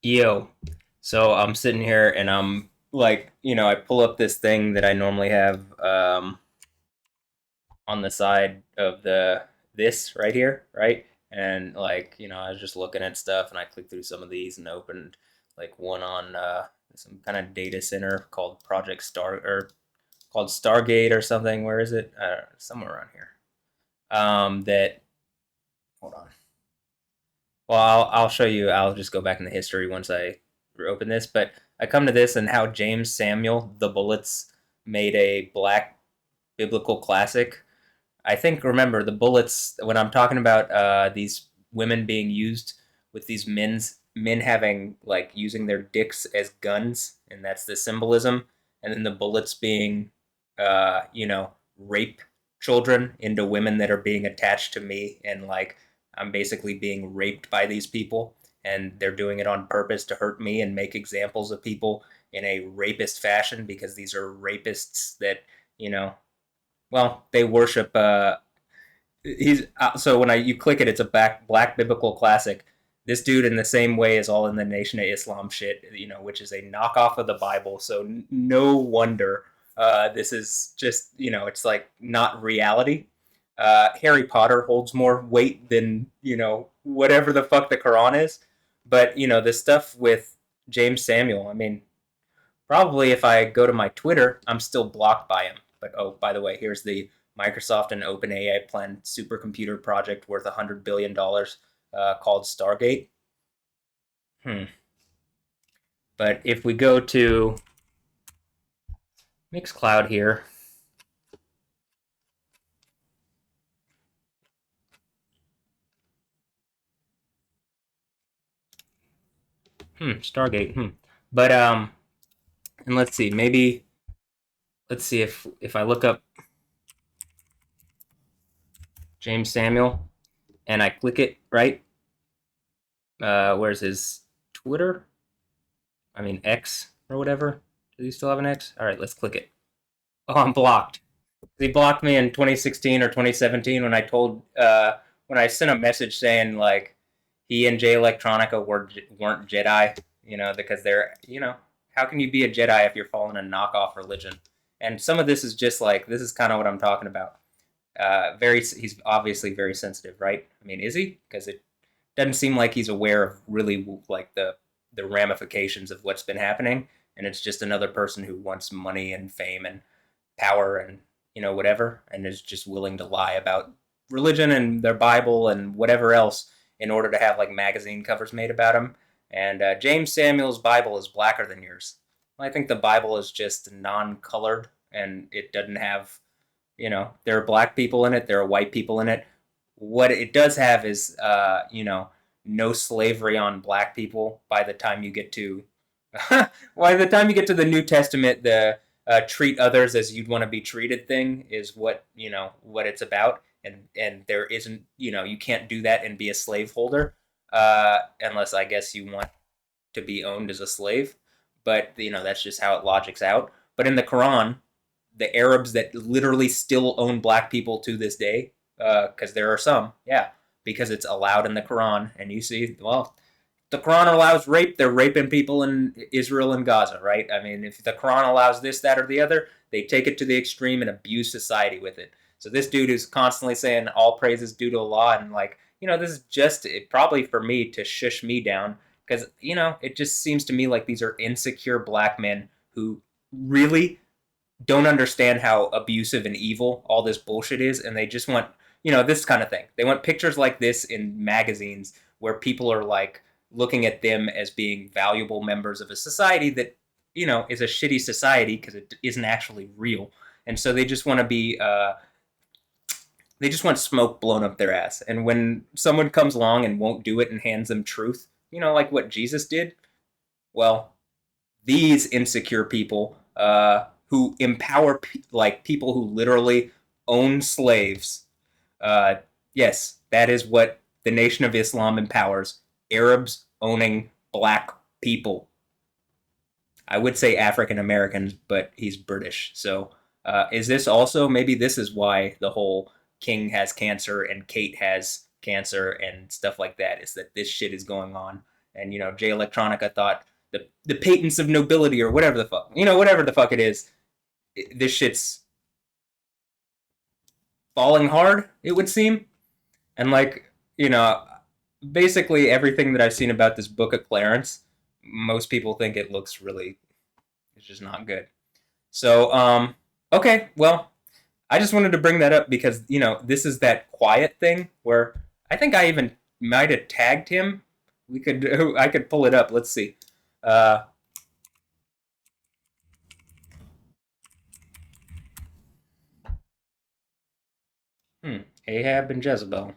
Yo, so I'm sitting here and I'm like, I pull up this thing that I normally have on the side of the this right here, right? And like, I was just looking at stuff and I clicked through some of these and opened like one on some kind of data center called Project Star or called Stargate or something. Where is it? Somewhere around here. That hold on. Well, I'll show you. I'll just go back in the history once I open this. But I come to this and how James Samuel, The Bullets, made a black biblical classic. I think, remember, the bullets, when I'm talking about these women being used with these men having, like, using their dicks as guns, and that's the symbolism. And then the bullets being, rape children into women that are being attached to me, and like I'm basically being raped by these people, and they're doing it on purpose to hurt me and make examples of people in a rapist fashion because these are rapists that you know they worship. He's so when you click it, it's a black biblical classic. This dude, in the same way as all in the Nation of Islam shit, which is a knockoff of the Bible. So no wonder this is just it's like not reality. Harry Potter holds more weight than whatever the fuck the Quran is. But the stuff with James Samuel, I mean, probably if I go to my Twitter, I'm still blocked by him. But oh, by the way, here's the Microsoft and OpenAI planned supercomputer project worth $100 billion called Stargate. Hmm. But if we go to Mixcloud here, Stargate. But and let's see, maybe let's see if I look up James Samuel and I click it right. Where's his Twitter? I mean X or whatever. Does he still have an X? All right, let's click it. Oh, I'm blocked. He blocked me in 2016 or 2017 when I sent a message saying like he and Jay Electronica weren't Jedi, because they're how can you be a Jedi if you're following a knockoff religion? And some of this is just like this is kind of what I'm talking about. He's obviously very sensitive, right? I mean, is he? Because it doesn't seem like he's aware of really like the ramifications of what's been happening, and it's just another person who wants money and fame and power and whatever, and is just willing to lie about religion and their Bible and whatever else in order to have like magazine covers made about him. And James Samuel's Bible is blacker than yours. I think the Bible is just non-colored and it doesn't have there are black people in it, there are white people in it. What it does have is no slavery on black people by the time you get to by the time you get to the New Testament. The treat others as you'd want to be treated thing is what it's about, and there isn't you can't do that and be a slaveholder unless I guess you want to be owned as a slave. But that's just how it logics out. But in the Quran, the Arabs that literally still own black people to this day, because there are some, yeah, because it's allowed in the Quran, and you see, well, the Quran allows rape, they're raping people in Israel and Gaza, right? I mean, if the Quran allows this, that, or the other, they take it to the extreme and abuse society with it. So this dude is constantly saying all praise is due to Allah, and like, this is just probably for me to shush me down because it just seems to me like these are insecure black men who really don't understand how abusive and evil all this bullshit is, and they just want this kind of thing. They want pictures like this in magazines where people are like looking at them as being valuable members of a society that is a shitty society because it isn't actually real, and so they just want to be they just want smoke blown up their ass. And when someone comes along and won't do it and hands them truth, like what Jesus did, well, these insecure people who empower like people who literally own slaves. Uh, yes, that is what the Nation of Islam empowers: Arabs owning black people. I would say African Americans, but he's British. So is this also maybe this is why the whole King has cancer and Kate has cancer and stuff like that? Is that this shit is going on and Jay Electronica thought the patents of nobility or whatever the fuck, whatever the fuck it is. This shit's falling hard, it would seem, and basically everything that I've seen about this Book of Clarence, most people think it looks really, it's just not good. So, okay, well, I just wanted to bring that up because this is that quiet thing where I think I even might have tagged him. I could pull it up. Let's see. Uh, Ahab and Jezebel.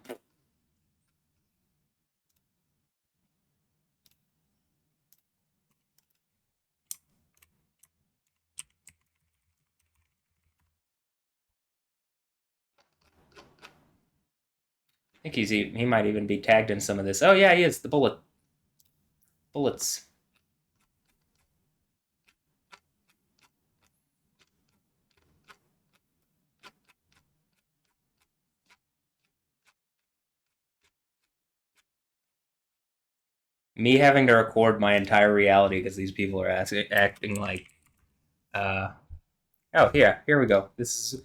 I think he might even be tagged in some of this. Oh yeah, he is the bullets. Me having to record my entire reality because these people are acting like. Uh, oh yeah, here we go. This is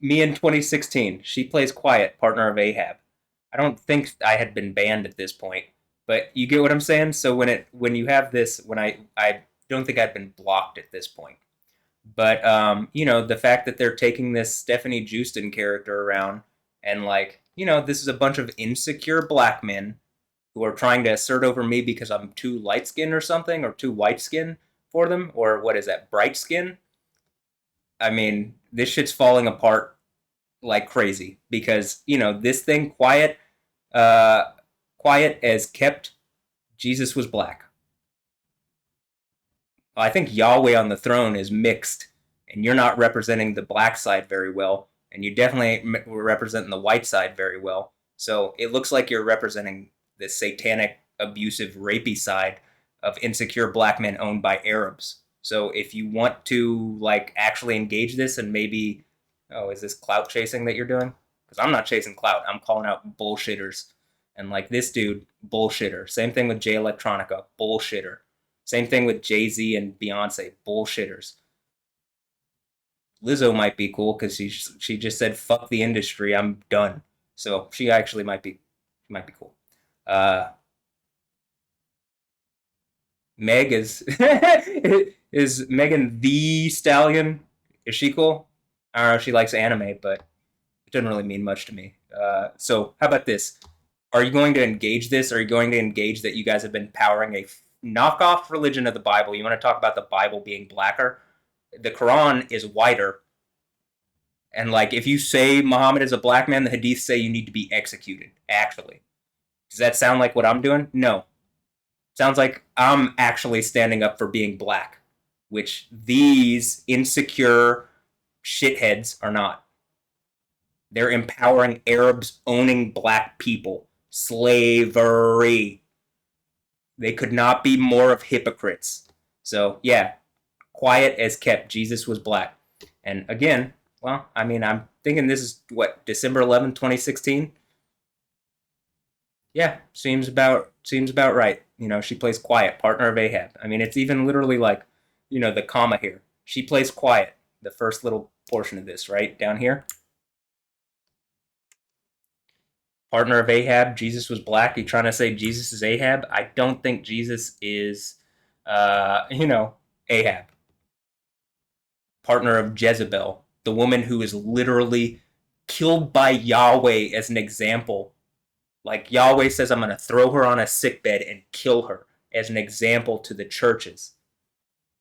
me in 2016. She plays quiet, partner of Ahab. I don't think I had been banned at this point, but you get what I'm saying. So when you have this, when I don't think I've been blocked at this point. But the fact that they're taking this Stefanie Joosten character around and this is a bunch of insecure black men who are trying to assert over me because I'm too light skinned or something, or too white skinned for them, or what is that, bright skin? I mean, this shit's falling apart like crazy because this thing, uh, quiet as kept. Jesus was black. I think Yahweh on the throne is mixed, and you're not representing the black side very well, and you definitely were representing the white side very well. So it looks like you're representing the satanic, abusive, rapey side of insecure black men owned by Arabs. So if you want to actually engage this and maybe, oh, is this clout chasing that you're doing? Because I'm not chasing clout. I'm calling out bullshitters. And this dude, bullshitter. Same thing with Jay Electronica, bullshitter. Same thing with Jay-Z and Beyonce, bullshitters. Lizzo might be cool because she just said fuck the industry, I'm done. So she actually might be cool. Uh, Meg is is Megan the Stallion? Is she cool? I don't know. She likes anime, but it doesn't really mean much to me. So how about this? Are you going to engage this? Are you going to engage that you guys have been powering a knockoff religion of the Bible? You want to talk about the Bible being blacker? The Quran is whiter. And if you say Muhammad is a black man, the Hadiths say you need to be executed. Actually, does that sound like what I'm doing? No. Sounds like I'm actually standing up for being black, which these insecure shitheads are not. They're empowering Arabs owning black people. Slavery. They could not be more of hypocrites. So, yeah, quiet as kept. Jesus was black. And again, well, I mean, I'm thinking this is what, December 11th, 2016? Yeah, seems about right. She plays quiet, partner of Ahab. I mean, it's even literally the comma here. She plays quiet. The first little portion of this, right down here. Partner of Ahab. Jesus was black. You trying to say Jesus is Ahab? I don't think Jesus is, Ahab. Partner of Jezebel, the woman who is literally killed by Yahweh as an example. Like Yahweh says, I'm going to throw her on a sickbed and kill her as an example to the churches.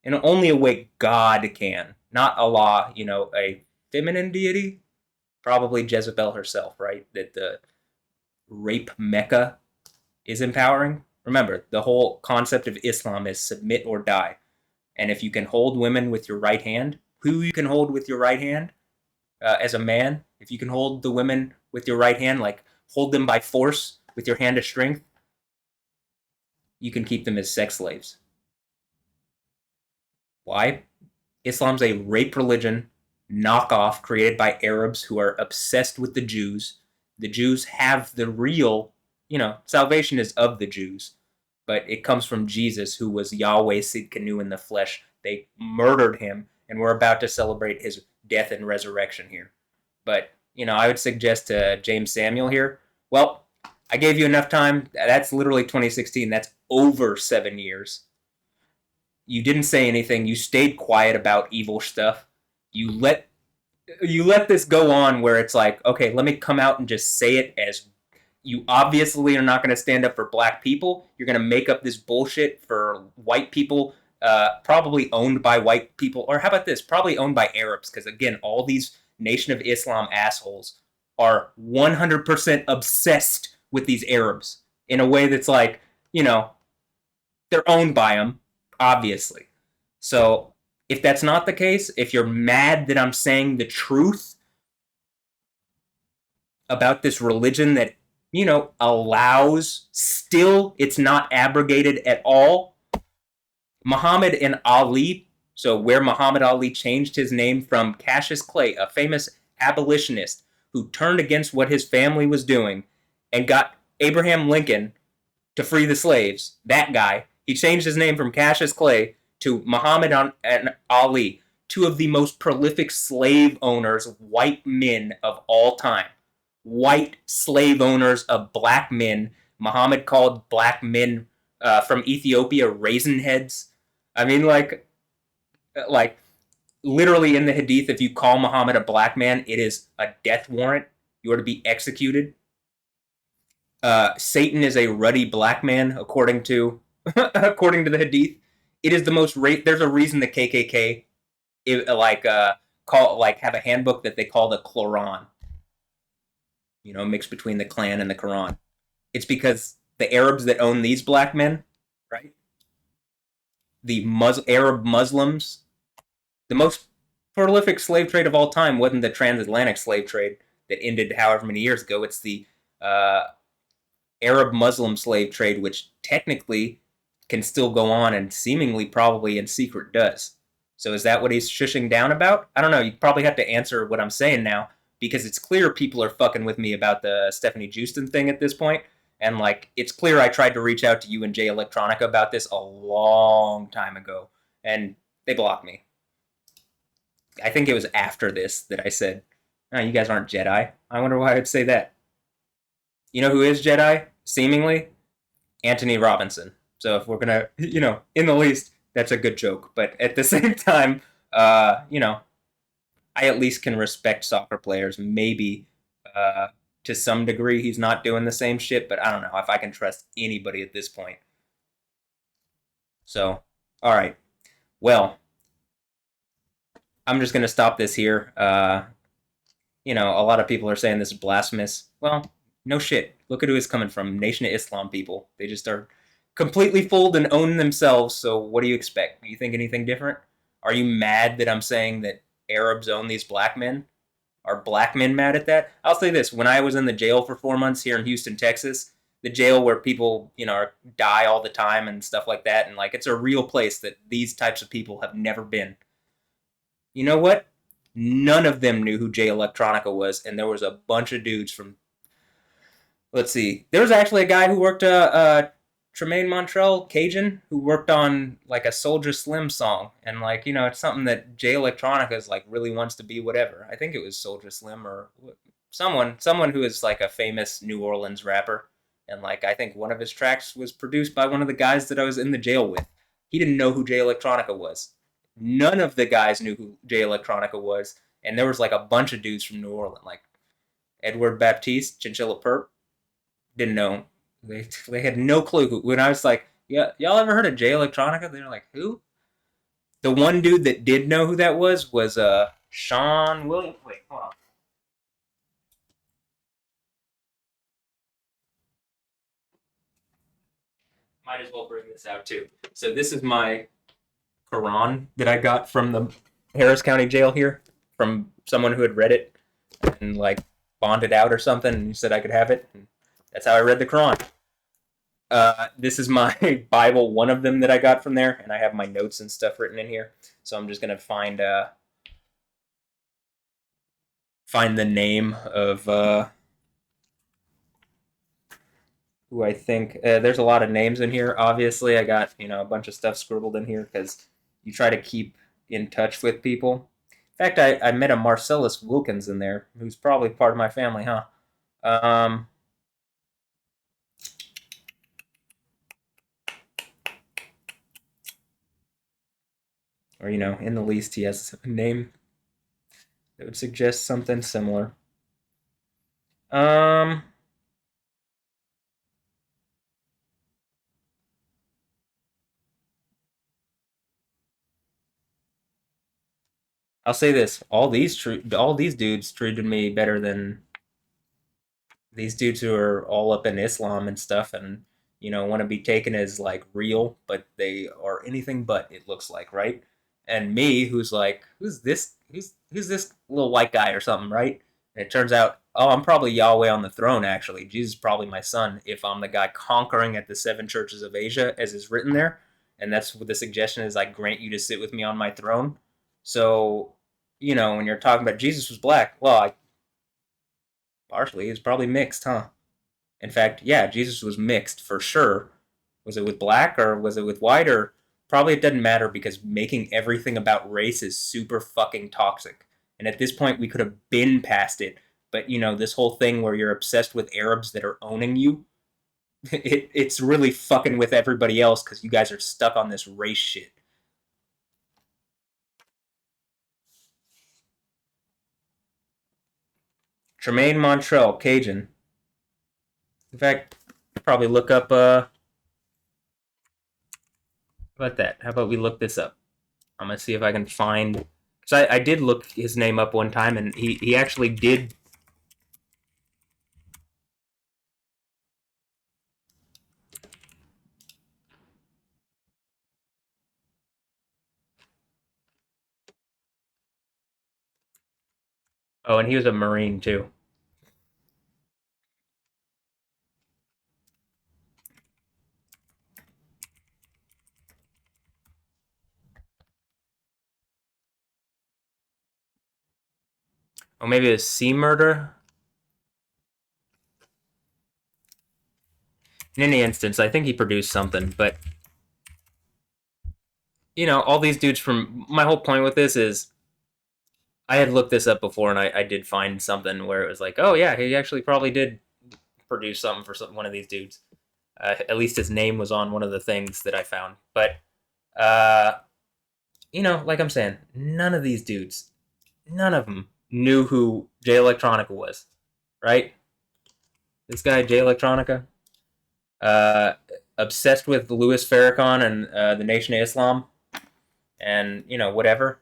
In only a way God can, not Allah, a feminine deity, probably Jezebel herself, right? That the rape Mecca is empowering. Remember, the whole concept of Islam is submit or die. And if you can hold women with your right hand, who you can hold with your right hand as a man, if you can hold the women with your right hand, hold them by force with your hand of strength, you can keep them as sex slaves. Why? Islam's a rape religion knockoff created by Arabs who are obsessed with the Jews. The Jews have the real, salvation is of the Jews. but it comes from Jesus, who was Yahweh Sidkenu in the flesh. They murdered him, and we're about to celebrate his death and resurrection here. But, I would suggest to James Samuel here, well, I gave you enough time. That's literally 2016. That's over 7 years. You didn't say anything. You stayed quiet about evil stuff. You let this go on where it's like, okay, let me come out and just say it as you obviously are not going to stand up for black people. You're going to make up this bullshit for white people, probably owned by white people. Or how about this? Probably owned by Arabs. Because again, all these Nation of Islam assholes are 100% obsessed with these Arabs in a way that's like, they're owned by them, obviously. So if that's not the case, if you're mad that I'm saying the truth about this religion that, allows, still, it's not abrogated at all. Muhammad and Ali, so where Muhammad Ali changed his name from Cassius Clay, a famous abolitionist who turned against what his family was doing and got Abraham Lincoln to free the slaves, that guy, he changed his name from Cassius Clay to Muhammad and Ali, two of the most prolific slave owners, white men of all time. White slave owners of black men. Muhammad called black men from Ethiopia raisin heads. I mean, like literally in the Hadith, if you call Muhammad a black man, it is a death warrant. You are to be executed. Satan is a ruddy black man, according to according to the Hadith. It is the most. There's a reason the KKK have a handbook that they call the Quran. Mixed between the Klan and the Quran. It's because the Arabs that own these black men, right? The Arab Muslims, the most prolific slave trade of all time wasn't the transatlantic slave trade that ended however many years ago. It's the Arab Muslim slave trade, which technically can still go on and seemingly probably in secret does. So is that what he's shushing down about? I don't know. You probably have to answer what I'm saying now, because it's clear people are fucking with me about the Stefanie Joosten thing at this point. And it's clear I tried to reach out to you and Jay Electronica about this a long time ago, and they blocked me. I think it was after this that I said, "Oh, you guys aren't Jedi." I wonder why I'd say that. You know who is Jedi? Seemingly, Anthony Robinson. So if we're gonna, in the least, that's a good joke. But at the same time, I at least can respect soccer players. Maybe to some degree he's not doing the same shit, but I don't know if I can trust anybody at this point. So, all right. Well, I'm just gonna stop this here. A lot of people are saying this is blasphemous. Well, no shit. Look at who it's coming from. Nation of Islam people. They just are completely fooled and own themselves. So what do you expect? Do you think anything different? Are you mad that I'm saying that Arabs own these black men? Are black men mad at that? I'll say this. When I was in the jail for 4 months here in Houston, Texas, the jail where people, die all the time and stuff like that, and it's a real place that these types of people have never been. You know what? None of them knew who Jay Electronica was, and there was a bunch of dudes from. Let's see. There was actually a guy who worked Tremaine Montrell, Cajun, who worked on a Soldier Slim song, and it's something that Jay Electronica's really wants to be whatever. I think it was Soldier Slim or someone who is a famous New Orleans rapper, and I think one of his tracks was produced by one of the guys that I was in the jail with. He didn't know who Jay Electronica was. None of the guys knew who Jay Electronica was, and there was a bunch of dudes from New Orleans, like Edward Baptiste, Chinchilla Perp, didn't know. They had no clue. When I was like, yeah, y'all ever heard of Jay Electronica? They were like, who? The one dude that did know who that was Sean Williams. Wait, hold on. Might as well bring this out too. So this is my Quran that I got from the Harris County Jail here from someone who had read it and bonded out or something, and he said I could have it. And that's how I read the Quran. This is my Bible, one of them that I got from there, and I have my notes and stuff written in here. So I'm just gonna find the name of who I think there's a lot of names in here. Obviously, I got a bunch of stuff scribbled in here because you try to keep in touch with people. In fact, I met a Marcellus Wilkins in there, who's probably part of my family, huh? Um, or in the least, he has a name that would suggest something similar. Um, I'll say this: all these dudes treated me better than these dudes who are all up in Islam and stuff, and want to be taken as like real, but they are anything but. It looks like, right? And me, who's like, who's this? Who's this little white guy or something, right? And it turns out, oh, I'm probably Yahweh on the throne. Actually, Jesus is probably my son. If I'm the guy conquering at the seven churches of Asia, as is written there, and that's what the suggestion is: I grant you to sit with me on my throne. So, when you're talking about Jesus was black, well, partially, it's probably mixed, huh? In fact, yeah, Jesus was mixed for sure. Was it with black or was it with white, or probably it doesn't matter because making everything about race is super fucking toxic. And at this point, we could have been past it. But this whole thing where you're obsessed with Arabs that are owning you, it's really fucking with everybody else because you guys are stuck on this race shit. Tremaine Montrell, Cajun. In fact, probably look up. How about that? How about we look this up? I'm gonna see if I can find. Because I did look his name up one time, and he actually did. Oh, and he was a Marine too. Oh, maybe a sea murder. In any instance, I think he produced something. But all these dudes from. My whole point with this is, I had looked this up before, and I did find something where it was like, oh yeah, he actually probably did produce something for one of these dudes. At least his name was on one of the things that I found. But uh, like I'm saying, none of these dudes, none of them knew who Jay Electronica was, right? This guy Jay Electronica, uh, obsessed with Louis Farrakhan and the Nation of Islam, and whatever.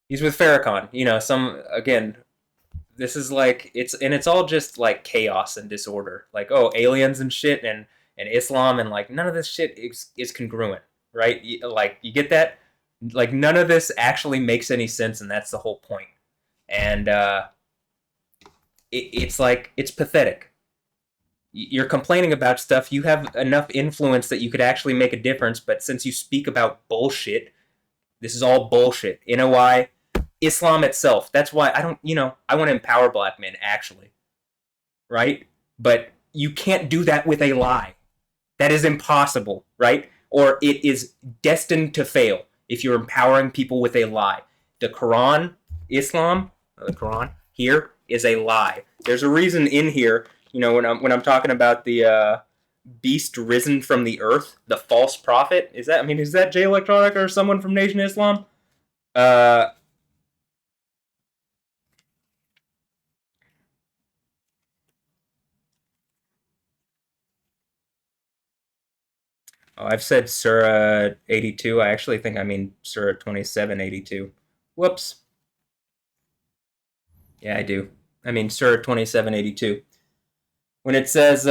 He's with Farrakhan. Some again. This is like it's all just like chaos and disorder. Like, oh, aliens and shit, and Islam, and like none of this shit is congruent, right? Like you get that? Like none of this actually makes any sense, and that's the whole point. And it's like it's pathetic. You're complaining about stuff. You have enough influence that you could actually make a difference, but since you speak about bullshit, this is all bullshit. You know why? Islam itself. That's why I don't. I want to empower black men, actually, right? But you can't do that with a lie. That is impossible, right? Or it is destined to fail if you're empowering people with a lie. The Quran, Islam, the Quran here is a lie. There's a reason in here, when I'm talking about the beast risen from the earth, the false prophet. Is that Jay Electronica or someone from Nation of Islam? Uh, oh, I've said Surah 82. I actually think I mean Surah 2782. Whoops. Yeah, I do. I mean Surah 2782. When it says,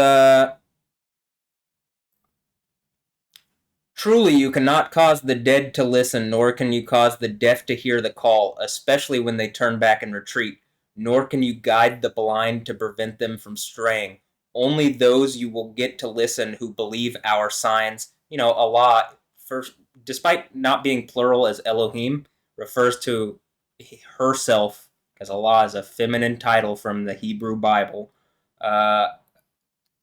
truly, you cannot cause the dead to listen, nor can you cause the deaf to hear the call, especially when they turn back and retreat, nor can you guide the blind to prevent them from straying. Only those you will get to listen who believe our signs. Allah, first, despite not being plural as Elohim, refers to herself, because Allah is a feminine title from the Hebrew Bible. Uh,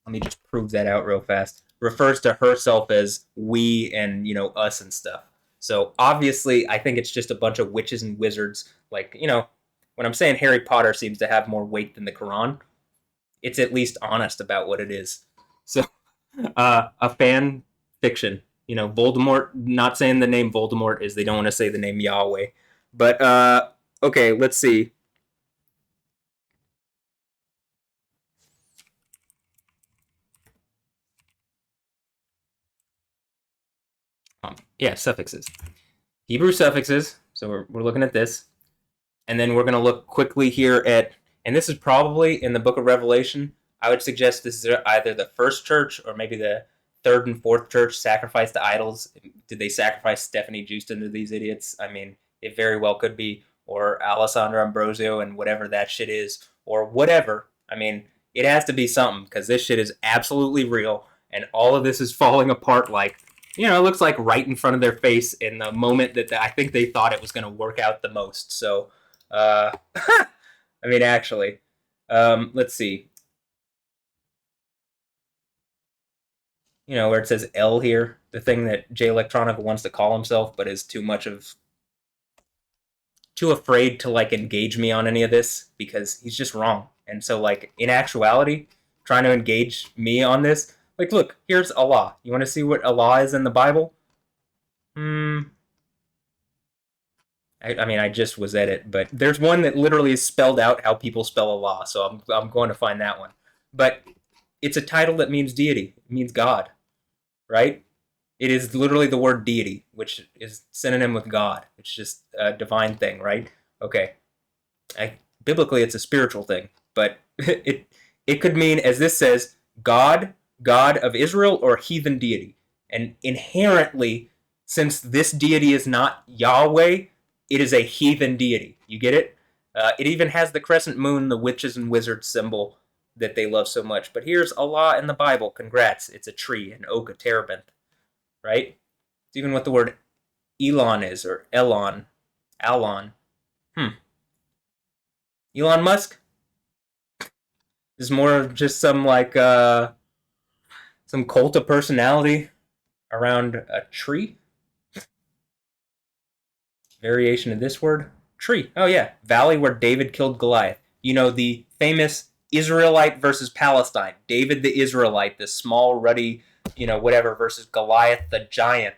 Let me just prove that out real fast. Refers to herself as we and, us and stuff. So obviously, I think it's just a bunch of witches and wizards. Like, when I'm saying Harry Potter seems to have more weight than the Quran, it's at least honest about what it is. So, a fan fiction. Voldemort, not saying the name Voldemort is they don't want to say the name Yahweh. But, okay, let's see. Yeah, suffixes. Hebrew suffixes. So we're looking at this. And then we're going to look quickly here at, and this is probably in the book of Revelation. I would suggest this is either the first church or maybe the third and fourth church sacrificed to idols. Did they sacrifice Stefanie Joosten to these idiots? I mean, it very well could be. Or Alessandro Ambrosio and whatever that shit is. Or whatever. I mean, it has to be something because this shit is absolutely real. And all of this is falling apart like, it looks like right in front of their face in the moment that I think they thought it was going to work out the most. So, I mean, actually, let's see. Where it says L here, the thing that Jay Electronica wants to call himself, but is too afraid to like engage me on any of this because he's just wrong. And so, like, in actuality, trying to engage me on this, like, look, here's Allah. You want to see what Allah is in the Bible? I mean, I just was at it, but there's one that literally is spelled out how people spell Allah, so I'm going to find that one. But it's a title that means deity, it means God, right? It is literally the word deity, which is synonym with God. It's just a divine thing, right? Okay. Biblically, it's a spiritual thing, but it could mean, as this says, God, God of Israel, or heathen deity. And inherently, since this deity is not Yahweh, it is a heathen deity. You get it? It even has the crescent moon, the witches and wizards symbol that they love so much. But here's Allah in the Bible. Congrats. It's a tree, an oak, a terebinth, right? It's even what the word Elon is, or Elon. Alon. Elon Musk is more of just some like some cult of personality around a tree. Variation of this word, tree. Oh yeah, valley where David killed Goliath. The famous Israelite versus Palestine. David the Israelite, the small, ruddy, whatever, versus Goliath the giant.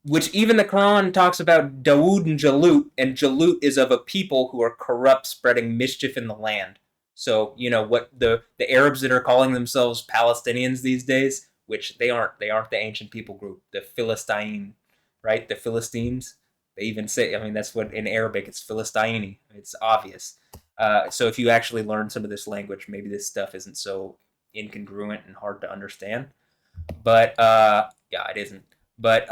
Which even the Quran talks about Dawood and Jalut is of a people who are corrupt, spreading mischief in the land. So, what the Arabs that are calling themselves Palestinians these days, which they aren't the ancient people group, the Philistine, right? The Philistines. They even say, I mean, that's what in Arabic it's Philistini. It's obvious. So if you actually learn some of this language, maybe this stuff isn't so incongruent and hard to understand. But yeah, it isn't. But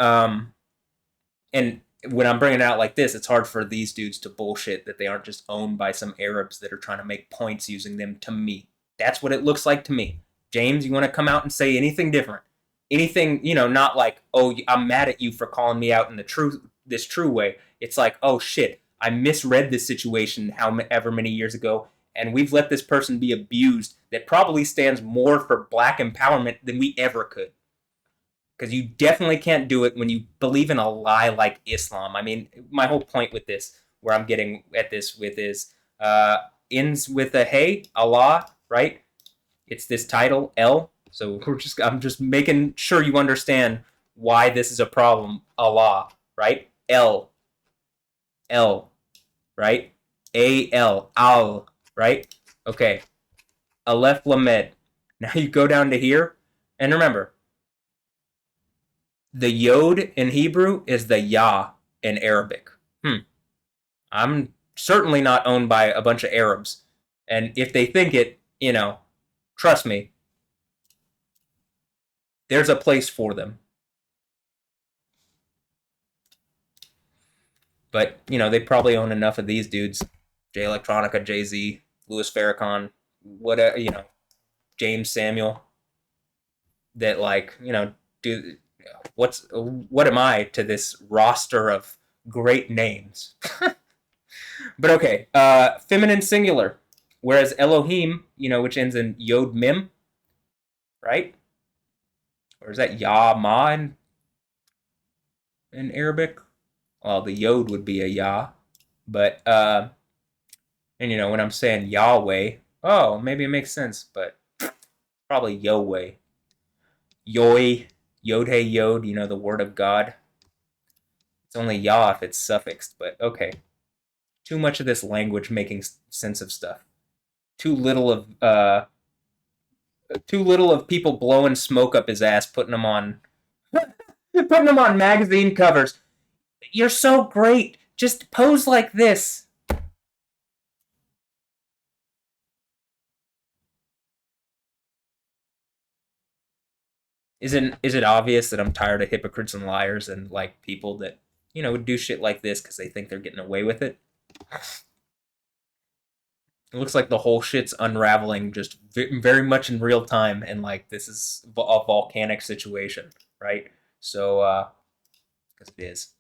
and when I'm bringing it out like this, it's hard for these dudes to bullshit that they aren't just owned by some Arabs that are trying to make points using them to me. That's what it looks like to me. James, you want to come out and say anything different? Anything, not like, oh, I'm mad at you for calling me out in this true way. It's like, oh shit, I misread this situation however many years ago, and we've let this person be abused that probably stands more for black empowerment than we ever could. Because you definitely can't do it when you believe in a lie like Islam. I mean, my whole point with this, where I'm getting at this with is, ends with a hey, Allah, right? It's this title, L. So I'm just making sure you understand why this is a problem. Allah, right? L, L, right? A-L, al, right? Okay. Aleph Lamed. Now you go down to here, and remember, the Yod in Hebrew is the Yah in Arabic. I'm certainly not owned by a bunch of Arabs. And if they think it, trust me, there's a place for them. But, they probably own enough of these dudes. Jay Electronica, Jay-Z, Louis Farrakhan, whatever, James Samuel, that like, do what am I to this roster of great names? But okay, feminine singular. Whereas Elohim, which ends in Yod Mim, right? Or is that Ya Ma in Arabic? Well, the Yod would be a Ya, but and when I'm saying Yahweh, oh, maybe it makes sense, but probably Yahweh, Yoi, Yod Hey Yod, the word of God. It's only Yah if it's suffixed, but okay. Too much of this language making sense of stuff. Too little of people blowing smoke up his ass, putting him on magazine covers. You're so great. Just pose like this. Is it obvious that I'm tired of hypocrites and liars and like people that would do shit like this because they think they're getting away with it? It looks like the whole shit's unraveling just very much in real time, and like this is a volcanic situation, right? So, because it is.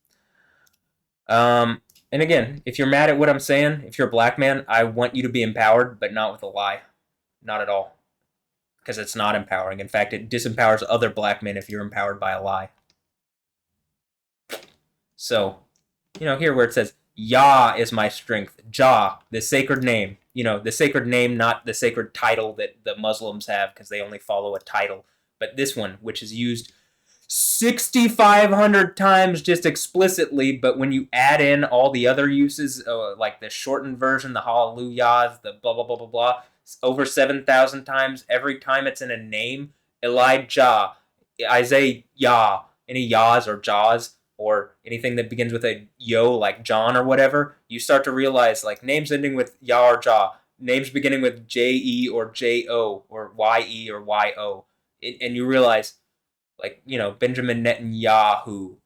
And again, if you're mad at what I'm saying, if you're a black man, I want you to be empowered, but not with a lie, not at all, because it's not empowering. In fact, it disempowers other black men if you're empowered by a lie. So, here where it says Yah is my strength, Jah, the sacred name. The sacred name, not the sacred title that the Muslims have because they only follow a title, but this one, which is used 6,500 times just explicitly, but when you add in all the other uses, like the shortened version, the hallelujahs, the blah, blah, blah, blah, blah, over 7,000 times, every time it's in a name, Elijah, Isaiah, Yah, any Yahs or Jaws, or anything that begins with a yo, like John or whatever, you start to realize, like, names ending with Yah or Jah, names beginning with J-E or J-O, or Y-E or Y-O, and you realize, like, Benjamin Netanyahu.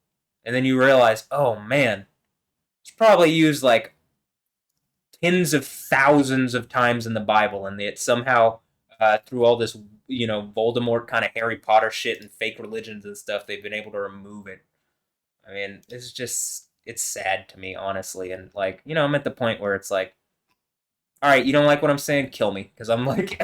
And then you realize, oh man, it's probably used like tens of thousands of times in the Bible, and yet somehow through all this, Voldemort kind of Harry Potter shit and fake religions and stuff, they've been able to remove it. I mean, it's sad to me, honestly. And like, I'm at the point where it's like, all right, you don't like what I'm saying? Kill me, because I'm like,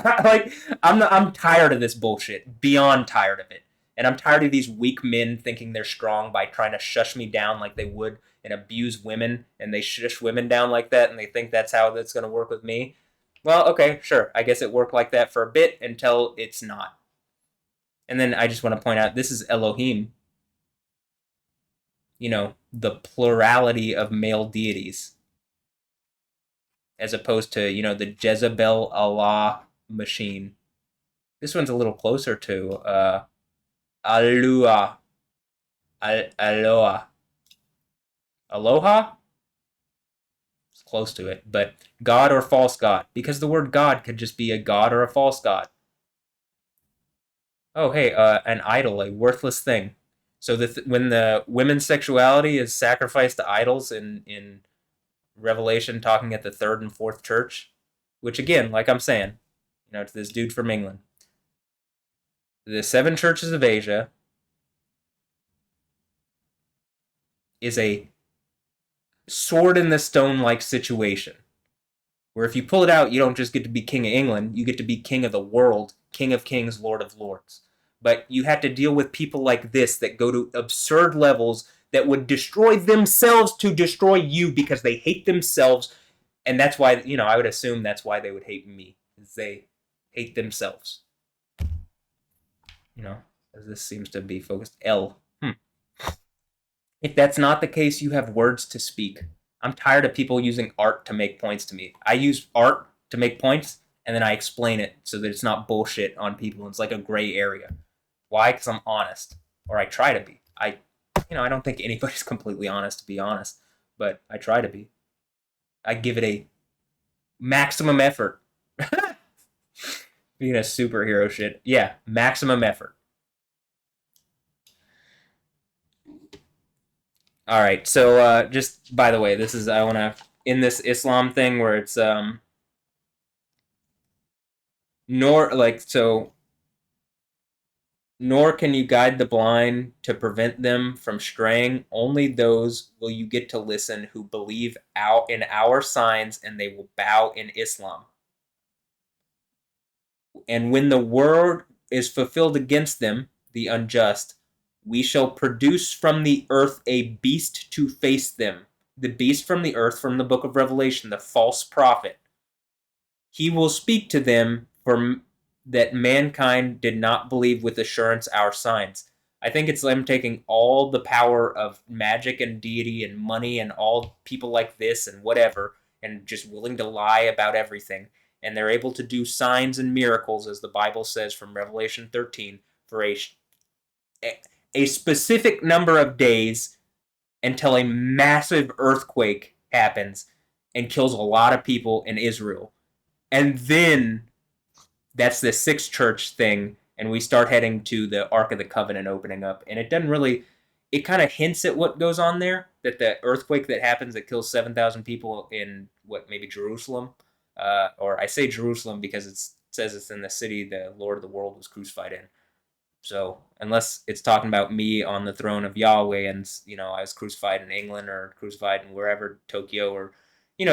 I'm tired of this bullshit, beyond tired of it, and I'm tired of these weak men thinking they're strong by trying to shush me down like they would and abuse women, and they shush women down like that, and they think that's how that's gonna work with me. Well, okay, sure, I guess it worked like that for a bit until it's not. And then I just want to point out this is Elohim, the plurality of male deities as opposed to the Jezebel Allah machine. This one's a little closer to Alua, Aloha, Aloha. It's close to it, but God or false god, because the word God could just be a god or a false god. Oh, hey, an idol, a worthless thing. So when the women's sexuality is sacrificed to idols in Revelation, talking at the third and fourth church, which again, like I'm saying, to this dude from England, the seven churches of Asia is a sword in the stone like situation where if you pull it out, you don't just get to be king of England, you get to be king of the world, king of kings, lord of lords. But you have to deal with people like this that go to absurd levels that would destroy themselves to destroy you because they hate themselves. And that's why, I would assume that's why they would hate me, is they hate themselves. As this seems to be focused. L. If that's not the case, you have words to speak. I'm tired of people using art to make points to me. I use art to make points, and then I explain it so that it's not bullshit on people. It's like a gray area. Why? Because I'm honest, or I try to be. I don't think anybody's completely honest, to be honest, but I try to be. I give it a maximum effort. Being a superhero shit. Yeah, maximum effort. All right, so just by the way, this is I want to in this Islam thing where it's nor like so nor can you guide the blind to prevent them from straying. Only those will you get to listen who believe out in our signs, and they will bow in Islam. And when the word is fulfilled against them, the unjust, we shall produce from the earth a beast to face them. The beast from the earth, from the book of Revelation, the false prophet. He will speak to them for that mankind did not believe with assurance our signs. I think it's them taking all the power of magic and deity and money and all people like this and whatever, and just willing to lie about everything. And they're able to do signs and miracles, as the Bible says from Revelation 13, for a specific number of days until a massive earthquake happens and kills a lot of people in Israel. And then that's the sixth church thing, and we start heading to the Ark of the Covenant opening up. And it doesn't really, it kind of hints at what goes on there, that the earthquake that happens that kills 7,000 people in what, maybe Jerusalem, or I say Jerusalem because it says it's in the city the Lord of the world was crucified in. So unless it's talking about me on the throne of Yahweh and I was crucified in England or crucified in wherever, Tokyo, or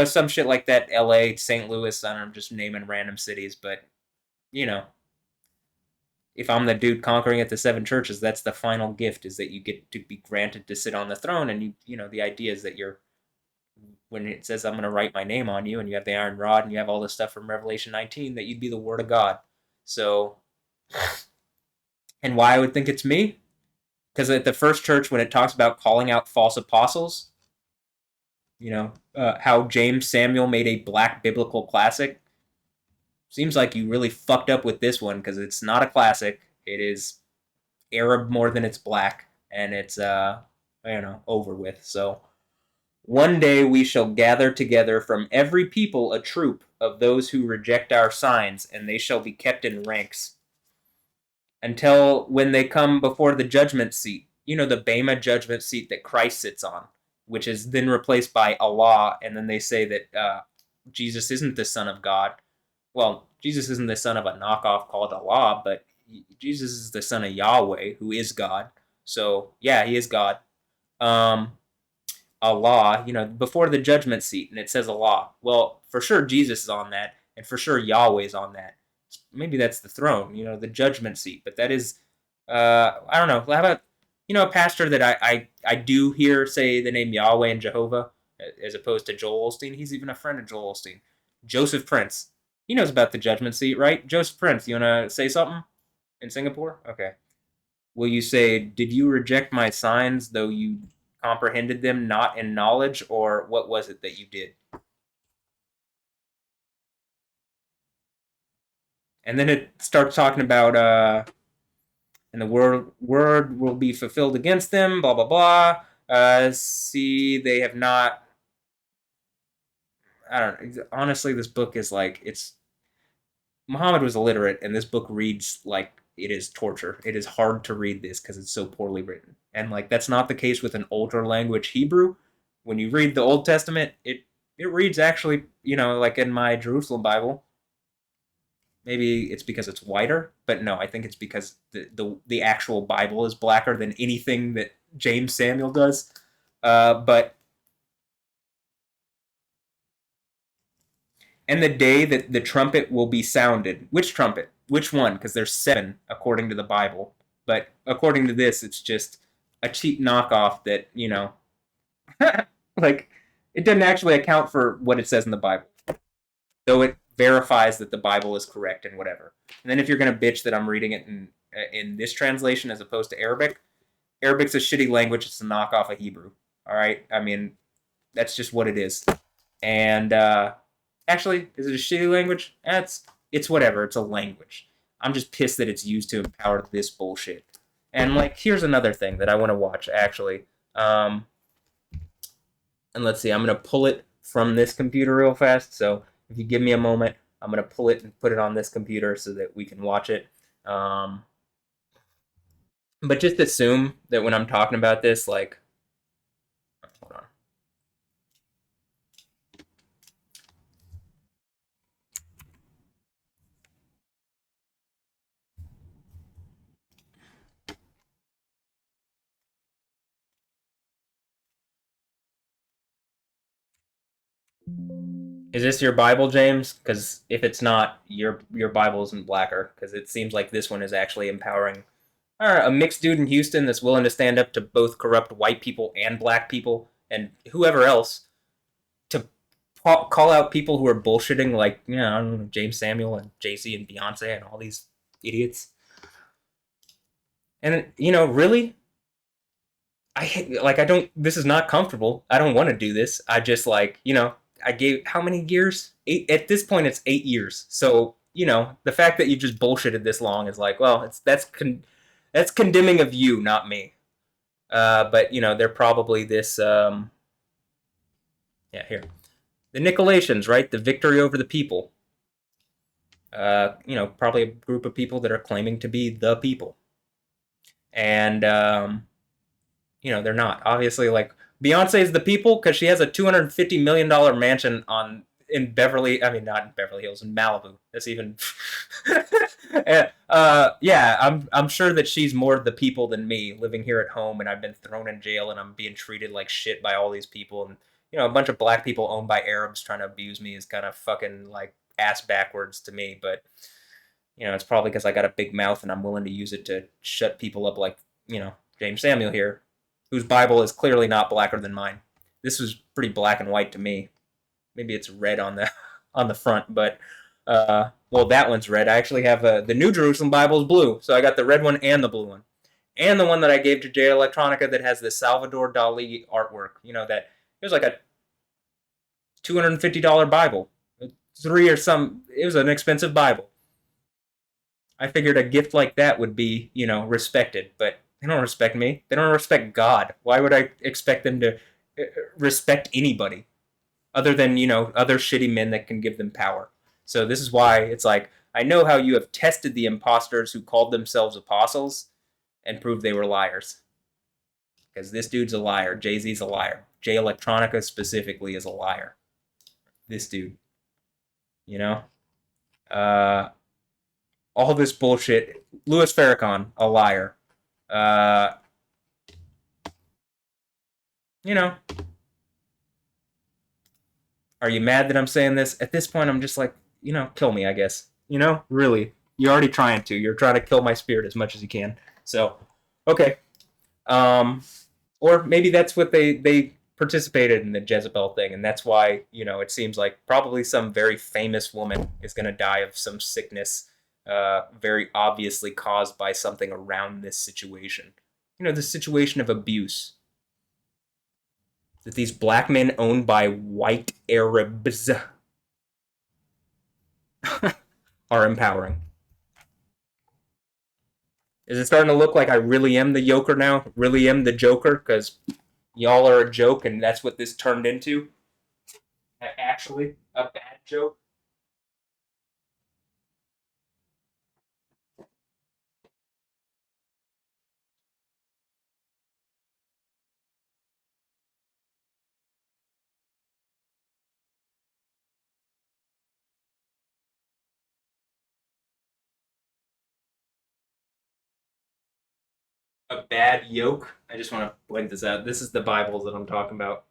some shit like that, L.A., St. Louis, I don't know, I'm just naming random cities. But you know if I'm the dude conquering at the seven churches, that's the final gift, is that you get to be granted to sit on the throne. And the idea is that you're, when it says I'm going to write my name on you, and you have the iron rod and you have all this stuff from Revelation 19, that you'd be the word of God. So, and why I would think it's me, because at the first church, when it talks about calling out false apostles, how James Samuel made a black biblical classic. Seems like you really fucked up with this one, because it's not a classic. It is Arab more than it's black, and it's over with. So one day we shall gather together from every people a troop of those who reject our signs, and they shall be kept in ranks until when they come before the judgment seat. The Bema judgment seat that Christ sits on, which is then replaced by Allah, and then they say that Jesus isn't the Son of God. Well, Jesus isn't the son of a knockoff called Allah, but Jesus is the son of Yahweh, who is God. So yeah, he is God. Um, Allah, before the judgment seat, and it says Allah. Well, for sure Jesus is on that, and for sure Yahweh's on that. Maybe that's the throne, the judgment seat. But that is, I don't know. How about a pastor that I do hear say the name Yahweh and Jehovah, as opposed to Joel Osteen. He's even a friend of Joel Osteen. Joseph Prince. He knows about the judgment seat, right? Joseph Prince, you want to say something in Singapore? Okay. Will you say, did you reject my signs, though you comprehended them not in knowledge, or what was it that you did? And then it starts talking about, and the word will be fulfilled against them, blah, blah, blah. See, they have not, I don't know. Honestly, this book is like, Muhammad was illiterate, and this book reads like it is torture. It is hard to read this because it's so poorly written. And like that's not the case with an older language, Hebrew. When you read the Old Testament, it reads actually, like in my Jerusalem Bible. Maybe it's because it's whiter, but no, I think it's because the actual Bible is blacker than anything that James Samuel does. But and the day that the trumpet will be sounded. Which trumpet? Which one? Because there's seven according to the Bible. But according to this, it's just a cheap knockoff that, like, it doesn't actually account for what it says in the Bible. Though it verifies that the Bible is correct and whatever. And then if you're going to bitch that I'm reading it in this translation as opposed to Arabic, Arabic's a shitty language. It's a knockoff of Hebrew. All right? I mean, that's just what it is. And actually, is it a shitty language? It's whatever. It's a language. I'm just pissed that it's used to empower this bullshit. And like, here's another thing that I want to watch actually. And let's see, I'm gonna pull it from this computer real fast. So if you give me a moment, I'm gonna pull it and put it on this computer so that we can watch it. Um, but just assume that when I'm talking about this, like, hold on. Is this your Bible, James? Because if it's not, your Bible isn't blacker. Because it seems like this one is actually empowering a mixed dude in Houston that's willing to stand up to both corrupt white people and black people and whoever else to call out people who are bullshitting, like, you know, I don't know, James Samuel and Jay Z and Beyonce and all these idiots. And you know, really, I don't. This is not comfortable. I don't want to do this. I just like, you know, I gave how many years? 8. At this point, it's 8 years. So you know, the fact that you just bullshitted this long is like, well, that's condemning of you, not me. But you know, they're probably this. Yeah, here, the Nicolaitans, right? The victory over the people. You know, probably a group of people that are claiming to be the people, and you know, they're not. Obviously, like Beyonce is the people because she has a $250 million mansion on in Beverly. I mean, not in Beverly Hills, in Malibu. That's even. Yeah, I'm sure that she's more the people than me, living here at home, and I've been thrown in jail, and I'm being treated like shit by all these people, and you know, a bunch of black people owned by Arabs trying to abuse me is kind of fucking like ass backwards to me, but you know, it's probably because I got a big mouth and I'm willing to use it to shut people up, like, you know, James Samuel here, whose Bible is clearly not blacker than mine. This was pretty black and white to me. Maybe it's red on the on the front, but well, that one's red. I actually have the New Jerusalem Bible is blue, so I got the red one and the blue one, and the one that I gave to Jay Electronica that has the Salvador Dali artwork. You know that it was like a $250 Bible, three or some. It was an expensive Bible. I figured a gift like that would be, you know, respected, but they don't respect me. They don't respect God. Why would I expect them to respect anybody other than, you know, other shitty men that can give them power? So this is why it's like, I know how you have tested the imposters who called themselves apostles and proved they were liars. Because this dude's a liar. Jay-Z's a liar. Jay Electronica specifically is a liar. This dude, you know? Uh, all this bullshit. Louis Farrakhan, a liar. Uh, you know, are you mad that I'm saying this? At this point, I'm just like, you know, kill me, I guess. You know, really. You're already trying to. You're trying to kill my spirit as much as you can. So, okay. Um, or maybe that's what they participated in the Jezebel thing, and that's why, you know, it seems like probably some very famous woman is going to die of some sickness, very obviously caused by something around this situation. You know, the situation of abuse that these black men owned by white Arabs are empowering. Is it starting to look like I really am the Joker now? Really am the Joker? Because y'all are a joke and that's what this turned into? Actually, a bad joke? A bad yoke? I just want to point this out. This is the Bible that I'm talking about.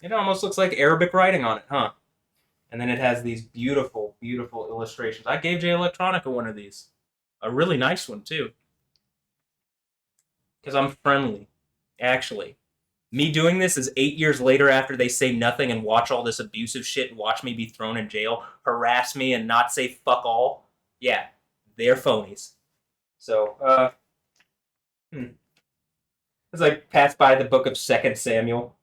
It almost looks like Arabic writing on it, huh? And then it has these beautiful, beautiful illustrations. I gave Jay Electronica one of these. A really nice one, too. Because I'm friendly, actually. Me doing this is 8 years later after they say nothing and watch all this abusive shit and watch me be thrown in jail, harass me and not say fuck all. Yeah, they're phonies. So, it's like pass by the book of Second Samuel.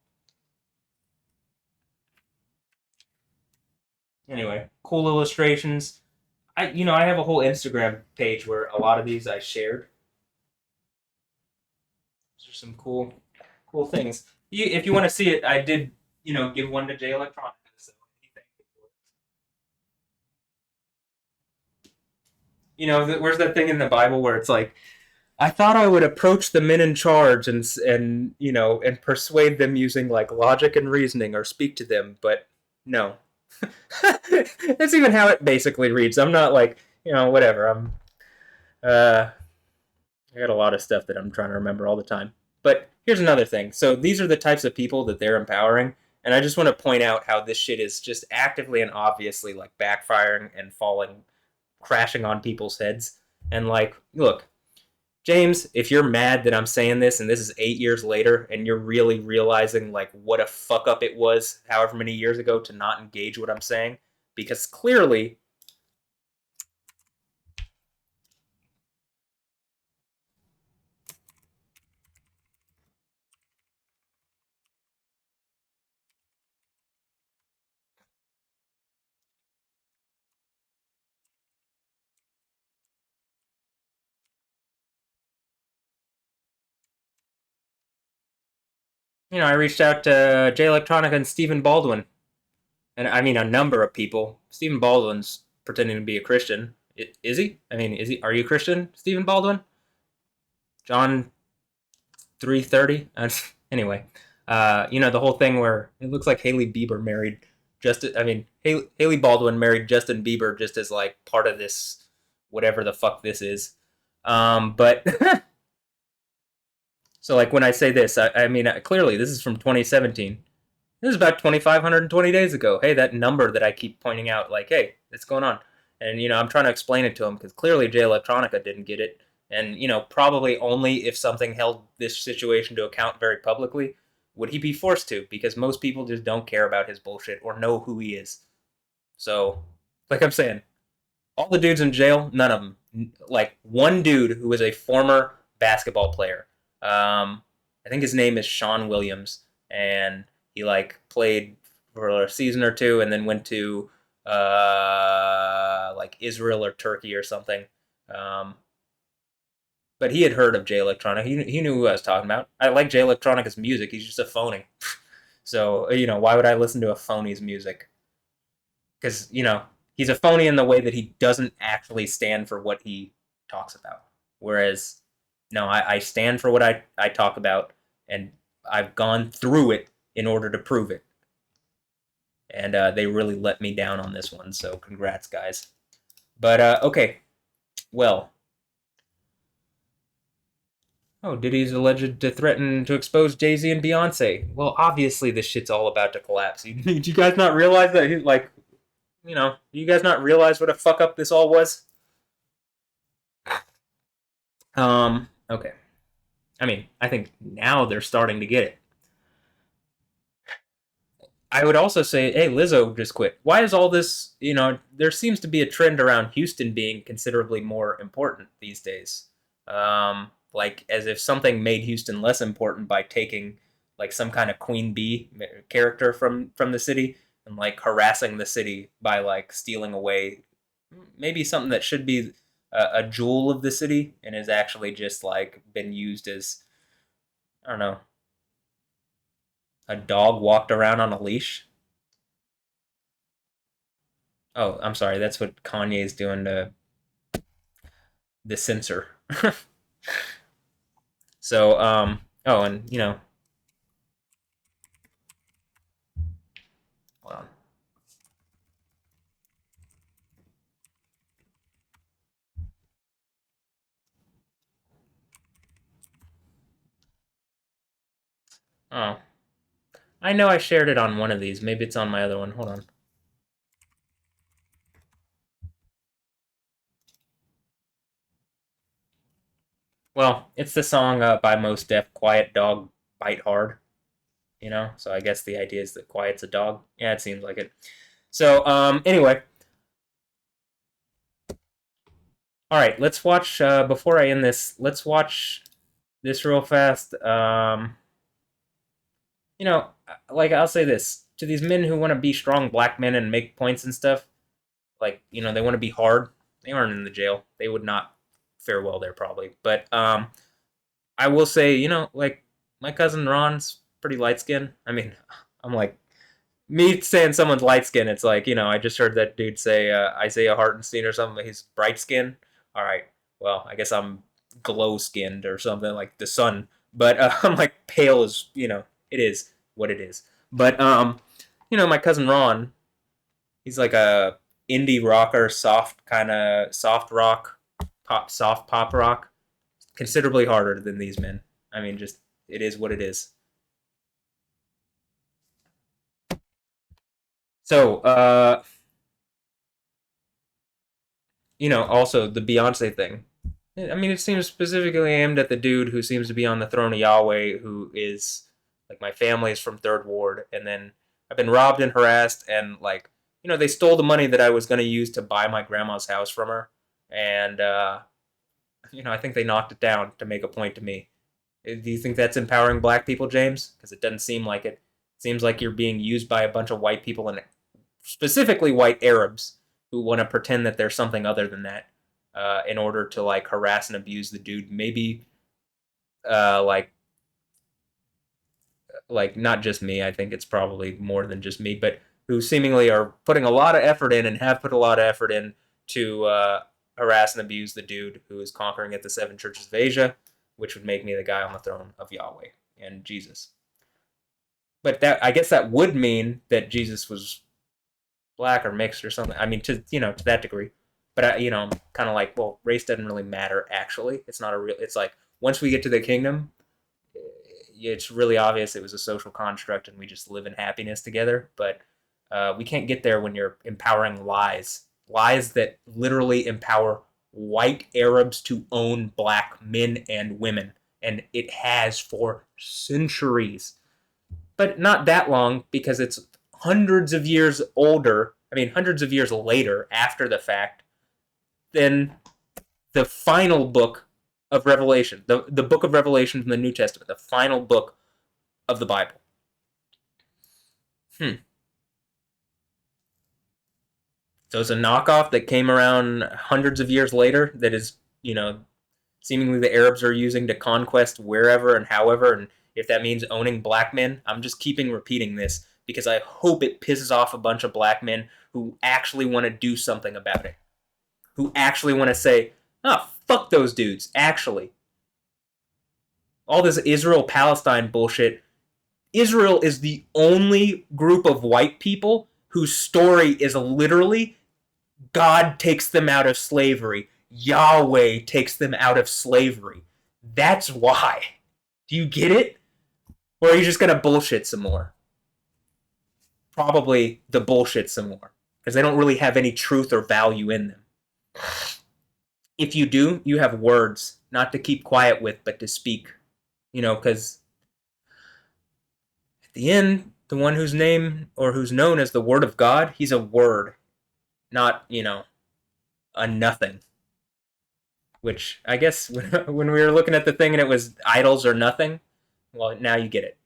Anyway, cool illustrations. I have a whole Instagram page where a lot of these I shared. Those are some cool things. If you want to see it, I did, give one to Jay Electronica. So where's that thing in the Bible where it's like, I thought I would approach the men in charge and persuade them using like logic and reasoning or speak to them, but no. That's even how it basically reads. I'm not like, whatever. Uh I got a lot of stuff that I'm trying to remember all the time. But here's another thing. So these are the types of people that they're empowering. And I just want to point out how this shit is just actively and obviously like backfiring and falling, crashing on people's heads. And like, look, James, if you're mad that I'm saying this and this is 8 years later and you're really realizing like what a fuck up it was however many years ago to not engage what I'm saying, because clearly, I reached out to Jay Electronica and Stephen Baldwin, and I mean a number of people. Stephen Baldwin's pretending to be a Christian. Is he? I mean, is he? Are you Christian, Stephen Baldwin? John 3:30. Anyway, the whole thing where it looks like Haley Bieber married Justin. I mean, Haley Baldwin married Justin Bieber just as like part of this, whatever the fuck this is. But so like when I say this, I mean clearly this is from 2017. This is about 2,520 days ago. Hey, that number that I keep pointing out, like, hey, what's going on? And, I'm trying to explain it to him because clearly Jay Electronica didn't get it. And, probably only if something held this situation to account very publicly would he be forced to, because most people just don't care about his bullshit or know who he is. So, like I'm saying, all the dudes in jail, none of them. Like one dude who was a former basketball player. I think his name is Sean Williams, and he like played for a season or two, and then went to like Israel or Turkey or something. Um, but he had heard of Jay Electronica. He knew who I was talking about. I like Jay Electronica's music. He's just a phony. So why would I listen to a phony's music? Because he's a phony in the way that he doesn't actually stand for what he talks about. Whereas, no, I stand for what I talk about, and I've gone through it in order to prove it. And they really let me down on this one, so congrats, guys. But okay, well. Oh, Diddy's alleged to threaten to expose Jay-Z and Beyonce. Well, obviously this shit's all about to collapse. Did you guys not realize that? Like, you guys not realize what a fuck up this all was? Okay. I mean, I think now they're starting to get it. I would also say, hey, Lizzo just quit. Why is all this, there seems to be a trend around Houston being considerably more important these days. Like as if something made Houston less important by taking like some kind of queen bee character from the city and like harassing the city by like stealing away maybe something that should be a jewel of the city and is actually just like been used as, I don't know, a dog walked around on a leash. Oh, I'm sorry. That's what Kanye's doing to the censor. So, oh, and well, oh, I know I shared it on one of these. Maybe it's on my other one. Hold on. Well, it's the song by Most Def, "Quiet Dog Bite Hard." So I guess the idea is that quiet's a dog. Yeah, it seems like it. So, anyway, all right, let's watch. Before I end this, let's watch this real fast. Like I'll say this to these men who want to be strong black men and make points and stuff. Like they want to be hard. They aren't in the jail. They would not fare well there probably. But I will say, like my cousin Ron's pretty light skinned. I mean, I'm like me saying someone's light skinned. It's like I just heard that dude say Isaiah Hartenstein or something. He's bright skinned. All right. Well, I guess I'm glow skinned or something like the sun. But I'm like pale as it is what it is. But my cousin Ron, he's like a indie rocker, soft kind of soft rock, soft pop rock, considerably harder than these men. I mean, just it is what it is. So, also the Beyonce thing. I mean, it seems specifically aimed at the dude who seems to be on the throne of Yahweh, who is like my family is from Third Ward, and then I've been robbed and harassed, and like they stole the money that I was going to use to buy my grandma's house from her, and I think they knocked it down to make a point to me. Do you think that's empowering black people, James? Because it doesn't seem like it. It seems like you're being used by a bunch of white people, and specifically white Arabs, who want to pretend that there's something other than that, in order to like harass and abuse the dude. Maybe uh, like like not just me. I think it's probably more than just me, but who seemingly are putting a lot of effort in and have put a lot of effort in to harass and abuse the dude who is conquering at the seven churches of Asia, which would make me the guy on the throne of Yahweh and Jesus. But that I guess that would mean that Jesus was black or mixed or something. I mean, to that degree. But I'm kind of like, well, race doesn't really matter. Actually, it's not a real. It's like once we get to the kingdom, it's really obvious it was a social construct, and we just live in happiness together. But we can't get there when you're empowering lies that literally empower white Arabs to own black men and women, and it has for centuries, but not that long because it's hundreds of years older. I mean, hundreds of years later after the fact than the final book of Revelation, the book of Revelation from the New Testament, the final book of the Bible. Hmm. So it's a knockoff that came around hundreds of years later that is, seemingly the Arabs are using to conquest wherever and however. And if that means owning black men, I'm just keeping repeating this because I hope it pisses off a bunch of black men who actually want to do something about it, who actually want to say, oh, fuck those dudes, actually. All this Israel Palestine bullshit. Israel is the only group of white people whose story is literally God takes them out of slavery. Yahweh takes them out of slavery. That's why. Do you get it? Or are you just going to bullshit some more? Probably the bullshit some more. Because they don't really have any truth or value in them. If you do, you have words, not to keep quiet with, but to speak. Because at the end, the one whose name or who's known as the Word of God, he's a word, not, a nothing. Which I guess when we were looking at the thing and it was idols or nothing, well, now you get it.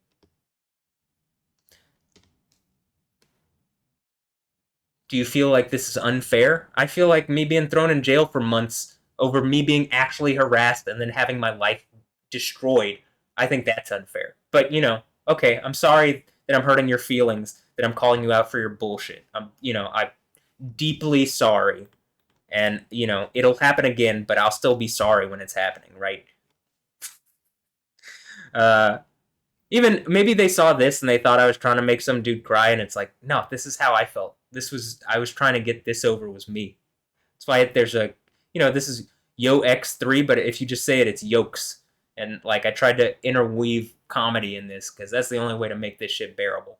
Do you feel like this is unfair? I feel like me being thrown in jail for months over me being actually harassed and then having my life destroyed, I think that's unfair. But, okay, I'm sorry that I'm hurting your feelings, that I'm calling you out for your bullshit. I'm deeply sorry. And, it'll happen again, but I'll still be sorry when it's happening, right? Uh, Even maybe they saw this and they thought I was trying to make some dude cry, and it's like, no, this is how I felt. I was trying to get this over was me. That's why there's this is Yo X3, but if you just say it, it's Yokes. And like I tried to interweave comedy in this because that's the only way to make this shit bearable.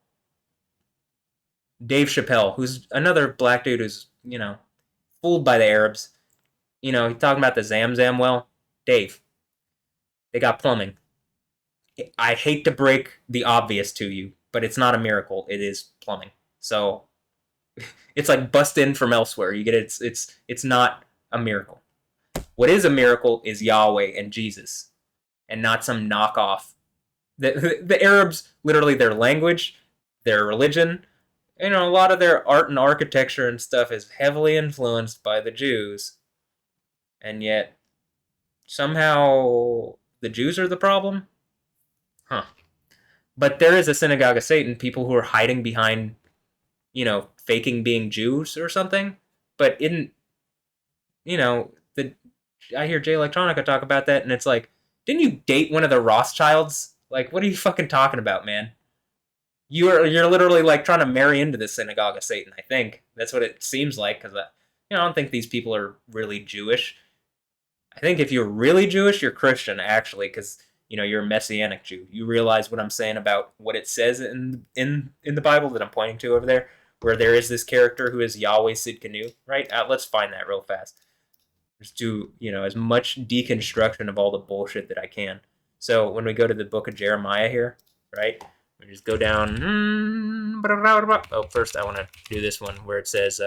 Dave Chappelle, who's another black dude who's fooled by the Arabs. He's talking about the Zamzam well. Dave, they got plumbing. I hate to break the obvious to you, but it's not a miracle. It is plumbing. So it's like bust in from elsewhere. You get it? It's not a miracle. What is a miracle is Yahweh and Jesus, and not some knockoff. The Arabs, literally their language, their religion, a lot of their art and architecture and stuff is heavily influenced by the Jews, and yet somehow the Jews are the problem. Huh. But there is a synagogue of Satan, people who are hiding behind, faking being Jews or something. But the I hear Jay Electronica talk about that, and it's like, didn't you date one of the Rothschilds? Like, what are you fucking talking about, man? You're literally like trying to marry into the synagogue of Satan. I think that's what it seems like because I don't think these people are really Jewish. I think if you're really Jewish, you're Christian actually, because you're a messianic Jew. You realize what I'm saying about what it says in the Bible that I'm pointing to over there, where there is this character who is Yahweh Sidkanu, right? Let's find that real fast. Just do, as much deconstruction of all the bullshit that I can. So when we go to the book of Jeremiah here, right? We just go down. Oh, first I want to do this one where it says,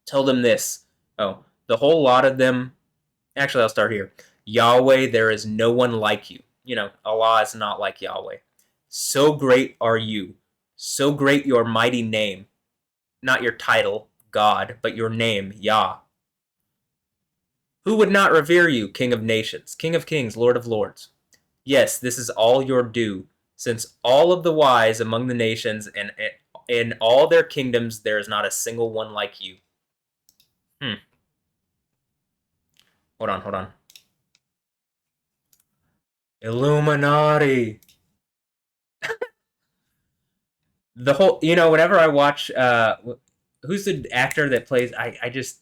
tell them this. Oh, the whole lot of them. Actually, I'll start here. Yahweh, there is no one like you. Allah is not like Yahweh. So great are you. So great your mighty name. Not your title, God, but your name, Yah. Who would not revere you, King of nations, King of kings, Lord of lords? Yes, this is all your due, since all of the wise among the nations and in all their kingdoms there is not a single one like you. Hold on. Illuminati. The whole, whenever I watch, who's the actor that plays? I just,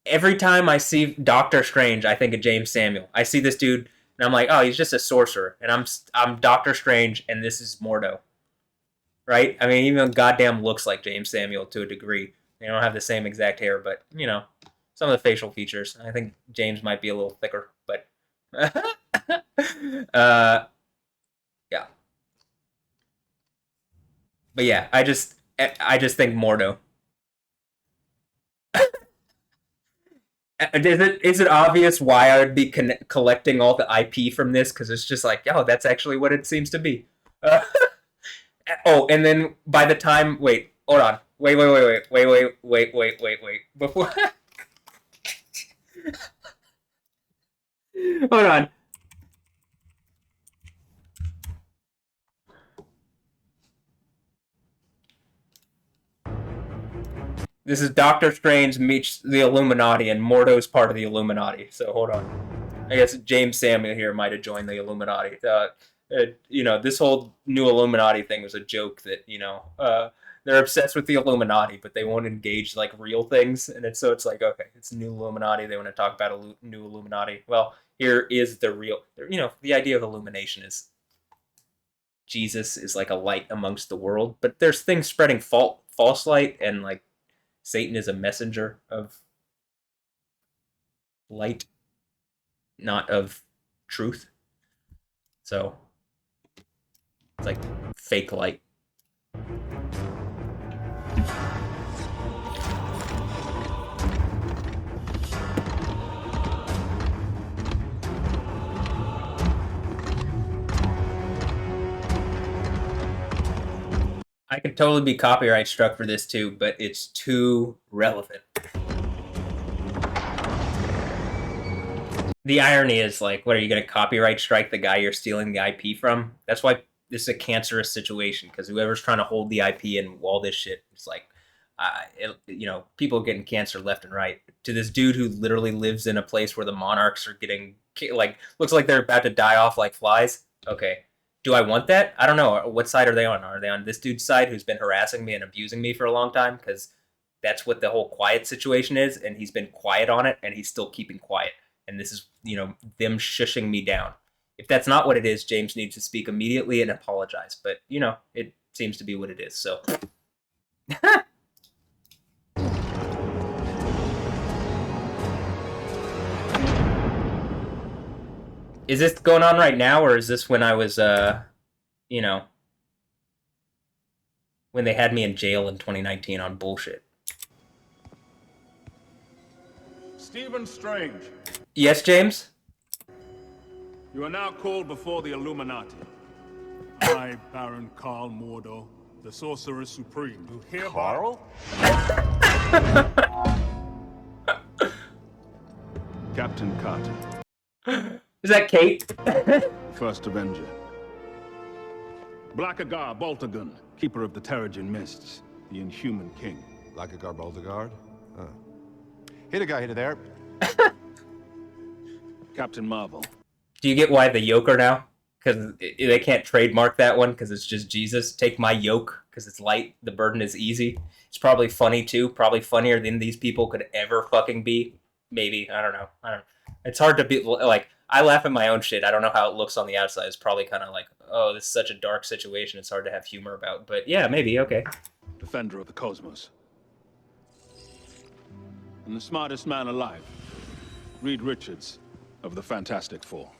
every time I see Doctor Strange, I think of James Samuel. I see this dude, and I'm like, oh, he's just a sorcerer, and I'm Doctor Strange, and this is Mordo, right? I mean, even goddamn looks like James Samuel to a degree. They don't have the same exact hair, but some of the facial features. I think James might be a little thicker, but yeah. But yeah, I just think Mordo. Is it obvious why I would be collecting all the IP from this? Because it's just like, oh, that's actually what it seems to be. Oh, and then by the time, wait, hold on, wait, before, hold on. This is Doctor Strange meets the Illuminati, and Mordo's part of the Illuminati. So hold on. I guess James Samuel here might have joined the Illuminati. This whole new Illuminati thing was a joke that they're obsessed with the Illuminati, but they won't engage like real things, and it's like, okay, it's new Illuminati. They want to talk about a new Illuminati. Well, here is the real. The idea of illumination is Jesus is like a light amongst the world, but there's things spreading false light, and like Satan is a messenger of light, not of truth. So it's like fake light. I could totally be copyright struck for this too, but it's too relevant. The irony is, like, what are you going to copyright strike the guy you're stealing the IP from? That's why this is a cancerous situation, because whoever's trying to hold the IP and all this shit, it's like, people are getting cancer left and right. To this dude who literally lives in a place where the monarchs are getting, like, looks like they're about to die off like flies. Okay. Do I want that? I don't know. What side are they on? Are they on this dude's side who's been harassing me and abusing me for a long time? Because that's what the whole quiet situation is, and he's been quiet on it, and he's still keeping quiet. And this is, them shushing me down. If that's not what it is, James needs to speak immediately and apologize. But, it seems to be what it is. So. Is this going on right now, or is this when I was, when they had me in jail in 2019 on bullshit? Stephen Strange. Yes, James? You are now called before the Illuminati. I, Baron Karl Mordo, the Sorcerer Supreme, who hereby... Carl? Captain Carter. Is that Kate? First Avenger. Blackagar Boltagun, Keeper of the Terrigen Mists, the Inhuman King. Blackagar Boltagard? Oh. Hit a guy, hit it there. Captain Marvel. Do you get why the yoker now? Because they can't trademark that one because it's just Jesus. Take my yoke because it's light. The burden is easy. It's probably funny too. Probably funnier than these people could ever fucking be. Maybe. I don't know. It's hard to be like, I laugh at my own shit. I don't know how it looks on the outside. It's probably kind of like, oh, this is such a dark situation. It's hard to have humor about. But yeah, maybe. Okay. Defender of the cosmos. And the smartest man alive, Reed Richards of the Fantastic Four.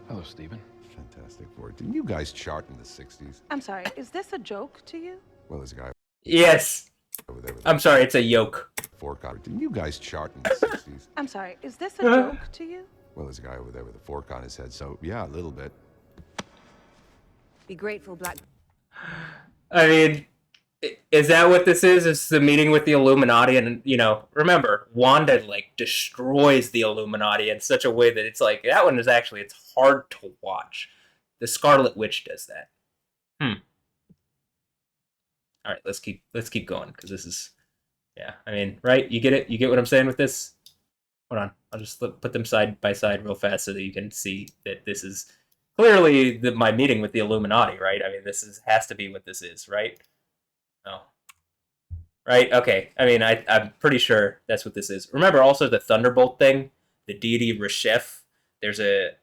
Hello, Stephen. Fantastic Four. Didn't you guys chart in the 60s? I'm sorry, is this a joke to you? Well, there's a guy Yes. over there with I'm sorry. It's a yoke. a fork on. Didn't you guys chart in the 60s? I'm sorry, is this a joke to you? Well, there's a guy over there with a fork on his head, so yeah, a little bit. Be grateful, Black. I mean, is that what this is? It's the meeting with the Illuminati, and remember, Wanda like destroys the Illuminati in such a way that it's like that one is actually it's hard to watch. The Scarlet Witch does that. All right, let's keep going because this is, yeah. I mean, right? You get it? You get what I'm saying with this? Hold on, I'll just put them side by side real fast so that you can see that this is clearly my meeting with the Illuminati, right? I mean, has to be what this is, right? Oh. Right? Okay. I mean, I'm pretty sure that's what this is. Remember also the Thunderbolt thing? The deity Reshef. There's a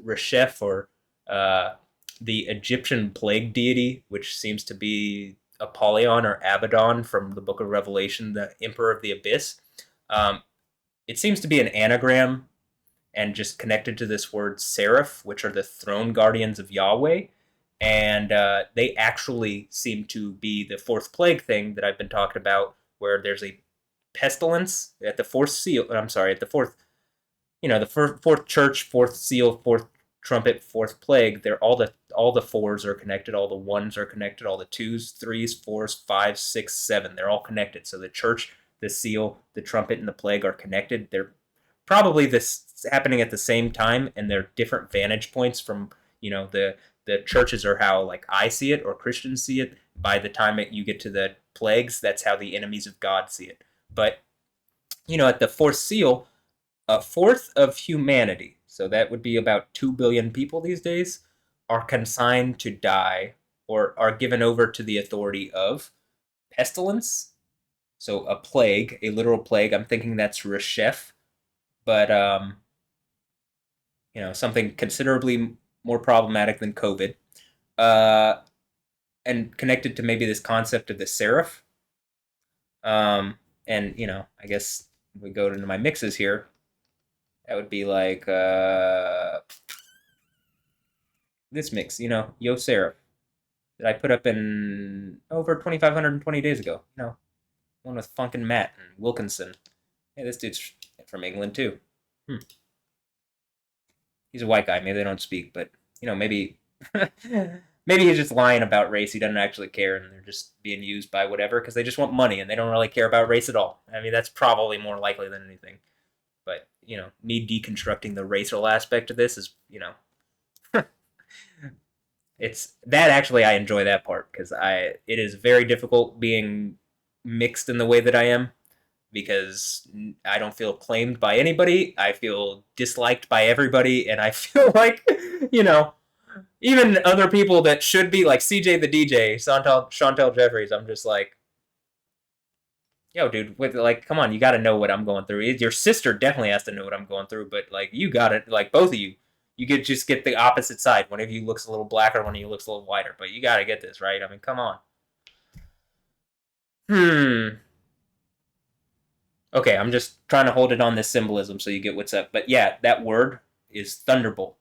Reshef or the Egyptian plague deity, which seems to be Apollyon or Abaddon from the Book of Revelation, the Emperor of the Abyss. It seems to be an anagram and just connected to this word seraph, which are the throne guardians of Yahweh. And they actually seem to be the fourth plague thing that I've been talking about, where there's a pestilence at the fourth seal. I'm sorry, at the fourth, the fourth church, fourth seal, fourth trumpet, fourth plague. They're all the fours are connected, all the ones are connected, all the twos, threes, fours, fives, six, seven. They're all connected. So the church, the seal, the trumpet, and the plague are connected. They're probably this happening at the same time, and they're different vantage points from the churches are how like I see it or Christians see it. By the time you get to the plagues, that's how the enemies of God see it. But at the fourth seal, a fourth of humanity, so that would be about 2 billion people these days, are consigned to die or are given over to the authority of pestilence. So a plague, a literal plague. I'm thinking that's Reshef, but something considerably more problematic than COVID, and connected to maybe this concept of the seraph. And I guess if we go into my mixes here, that would be like this mix, Yo Seraph, that I put up in over 2,520 days ago. One with Funkin' Matt and Wilkinson. Hey, this dude's from England too. He's a white guy. Maybe they don't speak, but maybe maybe he's just lying about race. He doesn't actually care, and they're just being used by whatever because they just want money and they don't really care about race at all. I mean, that's probably more likely than anything. But me deconstructing the racial aspect of this is it's that actually I enjoy that part because it is very difficult being mixed in the way that I am. Because I don't feel claimed by anybody. I feel disliked by everybody. And I feel like, even other people that should be, like CJ the DJ, Chantel Jeffries, I'm just like, yo, dude, come on, you got to know what I'm going through. Your sister definitely has to know what I'm going through, but, you got it, both of you. You could just get the opposite side. One of you looks a little blacker, one of you looks a little whiter. But you got to get this, right? I mean, come on. Okay, I'm just trying to hold it on this symbolism so you get what's up. But yeah, that word is thunderbolt.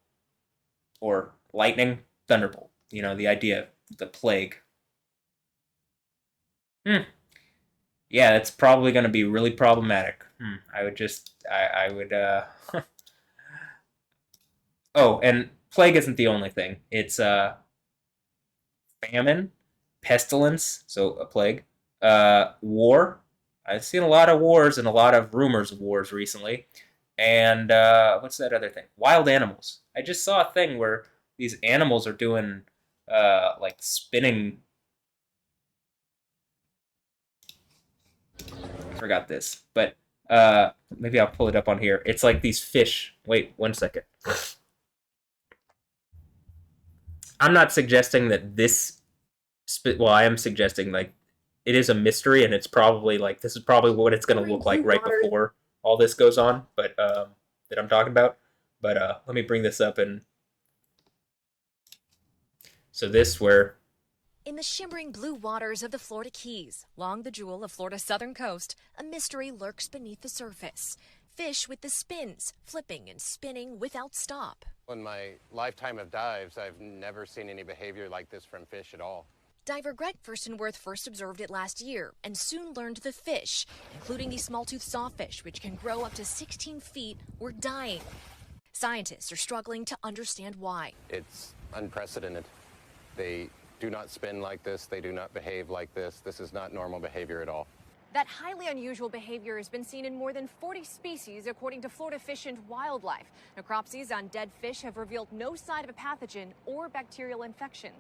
Or lightning, thunderbolt. The idea, the plague. Yeah, it's probably going to be really problematic. I would Oh, and plague isn't the only thing. It's famine, pestilence, so a plague, war. I've seen a lot of wars and a lot of rumors of wars recently. And what's that other thing? Wild animals. I just saw a thing where these animals are doing spinning. I forgot this, but maybe I'll pull it up on here. It's like these fish. Wait, 1 second. I'm not suggesting that this. I am suggesting it is a mystery, and it's probably this is probably what it's going to look like right before all this goes on. But that I'm talking about. But let me bring this up. And so this where... In the shimmering blue waters of the Florida Keys, along the jewel of Florida's southern coast, a mystery lurks beneath the surface. Fish with the spins, flipping and spinning without stop. In my lifetime of dives, I've never seen any behavior like this from fish at all. Diver Greg Furstenworth first observed it last year and soon learned the fish, including the small-toothed sawfish, which can grow up to 16 feet, were dying. Scientists are struggling to understand why. It's unprecedented. They do not spin like this. They do not behave like this. This is not normal behavior at all. That highly unusual behavior has been seen in more than 40 species, according to Florida Fish and Wildlife. Necropsies on dead fish have revealed no sign of a pathogen or bacterial infection.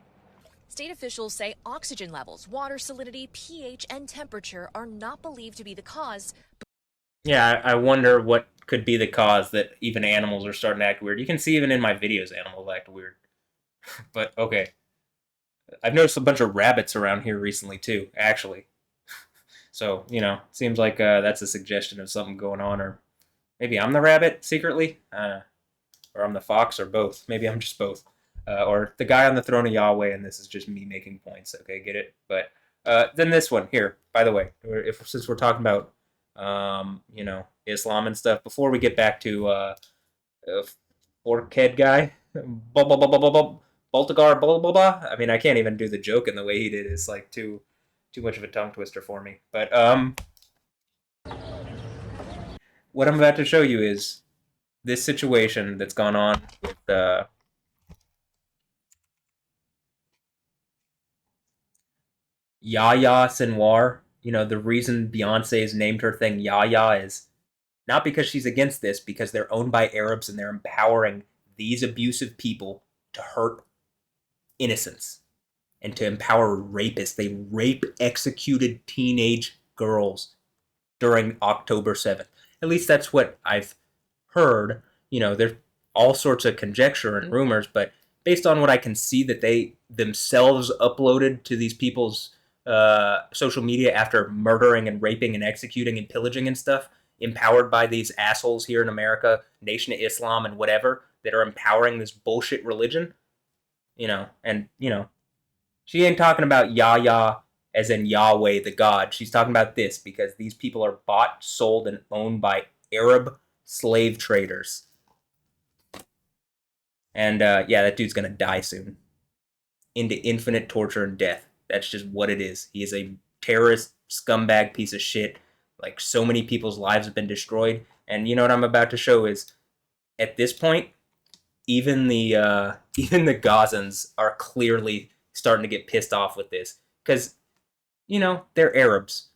State officials say oxygen levels, water salinity, pH, and temperature are not believed to be the cause. Yeah, I wonder what could be the cause that even animals are starting to act weird. You can see even in my videos, animals act weird. But, okay. I've noticed a bunch of rabbits around here recently, too, actually. So, you know, seems like that's a suggestion of something going on, or maybe I'm the rabbit secretly, or I'm the fox, or both. Maybe I'm just both. Or the guy on the throne of Yahweh, and this is just me making points, okay, get it? But then this one, here, by the way, since we're talking about, you know, Islam and stuff, before we get back to Forkhead guy, Baltagar, blah, blah, blah. I mean, I can't even do the joke in the way he did. It's like too much of a tongue twister for me. But what I'm about to show you is this situation that's gone on with Yahya Sinwar. You know, the reason Beyonce's named her thing Yahya is not because she's against this, because they're owned by Arabs and they're empowering these abusive people to hurt innocents and to empower rapists. They rape executed teenage girls during October 7th. At least that's what I've heard. You know, there's all sorts of conjecture and rumors, but based on what I can see that they themselves uploaded to these people's social media after murdering and raping and executing and pillaging and stuff, empowered by these assholes here in America, Nation of Islam and whatever, that are empowering this bullshit religion, you know, and, you know, she ain't talking about Yahya as in Yahweh the God. She's talking about this because these people are bought, sold, and owned by Arab slave traders. And, yeah, that dude's gonna die soon. Into infinite torture and death. That's just what it is. He is a terrorist, scumbag piece of shit. Like, so many people's lives have been destroyed. And you know what I'm about to show is, at this point, even the Gazans are clearly starting to get pissed off with this. Because, you know, they're Arabs.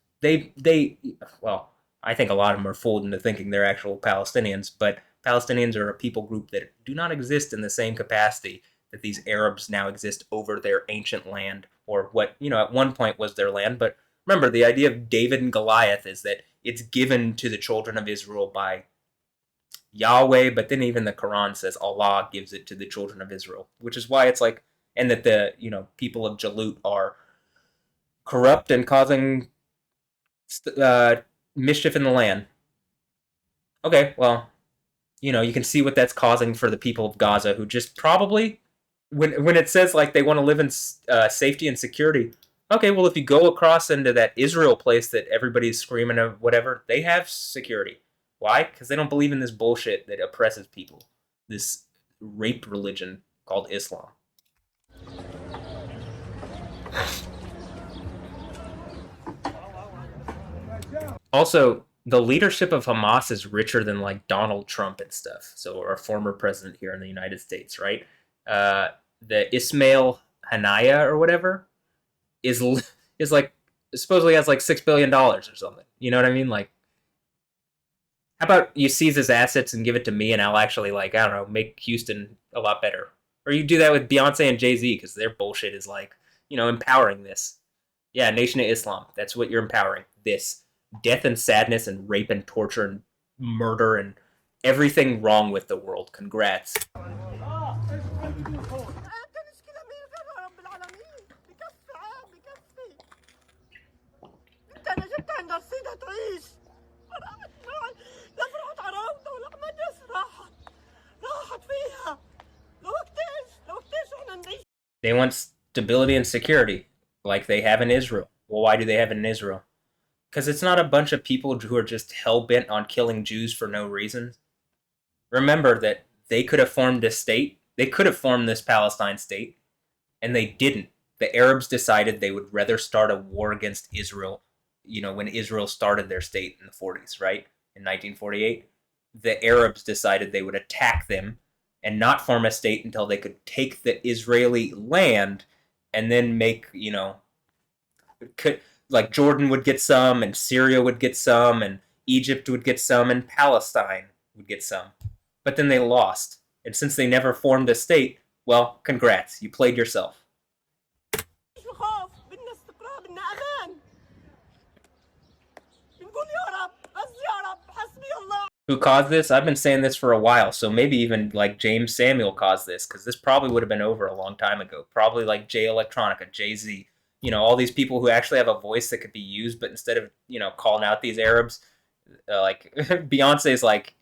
Well, I think a lot of them are fooled into thinking they're actual Palestinians, but Palestinians are a people group that do not exist in the same capacity that these Arabs now exist over their ancient land, or what, you know, at one point was their land. But remember, the idea of David and Goliath is that it's given to the children of Israel by Yahweh, but then even the Quran says Allah gives it to the children of Israel, which is why it's like, and that the, you know, people of Jalut are corrupt and causing mischief in the land. Okay, well, you know, you can see what that's causing for the people of Gaza, who just probably, when it says like they want to live in safety and security, okay, well, if you go across into that Israel place that everybody's screaming of whatever, they have security. Why? Because they don't believe in this bullshit that oppresses people. This rape religion called Islam. Also, the leadership of Hamas is richer than like Donald Trump and stuff. So our former president here in the United States, right? The Ismail Haniyeh or whatever is like supposedly has like $6 billion or something. You know what I mean? Like, how about you seize his assets and give it to me, and I'll actually, like, I don't know, make Houston a lot better. Or you do that with Beyonce and Jay-Z, because their bullshit is like, you know, empowering this. Yeah, Nation of Islam. That's what you're empowering. This. Death and sadness and rape and torture and murder and everything wrong with the world. Congrats. They want stability and security, like they have in Israel. Well, why do they have it in Israel? Because it's not a bunch of people who are just hell-bent on killing Jews for no reason. Remember that they could have formed a state. They could have formed this Palestine state, and they didn't. The Arabs decided they would rather start a war against Israel, when Israel started their state in the 40s, right? In 1948. The Arabs decided they would attack them and not form a state until they could take the Israeli land and then make, like Jordan would get some, and Syria would get some, and Egypt would get some, and Palestine would get some. But then they lost. And since they never formed a state, well, congrats, you played yourself. Who caused this? I've been saying this for a while, so maybe even like James Samuel caused this, because this probably would have been over a long time ago. Probably like Jay Electronica, Jay-Z, all these people who actually have a voice that could be used, but instead of, calling out these Arabs, like Beyonce's like,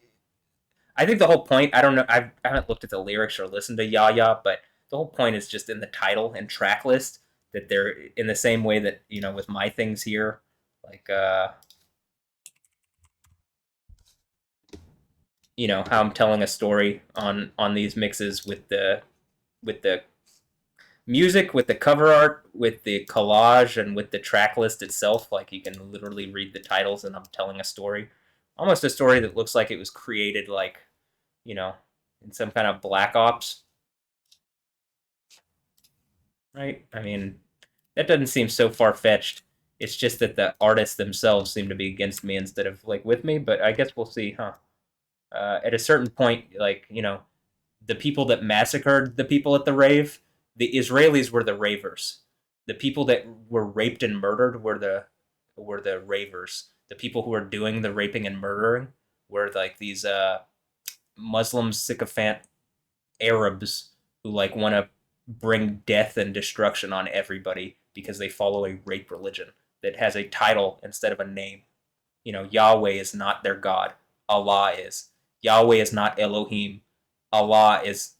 I think the whole point, I don't know, I haven't looked at the lyrics or listened to Yaya, but the whole point is just in the title and track list, that they're in the same way that, with my things here, like, how I'm telling a story on these mixes with the music, with the cover art, with the collage, and with the track list itself. Like, you can literally read the titles and I'm telling a story. Almost a story that looks like it was created like, in some kind of Black Ops. Right? I mean, that doesn't seem so far-fetched. It's just that the artists themselves seem to be against me instead of like with me, but I guess we'll see, huh? At a certain point, like, the people that massacred the people at the rave, the Israelis were the ravers. The people that were raped and murdered were the ravers. The people who were doing the raping and murdering were like these Muslim sycophant Arabs who like want to bring death and destruction on everybody because they follow a rape religion that has a title instead of a name. Yahweh is not their God. Allah is. Yahweh is not Elohim. Allah is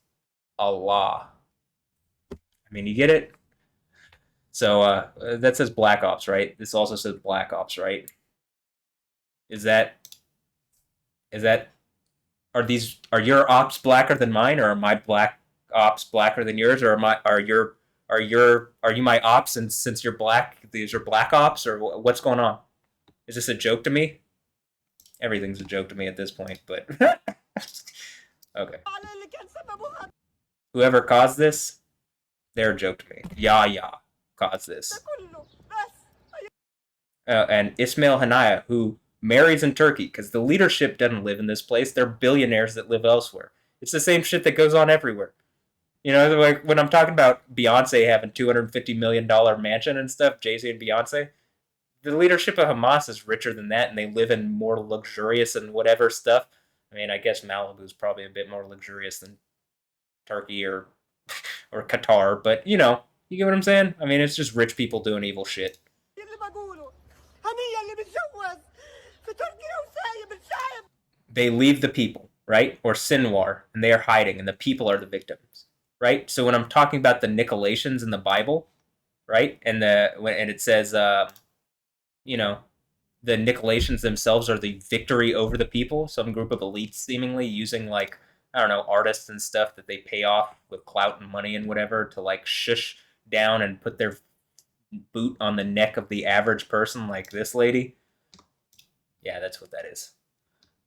Allah. I mean, you get it? So that says Black Ops, right? This also says Black Ops, right? Are your ops blacker than mine, or are my black ops blacker than yours, or are you my ops, and since you're black, these are black ops, or what's going on? Is this a joke to me? Everything's a joke to me at this point, but okay. Whoever caused this, they're a joke to me. Yahya caused this. And Ismail Haniyeh, who marries in Turkey, because the leadership doesn't live in this place. They're billionaires that live elsewhere. It's the same shit that goes on everywhere. Like when I'm talking about Beyonce having $250 million mansion and stuff, Jay-Z and Beyonce, the leadership of Hamas is richer than that, and they live in more luxurious and whatever stuff. I mean, I guess Malibu's probably a bit more luxurious than Turkey or Qatar, but you get what I'm saying? I mean, it's just rich people doing evil shit. They leave the people, right? Or Sinwar, and they are hiding, and the people are the victims, right? So when I'm talking about the Nicolaitans in the Bible, right? And it says, the Nicolaitans themselves are the victory over the people, some group of elites seemingly using like, I don't know, artists and stuff that they pay off with clout and money and whatever to like shush down and put their boot on the neck of the average person like this lady. Yeah, that's what that is.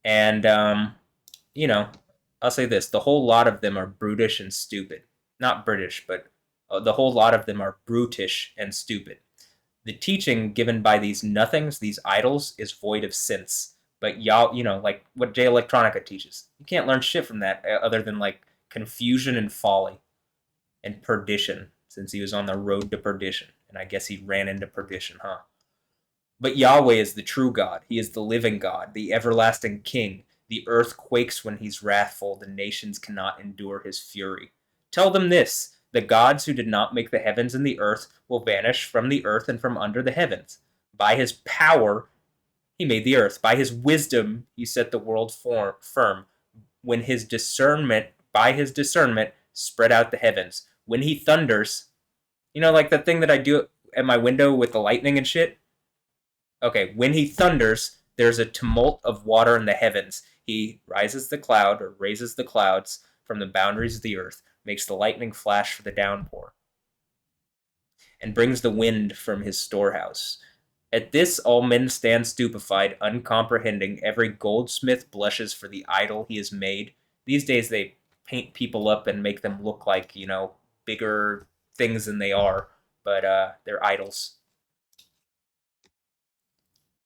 And, I'll say this. The whole lot of them are brutish and stupid. Not British, but the whole lot of them are brutish and stupid. The teaching given by these nothings, these idols, is void of sense. But y'all, like what Jay Electronica teaches. You can't learn shit from that other than like confusion and folly and perdition, since he was on the road to perdition. And I guess he ran into perdition, huh? But Yahweh is the true God. He is the living God, the everlasting King. The earth quakes when he's wrathful. The nations cannot endure his fury. Tell them this. The gods who did not make the heavens and the earth will vanish from the earth and from under the heavens. By his power, he made the earth. By his wisdom, he set the world firm. By his discernment, spread out the heavens. When he thunders, You know, like the thing that I do at my window with the lightning and shit? Okay, when he thunders, there's a tumult of water in the heavens. He rises the cloud, or raises the clouds from the boundaries of the earth, makes the lightning flash for the downpour, and brings the wind from his storehouse. At this all men stand stupefied, uncomprehending. Every goldsmith blushes for the idol he has made. These days they paint people up and make them look like, bigger things than they are, but they're idols.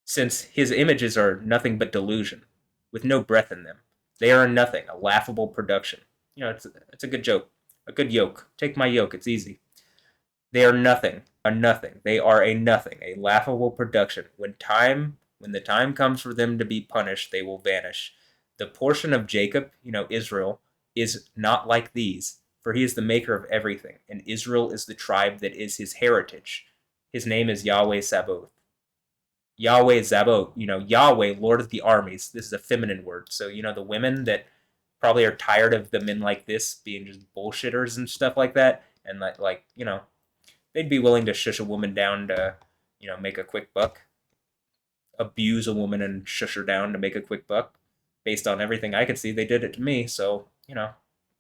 Since his images are nothing but delusion, with no breath in them. They are nothing, a laughable production. It's a good joke. A good yoke. Take my yoke, it's easy. They are nothing, a nothing. They are a nothing, a laughable production. When the time comes for them to be punished, they will vanish. The portion of Jacob, Israel, is not like these, for he is the maker of everything, and Israel is the tribe that is his heritage. His name is Yahweh Sabaoth. Yahweh Sabaoth, Yahweh, Lord of the armies. This is a feminine word. So, the women that probably are tired of the men like this being just bullshitters and stuff like that, and they'd be willing to shush a woman down to, make a quick buck. Abuse a woman and shush her down to make a quick buck. Based on everything I could see, they did it to me, so, I'm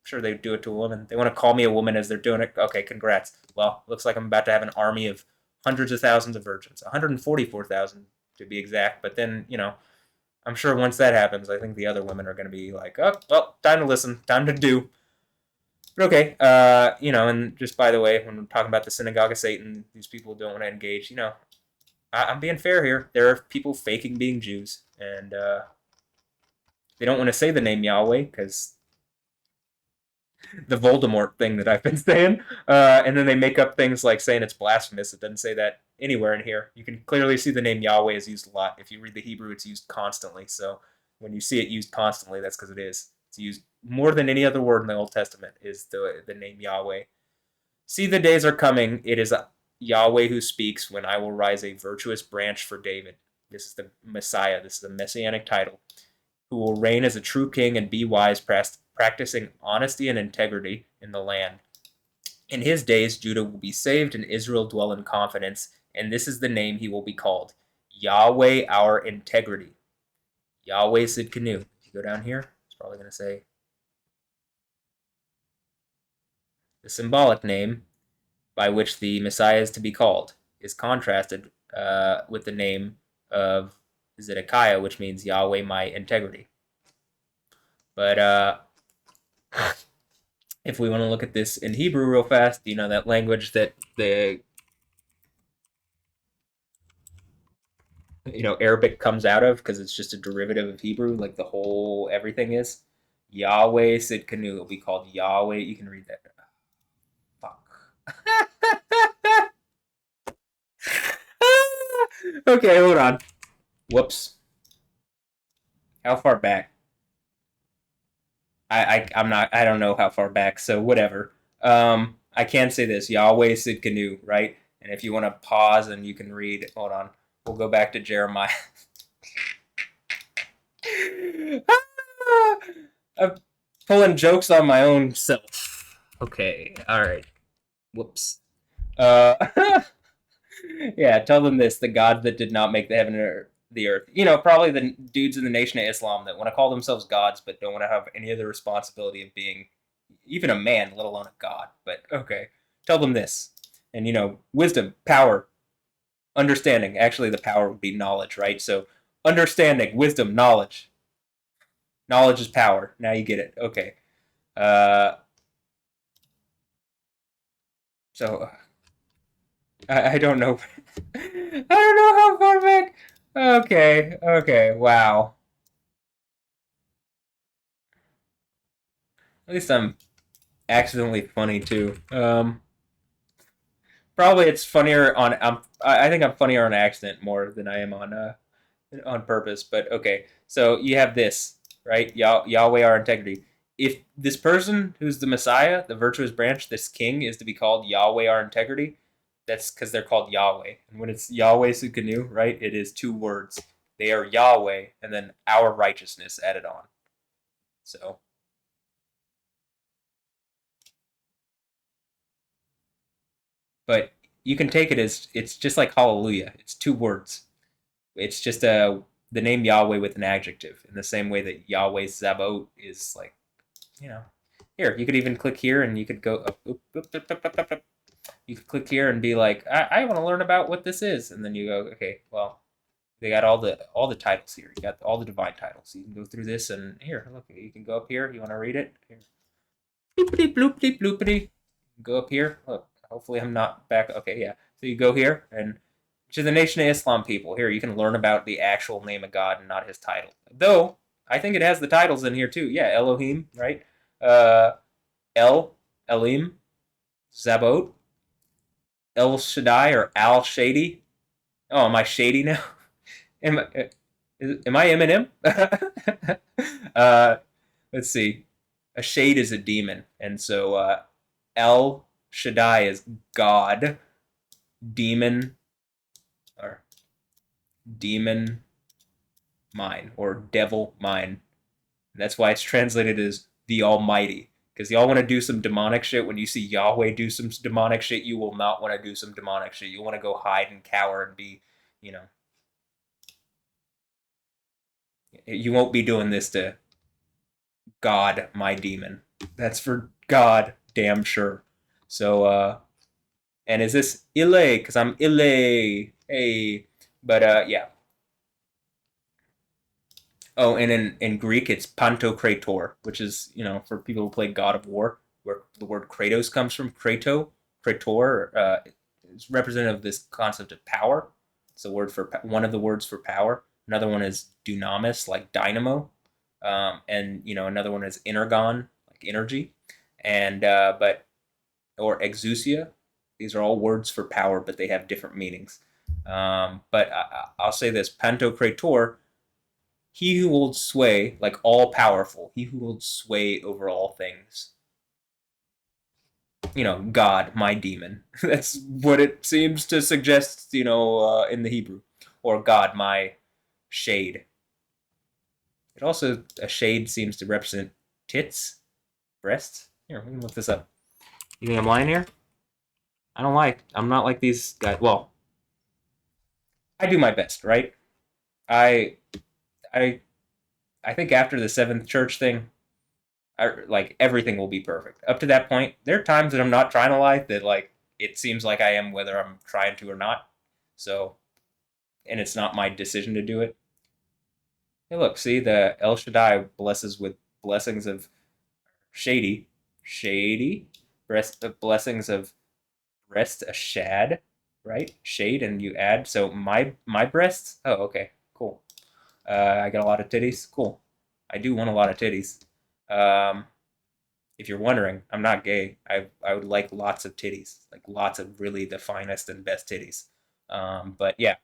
sure they'd do it to a woman. They want to call me a woman as they're doing it. Okay, congrats. Well, looks like I'm about to have an army of hundreds of thousands of virgins. 144,000 to be exact, but then, I'm sure once that happens, I think the other women are going to be like, oh, well, time to listen, time to do. But okay, and just by the way, when we're talking about the synagogue of Satan, these people don't want to engage, I'm being fair here. There are people faking being Jews, and they don't want to say the name Yahweh, because the Voldemort thing that I've been saying, and then they make up things like saying it's blasphemous. It doesn't say that anywhere in here. You can clearly see the name Yahweh is used a lot. If you read the Hebrew, it's used constantly. So when you see it used constantly, that's because it is. It's used more than any other word in the Old Testament is the name Yahweh. See, the days are coming. It is Yahweh who speaks when I will rise a virtuous branch for David. This is the Messiah. This is a messianic title, who will reign as a true king and be wise, practicing honesty and integrity in the land. In his days, Judah will be saved and Israel dwell in confidence, and this is the name he will be called, Yahweh our integrity. Yahweh Sidkenu. If you go down here, it's probably going to say the symbolic name by which the Messiah is to be called is contrasted with the name of Zedekiah, which means Yahweh my integrity. But if we want to look at this in Hebrew real fast, that language that the Arabic comes out of, because it's just a derivative of Hebrew, like the whole everything is. Yahweh Sidkenu will be called Yahweh. You can read that. Fuck. Okay, hold on. Whoops. How far back? I don't know how far back, so whatever. I can say this, Yahweh Sidkenu, right? And if you want to pause and you can read, hold on, we'll go back to Jeremiah. I'm pulling jokes on my own self. Okay, alright. Whoops. Yeah, tell them this, the God that did not make the heaven or the earth. Probably the dudes in the Nation of Islam that want to call themselves gods but don't want to have any other responsibility of being even a man, let alone a god. But okay, tell them this. And wisdom, power, understanding. Actually, the power would be knowledge, right? So understanding, wisdom, knowledge. Knowledge is power. Now you get it. Okay. So I don't know. I don't know how far back. Okay, wow. At least I'm accidentally funny too. Probably it's funnier on. I think I'm funnier on accident more than I am on purpose. But okay, so you have this, right? Yahweh our integrity. If this person who's the Messiah, the virtuous branch, this king is to be called Yahweh our integrity, that's because they're called Yahweh. And when it's Yahweh Sukanu, right, it is two words. They are Yahweh and then our righteousness added on. So but you can take it as it's just like hallelujah. It's 2 words. It's just the name Yahweh with an adjective in the same way that Yahweh Zabot is like, you know. Here, you could even click here and you could go you could click here and be like, I want to learn about what this is, and then you go, okay, well, they got all the titles here. You got all the divine titles. You can go through this, and here, look, you can go up here. You want to read it? Here. Bloopity bloopity bloopity. Go up here. Look, hopefully I'm not back. Okay, yeah. So you go here, and to the Nation of Islam people, here you can learn about the actual name of God and not his title. Though I think it has the titles in here too. Yeah, Elohim, right? Elim, Zabot, El Shaddai or Al Shady. Oh, am I shady now? Am I Eminem? Let's see. A shade is a demon, and so El Shaddai is God. Demon or demon mine or devil mine. And that's why it's translated as the Almighty. Because y'all want to do some demonic shit. When you see Yahweh do some demonic shit, you will not want to do some demonic shit. You want to go hide and cower and be, you know. You won't be doing this to God, my demon. That's for God, damn sure. So, and is this Ile? Because I'm Ile. Hey. But, yeah. Oh, and in Greek, it's Pantokrator, which is, you know, for people who play God of War, where the word Kratos comes from. Krator, is representative of this concept of power. It's a word for one of the words for power. Another one is dunamis, like dynamo, and you know another one is energon, like energy, and or exousia. These are all words for power, but they have different meanings. But I'll say this: Pantokrator. He who holds sway, like all powerful, he who holds sway over all things. You know, God, my demon. That's what it seems to suggest, you know, in the Hebrew. Or God, my shade. It also, a shade seems to represent tits, breasts. Here, we can look this up. You think I'm lying here? I'm not like these guys. Well, I do my best, right? I think after the seventh church thing, like everything will be perfect. Up to that point, there are times that I'm not trying to lie that like it seems like I am whether I'm trying to or not. So, and it's not my decision to do it. Hey, look, see the El Shaddai blesses with blessings of shady, blessings of breast a shad, right? Shade, and you add so my breasts. Oh, okay, cool. I got a lot of titties. Cool. I do want a lot of titties. If you're wondering, I'm not gay. I would like lots of titties, like lots of really the finest and best titties. But yeah.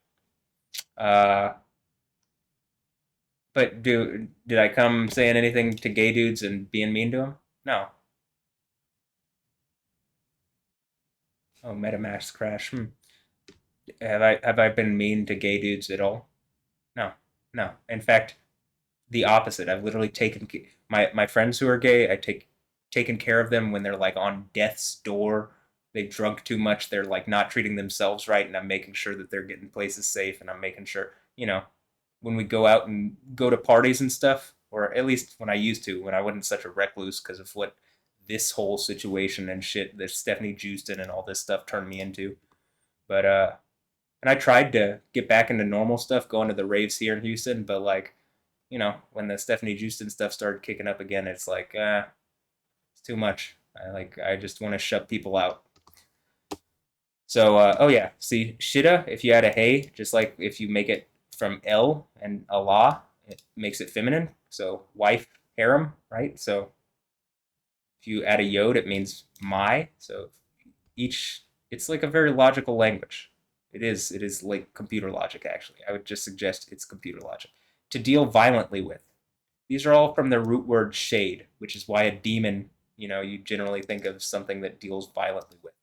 But did I come saying anything to gay dudes and being mean to them? No. Oh, MetaMask crash. Have I been mean to gay dudes at all? No, no. In fact, the opposite. I've literally taken my friends who are gay. Taken care of them when they're like on death's door. They drunk too much. They're like not treating themselves right, and I'm making sure that they're getting places safe. And I'm making sure, you know, when we go out and go to parties and stuff, or at least when I used to, when I wasn't such a recluse because of what this whole situation and shit that Stefanie Joosten and all this stuff turned me into. But and I tried to get back into normal stuff, going to the raves here in Houston, but like, you know, when the Stefanie Joosten stuff started kicking up again, it's like, it's too much. I just want to shut people out. So, oh yeah, see, Shida, if you add a hey, just like if you make it from El and Allah, it makes it feminine. So, wife, harem, right? So, if you add a yod, it means my. So, it's like a very logical language. It is like computer logic, actually. I would just suggest it's computer logic. To deal violently with. These are all from the root word shade, which is why a demon, you know, you generally think of something that deals violently with.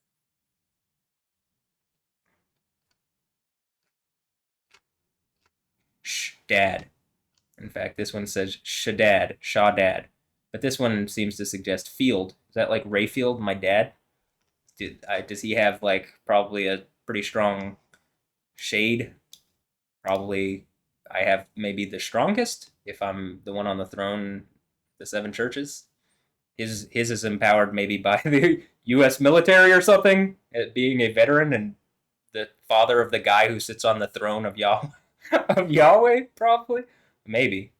Dad. In fact, this one says Shaddad. But this one seems to suggest field. Is that like Rayfield, my dad? Does he have like probably a pretty strong shade? Probably I have maybe the strongest if I'm the one on the throne, the seven churches. His is empowered maybe by the U.S. military or something, being a veteran and the father of the guy who sits on the throne of Yahweh, of Yahweh, probably, maybe.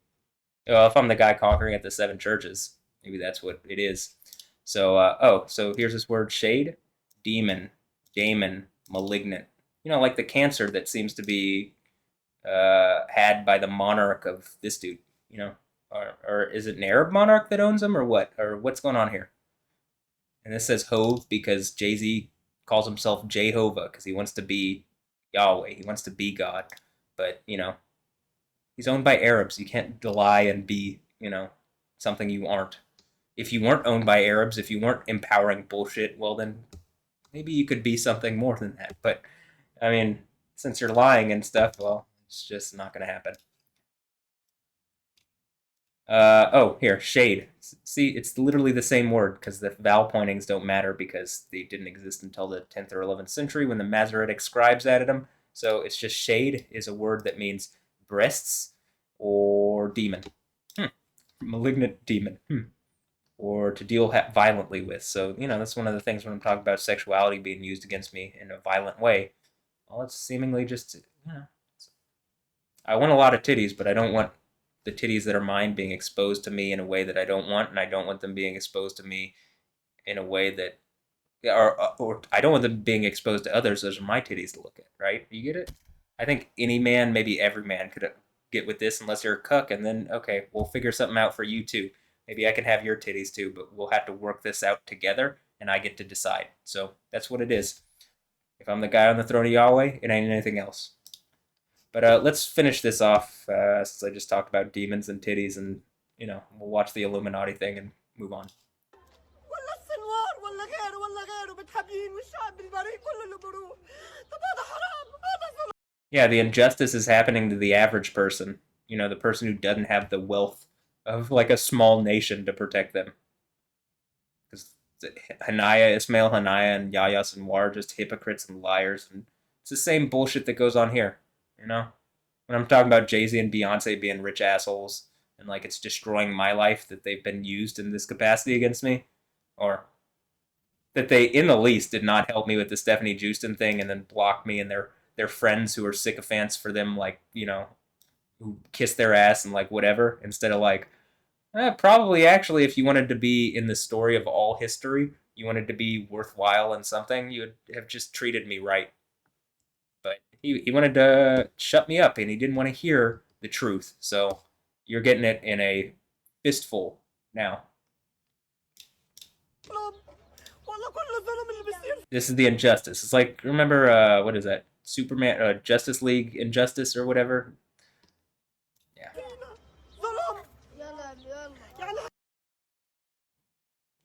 Well, if I'm the guy conquering at the seven churches, maybe that's what it is. So, so here's this word: shade, demon, daemon, malignant. Like the cancer that seems to be had by the monarch of this dude. Or is it an Arab monarch that owns him, or what? Or what's going on here? And this says Hove because Jay-Z calls himself Jehovah because he wants to be Yahweh. He wants to be God. But, he's owned by Arabs. You can't lie and be, something you aren't. If you weren't owned by Arabs, if you weren't empowering bullshit, well, then maybe you could be something more than that. But, I mean, since you're lying and stuff, well, it's just not going to happen. Here, shade. See, it's literally the same word because the vowel pointings don't matter because they didn't exist until the 10th or 11th century when the Masoretic scribes added them. So it's just shade is a word that means breasts or demon. Malignant demon. Or to deal violently with. So, that's one of the things when I'm talking about sexuality being used against me in a violent way. Well, it's seemingly just, I want a lot of titties, but I don't want the titties that are mine being exposed to me in a way that I don't want, and I don't want them being exposed to me in a way that, or I don't want them being exposed to others. Those are my titties to look at, right? You get it? I think any man, maybe every man, could get with this unless you're a cuck, and then, okay, we'll figure something out for you too. Maybe I can have your titties too, but we'll have to work this out together, and I get to decide. So that's what it is. If I'm the guy on the throne of Yahweh, it ain't anything else. But let's finish this off, since I just talked about demons and titties, and, we'll watch the Illuminati thing and move on. Yeah, the injustice is happening to the average person. The person who doesn't have the wealth of, like, a small nation to protect them. Because Ismail Hanaya, and Yahya Sinwar are just hypocrites and liars, and it's the same bullshit that goes on here. When I'm talking about Jay-Z and Beyonce being rich assholes and like it's destroying my life that they've been used in this capacity against me, or that they in the least did not help me with the Stefanie Joosten thing and then block me and their friends who are sycophants for them, like, who kiss their ass and like whatever, instead of like, probably actually if you wanted to be in the story of all history, you wanted to be worthwhile in something, you would have just treated me right. But he wanted to shut me up, and he didn't want to hear the truth. So you're getting it in a fistful now. This is the injustice. It's like, remember, what is that? Superman, Justice League Injustice or whatever? Yeah.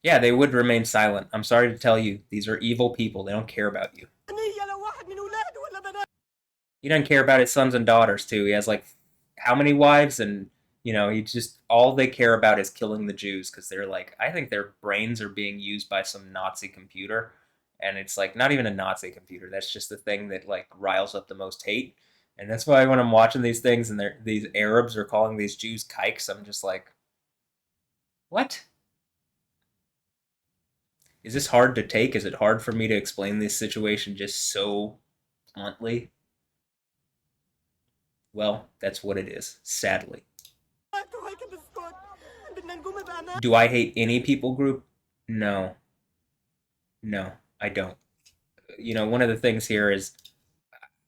Yeah, they would remain silent. I'm sorry to tell you, these are evil people. They don't care about you. He doesn't care about his sons and daughters, too. He has, like, how many wives? And, he just, all they care about is killing the Jews, because they're like, I think their brains are being used by some Nazi computer. And it's, like, not even a Nazi computer. That's just the thing that, like, riles up the most hate. And that's why when I'm watching these things and these Arabs are calling these Jews kikes, I'm just like, what? Is this hard to take? Is it hard for me to explain this situation just so bluntly? Well, that's what it is, sadly. Do I hate any people group? No. No, I don't. One of the things here is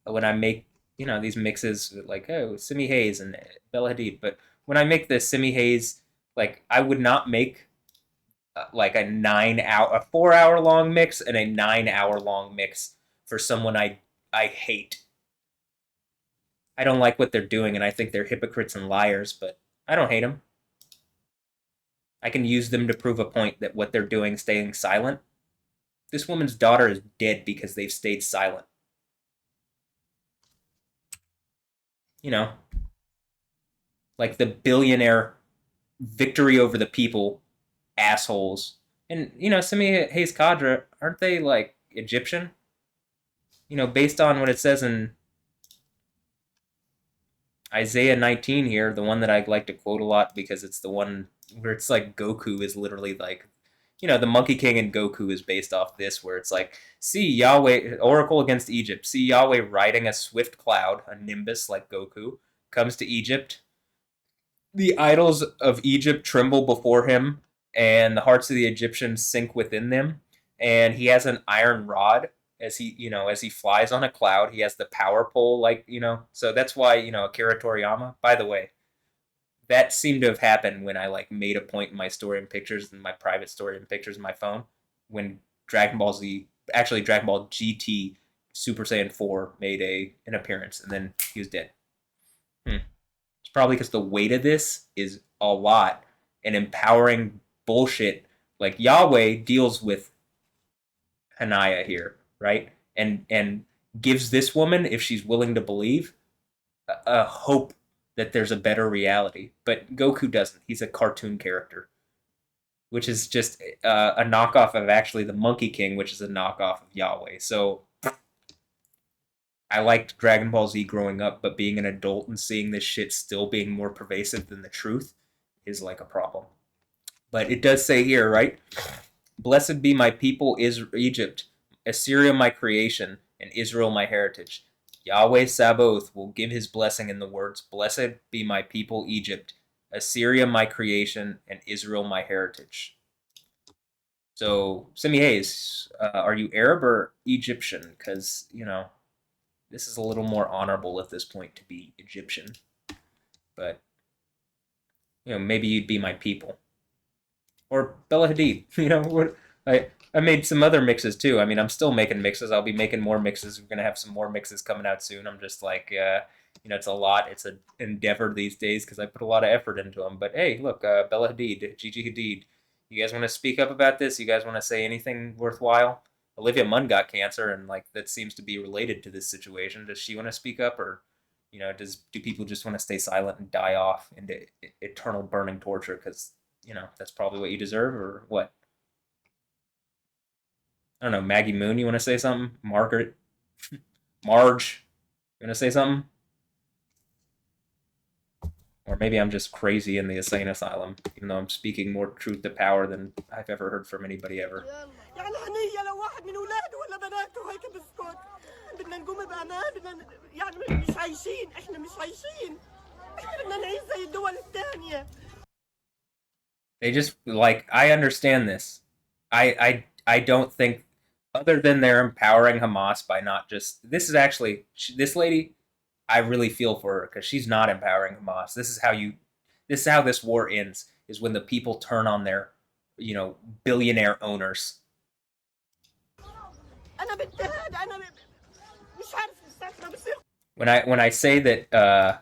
when I make, these mixes with like, oh, Simi Hayes and Bella Hadid, but when I make the Simi Hayes, like, I would not make like a 4-hour long mix and a 9-hour long mix for someone I hate. I don't like what they're doing, and I think they're hypocrites and liars, but I don't hate them. I can use them to prove a point that what they're doing, staying silent. This woman's daughter is dead because they've stayed silent. Like the billionaire victory over the people assholes. And, Simi Hayes Kadra, aren't they, like, Egyptian. You know, based on what it says in Isaiah 19 here, the one that I like to quote a lot because it's the one where it's like Goku is literally like, you know, the Monkey King and Goku is based off this, where it's like, see Yahweh, Oracle against Egypt, see Yahweh riding a swift cloud, a nimbus like Goku, comes to Egypt. The idols of Egypt tremble before him, and the hearts of the Egyptians sink within them. And he has an iron rod as he flies on a cloud. He has the power pole, so that's why, Akira Toriyama. By the way, that seemed to have happened when I like made a point in my story and pictures, in my private story and pictures in my phone, when Dragon Ball GT Super Saiyan 4 made an appearance, and then he was dead. It's probably because the weight of this is a lot, and empowering bullshit. Like, Yahweh deals with Hanaya here, right? And gives this woman, if she's willing to believe, a hope that there's a better reality. But Goku doesn't. He's a cartoon character, which is just a knockoff of actually the Monkey King, which is a knockoff of Yahweh. So I liked Dragon Ball Z growing up, but being an adult and seeing this shit still being more pervasive than the truth is like a problem. But it does say here, right? Blessed be my people, Egypt, Assyria my creation, and Israel my heritage. Yahweh Sabaoth will give his blessing in the words, blessed be my people, Egypt, Assyria my creation, and Israel my heritage. So, Simi Hayes, are you Arab or Egyptian? Because, this is a little more honorable at this point to be Egyptian. But, maybe you'd be my people. Or Bella Hadid. I made some other mixes too. I mean, I'm still making mixes. I'll be making more mixes. We're going to have some more mixes coming out soon. I'm just like, it's a lot. It's an endeavor these days because I put a lot of effort into them. But hey, look, Bella Hadid, Gigi Hadid, you guys want to speak up about this? You guys want to say anything worthwhile? Olivia Munn got cancer, and like that seems to be related to this situation. Does she want to speak up, or do people just want to stay silent and die off into eternal burning torture because that's probably what you deserve, or what? I don't know, Maggie Moon, you want to say something? Margaret? Marge, you want to say something? Or maybe I'm just crazy in the insane asylum, even though I'm speaking more truth to power than I've ever heard from anybody ever. They just, like, I understand this. I don't think, other than they're empowering Hamas by not just, this this lady, I really feel for her because she's not empowering Hamas. This is how this war ends, is when the people turn on their, billionaire owners. When I say that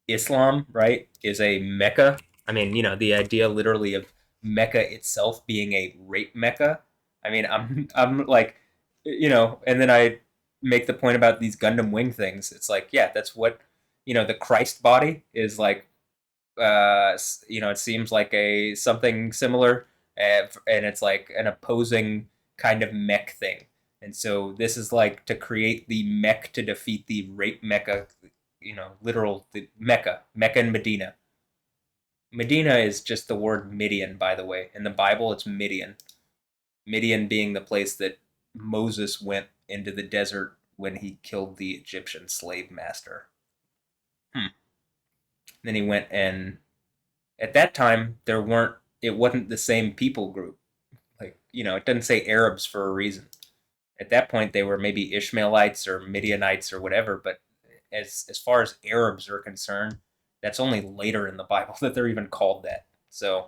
Islam, right, is a Mecca, I mean, the idea literally of Mecca itself being a rape Mecca. I mean, I'm like, and then I make the point about these Gundam Wing things. It's like, yeah, that's what, the Christ body is like, it seems like something similar, and it's like an opposing kind of mech thing. And so this is like to create the mech to defeat the rape Mecca, literal the Mecca and Medina. Medina is just the word Midian, by the way. In the Bible, it's Midian. Midian being the place that Moses went into the desert when he killed the Egyptian slave master. Then he went, and at that time, it wasn't the same people group. Like, it doesn't say Arabs for a reason. At that point, they were maybe Ishmaelites or Midianites or whatever, but as far as Arabs are concerned, that's only later in the Bible that they're even called that. So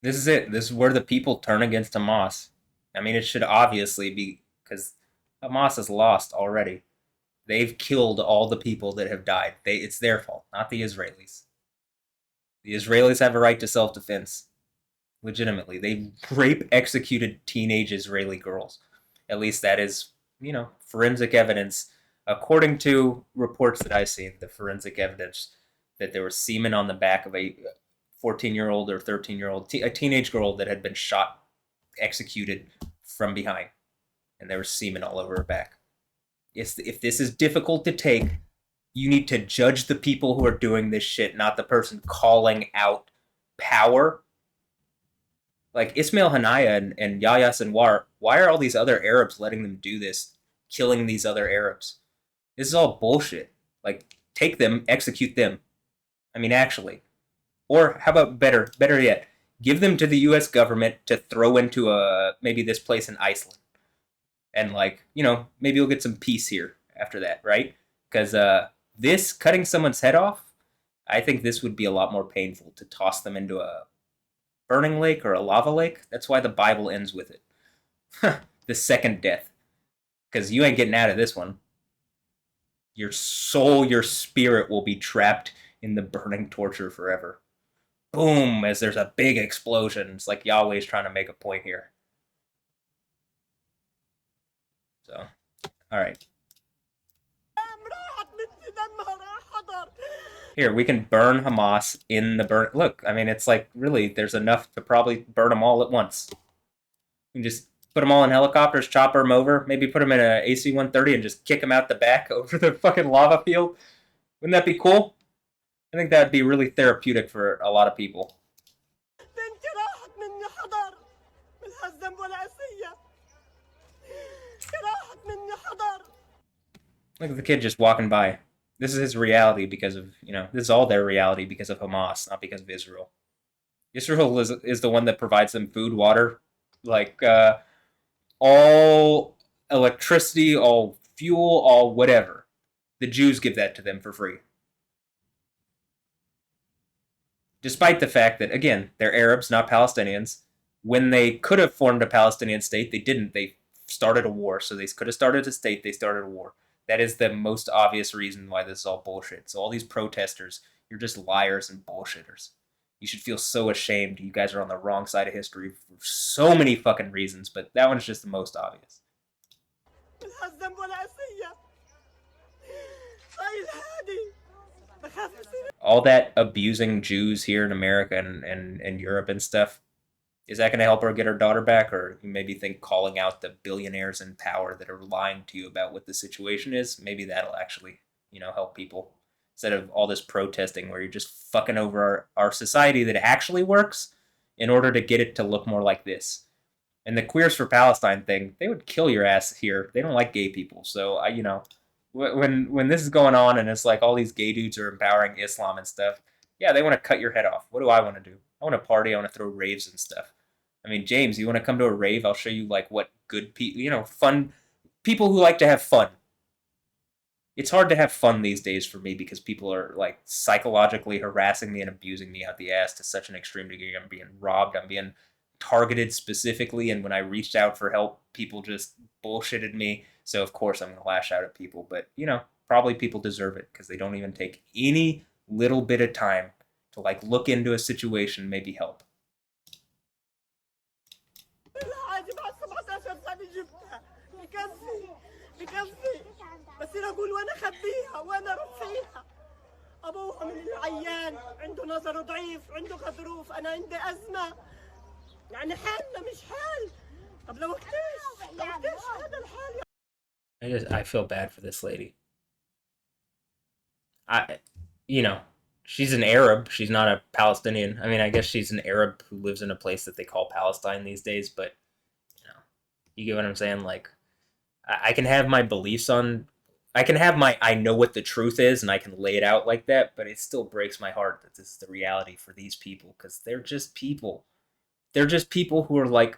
this is it. This is where the people turn against Hamas. I mean, it should obviously be, because Hamas has lost already. They've killed all the people that have died. It's their fault, not the Israelis. The Israelis have a right to self-defense. Legitimately. They rape executed teenage Israeli girls. At least that is forensic evidence, according to reports that I've seen, the forensic evidence that there was semen on the back of a 14-year-old or 13-year-old, a teenage girl that had been shot, executed from behind, and there was semen all over her back. If this is difficult to take, you need to judge the people who are doing this shit, not the person calling out power. Like Ismail Haniyeh and Yahya Sinwar, why are all these other Arabs letting them do this, killing these other Arabs? This is all bullshit. Like, take them, execute them. I mean, actually. Or how about better yet, give them to the U.S. government to throw into maybe this place in Iceland. And maybe you'll get some peace here after that, right? Because this, cutting someone's head off, I think this would be a lot more painful to toss them into a burning lake or a lava lake. That's why the Bible ends with it. The second death. Because you ain't getting out of this one. Your soul, your spirit will be trapped in the burning torture forever. Boom, as there's a big explosion. It's like Yahweh's trying to make a point here. So, alright. Here, we can burn Hamas in the burn. Look, I mean, it's like, really, there's enough to probably burn them all at once. You can just put them all in helicopters, chopper them over, maybe put them in an AC-130 and just kick them out the back over the fucking lava field. Wouldn't that be cool? I think that would be really therapeutic for a lot of people. Look at the kid just walking by. This is his reality because of, this is all their reality because of Hamas, not because of Israel. Israel is the one that provides them food, water, all electricity, all fuel, all whatever. The Jews give that to them for free. Despite the fact that, again, they're Arabs, not Palestinians. When they could have formed a Palestinian state, they didn't. They started a war. So they could have started a state, they started a war. That is the most obvious reason why this is all bullshit. So all these protesters, you're just liars and bullshitters. You should feel so ashamed. You guys are on the wrong side of history for so many fucking reasons, but that one's just the most obvious. All that abusing Jews here in America and Europe and stuff, is that going to help her get her daughter back? Or you maybe think calling out the billionaires in power that are lying to you about what the situation is, maybe that'll actually, help people. Instead of all this protesting where you're just fucking over our society that actually works in order to get it to look more like this. And the Queers for Palestine thing, they would kill your ass here. They don't like gay people. So, when this is going on and it's like all these gay dudes are empowering Islam and stuff, yeah, they want to cut your head off. What do I want to do? I want to party. I want to throw raves and stuff. I mean, James, you want to come to a rave? I'll show you what good people, fun people who like to have fun. It's hard to have fun these days for me because people are psychologically harassing me and abusing me out the ass to such an extreme degree. I'm being robbed. I'm being targeted specifically. And when I reached out for help, people just bullshitted me. So of course I'm going to lash out at people. But, probably people deserve it because they don't even take any little bit of time to look into a situation, maybe help. بصير اقول وانا اخبيها وانا ارفيها ابوها من العيان عنده نظر ضعيف عنده غضروف انا عندي ازمه يعني حالنا مش حال طب لو اكتش هذا الحال I feel bad for this lady. She's an Arab. She's not a Palestinian. I mean, I guess she's an Arab who lives in a place that they call Palestine these days, but you get what I'm saying? I can have my beliefs on, I know what the truth is and I can lay it out like that, but it still breaks my heart that this is the reality for these people because they're just people. They're just people who are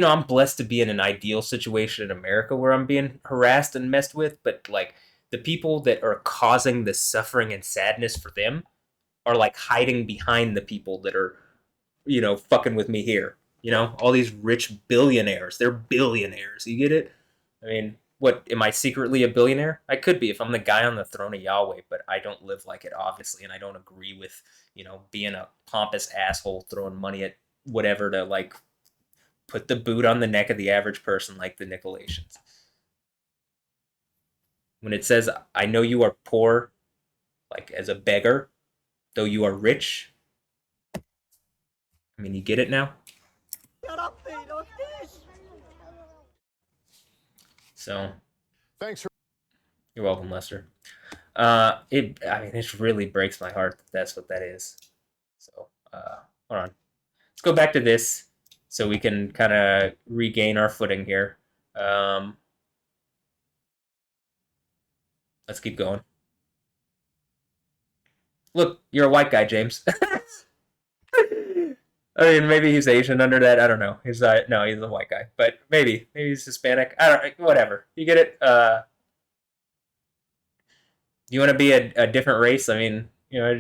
I'm blessed to be in an ideal situation in America where I'm being harassed and messed with, but the people that are causing the suffering and sadness for them are hiding behind the people that are, fucking with me here. All these rich billionaires. They're billionaires. You get it? I mean, what, am I secretly a billionaire? I could be if I'm the guy on the throne of Yahweh, but I don't live like it, obviously, and I don't agree with, being a pompous asshole throwing money at whatever to, put the boot on the neck of the average person like the Nicolaitans. When it says, I know you are poor, like as a beggar, though you are rich. I mean, you get it now? So, Thanks for. you're welcome, Lester. It really breaks my heart that that's what that is. So, hold on. Let's go back to this so we can kind of regain our footing here. Let's keep going. Look, you're a white guy, James. I mean, maybe he's Asian under that. I don't know. He's no, he's a white guy, but maybe he's Hispanic. I don't. Whatever. You get it. You want to be a different race? I mean,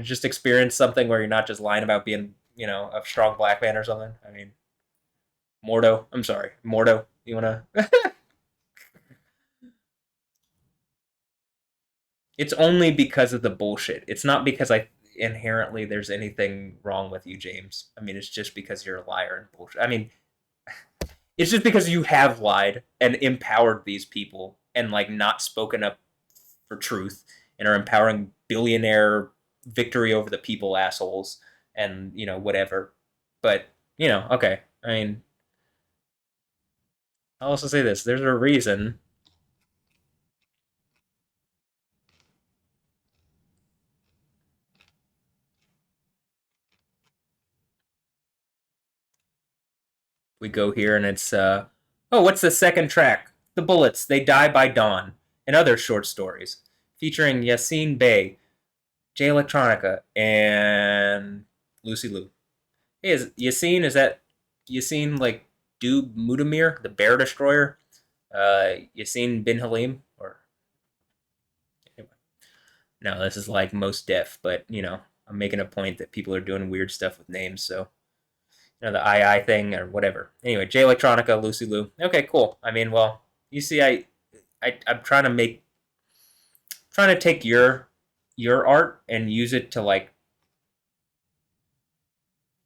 just experience something where you're not just lying about being, a strong black man or something. I mean, Mordo. I'm sorry, Mordo. You wanna? It's only because of the bullshit. It's not because inherently there's anything wrong with you, James. I mean, it's just because you're a liar and bullshit. I mean, it's just because you have lied and empowered these people and not spoken up for truth and are empowering billionaire victory over the people assholes and whatever. But okay. I mean, I'll also say this: there's a reason. We go here and it's what's the second track? The Bullets, They Die by Dawn, and other short stories featuring Yassine Bey, Jay Electronica, and Lucy Liu. Hey, is that Yassine like Dub Mudamir, the Bear Destroyer? Yassine Bin Halim, or anyway. No, this is like Most Def, but I'm making a point that people are doing weird stuff with names, so the II thing or whatever. Anyway, Jay Electronica, Lucy Liu. Okay, cool. I mean, well, you see, I'm trying to take your art and use it to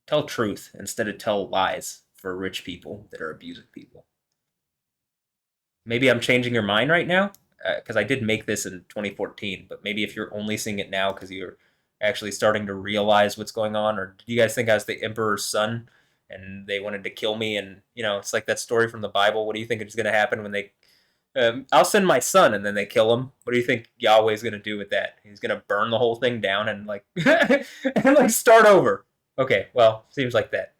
tell truth instead of tell lies for rich people that are abusing people. Maybe I'm changing your mind right now because I did make this in 2014, but maybe if you're only seeing it now because you're actually starting to realize what's going on, or do you guys think I was the emperor's son and they wanted to kill me? And it's like that story from the Bible. What do you think is going to happen when they I'll send my son and then they kill him? What do you think Yahweh's going to do with that? He's going to burn the whole thing down and and start over. Okay, well, seems like that.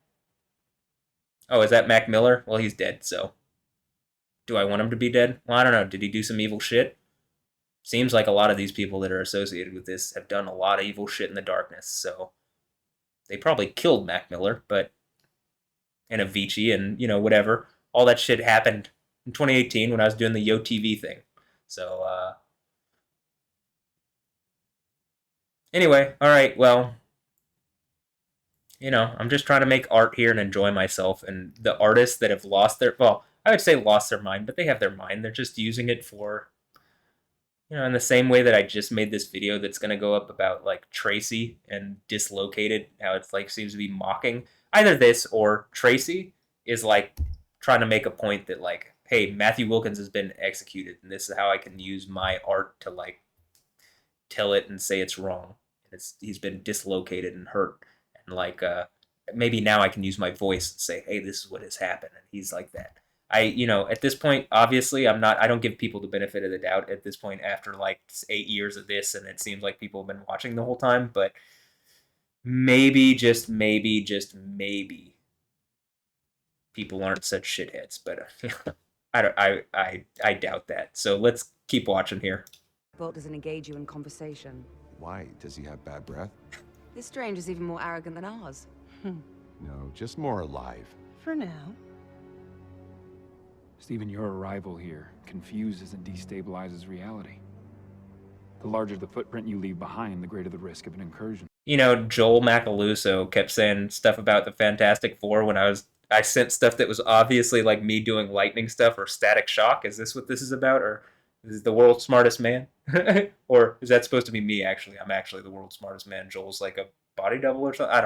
Oh, is that Mac Miller? Well, he's dead, so do I want him to be dead? Well, I don't know. Did he do some evil shit? Seems like a lot of these people that are associated with this have done a lot of evil shit in the darkness, so they probably killed Mac Miller, and Avicii and, whatever. All that shit happened in 2018 when I was doing the Yo TV thing. So, anyway, all right, well, I'm just trying to make art here and enjoy myself. And the artists that have lost I would say lost their mind, but they have their mind. They're just using it for, in the same way that I just made this video that's going to go up about Tracy and Dislocated, how it's seems to be mocking. Either this or Tracy is trying to make a point that hey, Matthew Wilkins has been executed and this is how I can use my art to tell it and say it's wrong. He's been dislocated and hurt. And maybe now I can use my voice and say, hey, this is what has happened. And he's like that. At this point, obviously, I don't give people the benefit of the doubt at this point after 8 years of this, and it seems like people have been watching the whole time, but maybe, just maybe, people aren't such shitheads, but I doubt that. So let's keep watching here. Bolt doesn't engage you in conversation. Why? Does he have bad breath? This stranger's even more arrogant than ours. No, just more alive. For now. Stephen, your arrival here confuses and destabilizes reality. The larger the footprint you leave behind, the greater the risk of an incursion. Joel Macaluso kept saying stuff about the Fantastic Four when I sent stuff that was obviously me doing lightning stuff or Static Shock. Is this what this is about? Or is the world's smartest man? Or is that supposed to be me, actually? I'm actually the world's smartest man. Joel's like a body double or something? I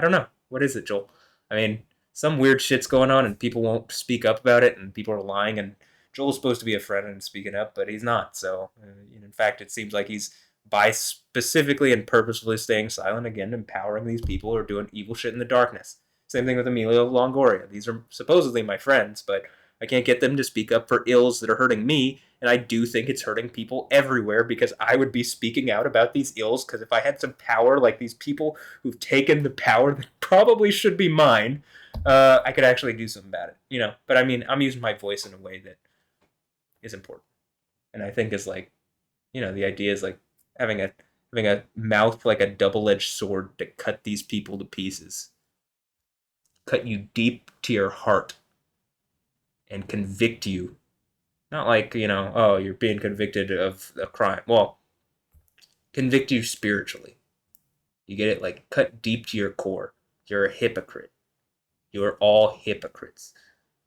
don't know. What is it, Joel? I mean, some weird shit's going on and people won't speak up about it and people are lying and Joel's supposed to be a friend and speaking up, but he's not. So, in fact, it seems like he's, by specifically and purposefully staying silent, again, empowering these people who are doing evil shit in the darkness. Same thing with Emilio Longoria. These are supposedly my friends, but I can't get them to speak up for ills that are hurting me, and I do think it's hurting people everywhere because I would be speaking out about these ills because if I had some power, like these people who've taken the power that probably should be mine, I could actually do something about it, you know? But I mean, I'm using my voice in a way that is important. And I think is like, you know, the idea is like having a mouth like a double-edged sword to cut these people to pieces. Cut you deep to your heart and convict you. Not like, you know, oh, you're being convicted of a crime. Well, convict you spiritually. You get it? Like, cut deep to your core. You're a hypocrite. You're all hypocrites.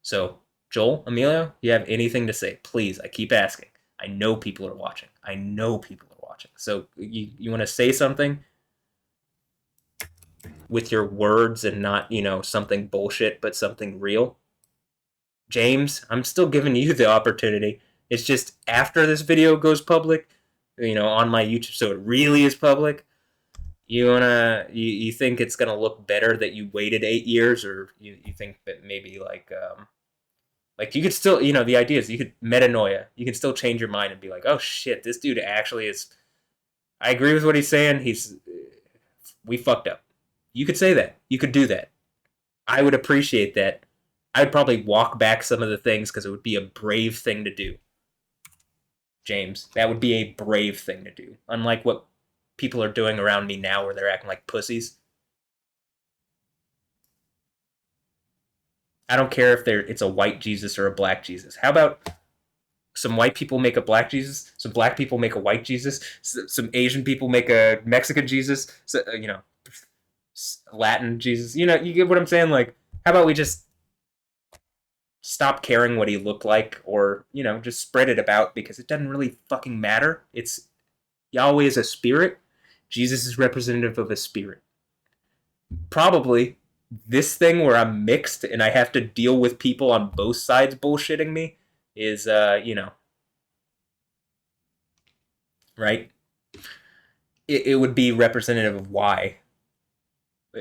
So, Joel, Emilio, you have anything to say? Please, I keep asking. I know people are watching. I know people are watching. So, you want to say something with your words and not, you know, something bullshit, but something real? James, I'm still giving you the opportunity. It's just after this video goes public, you know, on my YouTube, so it really is public. You think it's gonna look better that you waited 8 years, or you think that maybe like you could still, you know, the idea is you could metanoia. You can still change your mind and be like, oh shit, this dude actually is. I agree with what he's saying. We fucked up. You could say that. You could do that. I would appreciate that. I'd probably walk back some of the things because it would be a brave thing to do. James, that would be a brave thing to do. Unlike what people are doing around me now where they're acting like pussies. I don't care if it's a white Jesus or a black Jesus. How about some white people make a black Jesus, some black people make a white Jesus, some Asian people make a Mexican Jesus, you know, Latin Jesus. You know, you get what I'm saying? Like, how about we just stop caring what he looked like, or, you know, just spread it about because it doesn't really fucking matter. It's Yahweh is a spirit. Jesus is representative of a spirit. Probably this thing where I'm mixed and I have to deal with people on both sides bullshitting me is, you know, right? It would be representative of why,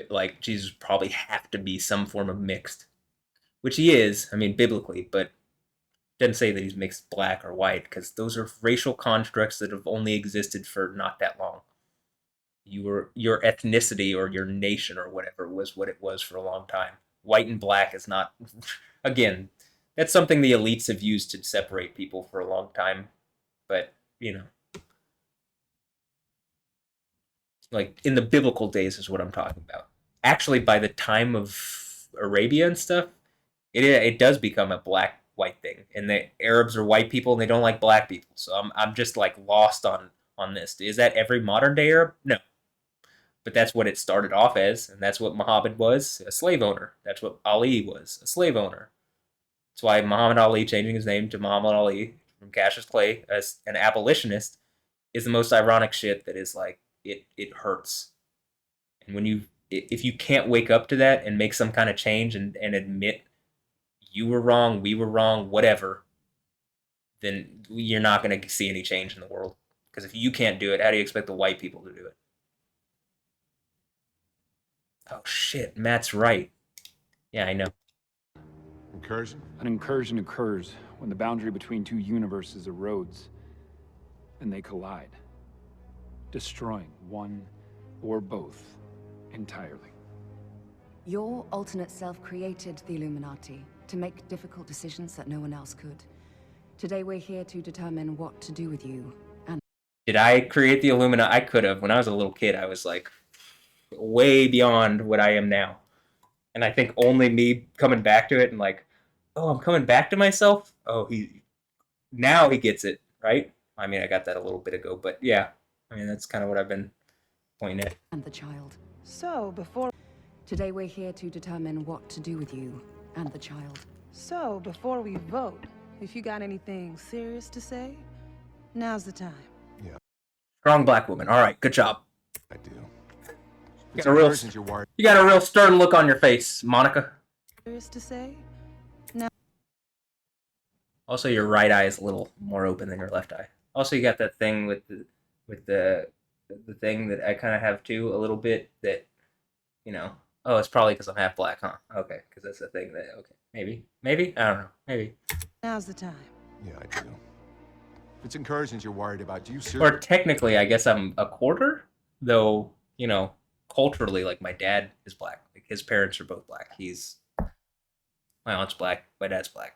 like, Jesus would probably have to be some form of mixed. Which he is, I mean, biblically, but doesn't say that he's mixed black or white, because those are racial constructs that have only existed for not that long. Your ethnicity or your nation or whatever was what it was for a long time. White and black is not... Again, that's something the elites have used to separate people for a long time. But, you know. Like, in the biblical days is what I'm talking about. Actually, by the time of Arabia and stuff, it does become a black-white thing. And the Arabs are white people and they don't like black people. So I'm just, like, lost on this. Is that every modern-day Arab? No. But that's what it started off as, and that's what Muhammad was, a slave owner. That's what Ali was, a slave owner. That's why Muhammad Ali changing his name to Muhammad Ali from Cassius Clay as an abolitionist is the most ironic shit that is like, it hurts. And when if you can't wake up to that and make some kind of change and admit you were wrong, we were wrong, whatever, then you're not going to see any change in the world. Because if you can't do it, how do you expect the white people to do it? Oh shit, Matt's right. Yeah, I know. Incursion? An incursion occurs when the boundary between two universes erodes, and they collide, destroying one or both entirely. Your alternate self created the Illuminati to make difficult decisions that no one else could. Today we're here to determine what to do with you. And did I create the Illuminati? I could have. When I was a little kid, I was like way beyond what I am now. And I think only me coming back to it and like, oh, I'm coming back to myself? Oh, now he gets it, right? I mean, I got that a little bit ago, but yeah. I mean, that's kind of what I've been pointing at. And the child. So, before... Today we're here to determine what to do with you and the child. So, before we vote, if you got anything serious to say, now's the time. Yeah, Strong black woman. All right, good job. I do. You got a real stern look on your face, Monica. Serious to say? Also, your right eye is a little more open than your left eye. Also, you got that thing with the thing that I kind of have too a little bit that you know. Oh, it's probably because I'm half black, huh? Okay, because that's the thing that okay maybe I don't know maybe. Now's the time. Yeah, I do. If it's incursions you're worried about, do you Or seriously... technically, I guess I'm a quarter, though. Culturally, like my dad is black. Like his parents are both black. My aunt's black. My dad's black.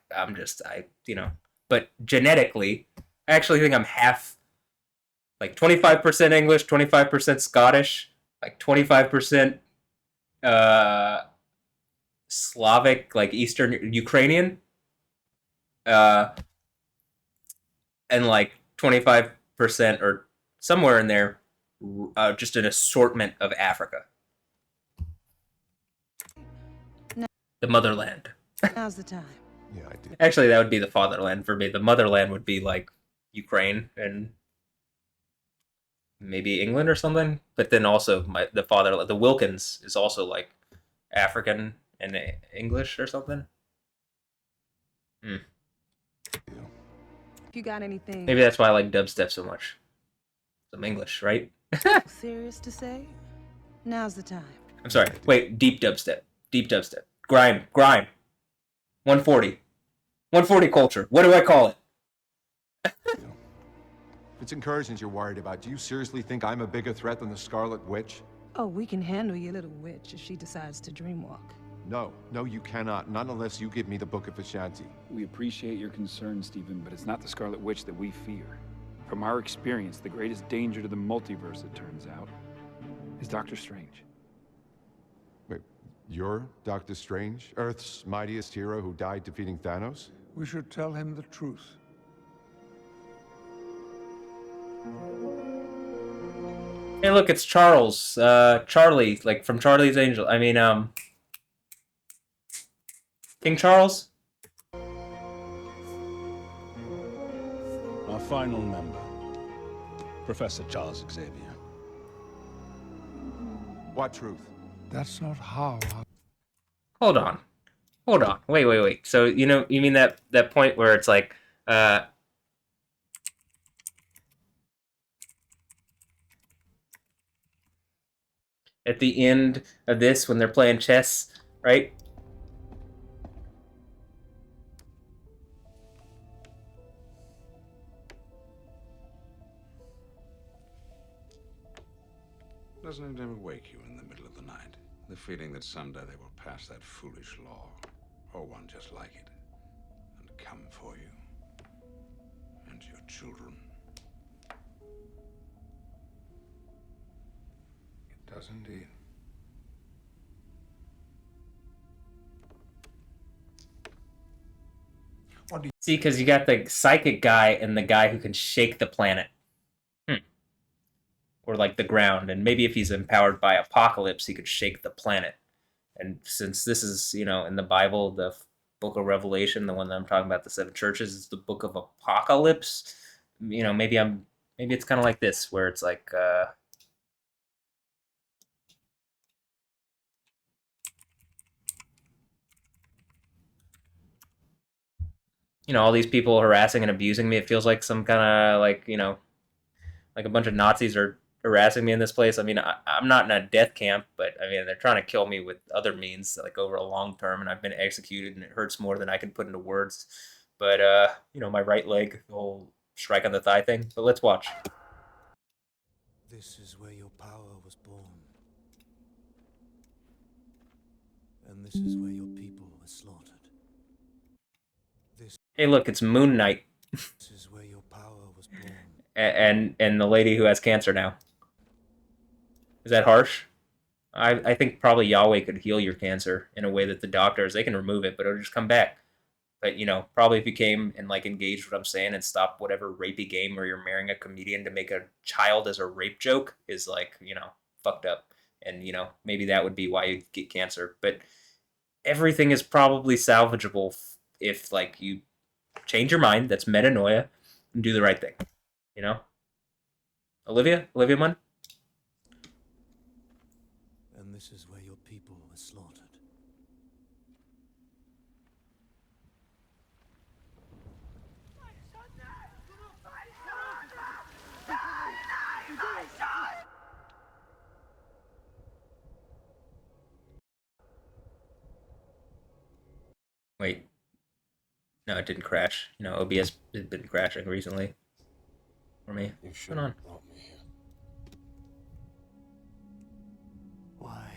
But genetically, I actually think I'm half, like 25% English, 25% Scottish, like 25% Slavic, like Eastern Ukrainian, uh, and like 25% or somewhere in there, just an assortment of Africa, the motherland. Now's the time. Yeah, I do. Actually, that would be the fatherland for me. The motherland would be like Ukraine and maybe England or something. But then also the fatherland, the Wilkins, is also like African and English or something. If you got anything Maybe that's why I like dubstep so much. I'm English, right? serious to say, now's the time. I'm sorry. Wait, deep dubstep. Deep dubstep. Grime. 140. 140 culture. What do I call it? If it's incursions you're worried about, do you seriously think I'm a bigger threat than the Scarlet Witch? Oh, we can handle your little witch if she decides to dreamwalk. No, you cannot. Not unless you give me the Book of Ashanti. We appreciate your concern, Stephen, but it's not the Scarlet Witch that we fear. From our experience, the greatest danger to the multiverse, it turns out, is Doctor Strange. Wait, you're Doctor Strange? Earth's mightiest hero who died defeating Thanos? We should tell him the truth. Hey, look, it's Charles. Charlie, like from Charlie's Angel. I mean, King Charles? Our final member, Professor Charles Xavier. What truth? That's not how. Hold on. Wait. So, you mean that point where it's like, at the end of this, when they're playing chess, right? Doesn't it ever wake you in the middle of the night? The feeling that someday they will pass that foolish law, or one just like it, and come for you and your children. It does indeed. See, because you got the psychic guy and the guy who can shake the planet. Or like the ground, and maybe if he's empowered by Apocalypse, he could shake the planet. And since this is, in the Bible, the book of Revelation, the one that I'm talking about, the 7 churches, is the book of Apocalypse. Maybe it's kind of like this, where it's like, all these people harassing and abusing me. It feels like some kind of like, like a bunch of Nazis are harassing me in this place. I mean, I'm not in a death camp, but I mean, they're trying to kill me with other means, like over a long term, and I've been executed, and it hurts more than I can put into words. But, my right leg, the whole strike on the thigh thing. But let's watch. This is where your power was born. And this is where your people were slaughtered. Hey, look, it's Moon Knight. This is where your power was born. and the lady who has cancer now. Is that harsh? I think probably Yahweh could heal your cancer in a way that the doctors, they can remove it, but it'll just come back. But, probably if you came and, like, engaged what I'm saying and stopped whatever rapey game where you're marrying a comedian to make a child as a rape joke is, like, fucked up. And, maybe that would be why you get cancer. But everything is probably salvageable if, like, you change your mind, that's metanoia, and do the right thing. Olivia Munn? And this is where your people were slaughtered. Wait. No, it didn't crash. You know, OBS has been crashing recently. For me. What's going on? Brought me here. Why?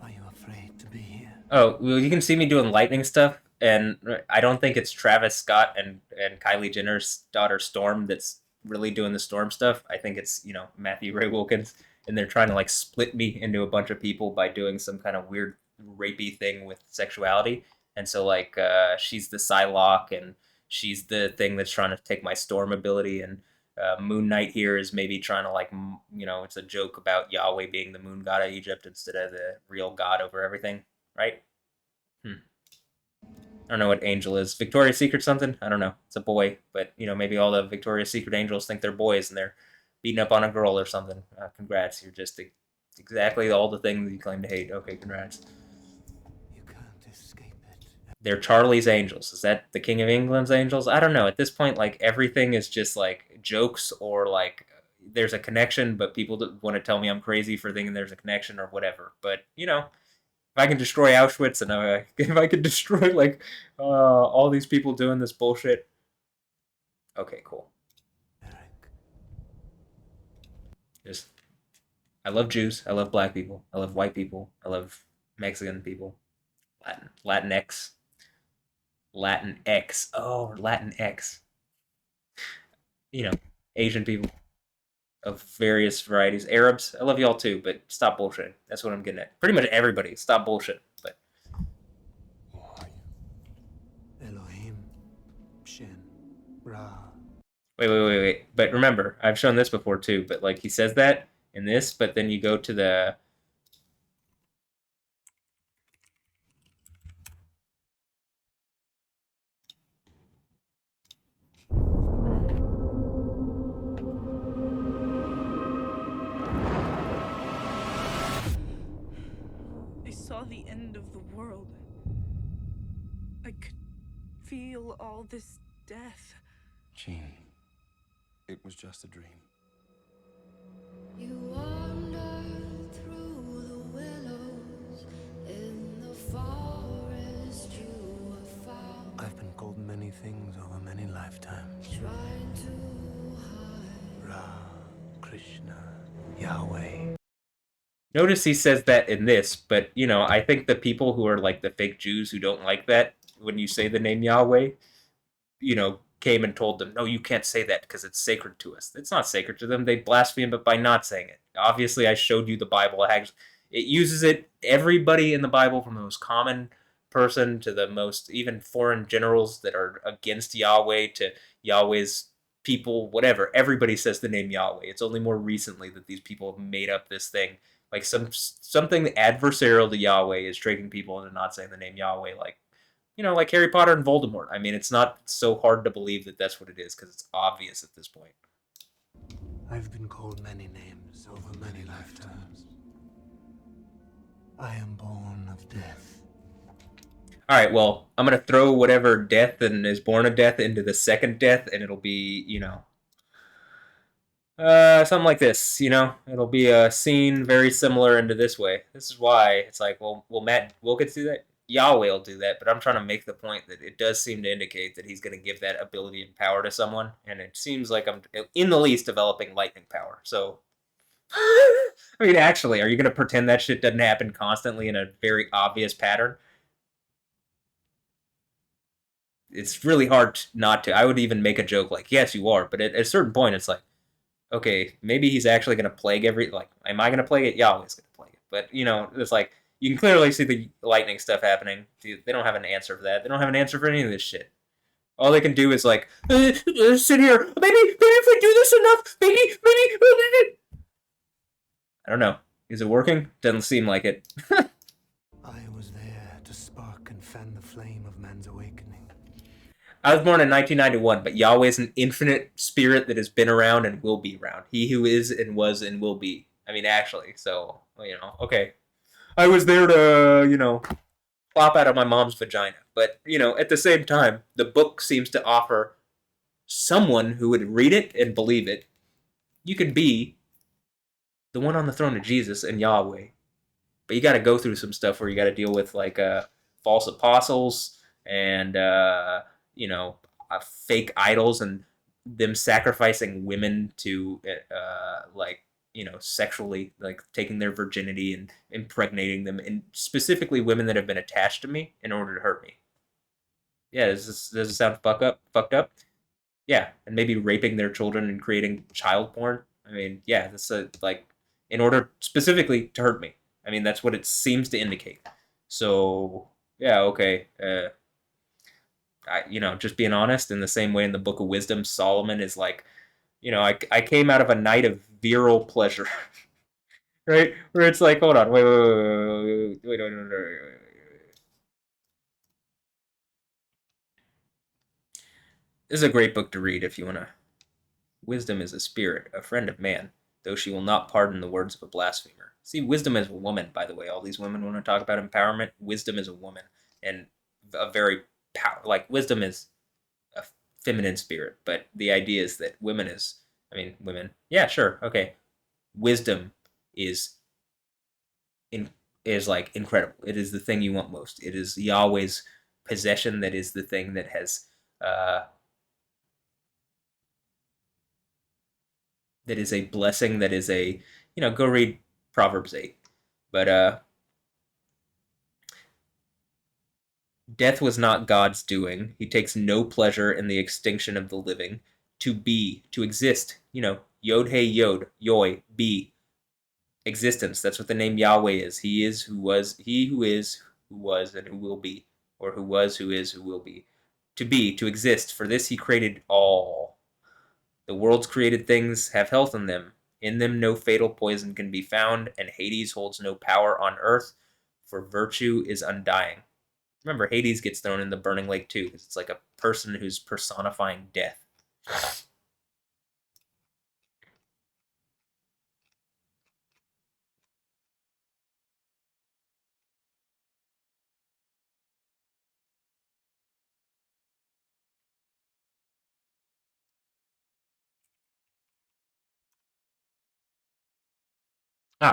Are you afraid to be here? Oh, well, you can see me doing lightning stuff, and I don't think it's Travis Scott and Kylie Jenner's daughter Storm that's really doing the Storm stuff. I think it's, you know, Matthew Ray Wilkins, and they're trying to like split me into a bunch of people by doing some kind of weird rapey thing with sexuality. And so like she's the Psylocke, and she's the thing that's trying to take my Storm ability, and Moon Knight here is maybe trying to like, you know, it's a joke about Yahweh being the moon god of Egypt instead of the real god over everything, right? I don't know what angel is. Victoria's Secret something? I don't know. It's a boy, but you know, maybe all the Victoria's Secret angels think they're boys and they're beating up on a girl or something. Congrats, you're just exactly all the things you claim to hate. Okay, congrats. You can't escape it. They're Charlie's angels. Is that the King of England's angels? I don't know. At this point, like everything is just like jokes, or like there's a connection, but people want to tell me I'm crazy for thinking there's a connection or whatever. But you know, if I can destroy Auschwitz, and if I can destroy like all these people doing this bullshit, okay, cool. Just, I love Jews. I love black people. I love white people. I love Mexican people. Latinx. Oh, Latinx. You know, Asian people of various varieties. Arabs, I love y'all too, but stop bullshitting. That's what I'm getting at. Pretty much everybody, stop bullshitting. But Elohim, Shin, Ra. Wait. But remember, I've shown this before too, but like he says that in this, but then you go to the I saw the end of the world. I could feel all this death. Jean, it was just a dream. You wander through the willows in the forest you have found. I've been called many things over many lifetimes. Trying to hide. Ra, Krishna, Yahweh. Notice he says that in this, but you know, I think the people who are like the fake Jews who don't like that when you say the name Yahweh, you know, came and told them, no, you can't say that because it's sacred to us. It's not sacred to them. They blaspheme it by not saying it. Obviously, I showed you the Bible. It uses it. Everybody in the Bible, from the most common person to the most even foreign generals that are against Yahweh to Yahweh's people, whatever. Everybody says the name Yahweh. It's only more recently that these people have made up this thing. Like something adversarial to Yahweh is tricking people into not saying the name Yahweh, like, you know, like Harry Potter and Voldemort. I mean, it's not so hard to believe that that's what it is, because it's obvious at this point. I've been called many names over many lifetimes. I am born of death. Alright, well, I'm going to throw whatever death and is born of death into the second death, and it'll be, you know, something like this, you know? It'll be a scene very similar into this way. This is why it's like, well, will Matt Wilkins do that? Yahweh will do that, but I'm trying to make the point that it does seem to indicate that he's going to give that ability and power to someone, and it seems like I'm, in the least, developing lightning power. So, I mean, actually, are you going to pretend that shit doesn't happen constantly in a very obvious pattern? It's really hard not to. I would even make a joke like, yes, you are, but at a certain point, it's like, okay, maybe he's actually going to plague like, am I going to plague it? Yahweh's going to plague it. But, you know, it's like, you can clearly see the lightning stuff happening. They don't have an answer for that. They don't have an answer for any of this shit. All they can do is like, sit here. Maybe if we do this enough, maybe. I don't know. Is it working? Doesn't seem like it. I was there to spark and fan the flame of man's awakening. I was born in 1991, but Yahweh is an infinite spirit that has been around and will be around. He who is and was and will be. I mean, actually, so, you know, okay. I was there to, you know, plop out of my mom's vagina. But, you know, at the same time, the book seems to offer someone who would read it and believe it. You could be the one on the throne of Jesus and Yahweh, but you got to go through some stuff where you got to deal with like false apostles and fake idols and them sacrificing women to like sexually, like taking their virginity and impregnating them, and specifically women that have been attached to me in order to hurt me. Yeah, does it sound fucked up? Yeah, and maybe raping their children and creating child porn. I mean, yeah, that's like in order specifically to hurt me. I mean, that's what it seems to indicate. So yeah, okay. Just being honest, in the same way in the Book of Wisdom, Solomon is like, I came out of a night of virile pleasure, right? Where it's like, hold on, wait. This is a great book to read if you want to. Wisdom is a spirit, a friend of man, though she will not pardon the words of a blasphemer. See, wisdom is a woman, by the way. All these women want to talk about empowerment. Wisdom is a woman, and a very wisdom is a feminine spirit, but the idea is that women. Yeah, sure, okay. Wisdom is like incredible. It is the thing you want most. It is Yahweh's possession. That is the thing that has that is a blessing. That is a go read Proverbs 8. But death was not God's doing. He takes no pleasure in the extinction of the living. To be, to exist, Yod Hey Yod, Yoi, be. Existence. That's what the name Yahweh is. He is who was, he who is, who was, and who will be. Or who was, who is, who will be. To be, to exist. For this he created all. The world's created things have health in them. In them no fatal poison can be found, and Hades holds no power on earth, for virtue is undying. Remember, Hades gets thrown in the burning lake too, because it's like a person who's personifying death.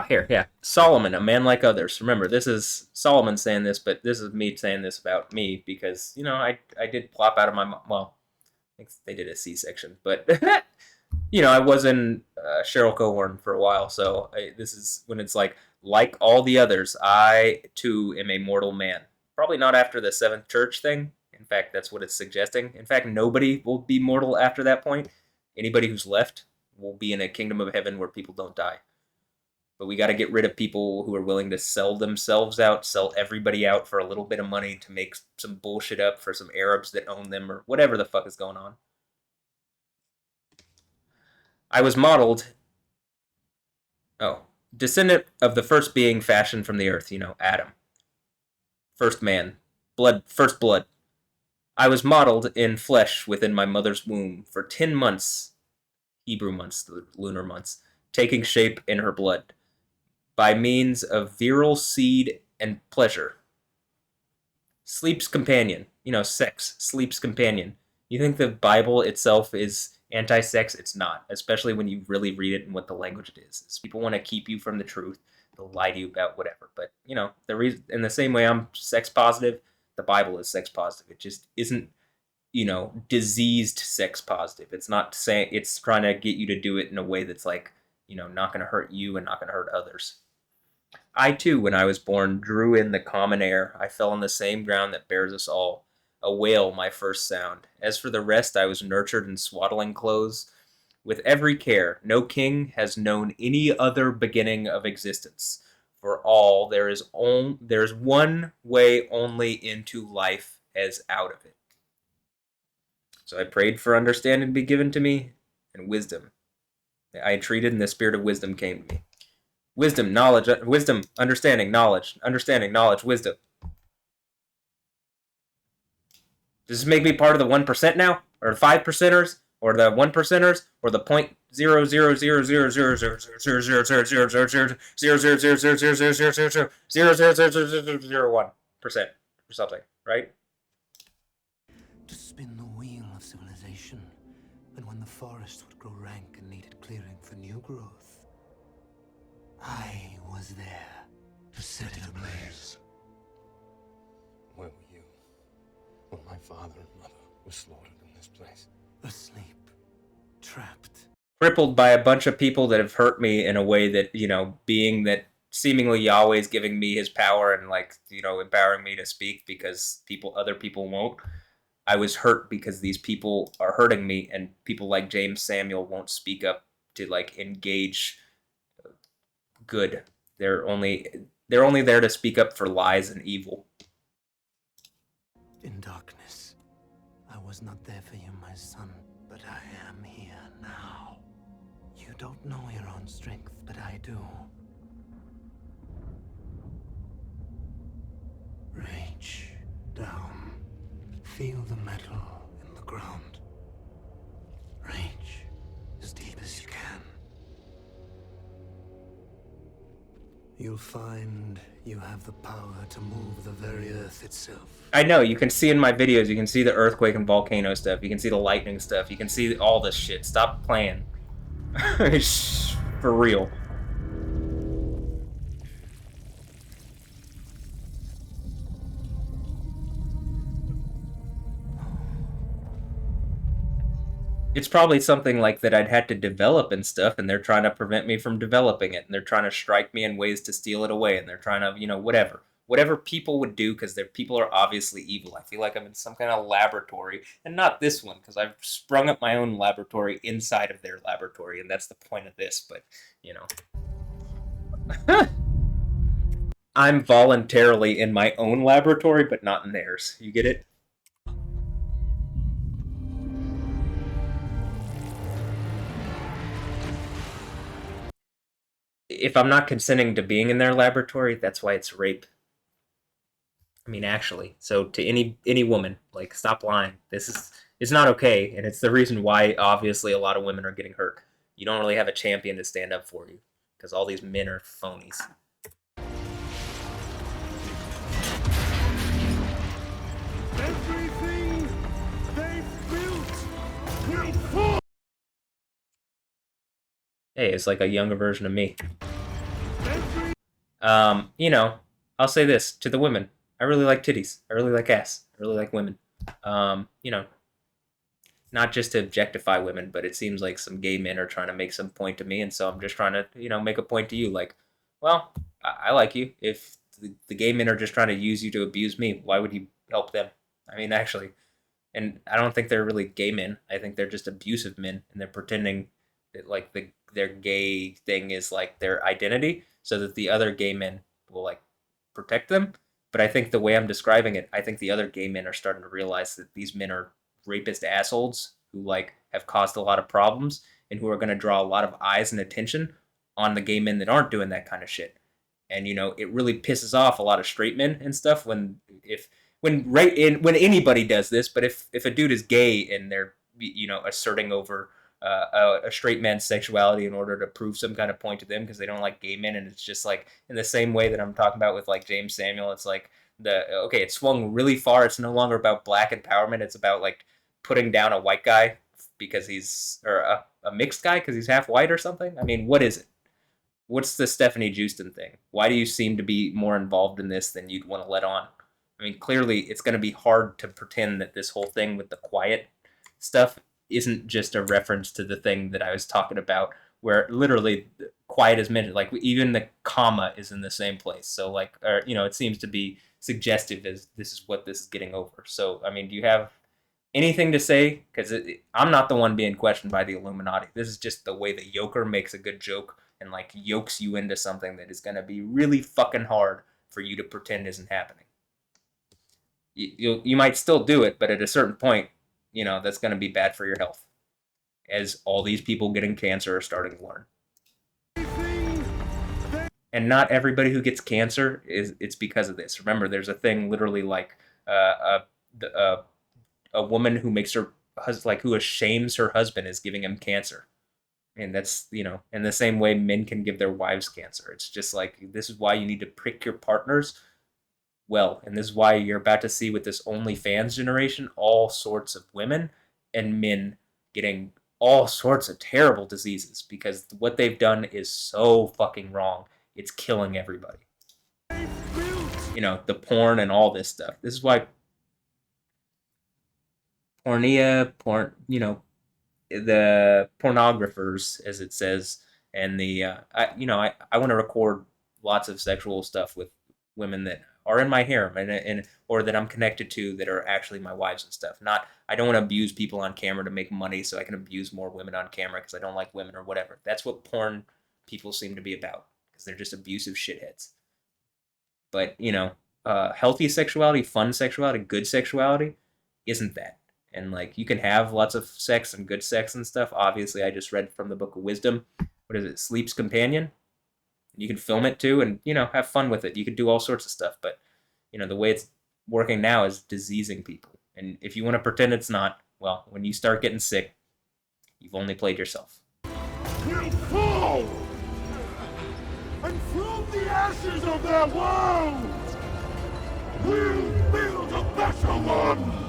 Here, yeah. Solomon, a man like others. Remember, this is Solomon saying this, but this is me saying this about me because, I did plop out of my, well, I think they did a C-section, but, I was in Cheryl Cohorn for a while, so this is when it's like all the others, I, too, am a mortal man. Probably not after the seventh church thing. In fact, that's what it's suggesting. In fact, nobody will be mortal after that point. Anybody who's left will be in a kingdom of heaven where people don't die. But we got to get rid of people who are willing to sell themselves out, sell everybody out for a little bit of money to make some bullshit up for some Arabs that own them or whatever the fuck is going on. I was modeled, descendant of the first being fashioned from the earth, Adam. First man, first blood. I was modeled in flesh within my mother's womb for 10 months, Hebrew months, the lunar months, taking shape in her blood. By means of virile seed and pleasure. Sleep's companion. Sex. Sleep's companion. You think the Bible itself is anti-sex? It's not. Especially when you really read it and what the language it is. People want to keep you from the truth. They'll lie to you about whatever. But, the reason, in the same way I'm sex positive, the Bible is sex positive. It just isn't, diseased sex positive. It's not saying, it's trying to get you to do it in a way that's like, not going to hurt you and not going to hurt others. I, too, when I was born, drew in the common air. I fell on the same ground that bears us all. A wail, my first sound. As for the rest, I was nurtured in swaddling clothes. With every care, no king has known any other beginning of existence. For all, there is one way only into life as out of it. So I prayed for understanding to be given to me, and wisdom. I entreated, and the spirit of wisdom came to me. Wisdom, knowledge, understanding, knowledge, wisdom. Does this make me part of the 1% now? Or the 5%ers? Or the 1%ers? Or the 0.000000000000000000001% or something, right? To spin the wheel of civilization, and when the forest would grow rank and needed clearing for new growth, I was there. to set it ablaze. Where were you when my father and mother were slaughtered in this place? Asleep. Trapped. Crippled by a bunch of people that have hurt me in a way that, being that seemingly Yahweh's giving me his power and, like, empowering me to speak because other people won't. I was hurt because these people are hurting me, and people like James Samuel won't speak up to, like, engage good. They're only there to speak up for lies and evil. In darkness. I was not there for you, my son, but I am here now. You don't know your own strength, but I do. Reach down. Feel the metal in the ground. Reach as deep as you can. You'll find you have the power to move the very earth itself. I know, you can see in my videos, you can see the earthquake and volcano stuff, you can see the lightning stuff, you can see all this shit. Stop playing. For real. It's probably something like that I'd had to develop and stuff, and they're trying to prevent me from developing it, and they're trying to strike me in ways to steal it away, and they're trying to, whatever. Whatever people would do, because their people are obviously evil. I feel like I'm in some kind of laboratory, and not this one, because I've sprung up my own laboratory inside of their laboratory, and that's the point of this, but, I'm voluntarily in my own laboratory, but not in theirs. You get it? If I'm not consenting to being in their laboratory, that's why it's rape. I mean, actually. So to any woman, like, stop lying. It's not okay, and it's the reason why, obviously, a lot of women are getting hurt. You don't really have a champion to stand up for you, because all these men are phonies. Everything they've built will fall. Hey, it's like a younger version of me. I'll say this to the women. I really like titties. I really like ass. I really like women. Not just to objectify women, but it seems like some gay men are trying to make some point to me, and so I'm just trying to, make a point to you. Like, well, I like you. If the gay men are just trying to use you to abuse me, why would you help them? I mean, actually, and I don't think they're really gay men. I think they're just abusive men, and they're pretending that, like, their gay thing is, like, their identity, so that the other gay men will, like, protect them. But I think the way I'm describing it, I think the other gay men are starting to realize that these men are rapist assholes who, like, have caused a lot of problems and who are going to draw a lot of eyes and attention on the gay men that aren't doing that kind of shit. And, it really pisses off a lot of straight men and stuff when anybody does this. But if a dude is gay and they're, asserting over a straight man's sexuality in order to prove some kind of point to them because they don't like gay men, and it's just like in the same way that I'm talking about with, like, James Samuel, it's like it swung really far. It's no longer about black empowerment. It's about, like, putting down a white guy because he's, or a mixed guy because he's half white or something. I mean, what is it? What's the Stefanie Joosten thing? Why do you seem to be more involved in this than you'd want to let on? I mean, clearly it's going to be hard to pretend that this whole thing with the quiet stuff isn't just a reference to the thing that I was talking about, where literally quiet is mentioned. Like, even the comma is in the same place. So, like, it seems to be suggestive as this is what this is getting over. So, I mean, do you have anything to say? Because I'm not the one being questioned by the Illuminati. This is just the way the yoker makes a good joke and, like, yokes you into something that is going to be really fucking hard for you to pretend isn't happening. You might still do it, but at a certain point, that's going to be bad for your health, as all these people getting cancer are starting to learn. And not everybody who gets cancer it's because of this. Remember, there's a thing literally like a woman who makes her who ashames her husband is giving him cancer, and that's in the same way men can give their wives cancer. It's just like, this is why you need to prick your partners well, and this is why you're about to see with this OnlyFans generation all sorts of women and men getting all sorts of terrible diseases, because what they've done is so fucking wrong. It's killing everybody. you know, the porn and all this stuff. This is why you know, the pornographers, as it says, and the I want to record lots of sexual stuff with women that are in my harem and or that I'm connected to that are actually my wives and stuff. Not I don't want to abuse people on camera to make money so I can abuse more women on camera because I don't like women or whatever. That's what porn people seem to be about because they're just abusive shitheads. But you know, healthy sexuality, fun sexuality, good sexuality isn't that. And like you can have lots of sex and good sex and stuff. Obviously, I just read from the Book of Wisdom. What is it? Sleep's Companion. You can film it too, and you know have fun with it. You can do all sorts of stuff. But you know the way it's working now is diseasing people. And if you want to pretend it's not, well, when you start getting sick, you've only played yourself. Will fall! And from the ashes of their world, we'll build a better one!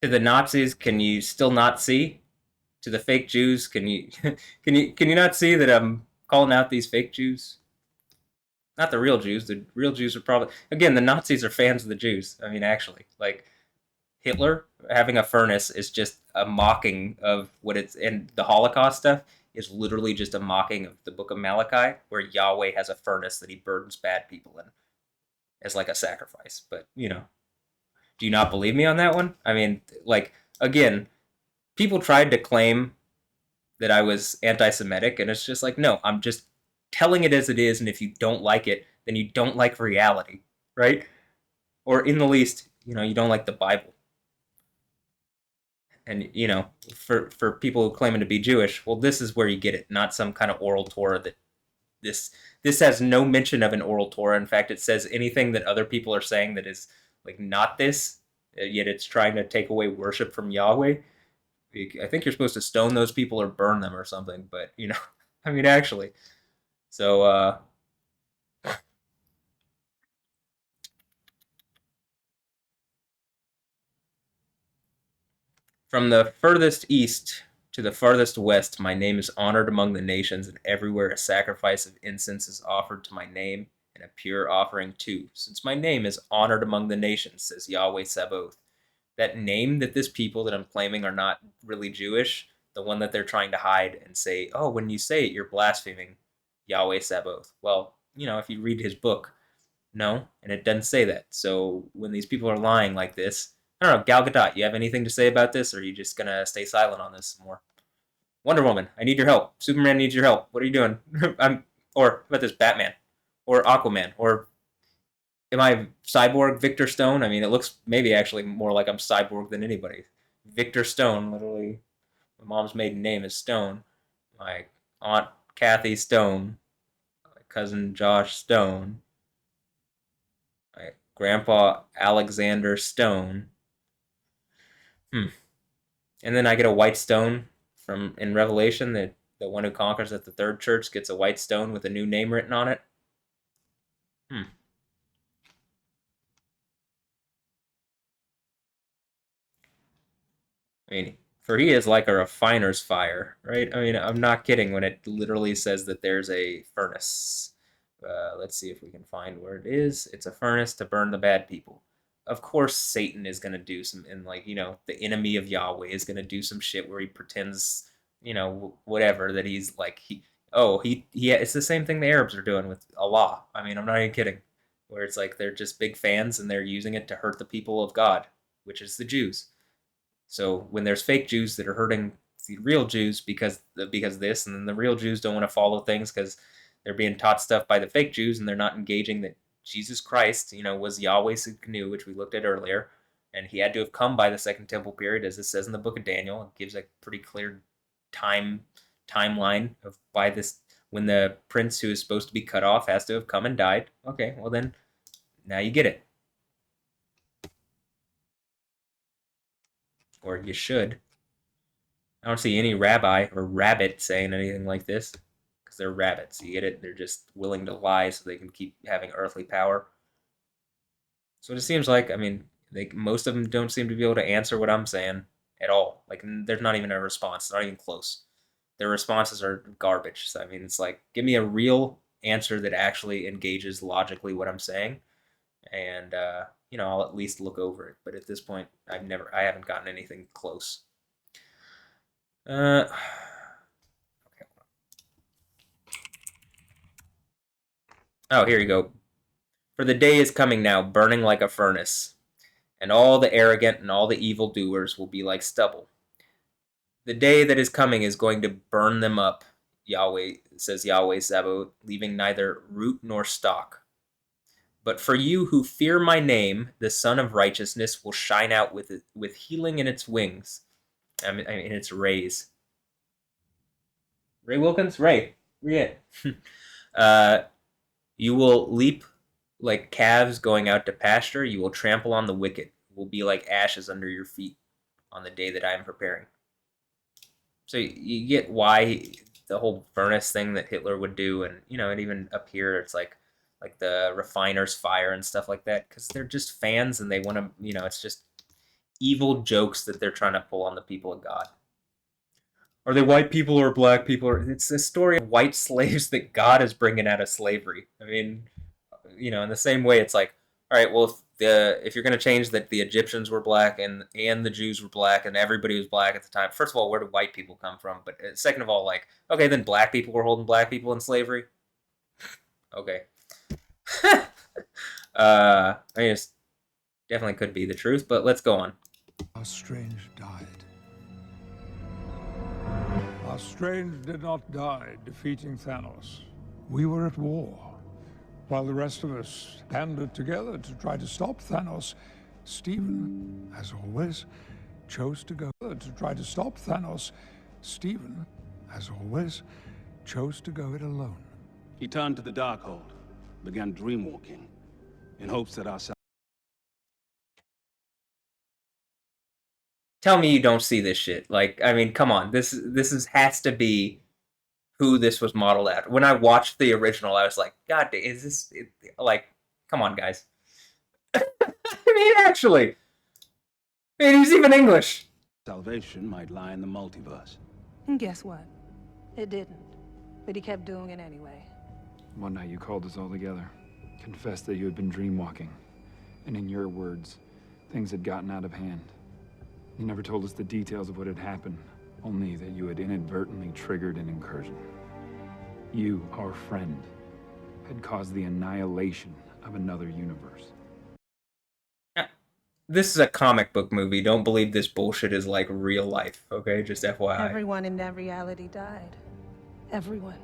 To the Nazis, can you still not see? To the fake Jews, can you can you not see that I'm calling out these fake Jews? Not the real Jews. The real Jews are probably again the Nazis are fans of the Jews. I mean, actually, like Hitler having a furnace is just a mocking of what it's and the Holocaust stuff is literally just a mocking of the Book of Malachi, where Yahweh has a furnace that he burdens bad people in as like a sacrifice. But you know, do you not believe me on that one? I mean, like again, people tried to claim that I was anti-Semitic, and it's just like, no, I'm just telling it as it is, and if you don't like it, then you don't like reality, right? Or in the least, you know, you don't like the Bible. And you know, for people claiming to be Jewish, well, this is where you get it, not some kind of oral Torah that this has no mention of an oral Torah. In fact, it says anything that other people are saying that is like not this, yet it's trying to take away worship from Yahweh. I think you're supposed to stone those people or burn them or something, but you know, I mean, actually. So, from the furthest east to the farthest west, my name is honored among the nations, and everywhere a sacrifice of incense is offered to my name, and a pure offering too, since my name is honored among the nations, says Yahweh Sabaoth. That name that this people that I'm claiming are not really Jewish, the one that they're trying to hide and say, oh, when you say it, you're blaspheming Yahweh Sabaoth. Well, you know, if you read his book, no, and it doesn't say that. So when these people are lying like this, I don't know, Gal Gadot, you have anything to say about this, or are you just gonna stay silent on this some more? Wonder Woman, I need your help. Superman needs your help. What are you doing? Or how about this, Batman, or Aquaman, or am I Cyborg Victor Stone? I mean, it looks maybe actually more like I'm Cyborg than anybody. Victor Stone, literally, my mom's maiden name is Stone. My aunt Kathy Stone, my cousin Josh Stone, my grandpa Alexander Stone. And then I get a white stone from in Revelation that the one who conquers at the third church gets a white stone with a new name written on it. I mean, for he is like a refiner's fire, right? I mean, I'm not kidding when it literally says that there's a furnace. Let's see if we can find where it is. It's a furnace to burn the bad people. Of course, Satan is going to do some, and like, you know, the enemy of Yahweh is going to do some shit where he pretends, you know, whatever, that he's like, it's the same thing the Arabs are doing with Allah. I mean, I'm not even kidding. Where it's like they're just big fans and they're using it to hurt the people of God, which is the Jews. So when there's fake Jews that are hurting the real Jews because of this, and then the real Jews don't want to follow things because they're being taught stuff by the fake Jews and they're not engaging that Jesus Christ, you know, was Yahweh Sidkenu, which we looked at earlier, and he had to have come by the Second Temple period, as it says in the Book of Daniel. It gives a pretty clear timeline of by this when the prince who is supposed to be cut off has to have come and died. Okay, well then, now you get it. Or you should. I don't see any rabbi or rabbit saying anything like this, because they're rabbits. You get it? They're just willing to lie so they can keep having earthly power. So it seems like, I mean, most of them don't seem to be able to answer what I'm saying at all. Like, there's not even a response, not even close. Their responses are garbage. So, I mean, it's like, give me a real answer that actually engages logically what I'm saying, and I'll at least look over it. But at this point, I haven't gotten anything close. Okay. Oh, here you go. For the day is coming now, burning like a furnace, and all the arrogant and all the evildoers will be like stubble. The day that is coming is going to burn them up, Yahweh, says Yahweh Sabaoth, leaving neither root nor stalk. But for you who fear my name, the Sun of Righteousness will shine out with healing in its wings, in its rays. Ray Wilkins? Ray. You will leap like calves going out to pasture. You will trample on the wicked. It will be like ashes under your feet on the day that I am preparing. So you get why the whole furnace thing that Hitler would do, and and even up here it's like the refiner's fire and stuff like that, because they're just fans and they want to, it's just evil jokes that they're trying to pull on the people of God. Are they white people or black people? It's a story of white slaves that God is bringing out of slavery. I mean, in the same way, it's like, all right, well, if you're going to change that the Egyptians were black and the Jews were black and everybody was black at the time, first of all, where do white people come from? But second of all, like, okay, then black people were holding black people in slavery? Okay. I mean, it definitely could be the truth, but let's go on. Our Strange died. Our Strange did not die defeating Thanos. We were at war. While the rest of us banded together to try to stop Thanos, Stephen, as always, chose to go it alone. He turned to the Darkhold, began dreamwalking, in hopes that our... Tell me you don't see this shit. Like, I mean, come on. This has to be who this was modeled after. When I watched the original, I was like, God, is this... Like, come on, guys. I mean, actually. I mean, he's even English. Salvation might lie in the multiverse. And guess what? It didn't. But he kept doing it anyway. One night you called us all together, confessed that you had been dreamwalking, and in your words, things had gotten out of hand. You never told us the details of what had happened, only that you had inadvertently triggered an incursion. You, our friend, had caused the annihilation of another universe. This is a comic book movie. Don't believe this bullshit is like real life, okay? Just FYI. Everyone in that reality died. Everyone.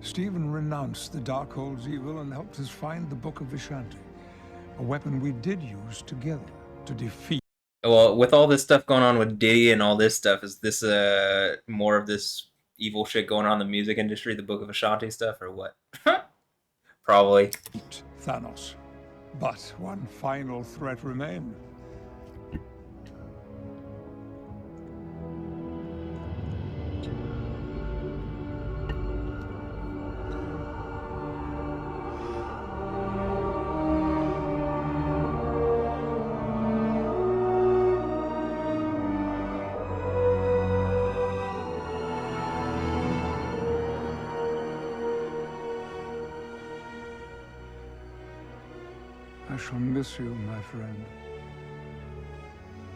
Stephen renounced the Darkhold's evil and helped us find the Book of Vishanti, a weapon we did use together to defeat. Well, with all this stuff going on with Diddy and all this stuff, is this more of this evil shit going on in the music industry, the Book of Ashanti stuff, or what? Probably. Thanos. But one final threat remained. I shall miss you, my friend.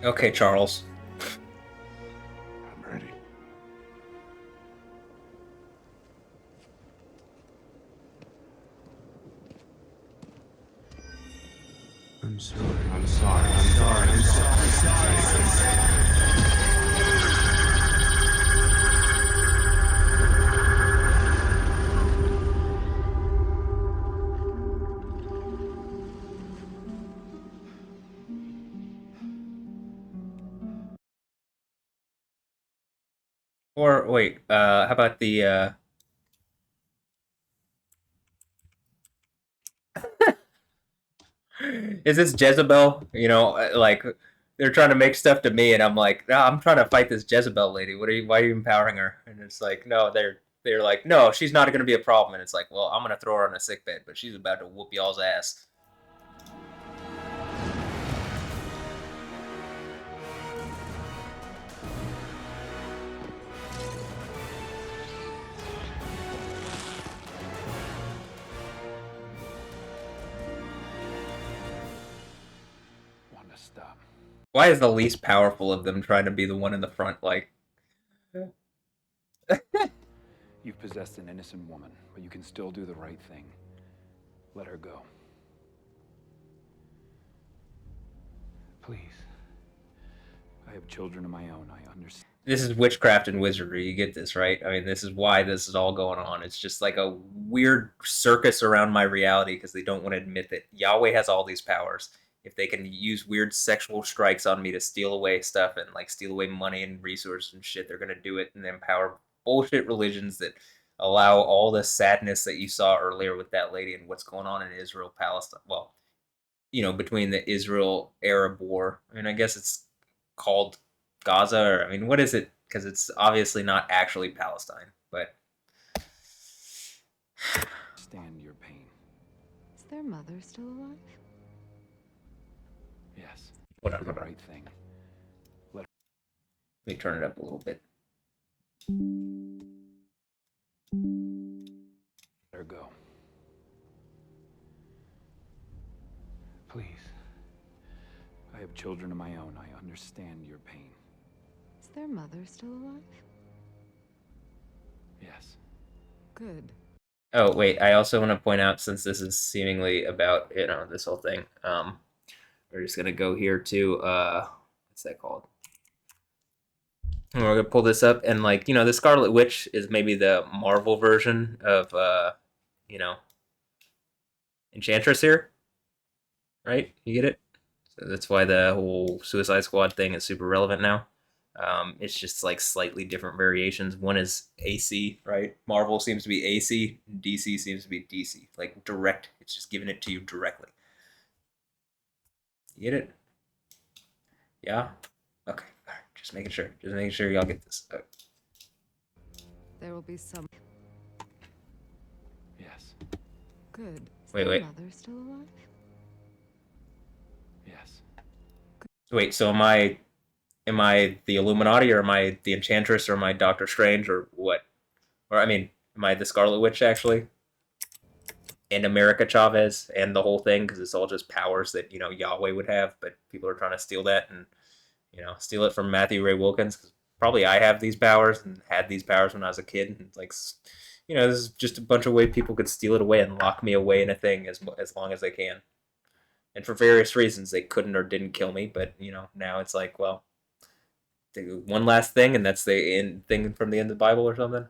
Okay, Charles. I'm ready. I'm sorry. I'm sorry. I'm sorry. I'm sorry. I'm sorry. Or wait, how about the is this Jezebel? Like they're trying to make stuff to me, and I'm like, no, I'm trying to fight this Jezebel lady. Why are you empowering her? And it's like, no, they're they're like, no, she's not going to be a problem. And it's like, well, I'm going to throw her on a sick bed, but she's about to whoop y'all's ass. Wanda, stop. Why is the least powerful of them trying to be the one in the front? Like, You've possessed an innocent woman, but you can still do the right thing. Let her go. Please. I have children of my own, I understand. this is witchcraft and wizardry. You get this, right? I mean, this is why this is all going on. It's just like a weird circus around my reality because they don't want to admit that Yahweh has all these powers. If they can use weird sexual strikes on me to steal away stuff and like steal away money and resources and shit, they're gonna do it and empower bullshit religions that allow all the sadness that you saw earlier with that lady and what's going on in Israel, Palestine. Well, you know, between the Israel Arab war. I mean, I guess it's called Gaza, or I mean, what is it? Because it's obviously not actually Palestine, but Stand your pain. Is their mother still alive? Yes. Whatever. Do the right thing. Let me turn it up a little bit. Let her go. Please. I have children of my own. I understand your pain. Is their mother still alive? Yes. Good. Oh, wait, I also want to point out, since this is seemingly about, you know, this whole thing, we're just going to go here to, what's that called? And we're going to pull this up, and, like, you know, the Scarlet Witch is maybe the Marvel version of, you know, Enchantress here, right? You get it? So that's why the whole Suicide Squad thing is super relevant now. It's just like slightly different variations. One is AC, right? Marvel seems to be AC, DC seems to be DC. Like direct, it's just giving it to you directly. You get it? Yeah? Okay. All right. Just making sure. Just making sure y'all get this. Okay. There will be some. Yes. Good. Is Wait, their wait. mother still alive? Yes. Wait, so am I the Illuminati, or am I the Enchantress, or am I Doctor Strange, or what? Or I mean, am I the Scarlet Witch actually? And America Chavez and the whole thing, because it's all just powers that, you know, Yahweh would have, but people are trying to steal that and, you know, steal it from Matthew Ray Wilkins. Cause probably I have these powers and had these powers when I was a kid. And like, you know, this is just a bunch of ways people could steal it away and lock me away in a thing as long as they can. And for various reasons, they couldn't or didn't kill me. But, you know, now it's like, well, one last thing, and that's the thing from the end of the Bible or something.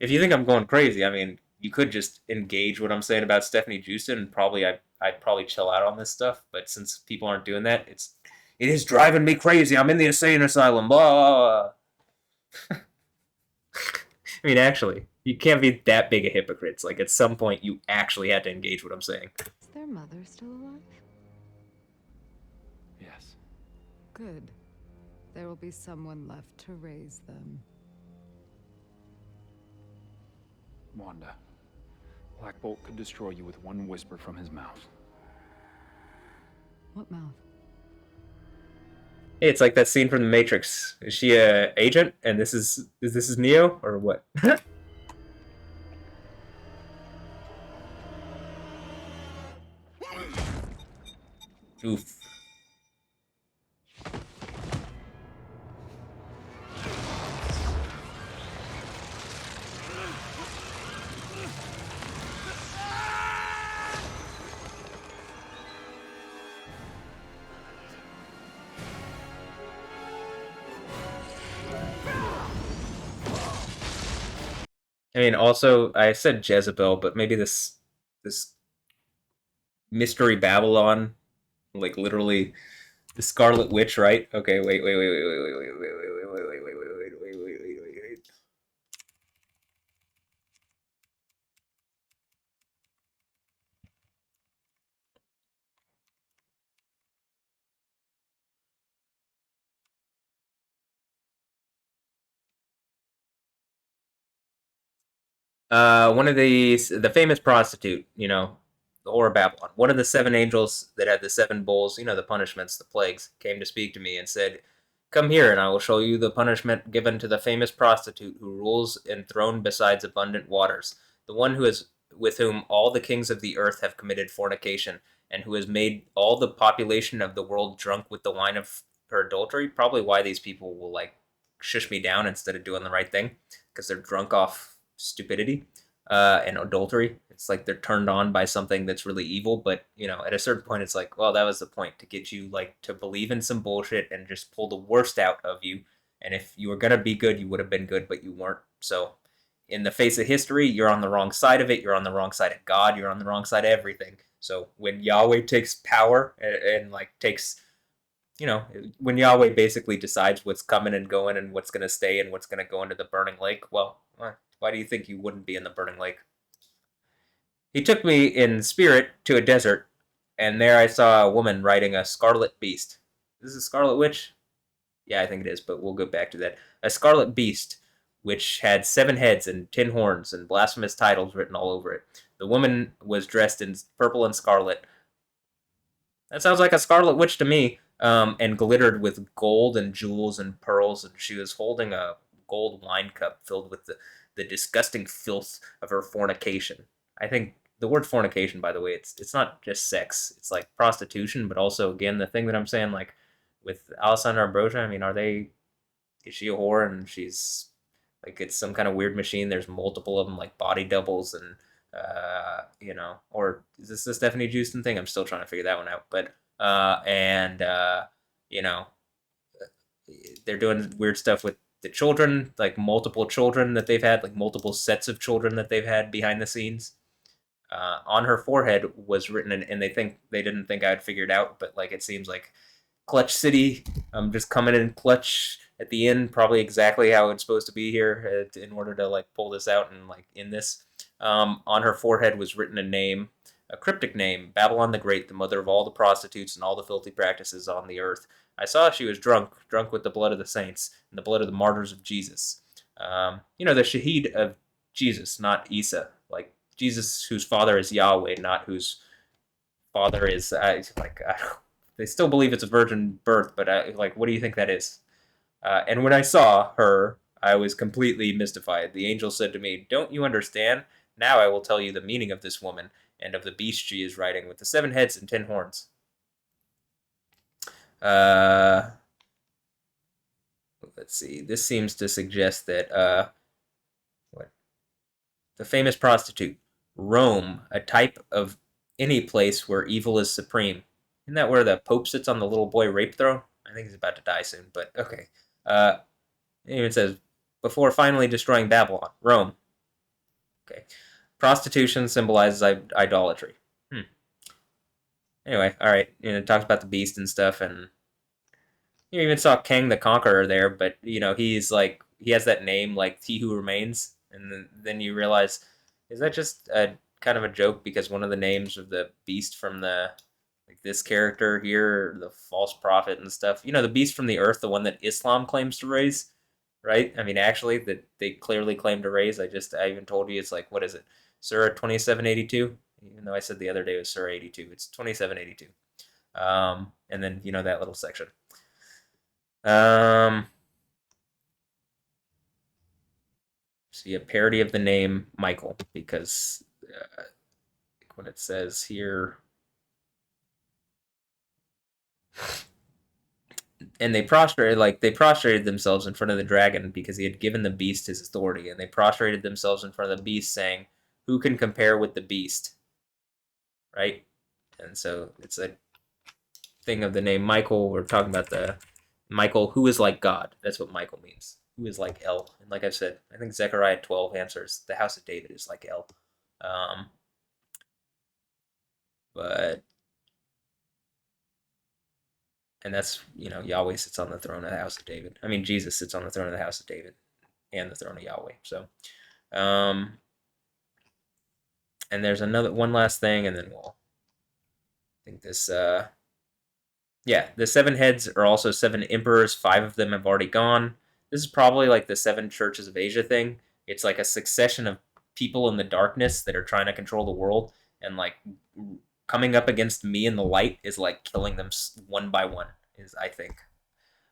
If you think I'm going crazy, I mean, you could just engage what I'm saying about Stefanie Joosten, and probably I'd probably chill out on this stuff. But since people aren't doing that, it is driving me crazy. I'm in the insane asylum. Blah. I mean, actually, you can't be that big a hypocrite. Like at some point, you actually had to engage what I'm saying. Is their mother still alive? Yes. Good. There will be someone left to raise them. Wanda. Black Bolt could destroy you with one whisper from his mouth. What mouth? Hey, it's like that scene from The Matrix. Is she a agent? And this is Neo or what? Oof. I mean, also, I said Jezebel, but maybe this Mystery Babylon, like literally the Scarlet Witch, right? Okay, wait. One of the famous prostitute, you know, the whore of Babylon. One of the 7 angels that had the 7 bowls, you know, the punishments, the plagues, came to speak to me and said, "Come here, and I will show you the punishment given to the famous prostitute who rules enthroned besides abundant waters, the one who is with whom all the kings of the earth have committed fornication, and who has made all the population of the world drunk with the wine of her adultery." Probably why these people will like shush me down instead of doing the right thing, because they're drunk off stupidity and adultery. It's like they're turned on by something that's really evil, but you know, at a certain point, it's like, well, that was the point, to get you like to believe in some bullshit and just pull the worst out of you. And if you were gonna be good, you would have been good, but you weren't. So, in the face of history, you're on the wrong side of it. You're on the wrong side of God. You're on the wrong side of everything. So when Yahweh takes power and like takes, you know, when Yahweh basically decides what's coming and going and what's going to stay and what's going to go into the burning lake, well, why do you think you wouldn't be in the burning lake? He took me in spirit to a desert, and there I saw a woman riding a scarlet beast. This is a scarlet witch? Yeah, I think it is, but we'll go back to that. A scarlet beast, which had 7 heads and 10 horns and blasphemous titles written all over it. The woman was dressed in purple and scarlet. That sounds like a scarlet witch to me. And glittered with gold and jewels and pearls, and she was holding a gold wine cup filled with the disgusting filth of her fornication. I think the word fornication, by the way, it's not just sex. It's like prostitution, but also, again, the thing that I'm saying, like, with Alessandra Ambrosia, I mean, is she a whore and she's, like, it's some kind of weird machine, there's multiple of them, like body doubles and, you know, or is this the Stefanie Joosten thing? I'm still trying to figure that one out, but, you know, they're doing weird stuff with the children, like multiple children that they've had, like multiple sets of children that they've had behind the scenes. On her forehead was written, and they didn't think I'd figure it out, but like it seems like Clutch City, just coming in clutch at the end, probably exactly how it's supposed to be here in order to like pull this out and like in this. On her forehead was written a name, a cryptic name, Babylon the Great, the mother of all the prostitutes and all the filthy practices on the earth. I saw she was drunk with the blood of the saints and the blood of the martyrs of Jesus. You know, the Shaheed of Jesus, not Isa. Like Jesus, whose father is Yahweh, not whose father is they still believe it's a virgin birth, but like, what do you think that is? And when I saw her, I was completely mystified. The angel said to me, "Don't you understand? Now I will tell you the meaning of this woman and of the beast she is riding with the 7 heads and 10 horns." Let's see. This seems to suggest that what? The famous prostitute, Rome, a type of any place where evil is supreme. Isn't that where the Pope sits on the little boy rape throne? I think he's about to die soon, but okay. It even says, before finally destroying Babylon, Rome. Okay. Prostitution symbolizes idolatry. Anyway, alright. You know, it talks about the beast and stuff, and you even saw Kang the Conqueror there, but, you know, he's like, he has that name, like, He Who Remains, and then you realize, is that just a kind of a joke, because one of the names of the beast from the, like, this character here, the false prophet and stuff, you know, the beast from the earth, the one that Islam claims to raise, right? I mean, actually, that they clearly claim to raise. I even told you, it's like, what is it? Surah 2782? Even though I said the other day it was Surah 82. It's 2782. And then, you know, that little section. See, a parody of the name Michael, because what it says here... And they prostrated themselves in front of the dragon because he had given the beast his authority, and they prostrated themselves in front of the beast, saying, "Who can compare with the beast?" Right? And so it's a thing of the name Michael. We're talking about the Michael who is like God. That's what Michael means. Who is like El. And like I've said, I think Zechariah 12 answers the house of David is like El. And that's, you know, Yahweh sits on the throne of the house of David. I mean, Jesus sits on the throne of the house of David and the throne of Yahweh. So, and there's one last thing, and then we'll, I think this, yeah, the 7 heads are also 7 emperors. 5 of them have already gone. This is probably like the 7 churches of Asia thing. It's like a succession of people in the darkness that are trying to control the world, and like coming up against me in the light is like killing them one by one, is I think.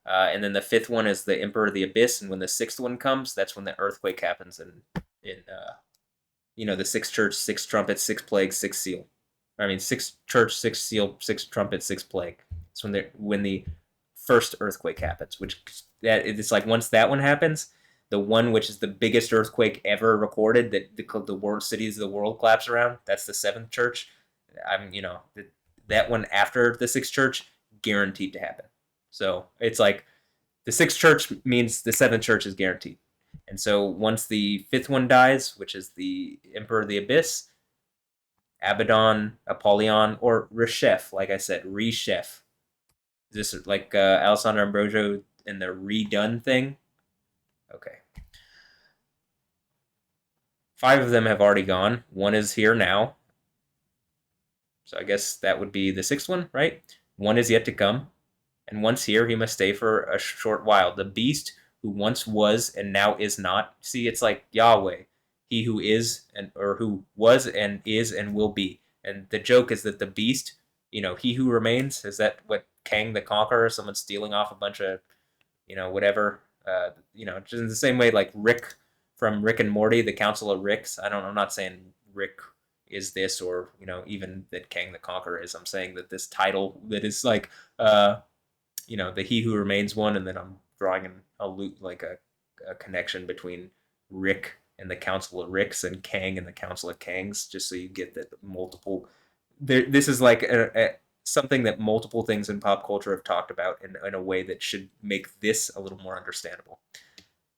And then the fifth one is the Emperor of the Abyss, and when the sixth one comes, that's when the earthquake happens, and in the sixth church, six trumpets, six plagues, six seal. I mean, six church, six seal, six trumpet, six plague. It's when the first earthquake happens, which that it's like once that one happens, the one which is the biggest earthquake ever recorded that the world cities of the world collapse around. That's the seventh church. That one after the sixth church guaranteed to happen. So it's like the sixth church means the seventh church is guaranteed. And so once the fifth one dies, which is the Emperor of the Abyss, Abaddon, Apollyon, or Reshef, like I said, Reshef. Is this like Alessandro Ambrosio in the redone thing? Okay. 5 of them have already gone. 1 is here now. So I guess that would be the 6th one, right? 1 is yet to come. And once here, he must stay for a short while. The beast who once was and now is not. See, it's like Yahweh. He who is or who was and is and will be. And the joke is that the beast, he who remains, is that what Kang the Conqueror, someone stealing off a bunch of, whatever, just in the same way like Rick from Rick and Morty, the Council of Ricks. I'm not saying Rick is this or, even that Kang the Conqueror is. I'm saying that this title that is like, the He Who Remains one, and then I'm drawing a connection between Rick and the Council of Ricks and Kang and the Council of Kangs, just so you get that multiple. This is like something that multiple things in pop culture have talked about in a way that should make this a little more understandable.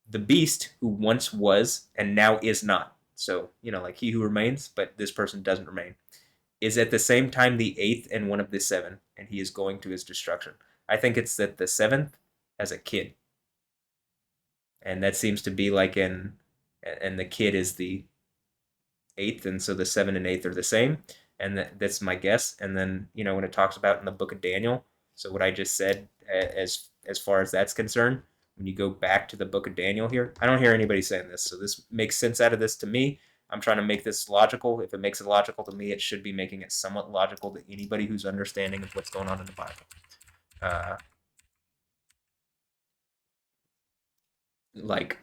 The beast who once was and now is not. So, like He Who Remains, but this person doesn't remain, is at the same time the 8th and one of the 7, and he is going to his destruction. I think it's that the 7th as a kid. And that seems to be like and the kid is the 8th, and so the 7 and 8th are the same. And that's my guess. And then, when it talks about in the book of Daniel, so what I just said as far as that's concerned, when you go back to the book of Daniel here, I don't hear anybody saying this, so this makes sense out of this to me. I'm trying to make this logical. If it makes it logical to me, it should be making it somewhat logical to anybody who's understanding of what's going on in the Bible. Like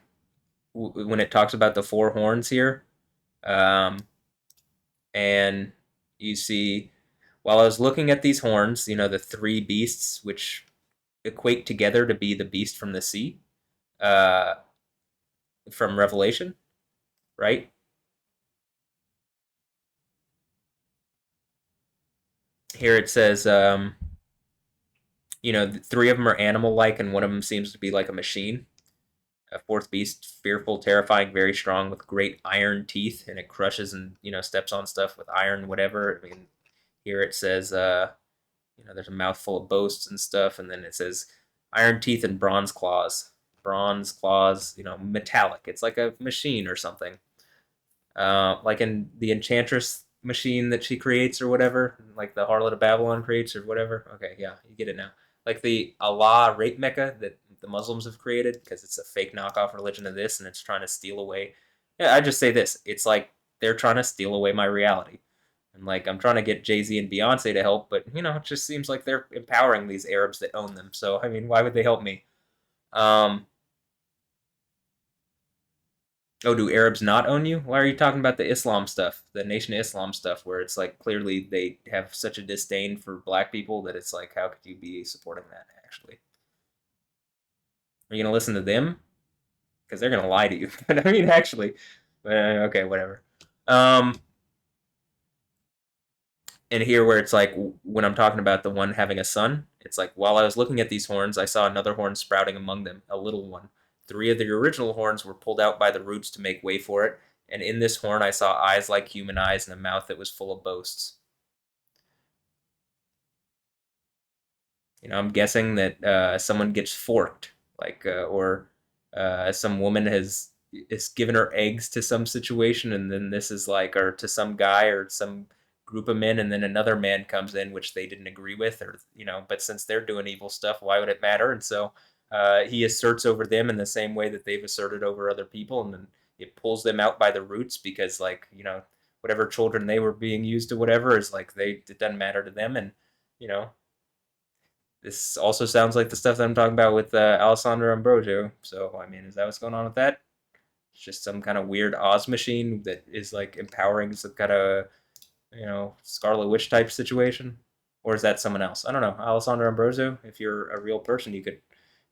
when it talks about the 4 horns here, and you see, while I was looking at these horns, the 3 beasts which equate together to be the beast from the sea, from Revelation, right? Here it says, 3 of them are animal-like, and one of them seems to be like a machine. A 4th beast, fearful, terrifying, very strong, with great iron teeth, and it crushes and, steps on stuff with iron, whatever. I mean, here it says, there's a mouthful of boasts and stuff, and then it says iron teeth and bronze claws. Bronze claws, metallic. It's like a machine or something. Like in the Enchantress machine that she creates or whatever, like the Harlot of Babylon creates or whatever. Okay, yeah, you get it now. Like the Allah rape Mecca that the Muslims have created, because it's a fake knockoff religion of this, and it's trying to steal away. Yeah, I just say this. It's like they're trying to steal away my reality. And like I'm trying to get Jay-Z and Beyonce to help, but it just seems like they're empowering these Arabs that own them. So I mean, why would they help me? Oh, do Arabs not own you? Why are you talking about the Islam stuff, the Nation of Islam stuff, where it's like clearly they have such a disdain for black people that it's like, how could you be supporting that, actually? Are you going to listen to them? Because they're going to lie to you. But I mean, actually, okay, whatever. And here where it's like, when I'm talking about the one having a son, it's like, while I was looking at these horns, I saw another horn sprouting among them, a little one. 3 of the original horns were pulled out by the roots to make way for it, and in this horn I saw eyes like human eyes and a mouth that was full of boasts. I'm guessing that someone gets forked, like, or some woman has given her eggs to some situation, and then this is like, or to some guy or some group of men, and then another man comes in which they didn't agree with, or but since they're doing evil stuff, why would it matter? And so he asserts over them in the same way that they've asserted over other people, and then it pulls them out by the roots because, like, you know, whatever children they were being used to, whatever, is like it doesn't matter to them. And, you know, this also sounds like the stuff that I'm talking about with Alessandro Ambrosio. So, I mean, is that what's going on with that? It's just some kind of weird Oz machine that is like empowering some kind of, you know, Scarlet Witch type situation? Or is that someone else? I don't know. Alessandro Ambrosio, if you're a real person, you could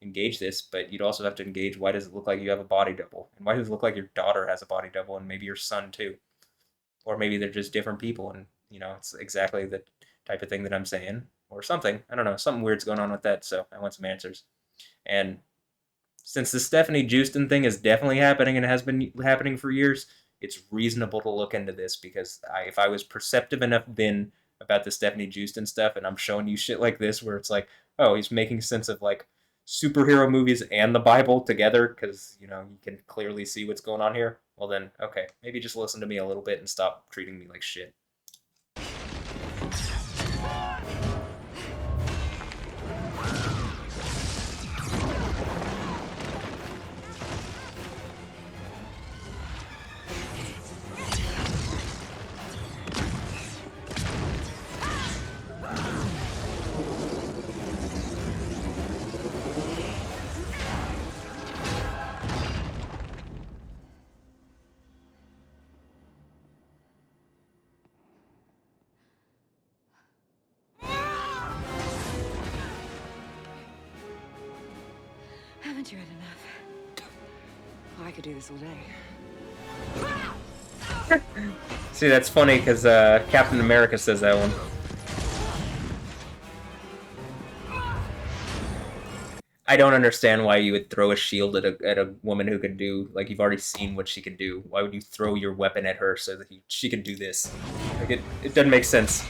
engage this, but you'd also have to engage why does it look like you have a body double? And why does it look like your daughter has a body double and maybe your son too? Or maybe they're just different people and, you know, it's exactly the type of thing that I'm saying or something. I don't know. Something weird's going on with that, so I want some answers. And since the Stefanie Joosten thing is definitely happening and has been happening for years, it's reasonable to look into this because if I was perceptive enough then about the Stefanie Joosten stuff and I'm showing you shit like this where it's like, oh, he's making sense of like superhero movies and the Bible together because, you know, you can clearly see what's going on here, well then, okay, maybe just listen to me a little bit and stop treating me like shit. Haven't you had enough? Oh, I could do this all day. See, that's funny because Captain America says that one. I don't understand why you would throw a shield at a woman who could do, like, you've already seen what she can do. Why would you throw your weapon at her so that she can do this? Like, it doesn't make sense.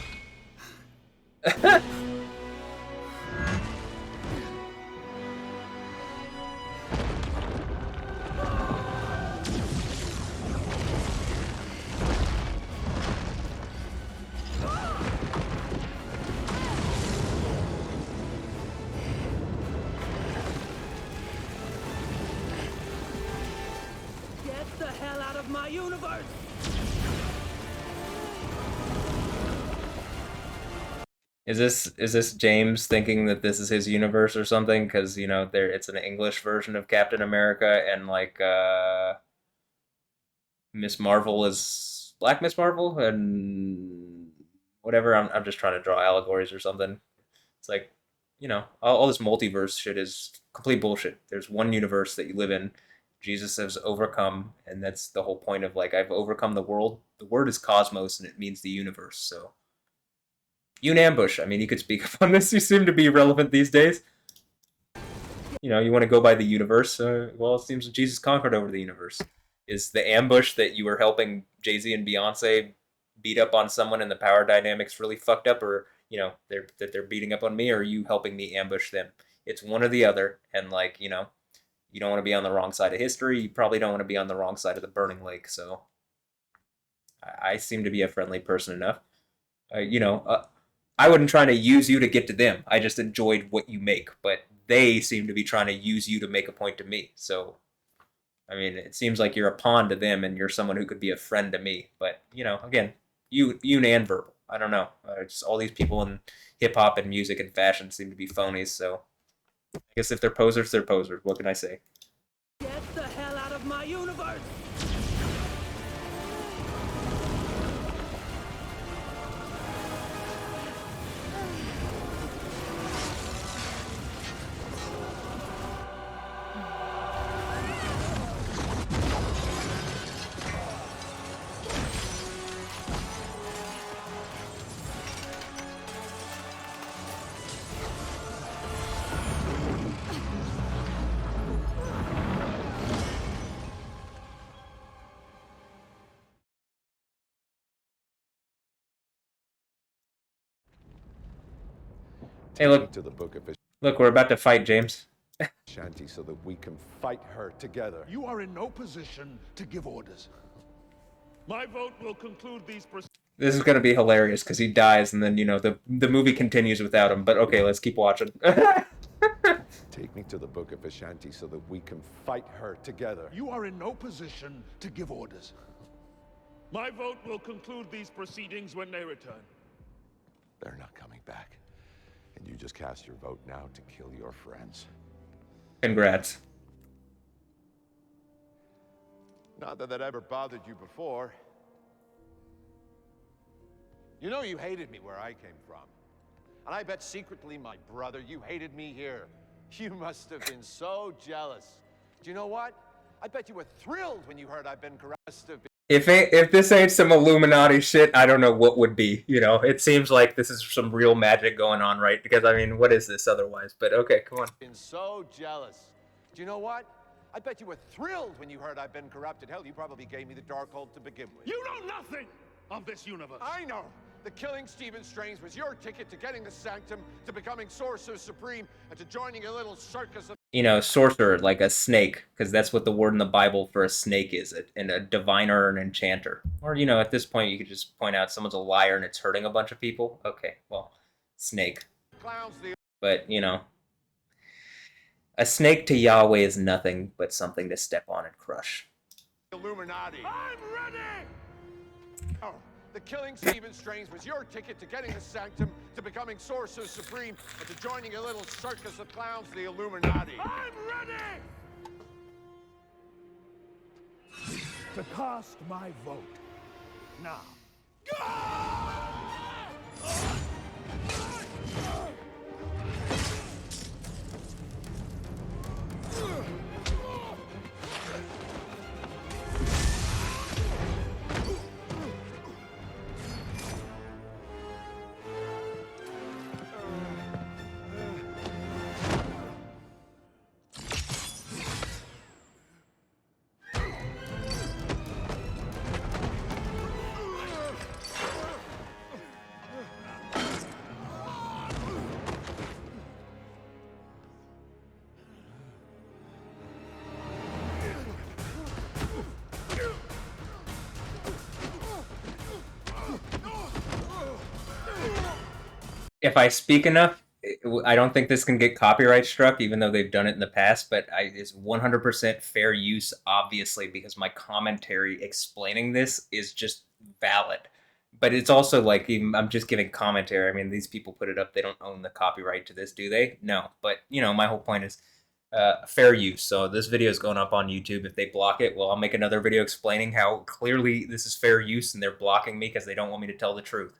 Get the hell out of my universe! Is this James thinking that this is his universe or something? Because, you know, it's an English version of Captain America, and like Miss Marvel is Black Miss Marvel, and whatever. I'm just trying to draw allegories or something. It's like, you know, all this multiverse shit is complete bullshit. There's one universe that you live in. Jesus has overcome, and that's the whole point of, like, I've overcome the world. The word is cosmos, and it means the universe, so. You and Ambush, I mean, you could speak up on this. You seem to be relevant these days. You know, you want to go by the universe. Well, it seems Jesus conquered over the universe. Is the ambush that you were helping Jay-Z and Beyonce beat up on someone and the power dynamics really fucked up, or, you know, they're beating up on me, or are you helping me ambush them? It's one or the other, and, like, you know, you don't want to be on the wrong side of history. You probably don't want to be on the wrong side of the burning lake, so I seem to be a friendly person enough. You know, I wasn't trying to use you to get to them. I just enjoyed what you make, but they seem to be trying to use you to make a point to me. So, I mean, it seems like you're a pawn to them and you're someone who could be a friend to me. But, you know, again, you and verbal. I don't know. Just all these people in hip-hop and music and fashion seem to be phonies, so I guess if they're posers, they're posers. What can I say? Get the hell out of my universe! Hey, look. To the book of Look, we're about to fight, James. Shanti, so that we can fight her together. You are in no position to give orders. My vote will conclude these proceedings. This is gonna be hilarious because he dies and then, you know, the movie continues without him. But okay, let's keep watching. Take me to the Book of Ashanti so that we can fight her together. You are in no position to give orders. My vote will conclude these proceedings when they return. They're not coming back. And you just cast your vote now to kill your friends. Congrats. Not that that ever bothered you before. You know you hated me where I came from. And I bet secretly, my brother, you hated me here. You must have been so jealous. Do you know what? I bet you were thrilled when you heard I've been caressed. If this ain't some Illuminati shit, I don't know what would be. You know, it seems like this is some real magic going on, right? Because, I mean, what is this otherwise? But okay, come on. Been so jealous. Do you know what? I bet you were thrilled when you heard I've been corrupted. Hell, you probably gave me the Darkhold to begin with. You know nothing of this universe. I know. The killing Stephen Strange was your ticket to getting the Sanctum, to becoming Sorcerer Supreme, and to joining a little circus of... You know, sorcerer, like a snake, because that's what the word in the Bible for a snake is, and a diviner and enchanter. Or, you know, at this point, you could just point out someone's a liar and it's hurting a bunch of people. Okay, well, snake. But, you know, a snake to Yahweh is nothing but something to step on and crush. Illuminati. I'm ready! Oh, the killing Stephen Strange was your ticket to getting the Sanctum, to becoming Sorcerer Supreme, and to joining a little circus of clowns, the Illuminati. I'm ready to cast my vote now. If I speak enough, I don't think this can get copyright struck, even though they've done it in the past, but it's 100% fair use, obviously, because my commentary explaining this is just valid. But it's also like, I'm just giving commentary. I mean, these people put it up. They don't own the copyright to this, do they? No. But, you know, my whole point is fair use. So this video is going up on YouTube. If they block it, well, I'll make another video explaining how clearly this is fair use and they're blocking me because they don't want me to tell the truth.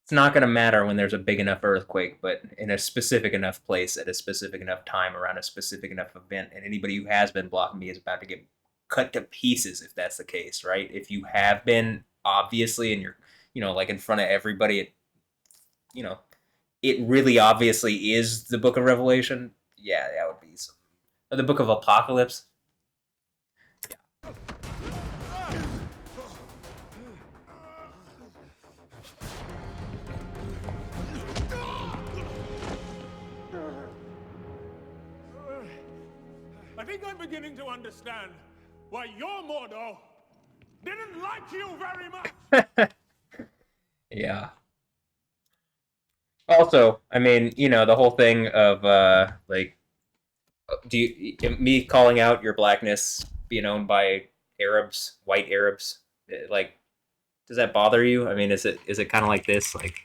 It's not going to matter when there's a big enough earthquake, but in a specific enough place at a specific enough time around a specific enough event, and anybody who has been blocking me is about to get cut to pieces if that's the case, right? If you have been, obviously, and you're, you know, like in front of everybody, you know, it really obviously is the Book of Revelation. Yeah, that would be some... Or the Book of Apocalypse. Yeah. I think I'm beginning to understand why your Mordo didn't like you very much. Yeah. Also, I mean, you know, the whole thing of, like, me calling out your blackness being owned by Arabs, white Arabs, like, does that bother you? I mean, is it kind of like this? Like,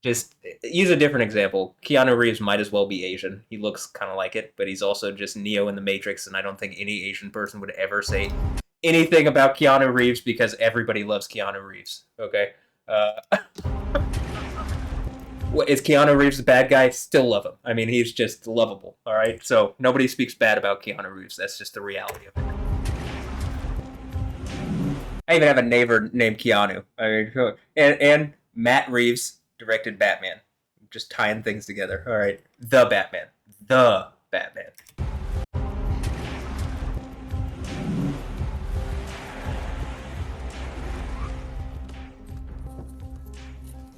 just use a different example. Keanu Reeves might as well be Asian. He looks kind of like it, but he's also just Neo in the Matrix, and I don't think any Asian person would ever say anything about Keanu Reeves because everybody loves Keanu Reeves, okay? Is Keanu Reeves the bad guy? Still love him. I mean, he's just lovable, all right? So nobody speaks bad about Keanu Reeves. That's just the reality of it. I even have a neighbor named Keanu. I mean, and Matt Reeves directed Batman. Just tying things together. All right. The Batman. The Batman.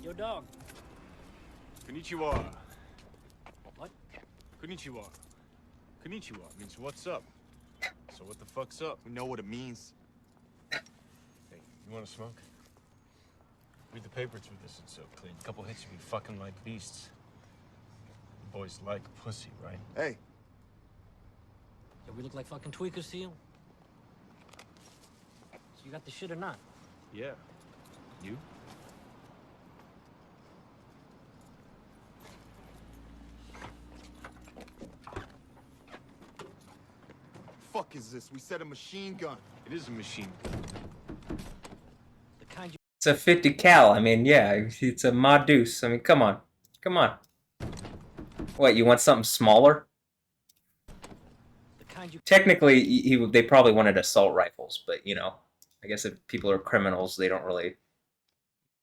Yo, dog. Konnichiwa. What? Konnichiwa. Konnichiwa means what's up. So what the fuck's up? We know what it means. Hey, you wanna smoke? Read the paper through this, it's so clean. A couple hits, you'd be fucking like beasts. The boys like pussy, right? Hey. Yeah, we look like fucking tweakers to you? So you got the shit or not? Yeah. You? Fuck is this? We said a machine gun. It is a machine. The kind you... It's a 50 cal. I mean, yeah, it's a Ma Deuce. I mean, come on. Come on. What, you want something smaller? The kind you... Technically, they probably wanted assault rifles, but, you know, I guess if people are criminals, they don't really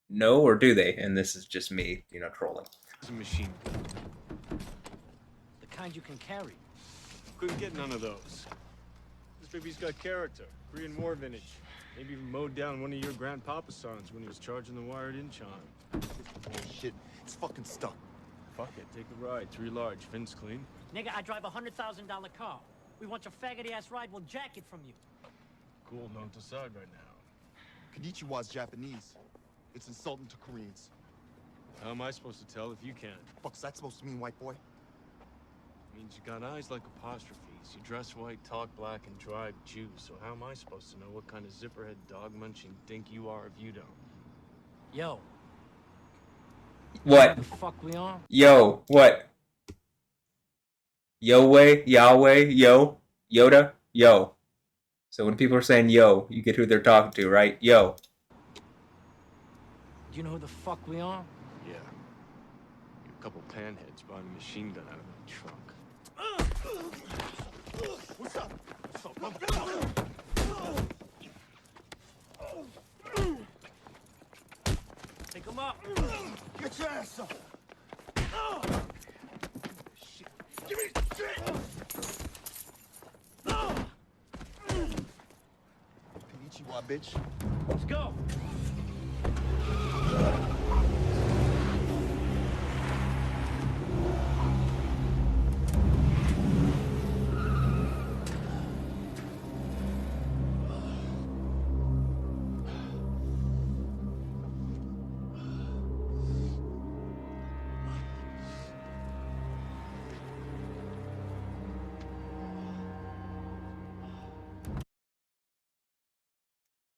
know, or do they? And this is just me, you know, trolling. It's a machine. The kind you can carry. Couldn't get none of those. This baby's got character. Korean War vintage. Maybe even mowed down one of your grandpapa's sons when he was charging the wired-in chime. Bullshit. It's fucking stuck. Fuck it, take a ride. 3 large, Vince clean. Nigga, I drive a $100,000 car. We want your faggoty-ass ride, we'll jack it from you. Cool, don't decide right now. Konnichiwa's Japanese. It's insulting to Koreans. How am I supposed to tell if you can't? Fuck's that supposed to mean, white boy? Means you got eyes like apostrophes. You dress white, talk black, and drive Jew. So how am I supposed to know what kind of zipperhead, dog-munching dink you are if you don't? Yo. What? The fuck we on? Yo, what? Yahweh, Yahweh, yo, Yoda, yo. So when people are saying yo, you get who they're talking to, right? Yo. Do you know who the fuck we on? Yeah. You're a couple panheads buying a machine gun out of my trunk. What's up? Take him up. Get your ass up. Shit. Give me shit. Konnichiwa, bitch. Let's go.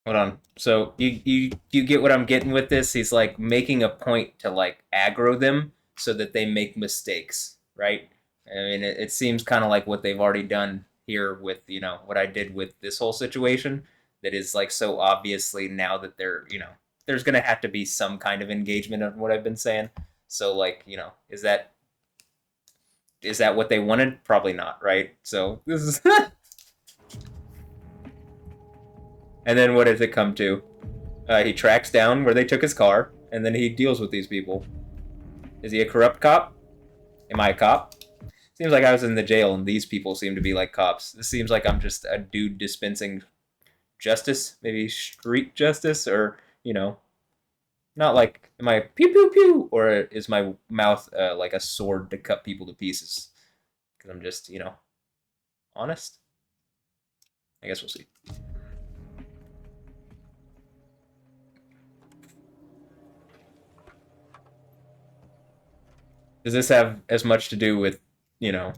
Hold on. So you get what I'm getting with this? He's like making a point to like aggro them so that they make mistakes, right? I mean, it seems kind of like what they've already done here with, you know, what I did with this whole situation. That is like so obviously now that they're, you know, there's gonna have to be some kind of engagement of what I've been saying. So like, you know, is that what they wanted? Probably not, right? So this is. And then what does it come to? He tracks down where they took his car, and then he deals with these people. Is he a corrupt cop? Am I a cop? Seems like I was in the jail, and these people seem to be like cops. This seems like I'm just a dude dispensing justice, maybe street justice, or, you know, not like, am I pew pew pew, or is my mouth like a sword to cut people to pieces? Because I'm just, you know, honest? I guess we'll see. Does this have as much to do with, you know,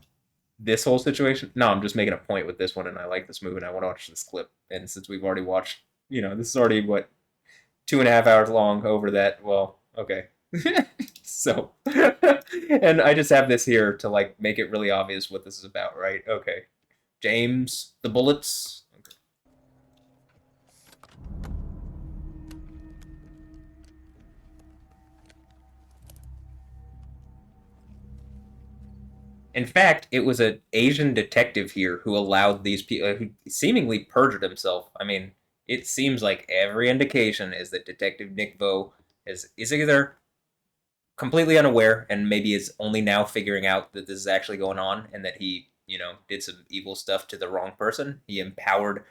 this whole situation? No, I'm just making a point with this one, and I like this movie, and I want to watch this clip. And since we've already watched, you know, this is already, what, 2.5 hours long over that, well, okay. So, and I just have this here to, like, make it really obvious what this is about, right? Okay. James, the bullets. In fact, it was an Asian detective here who allowed these people, who seemingly perjured himself. I mean, it seems like every indication is that Detective Nick Vo is either completely unaware and maybe is only now figuring out that this is actually going on and that he, you know, did some evil stuff to the wrong person. He empowered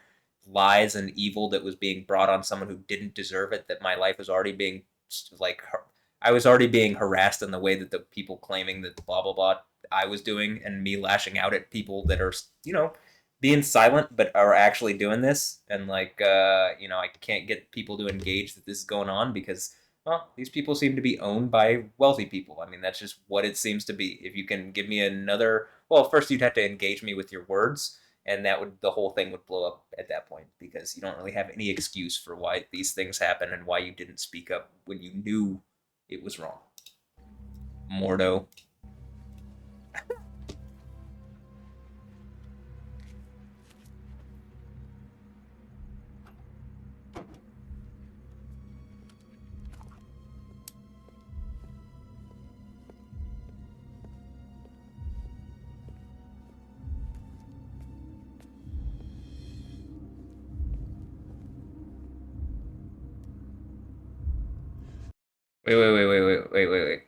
lies and evil that was being brought on someone who didn't deserve it, that my life was already being, like, I was already being harassed in the way that the people claiming that blah, blah, blah I was doing, and me lashing out at people that are, you know, being silent but are actually doing this. And like, you know, I can't get people to engage that this is going on because well, these people seem to be owned by wealthy people. I mean, that's just what it seems to be. If you can give me another, well, first you'd have to engage me with your words, and the whole thing would blow up at that point because you don't really have any excuse for why these things happen and why you didn't speak up when you knew it was wrong. Mordo. Wait.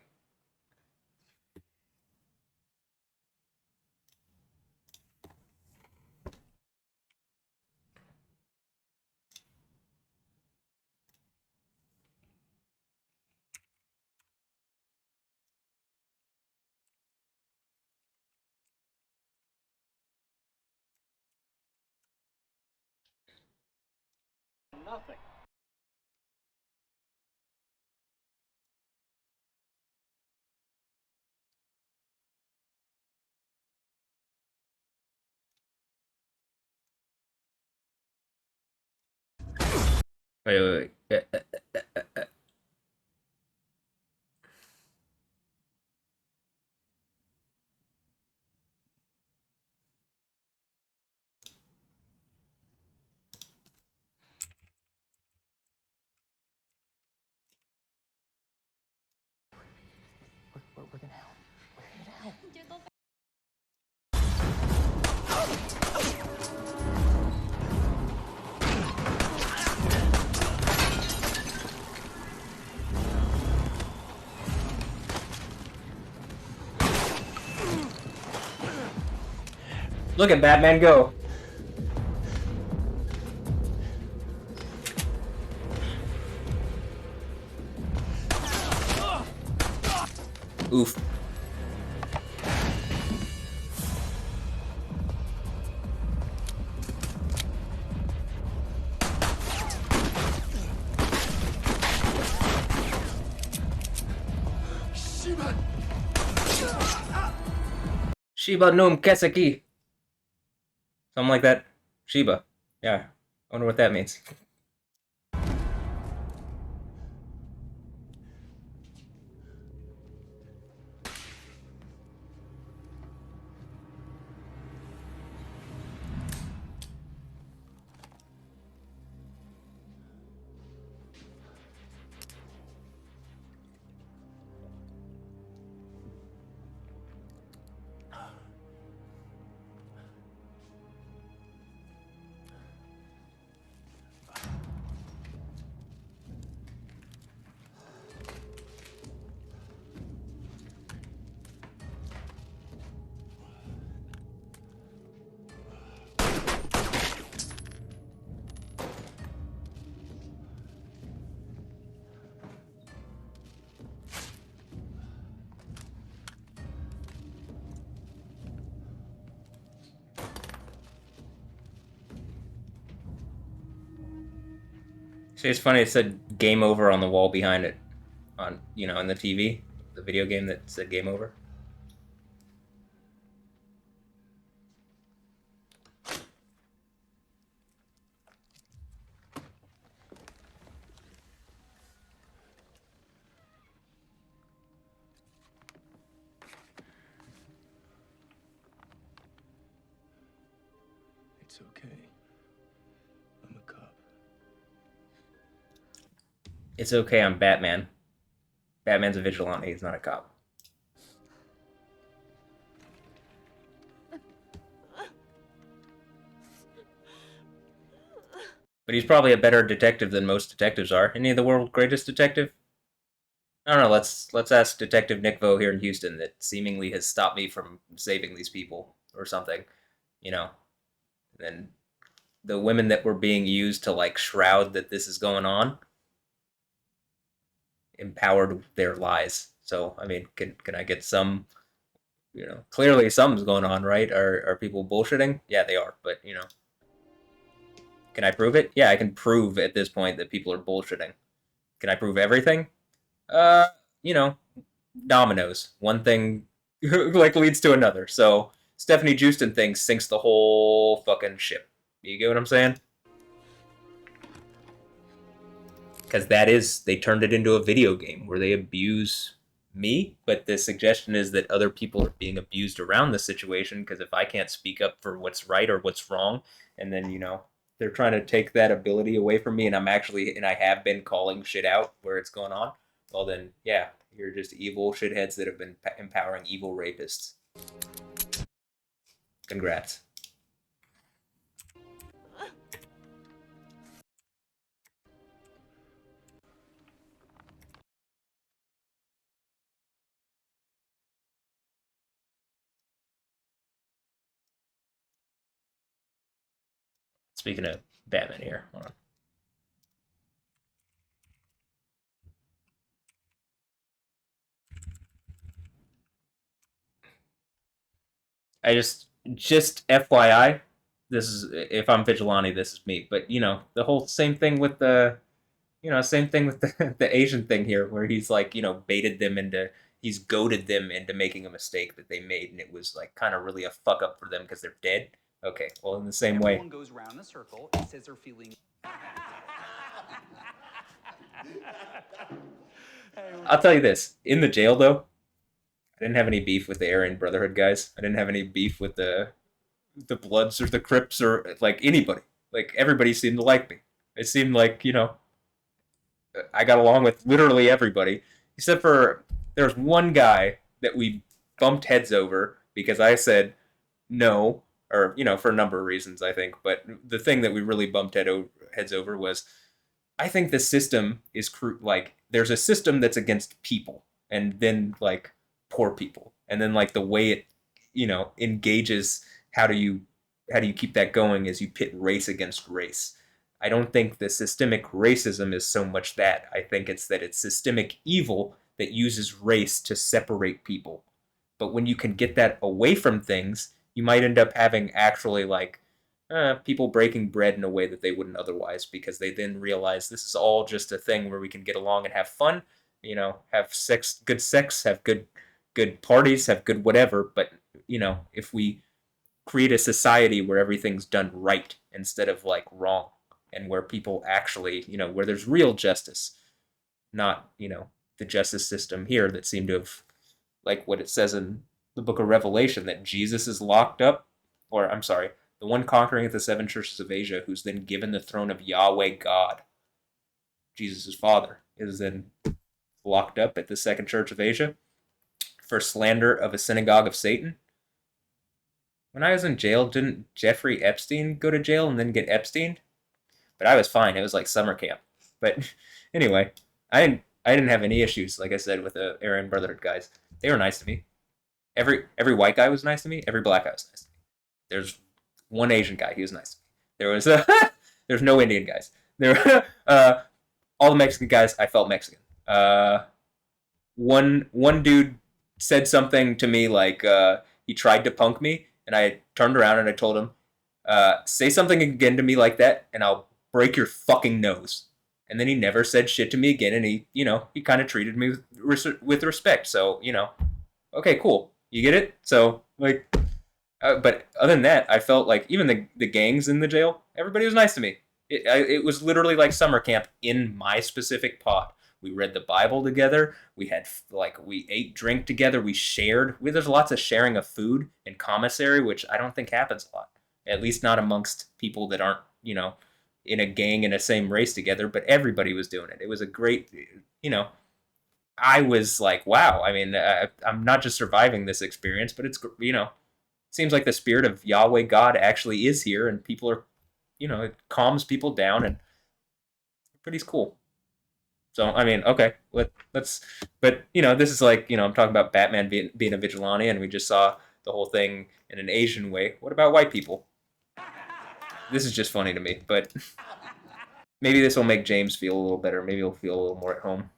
Nothing. Wait. We're gonna help. We're here to help. Look at Batman go. Oof. Shiba no Keseki. Something like that. Shiba. Yeah. I wonder what that means. See, it's funny. It said "game over" on the wall behind it, on in the TV, the video game that said "game over." It's okay. I'm a cop. It's okay. I'm Batman. Batman's a vigilante. He's not a cop. But he's probably a better detective than most detectives are. Any of the world's greatest detective? I don't know. Let's ask Detective Nick Vo here in Houston that seemingly has stopped me from saving these people or something. You know, and the women that were being used to like shroud that this is going on empowered their lies. So I mean, can I get some? Clearly something's going on, right? Are people bullshitting? Yeah, they are. But can I prove it? Yeah, I can prove at this point that people are bullshitting. Can I prove everything? You know, dominoes. One thing like leads to another. So Stefanie Joosten thing sinks the whole fucking ship. You get what I'm saying? Because they turned it into a video game where they abuse me, but the suggestion is that other people are being abused around the situation, because if I can't speak up for what's right or what's wrong, and then, they're trying to take that ability away from me, and I have been calling shit out where it's going on, well then, yeah, you're just evil shitheads that have been empowering evil rapists. Congrats. Speaking of Batman here, hold on. I just FYI, this is, if I'm vigilante, this is me. But the whole same thing with the Asian thing here, where he's like, he's goaded them into making a mistake that they made, and it was like kind of really a fuck up for them because they're dead. Okay, well, in the same way, Everyone goes round in a circle and says they're feeling. I'll tell you this: in the jail, though, I didn't have any beef with the Aryan Brotherhood guys. I didn't have any beef with the Bloods or the Crips or like anybody. Like everybody seemed to like me. It seemed like I got along with literally everybody, except for there was one guy that we bumped heads over because I said no, or for a number of reasons, I think. But the thing that we really bumped heads over was, I think the system is like there's a system that's against people, and then like poor people, and then like the way it engages, how do you keep that going is you pit race against race. I don't think the systemic racism is so much that. I think it's that it's systemic evil that uses race to separate people. But when you can get that away from things, you might end up having actually like people breaking bread in a way that they wouldn't otherwise, because they then realize this is all just a thing where we can get along and have fun, have sex, have good parties, have good whatever. But if we create a society where everything's done right instead of like wrong, and where people actually, where there's real justice, not, the justice system here that seemed to have, like what it says in the book of Revelation, that Jesus is locked up, or I'm sorry, the one conquering the seven churches of Asia, who's then given the throne of Yahweh God, Jesus' father, is then locked up at the second church of Asia for slander of a synagogue of Satan. When I was in jail, didn't Jeffrey Epstein go to jail and then get Epsteined? But I was fine. It was like summer camp. But anyway, I didn't have any issues, like I said, with the Aryan Brotherhood guys. They were nice to me. Every white guy was nice to me. Every black guy was nice to me. There's one Asian guy. He was nice to me. There was there's no Indian guys. There all the Mexican guys, I felt Mexican. One dude said something to me like he tried to punk me, and I turned around and I told him, say something again to me like that, and I'll break your fucking nose. And then he never said shit to me again, and he kind of treated me with respect. So, okay, cool. You get it? So, like, but other than that, I felt like even the gangs in the jail, everybody was nice to me. It was literally like summer camp in my specific pod. We read the Bible together. We had we ate, drink together. We shared. There's lots of sharing of food and commissary, which I don't think happens a lot. At least not amongst people that aren't, in a gang in the same race together. But everybody was doing it. It was a great, I was like, wow. I mean, I'm not just surviving this experience, but it's, it seems like the spirit of Yahweh God actually is here, and people are, it calms people down, and pretty cool. So, I mean, okay, let's, but, this is like, I'm talking about Batman being a vigilante, and we just saw the whole thing in an Asian way. What about white people? This is just funny to me, but maybe this will make James feel a little better. Maybe he'll feel a little more at home.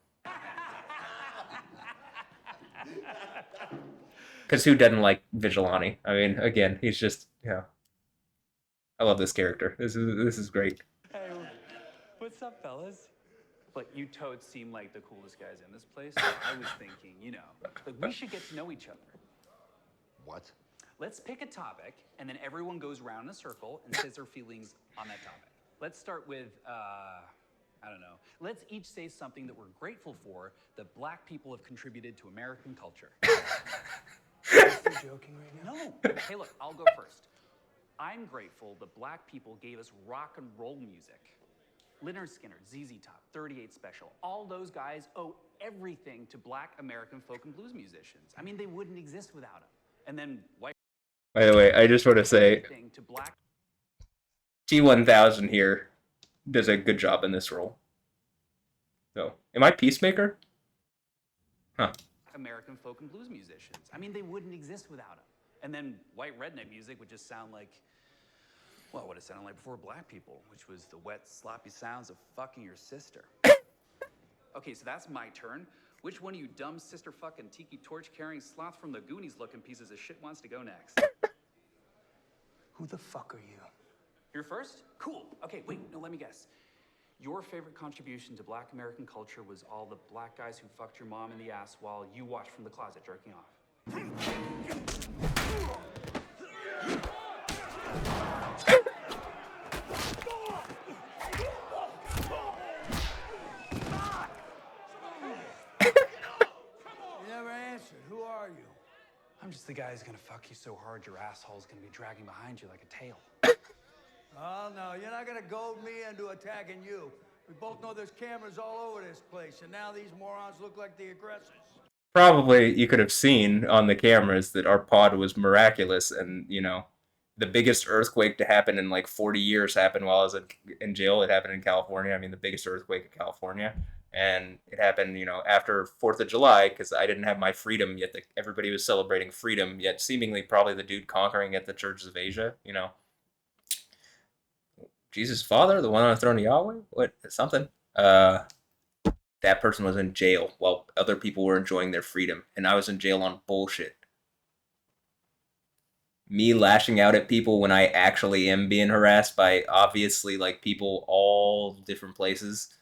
Because who doesn't like Vigilante? I mean, again, he's just, I love this character. This is great. Hey, what's up, fellas? But you toads seem like the coolest guys in this place, so I was thinking, you know, like we should get to know each other. What? Let's pick a topic, and then everyone goes around in a circle and says their feelings on that topic. Let's start with, I don't know. Let's each say something that we're grateful for that black people have contributed to American culture. Are you still joking right now? No. Hey, look, I'll go first. I'm grateful that black people gave us rock and roll music. Lynyrd Skynyrd, ZZ Top, 38 Special. All those guys owe everything to black American folk and blues musicians. I mean, they wouldn't exist without them. And then white. By the way, I just want to say, To black T1000 here does a good job in this role. So, am I Peacemaker? Huh. American folk and blues musicians. I mean, they wouldn't exist without them. And then white redneck music would just sound like, well, what it sounded like before black people, which was the wet, sloppy sounds of fucking your sister. Okay, so that's my turn. Which one of you dumb sister fucking tiki torch carrying sloth from the Goonies looking pieces of shit wants to go next? Who the fuck are you? You're first? Cool. Okay, wait, no, let me guess. Your favorite contribution to black American culture was all the black guys who fucked your mom in the ass while you watched from the closet jerking off. You never answered. Who are you? I'm just the guy who's gonna fuck you so hard your asshole's gonna be dragging behind you like a tail. Oh, no, you're not gonna goad me into attacking you. We both know there's cameras all over this place, and now these morons look like the aggressors. Probably you could have seen on the cameras that our pod was miraculous, and, you know, the biggest earthquake to happen in like 40 years happened while I was in jail. It happened in California. I mean, the biggest earthquake in California. And it happened, you know, after 4th of July, because I didn't have my freedom yet. Everybody was celebrating freedom, yet seemingly probably the dude conquering at the Churches of Asia, you know. Jesus Father, the one on the throne of Yahweh? What? Something. That person was in jail while other people were enjoying their freedom. And I was in jail on bullshit. Me lashing out at people when I actually am being harassed by obviously like people all different places.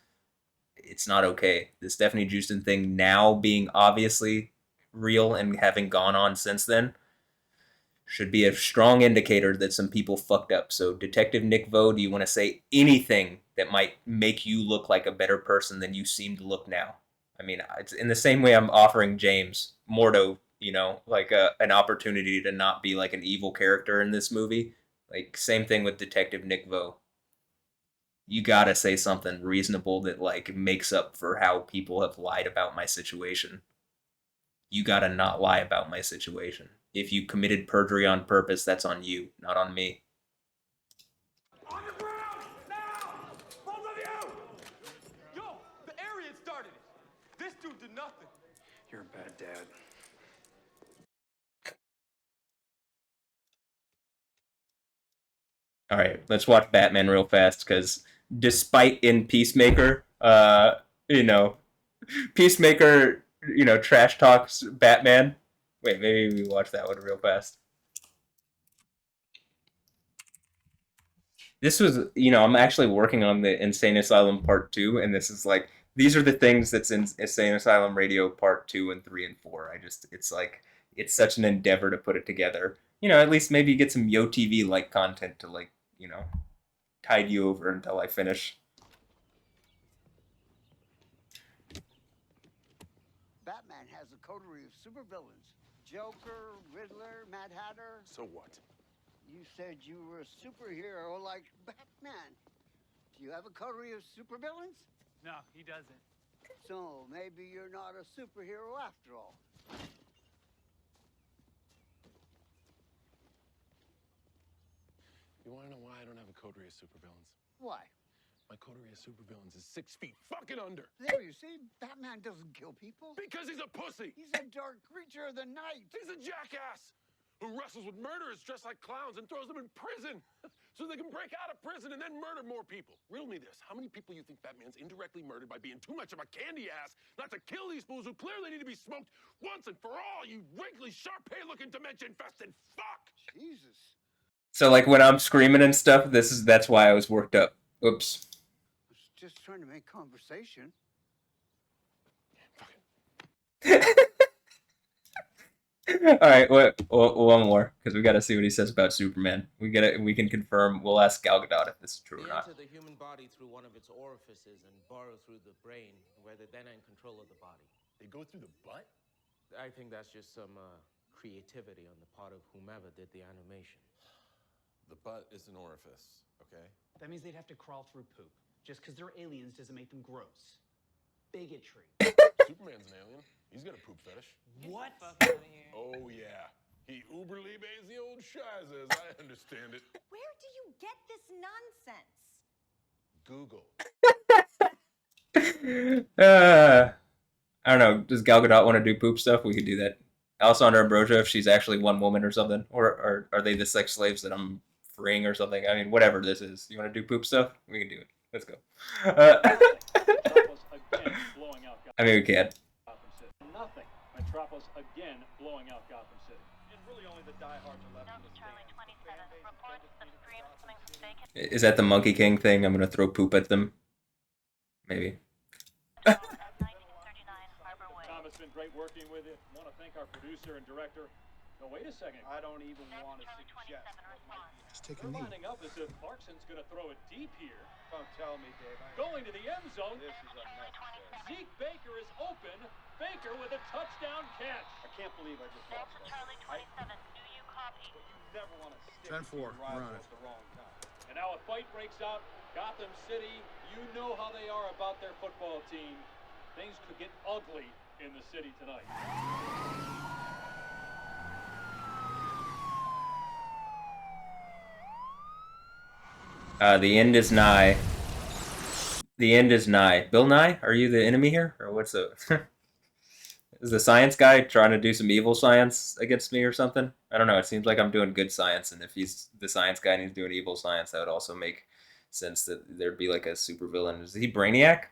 It's not okay. The Stefanie Joosten thing now being obviously real and having gone on since then should be a strong indicator that some people fucked up. So, Detective Nick Vo, do you want to say anything that might make you look like a better person than you seem to look now? I mean, it's in the same way I'm offering James Mordo, you know, like an opportunity to not be like an evil character in this movie. Like, same thing with Detective Nick Vo. You gotta say something reasonable that, like, makes up for how people have lied about my situation. You gotta not lie about my situation. If you committed perjury on purpose, that's on you, not on me. On the ground! Now! Both of you! Yo, the area started it. This dude did nothing. You're a bad dad. All right, let's watch Batman real fast, because despite in Peacemaker, you know, Peacemaker, you know, trash talks Batman. Wait, maybe we watch that one real fast. This was, you know, I'm actually working on the Insane Asylum Part 2, and this is like, these are the things that's in Insane Asylum Radio Part 2 and 3 and 4. It's like, it's such an endeavor to put it together. You know, at least maybe get some Yo TV-like content to, like, you know, tide you over until I finish. Batman has a coterie of supervillains. Joker, Riddler, Mad Hatter. So what? You said you were a superhero like Batman. Do you have a coterie of supervillains? No, he doesn't. So maybe you're not a superhero after all. You wanna know why I don't have a coterie of supervillains? Why? My coterie of supervillains is 6 feet fucking under. There, you see, Batman doesn't kill people. Because he's a pussy. He's a dark creature of the night. He's a jackass who wrestles with murderers dressed like clowns and throws them in prison so they can break out of prison and then murder more people. Riddle me this. How many people you think Batman's indirectly murdered by being too much of a candy ass not to kill these fools who clearly need to be smoked once and for all, you wrinkly, Sharpay-looking dementia-infested fuck? Jesus. So, like, when I'm screaming and stuff, that's why I was worked up. Oops. I was just trying to make conversation. All right, one more because we got to see what he says about Superman. We can confirm. We'll ask Gal Gadot if this is true or They not. enter the human body through one of its orifices and burrow through the brain, where they're then in control of the body. They go through the butt? I think that's just some creativity on the part of whomever did the animation. The butt is an orifice, okay? That means they'd have to crawl through poop. Just because they're aliens doesn't make them gross. Bigotry. Superman's an alien. He's got a poop fetish. What? Oh, yeah. He uber libes the old shizes. I understand it. Where do you get this nonsense? Google. I don't know. Does Gal Gadot want to do poop stuff? We could do that. Alessandra Ambrosio, if she's actually one woman or something, or are they the sex slaves that I'm freeing or something? I mean, whatever this is. You want to do poop stuff? We can do it. Let's go. I mean, we can. Nothing. Metropolis again blowing out Gotham City. And really only the diehards are left in this game. Is that the Monkey King thing? I'm gonna throw poop at them. Maybe. Tom, it's been great working with you. I want to thank our producer and director. No, wait a second. I don't even want to suggest what might be. Just take a We're knee. lining up as if Clarkson's going to throw it deep here. Don't tell me, Dave. Going to the end zone. This is unnecessary. Zeke Baker is open. Baker with a touchdown catch. I can't believe I just lost that. Charlie 27, do you copy? But you never want to stick 10-4, your we're on rivals it. at the wrong time. And now a fight breaks out. Gotham City, you know how they are about their football team. Things could get ugly in the city tonight. The end is nigh. The end is nigh. Bill Nye, are you the enemy here? Or what's the... Is the science guy trying to do some evil science against me or something? I don't know. It seems like I'm doing good science, and if he's the science guy and he's doing evil science, that would also make sense that there'd be like a super villain. Is he Brainiac?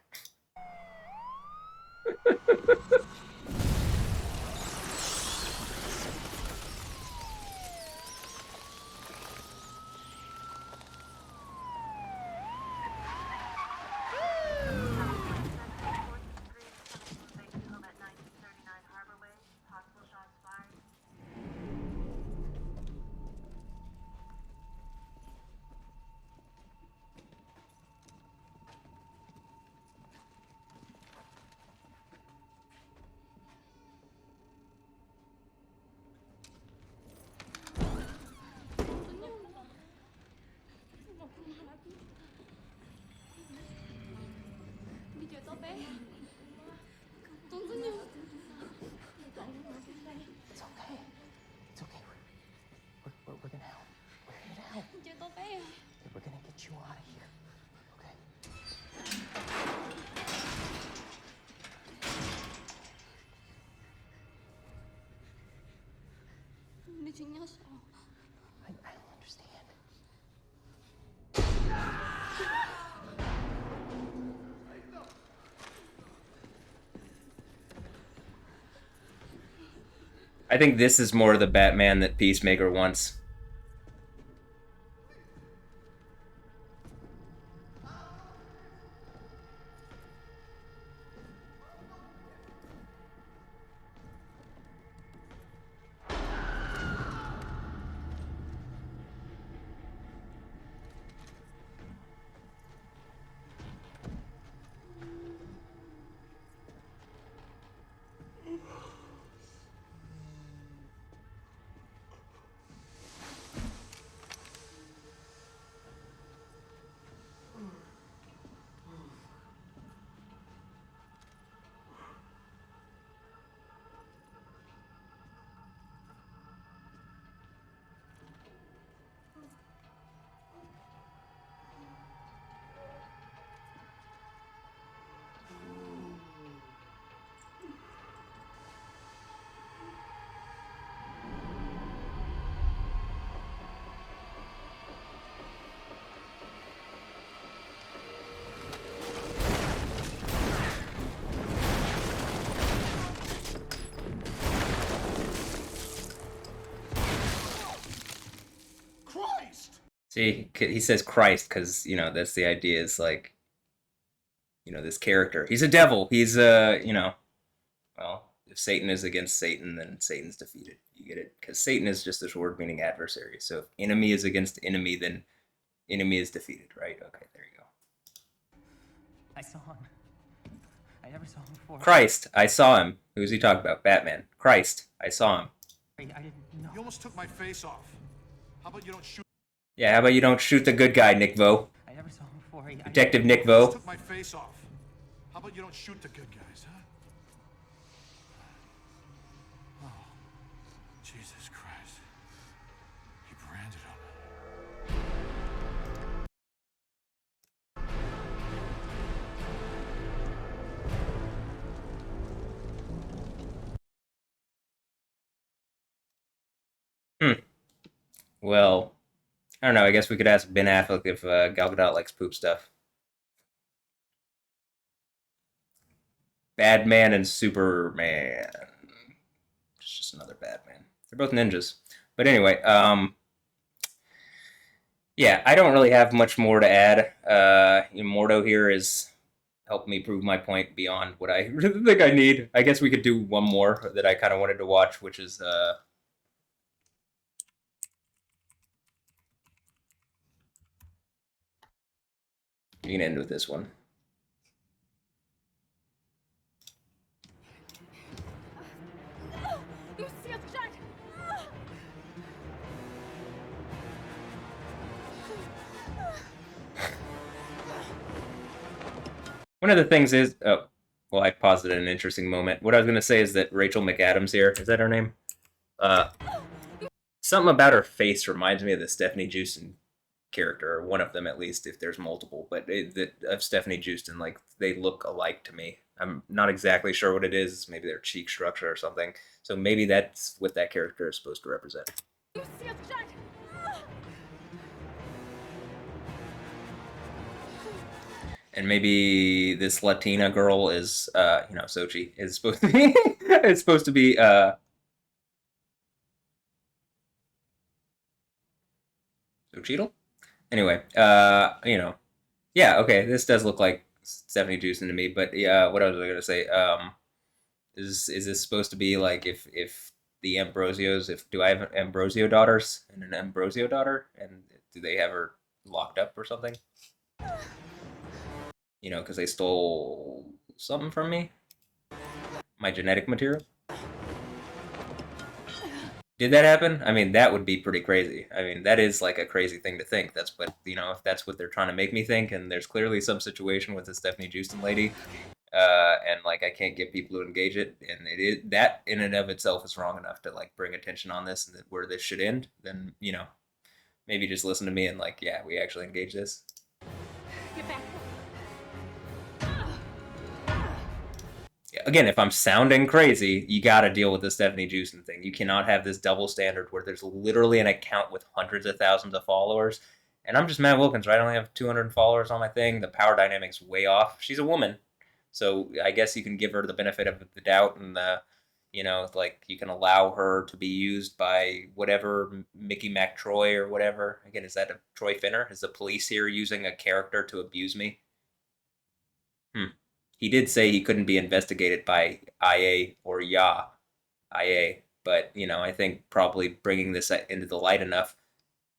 It's okay. It's okay. We're gonna help. We're here to help. We're gonna get you out of here. Okay? I don't understand. I think this is more the Batman that Peacemaker wants. See, he says Christ because, you know, that's the idea is like, you know, this character. He's a devil. He's, you know, well, If Satan is against Satan, then Satan's defeated. You get it? Because Satan is just this word meaning adversary. So if enemy is against enemy, then enemy is defeated, right? Okay, there you go. I saw him. I never saw him before. Christ, I saw him. Who's he talking about? Batman. Christ, I saw him. I didn't know. You almost took my face off. How about you don't shoot? Yeah, how about you don't shoot the good guy, Nick Vo? I never saw him before. Detective Nick You Vo. took my face off. How about you don't shoot the good guys, huh? Oh, Jesus Christ. He branded him. Well, I don't know. I guess we could ask Ben Affleck if Gal Gadot likes poop stuff. Batman and Superman. It's just another Batman. They're both ninjas. But anyway, yeah, I don't really have much more to add. Mordo here is helped me prove my point beyond what I really think I need. I guess we could do one more that I kind of wanted to watch, which is you can end with this one. One of the things is, oh, well, I paused it at an interesting moment. What I was going to say is that Rachel McAdams here, is that her name? Something about her face reminds me of the Stefanie Joosten character, or one of them at least, if there's multiple, but of Stefanie Joosten, like, they look alike to me. I'm not exactly sure what it is. Maybe their cheek structure or something. So maybe that's what that character is supposed to represent. And maybe this Latina girl is, Sochi is supposed to be, it's supposed to be, Sochitl? Anyway, yeah, okay, this does look like Stefanie Joosten to me, but yeah, what else was I gonna say? Is this supposed to be like if the Ambrosios, do I have Ambrosio daughters and an Ambrosio daughter, and do they have her locked up or something? Because they stole something from me? My genetic material? Did that happen? I mean, that would be pretty crazy. I mean, that is like a crazy thing to think. That's what, if that's what they're trying to make me think, and there's clearly some situation with the Stefanie Joosten lady, and like I can't get people to engage it, and it is that in and of itself is wrong enough to like bring attention on this and where this should end. Then maybe just listen to me and like, yeah, we actually engage this. Get back. Again, if I'm sounding crazy, you got to deal with the Stefanie Joosten thing. You cannot have this double standard where there's literally an account with hundreds of thousands of followers, and I'm just Matt Wilkins, right? I only have 200 followers on my thing. The power dynamic's way off. She's a woman, so I guess you can give her the benefit of the doubt, and like you can allow her to be used by whatever Mickey McTroy or whatever. Again, is that a Troy Finner? Is the police here using a character to abuse me? He did say he couldn't be investigated by IA or IA, but I think probably bringing this into the light enough,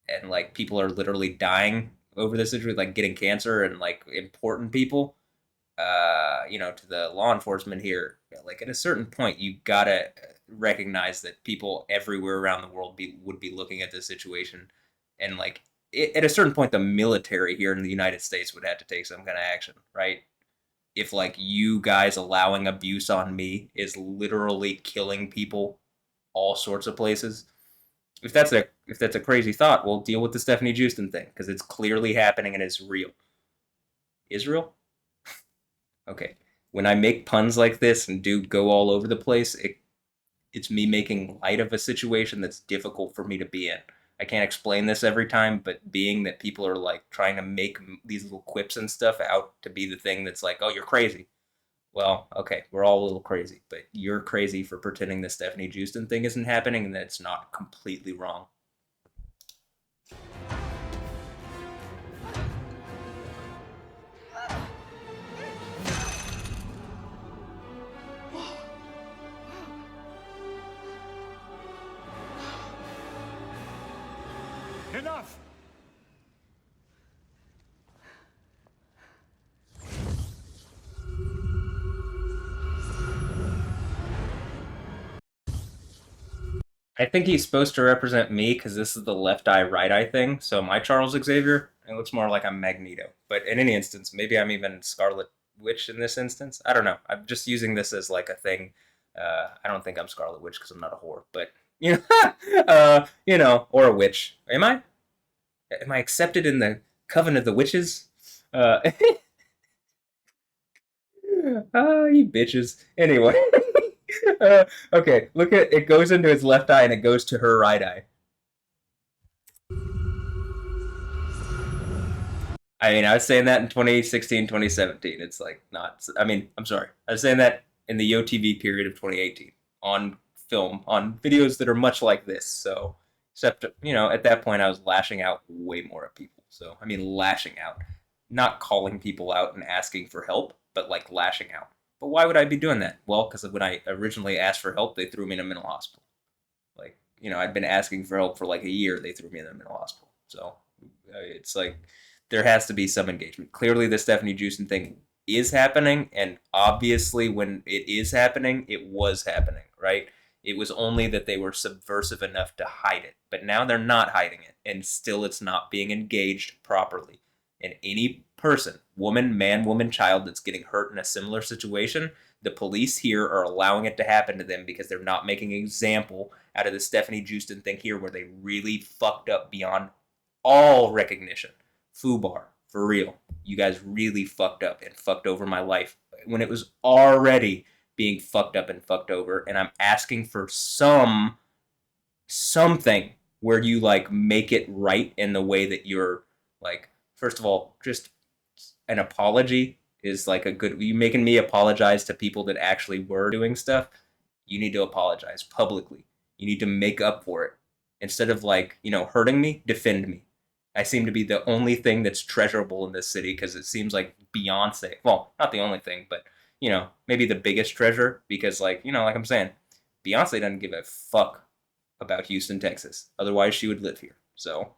and like people are literally dying over this situation, like getting cancer, and like important people, to the law enforcement here, like at a certain point you gotta recognize that people everywhere around the world would be looking at this situation, and like at a certain point the military here in the United States would have to take some kind of action, right? If like you guys allowing abuse on me is literally killing people all sorts of places. If that's a crazy thought, we'll deal with the Stefanie Joosten thing, because it's clearly happening and it's real. Israel? Okay. When I make puns like this and do go all over the place, it's me making light of a situation that's difficult for me to be in. I can't explain this every time, but being that people are like trying to make these little quips and stuff out to be the thing that's like, oh, you're crazy. Well, okay, we're all a little crazy, but you're crazy for pretending the Stefanie Joosten thing isn't happening and that it's not completely wrong. I think he's supposed to represent me because this is the left eye, right eye thing. So my Charles Xavier, it looks more like I'm Magneto. But in any instance, maybe I'm even Scarlet Witch in this instance. I don't know. I'm just using this as like a thing. I don't think I'm Scarlet Witch because I'm not a whore. But you know, or a witch. Am I? Am I accepted in the coven of the witches? Uh, you bitches. Anyway. Okay, look at it goes into his left eye and it goes to her right eye. I mean, I was saying that in 2016, 2017. It's like not. I mean, I'm sorry. I was saying that in the YoTV period of 2018 on film, on videos that are much like this. So, except, you know, at that point, I was lashing out way more at people. So, I mean, lashing out. Not calling people out and asking for help, but like lashing out. But why would I be doing that? Well, because when I originally asked for help, they threw me in a mental hospital. Like, you know, I'd been asking for help for like a year. They threw me in the mental hospital. So it's like there has to be some engagement. Clearly, the Stefanie Joosten thing is happening, and obviously, when it is happening, it was happening, right? It was only that they were subversive enough to hide it, but now they're not hiding it, and still it's not being engaged properly. And any person, woman, man, woman, child that's getting hurt in a similar situation, the police here are allowing it to happen to them because they're not making an example out of the Stefanie Joosten thing here where they really fucked up beyond all recognition. Fubar, for real. You guys really fucked up and fucked over my life when it was already being fucked up and fucked over, and I'm asking for something where you like make it right in the way that you're like, first of all, just an apology is like a good, you making me apologize to people that actually were doing stuff. You need to apologize publicly. You need to make up for it. Instead of like, you know, hurting me, defend me. I seem to be the only thing that's treasurable in this city because it seems like Beyonce, well, not the only thing, but, you know, maybe the biggest treasure because, like, you know, like I'm saying, Beyonce doesn't give a fuck about Houston, Texas. Otherwise, she would live here. So.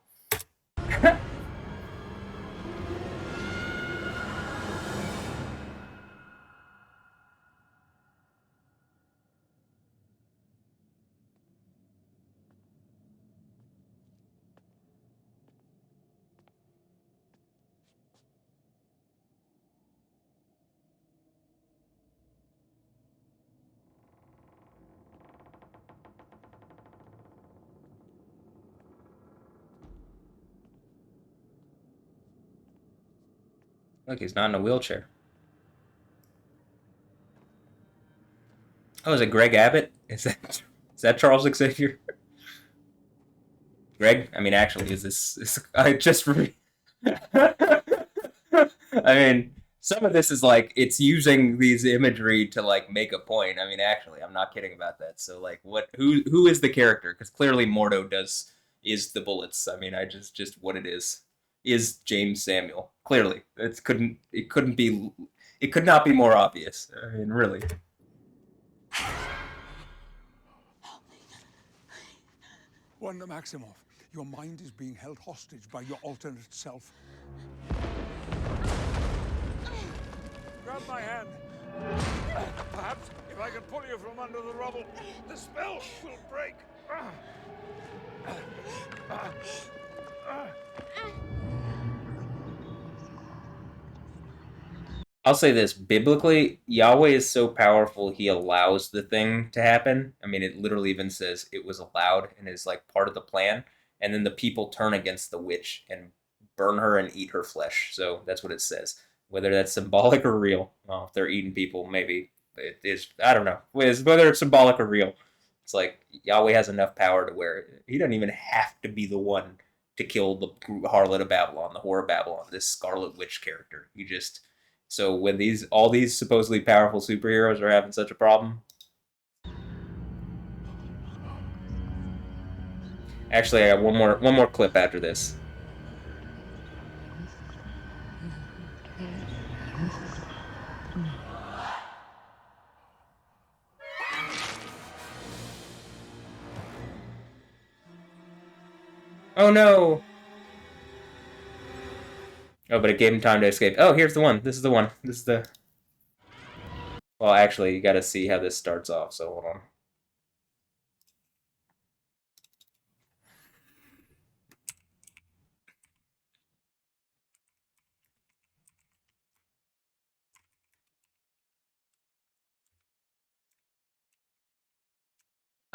Look, he's not in a wheelchair. Oh, is it Greg Abbott? Is that Charles Xavier? Greg? I mean, actually, I just I mean, some of this is like it's using these imagery to like make a point. I mean, actually, I'm not kidding about that. So like, what? Who is the character? Because clearly Mordo is the bullets. I mean, I just what it is James Samuel. Clearly, it could not be more obvious. I mean, really. Wanda Maximoff, your mind is being held hostage by your alternate self. Grab my hand. Perhaps if I can pull you from under the rubble, the spell will break. I'll say this, biblically, Yahweh is so powerful he allows the thing to happen. I mean, it literally even says it was allowed and is like part of the plan. And then the people turn against the witch and burn her and eat her flesh. So that's what it says. Whether that's symbolic or real. Well, if they're eating people, maybe it is. I don't know. Whether it's symbolic or real. It's like Yahweh has enough power to where he doesn't even have to be the one to kill the harlot of Babylon, the whore of Babylon, this Scarlet Witch character. You just so when all these supposedly powerful superheroes are having such a problem. Actually, I got one more clip after this. Oh no! Oh, but it gave him time to escape. Oh, here's the one. This is the one. This is the... Well, actually, you gotta see how this starts off, so hold on.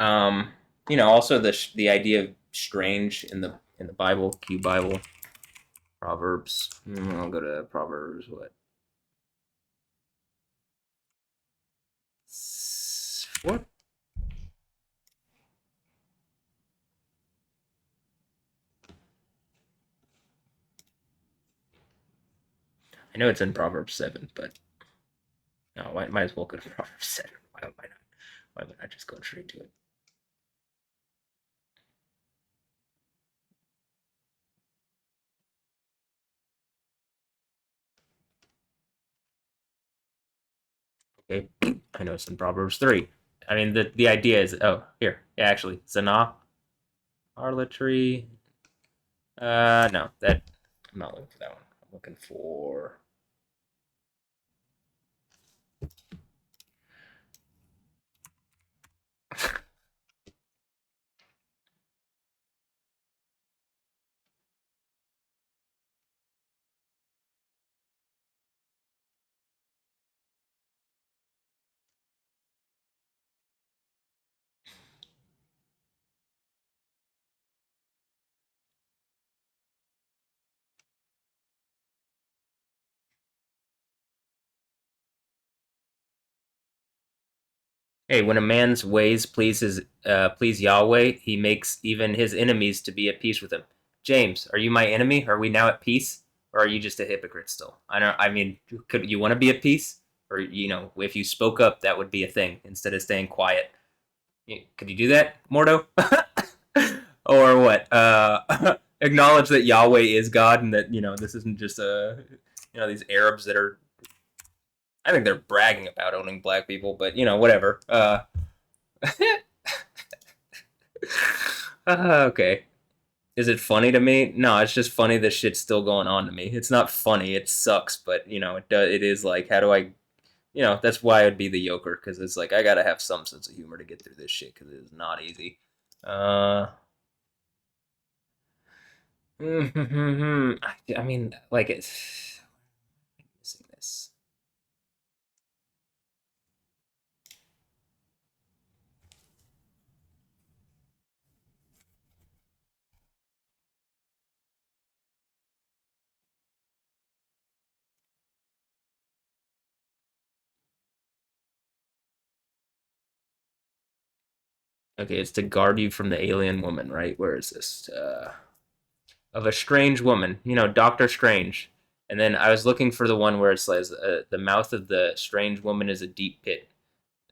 You know, also the idea of strange in the Bible, Q Bible, Proverbs. I'll go to Proverbs. What? What? I know it's in Proverbs 7, but no, I might as well go to Proverbs 7. Why am I not? Why am I not just going straight to it? Okay, I know it's in Proverbs 3. I mean, the idea is, oh, here, yeah, actually, Zanah, harlotry. No, that I'm not looking for that one. I'm looking for. Hey, when a man's ways please Yahweh, he makes even his enemies to be at peace with him. James, are you my enemy? Are we now at peace, or are you just a hypocrite still? I don't. I mean, could you want to be at peace, or you know, if you spoke up, that would be a thing instead of staying quiet. Could you do that, Mordo? Or what? Acknowledge that Yahweh is God, and that this isn't just these Arabs that are. I think they're bragging about owning black people, but whatever. Okay. Is it funny to me? No, it's just funny this shit's still going on to me. It's not funny. It sucks, but it is like, how do I? That's why I'd be the Joker, because it's like I gotta have some sense of humor to get through this shit, because it is not easy. I mean, like it's missing this. Okay, it's to guard you from the alien woman, right? Where is this? Of a strange woman, Doctor Strange. And then I was looking for the one where it says the mouth of the strange woman is a deep pit.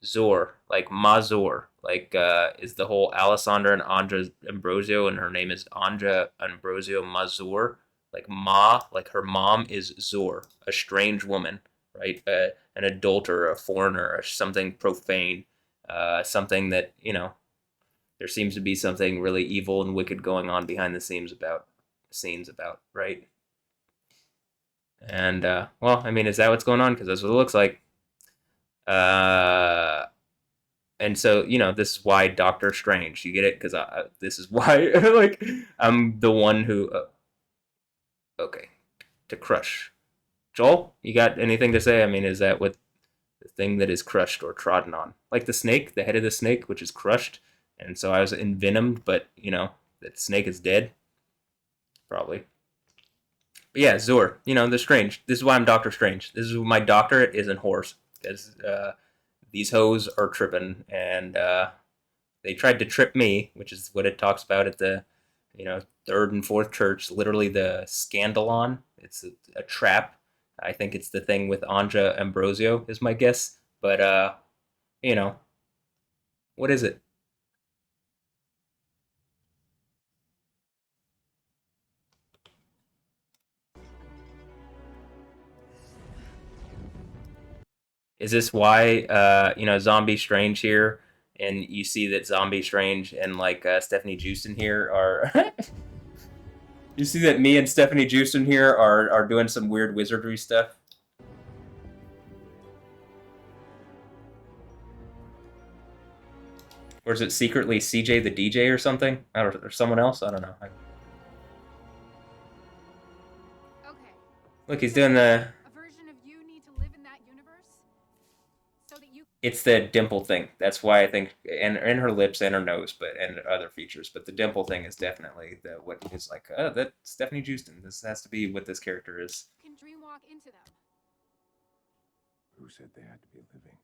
Zor, like Mazor, like is the whole Alessandra and Anja Ambrosio, and her name is Anja Ambrosio Mazur. Like Ma, like her mom is Zor, a strange woman, right? An adulterer, a foreigner, or something profane, something that there seems to be something really evil and wicked going on behind the scenes about, right? And well, I mean, is that what's going on? Because that's what it looks like. And so this is why Doctor Strange. You get it? Because this is why like I'm the one who. Okay, to crush. Joel, you got anything to say? I mean, is that what the thing that is crushed or trodden on, like the snake, the head of the snake, which is crushed, and so I was envenomed, but that snake is dead, probably. But yeah, Zor, the Strange. This is why I'm Doctor Strange. This is my doctorate isn't horse, because these hoes are tripping, and they tried to trip me, which is what it talks about at the third and fourth church. Literally the scandalon. It's a trap. I think it's the thing with Anja Ambrosio is my guess, but what is it? Is this why Zombie Strange here, and you see that Zombie Strange and like Stefanie Joosten here are you see that me and Stefanie Joosten here are doing some weird wizardry stuff? Or is it secretly CJ the DJ or something? Or someone else? I don't know. Look, he's doing the... It's the dimple thing. That's why I think, and her lips and her nose, and other features. But the dimple thing is definitely what is like. Oh, that Stefanie Joosten. This has to be what this character is. You can dream walk into them. Who said they had to be living?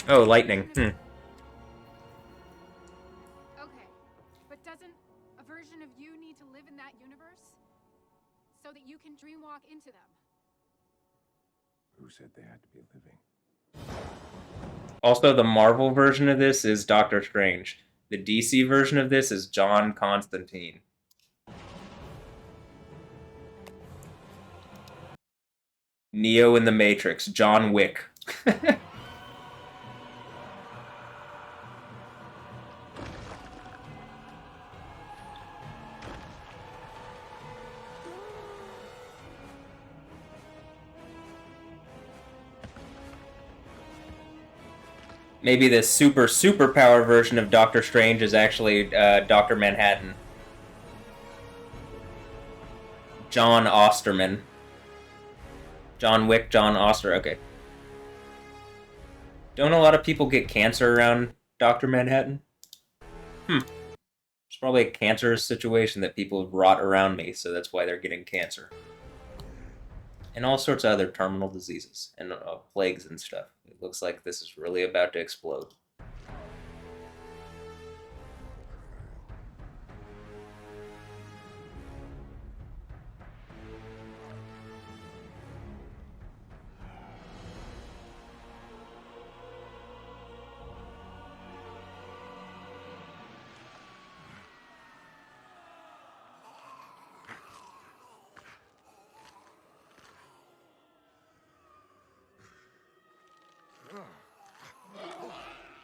Oh, lightning. Okay, but doesn't a version of you need to live in that universe so that you can dream walk into them? Who said they had to be living? Also, the Marvel version of this is Doctor Strange. The DC version of this is John Constantine. Neo in the Matrix. John Wick. Maybe the superpower version of Doctor Strange is actually Dr. Manhattan. John Osterman. John Wick, John Oster, okay. Don't a lot of people get cancer around Dr. Manhattan? It's probably a cancerous situation that people rot around me, so that's why they're getting cancer. And all sorts of other terminal diseases and plagues and stuff. It looks like this is really about to explode.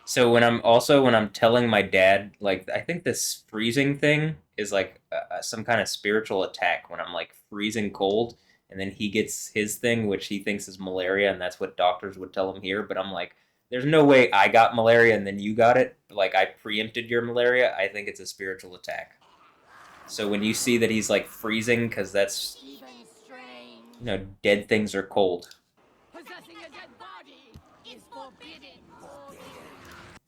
So when I'm telling my dad, like, I think this freezing thing is like some kind of spiritual attack when I'm like freezing cold, and then he gets his thing, which he thinks is malaria, and that's what doctors would tell him here. But I'm like, there's no way I got malaria and then you got it. Like, I preempted your malaria. I think it's a spiritual attack. So when you see that he's like freezing, because that's, dead things are cold. Possessing a dead body is forbidden.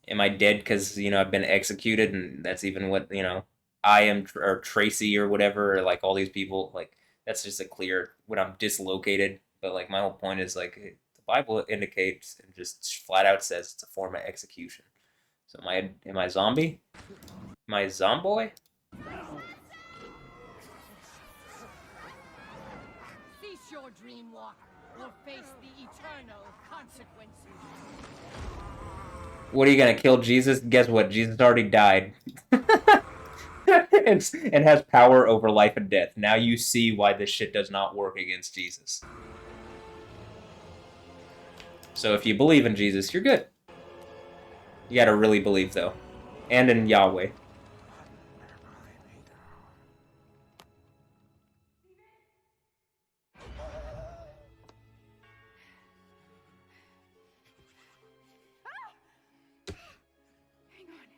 Am I dead because, I've been executed, and that's even what, I am, or Tracy or whatever, or like all these people, like, that's just a clear, when I'm dislocated. But like, my whole point is like, the Bible indicates and just flat out says it's a form of execution. So am I zombie? Am I zomboy? Cease your dream walk or face the eternal consequences. What are you gonna kill Jesus? Guess what? Jesus already died. and has power over life and death. Now you see why this shit does not work against Jesus. So if you believe in Jesus, you're good. You gotta really believe, though. And in Yahweh.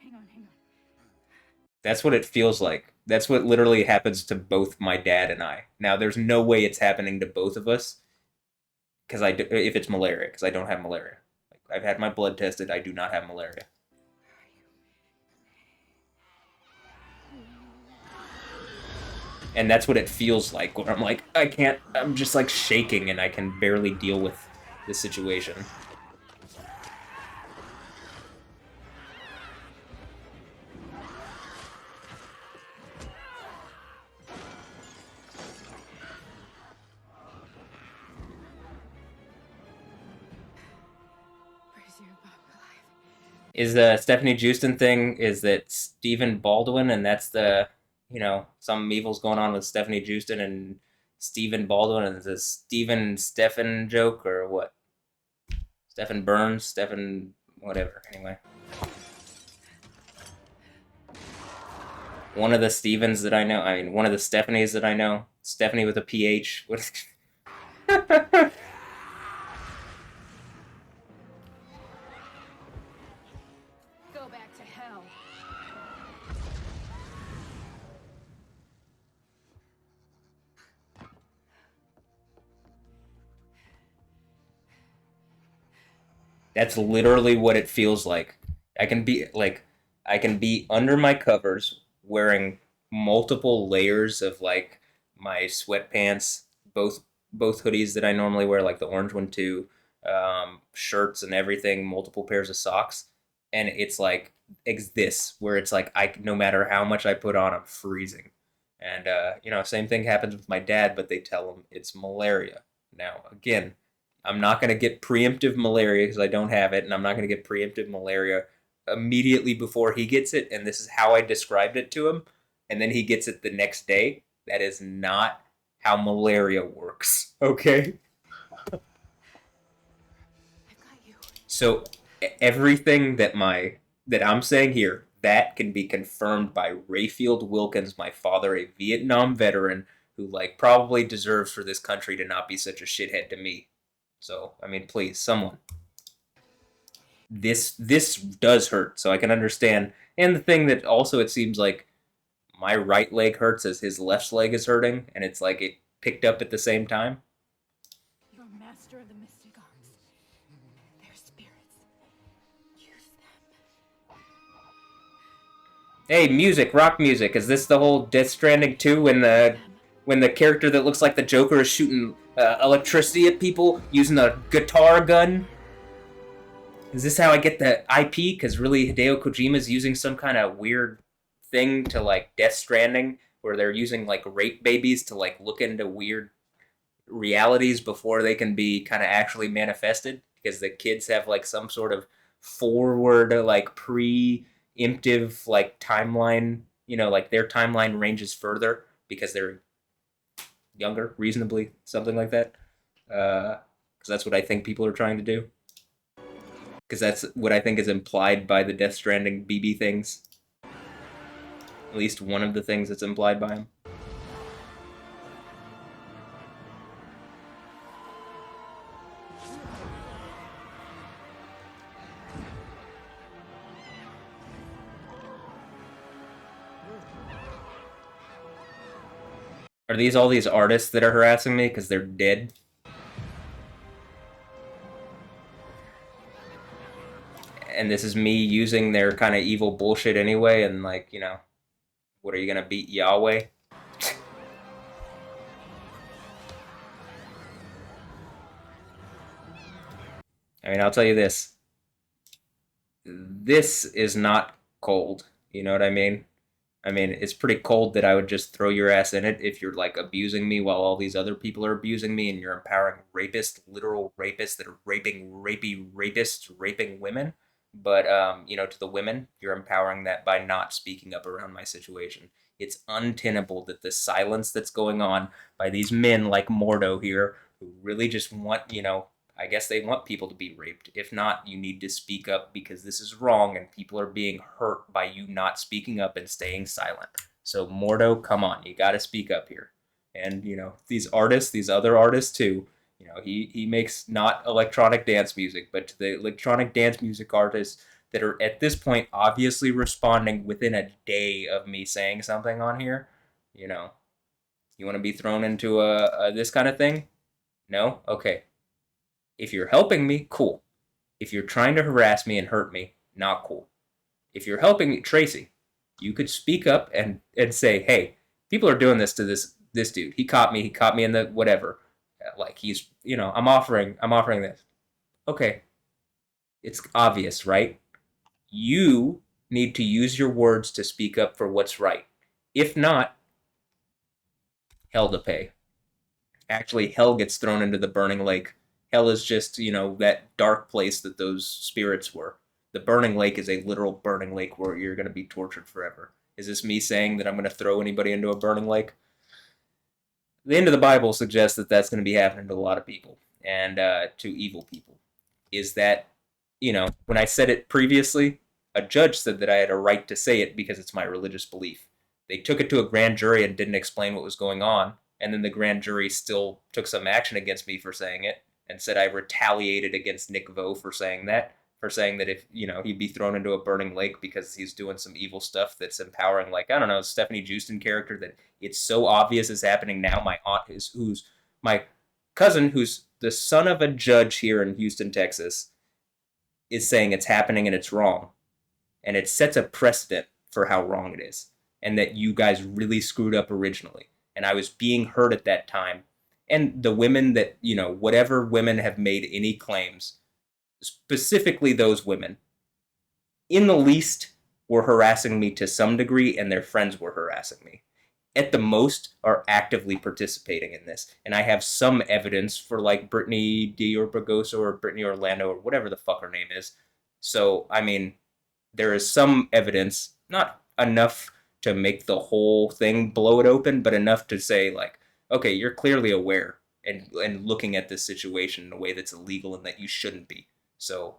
Hang on. That's what it feels like. That's what literally happens to both my dad and I. Now, there's no way it's happening to both of us, if it's malaria, because I don't have malaria. Like, I've had my blood tested. I do not have malaria. And that's what it feels like, where I'm like, I'm just like shaking, and I can barely deal with the situation. Is the Stefanie Joosten thing, is that Stephen Baldwin, and that's the, some evil's going on with Stefanie Joosten and Stephen Baldwin, and it's a Stephen joke, or what? Stephen Burns, Stephen whatever, anyway. One of the Stevens that I know, one of the Stephanies that I know, Stephanie with a PH. That's literally what it feels like. I can be under my covers wearing multiple layers of like my sweatpants, both hoodies that I normally wear, like the orange one too, shirts and everything, multiple pairs of socks, and it's like this where it's like no matter how much I put on, I'm freezing. And same thing happens with my dad, but they tell him it's malaria. Now, again, I'm not going to get preemptive malaria because I don't have it, and I'm not going to get preemptive malaria immediately before he gets it, and this is how I described it to him, and then he gets it the next day. That is not how malaria works, okay? So everything that I'm saying here, that can be confirmed by Rayfield Wilkins, my father, a Vietnam veteran who like probably deserves for this country to not be such a shithead to me. So, I mean, please, someone. This does hurt, so I can understand. And the thing that also it seems like my right leg hurts as his left leg is hurting, and it's like it picked up at the same time. You're a master of the mystic arts. They're spirits. Use them. Hey, music, rock music. Is this the whole Death Stranding 2 when the character that looks like the Joker is shooting electricity at people using a guitar gun? Is this how I get the IP? Because really, Hideo Kojima's using some kind of weird thing to like Death Stranding, where they're using like rape babies to like look into weird realities before they can be kind of actually manifested. Because the kids have like some sort of forward, like preemptive, like timeline. Like their timeline ranges further because they're younger, reasonably, something like that. Because that's what I think people are trying to do. Because that's what I think is implied by the Death Stranding BB things. At least one of the things that's implied by him. Are these all these artists that are harassing me because they're dead? And this is me using their kind of evil bullshit anyway, and like, what are you gonna beat Yahweh? I mean, I'll tell you this. This is not cold. You know what I mean? I mean, it's pretty cold that I would just throw your ass in it if you're like abusing me while all these other people are abusing me, and you're empowering rapists, literal rapists that are raping rapists, raping women. But to the women, you're empowering that by not speaking up around my situation. It's untenable that the silence that's going on by these men like Mordo here, who really just want, I guess they want people to be raped. If not, you need to speak up because this is wrong and people are being hurt by you not speaking up and staying silent. So Mordo, come on, you got to speak up here. And, these artists, these other artists too, he makes not electronic dance music, but to the electronic dance music artists that are at this point obviously responding within a day of me saying something on here, you want to be thrown into this kind of thing? No? Okay. If you're helping me, cool. If you're trying to harass me and hurt me, not cool. If you're helping me, Tracy, you could speak up and say, hey, people are doing this to this dude. He caught me in the whatever. Like he's, I'm offering this. Okay. It's obvious, right? You need to use your words to speak up for what's right. If not, hell to pay. Actually, hell gets thrown into the burning lake. Hell is just, that dark place that those spirits were. The burning lake is a literal burning lake where you're going to be tortured forever. Is this me saying that I'm going to throw anybody into a burning lake? The end of the Bible suggests that that's going to be happening to a lot of people and to evil people. Is that, when I said it previously, a judge said that I had a right to say it because it's my religious belief. They took it to a grand jury and didn't explain what was going on, and then the grand jury still took some action against me for saying it and said I retaliated against Nick Vo for saying that if, he'd be thrown into a burning lake because he's doing some evil stuff that's empowering, like, I don't know, Stefanie Joosten character that it's so obvious is happening now. My aunt who's my cousin, who's the son of a judge here in Houston, Texas, is saying it's happening and it's wrong. And it sets a precedent for how wrong it is. And that you guys really screwed up originally. And I was being heard at that time. And the women that, whatever women have made any claims, specifically those women, in the least were harassing me to some degree, and their friends were harassing me. At the most, are actively participating in this. And I have some evidence for, like, Brittany D'Orbagoso or Brittany Orlando or whatever the fuck her name is. So, I mean, there is some evidence, not enough to make the whole thing blow it open, but enough to say, like, okay, you're clearly aware and looking at this situation in a way that's illegal and that you shouldn't be. So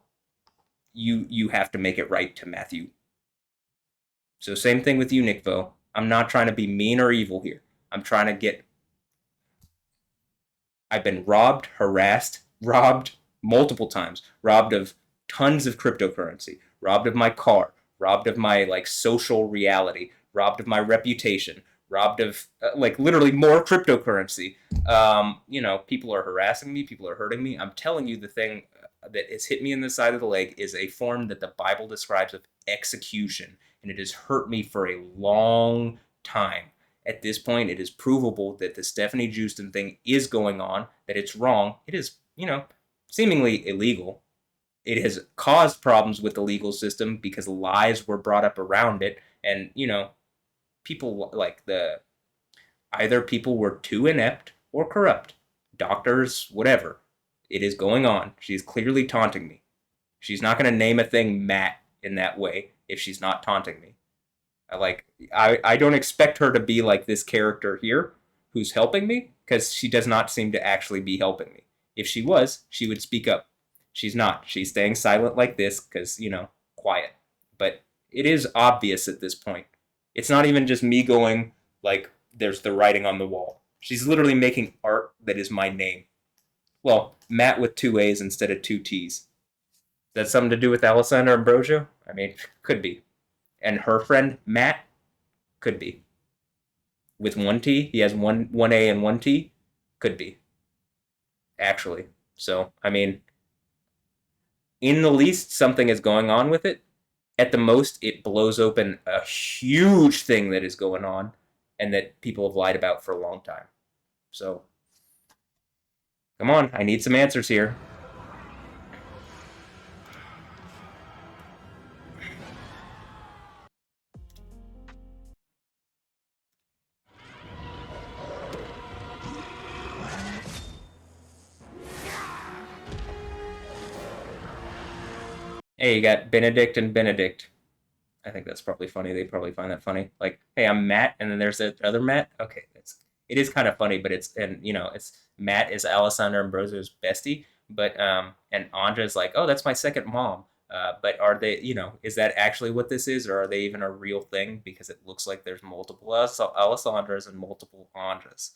you have to make it right to Matthew. So same thing with you, Nick Vo. I'm not trying to be mean or evil here. I'm trying to get... I've been robbed, harassed, robbed multiple times. Robbed of tons of cryptocurrency. Robbed of my car. Robbed of my, like, social reality. Robbed of my reputation. Robbed of, literally more cryptocurrency. People are harassing me. People are hurting me. I'm telling you, the thing that has hit me in the side of the leg is a form that the Bible describes of execution. And it has hurt me for a long time. At this point, it is provable that the Stefanie Joosten thing is going on, that it's wrong. It is, seemingly illegal. It has caused problems with the legal system because lies were brought up around it. And, people either people were too inept or corrupt. Doctors, whatever. It is going on. She's clearly taunting me. She's not going to name a thing Matt in that way if she's not taunting me. I don't expect her to be like this character here who's helping me, because she does not seem to actually be helping me. If she was, she would speak up. She's not. She's staying silent like this because, quiet. But it is obvious at this point. It's not even just me going, like, there's the writing on the wall. She's literally making art that is my name. Well, Matt with 2 A's instead of 2 T's. Is that something to do with Alessandro Ambrosio? I mean, could be. And her friend, Matt, could be. With 1 T, he has one A and 1 T, could be. Actually. So, I mean, in the least, something is going on with it. At the most, it blows open a huge thing that is going on and that people have lied about for a long time. So, come on, I need some answers here. Hey, you got Benedict and Benedict. I think that's probably funny. They probably find that funny. Like, hey, I'm Matt, and then there's that other Matt. Okay, it is kind of funny, but it's Matt is Alessandro Ambrosio's bestie, but and Andra's like, oh, that's my second mom. But are they, is that actually what this is, or are they even a real thing? Because it looks like there's multiple Alessandras and multiple Andras.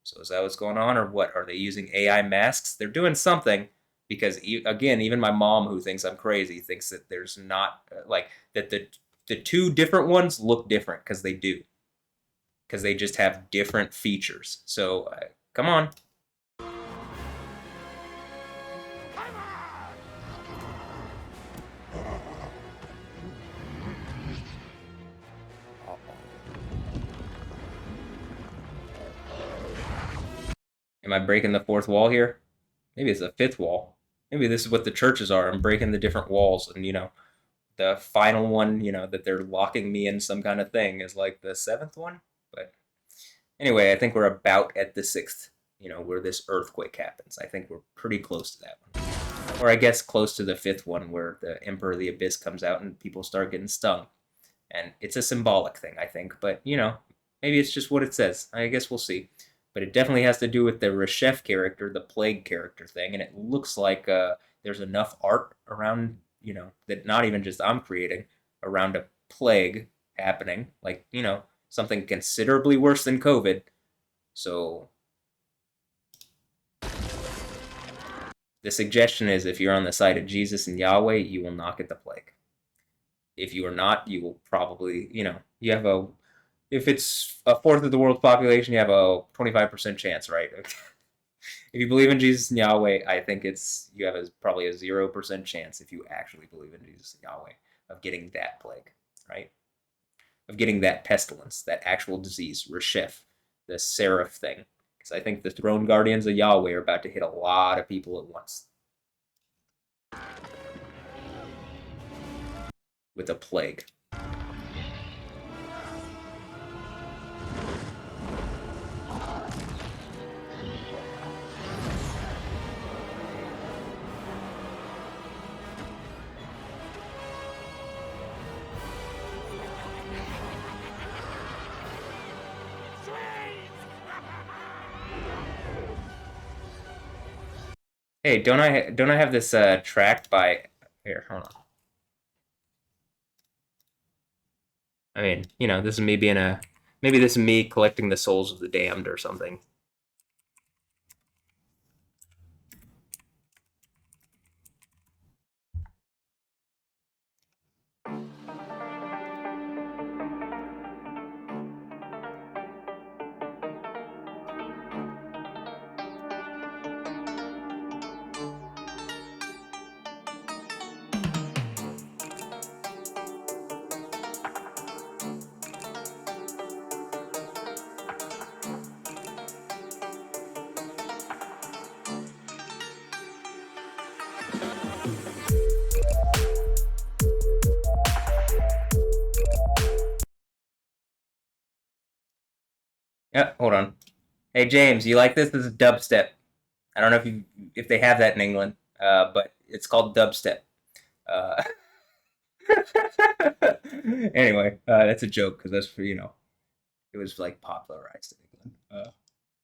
So is that what's going on, or what? Are they using AI masks? They're doing something. Because, again, even my mom, who thinks I'm crazy, thinks that there's not, that the 2 different ones look different, because they do. Because they just have different features. So, come on. Am I breaking the 4th wall here? Maybe it's the 5th wall. Maybe this is what the churches are. I'm breaking the different walls. And, the final one, that they're locking me in some kind of thing is like the 7th one. But anyway, I think we're about at the 6th, where this earthquake happens. I think we're pretty close to that one. Or I guess close to the 5th one, where the Emperor of the Abyss comes out and people start getting stung. And it's a symbolic thing, I think. But, maybe it's just what it says. I guess we'll see. But it definitely has to do with the Reshef character, the plague character thing. And it looks like there's enough art around, that not even just I'm creating, around a plague happening. Like, something considerably worse than COVID. So the suggestion is, if you're on the side of Jesus and Yahweh, you will not get the plague. If you are not, you will probably, you have if it's 1/4 of the world's population, you have a 25% chance, right? If you believe in Jesus and Yahweh, I think you have probably a 0% chance if you actually believe in Jesus and Yahweh of getting that plague, right? Of getting that pestilence, that actual disease, Reshef, the seraph thing. Because I think the throne guardians of Yahweh are about to hit a lot of people at once. With a plague. Hey, don't I have this tracked by here? Hold on. I mean, you know, this is me being maybe this is me collecting the souls of the damned or something. Yeah, hold on. Hey James, you like this? This is dubstep. I don't know if they have that in England, but it's called dubstep. Uh, anyway, that's a joke because that's for it was like popularized in England.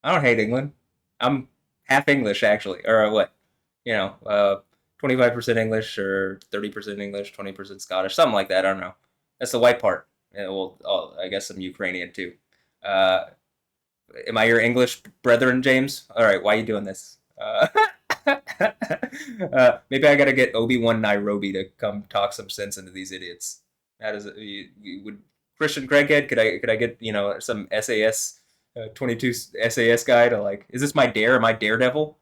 I don't hate England. I'm half English actually, or what? 25% English or 30% English, 20% Scottish, something like that. I don't know. That's the white part. Yeah, well, I guess I'm Ukrainian too. Uh, Am I your English brethren, James? All right, why are you doing this? Maybe I gotta get Obi-Wan Nairobi to come talk some sense into these idiots. That is, would Christian Craighead? Could I get some SAS 22 SAS guy to like? Is this my dare? Am I Daredevil?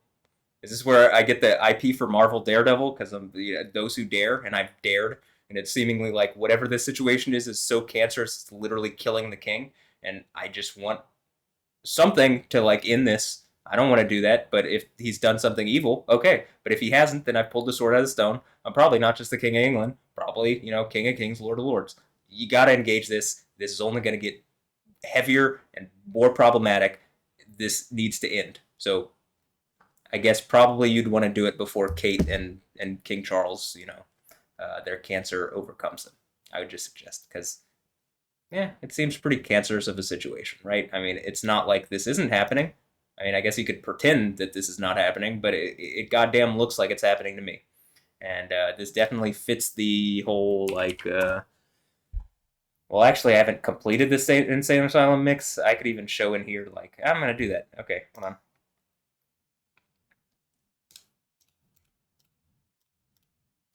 Is this where I get the IP for Marvel Daredevil? Because I'm those who dare, and I've dared, and it's seemingly like whatever this situation is so cancerous, it's literally killing the king, and I just want something to like end this. I don't want to do that, but if he's done something evil, okay. But if he hasn't, then I've pulled the sword out of the stone. I'm probably not just the King of England, probably, King of Kings, Lord of Lords. You got to engage this. This is only going to get heavier and more problematic. This needs to end. So I guess probably you'd want to do it before Kate and King Charles, their cancer overcomes them. I would just suggest, because yeah, it seems pretty cancerous of a situation, right? I mean, it's not like this isn't happening. I mean, I guess you could pretend that this is not happening, but it goddamn looks like it's happening to me. And this definitely fits the whole, like, well, actually, I haven't completed this Insane Asylum mix. I could even show in here, like, I'm going to do that. Okay, hold on.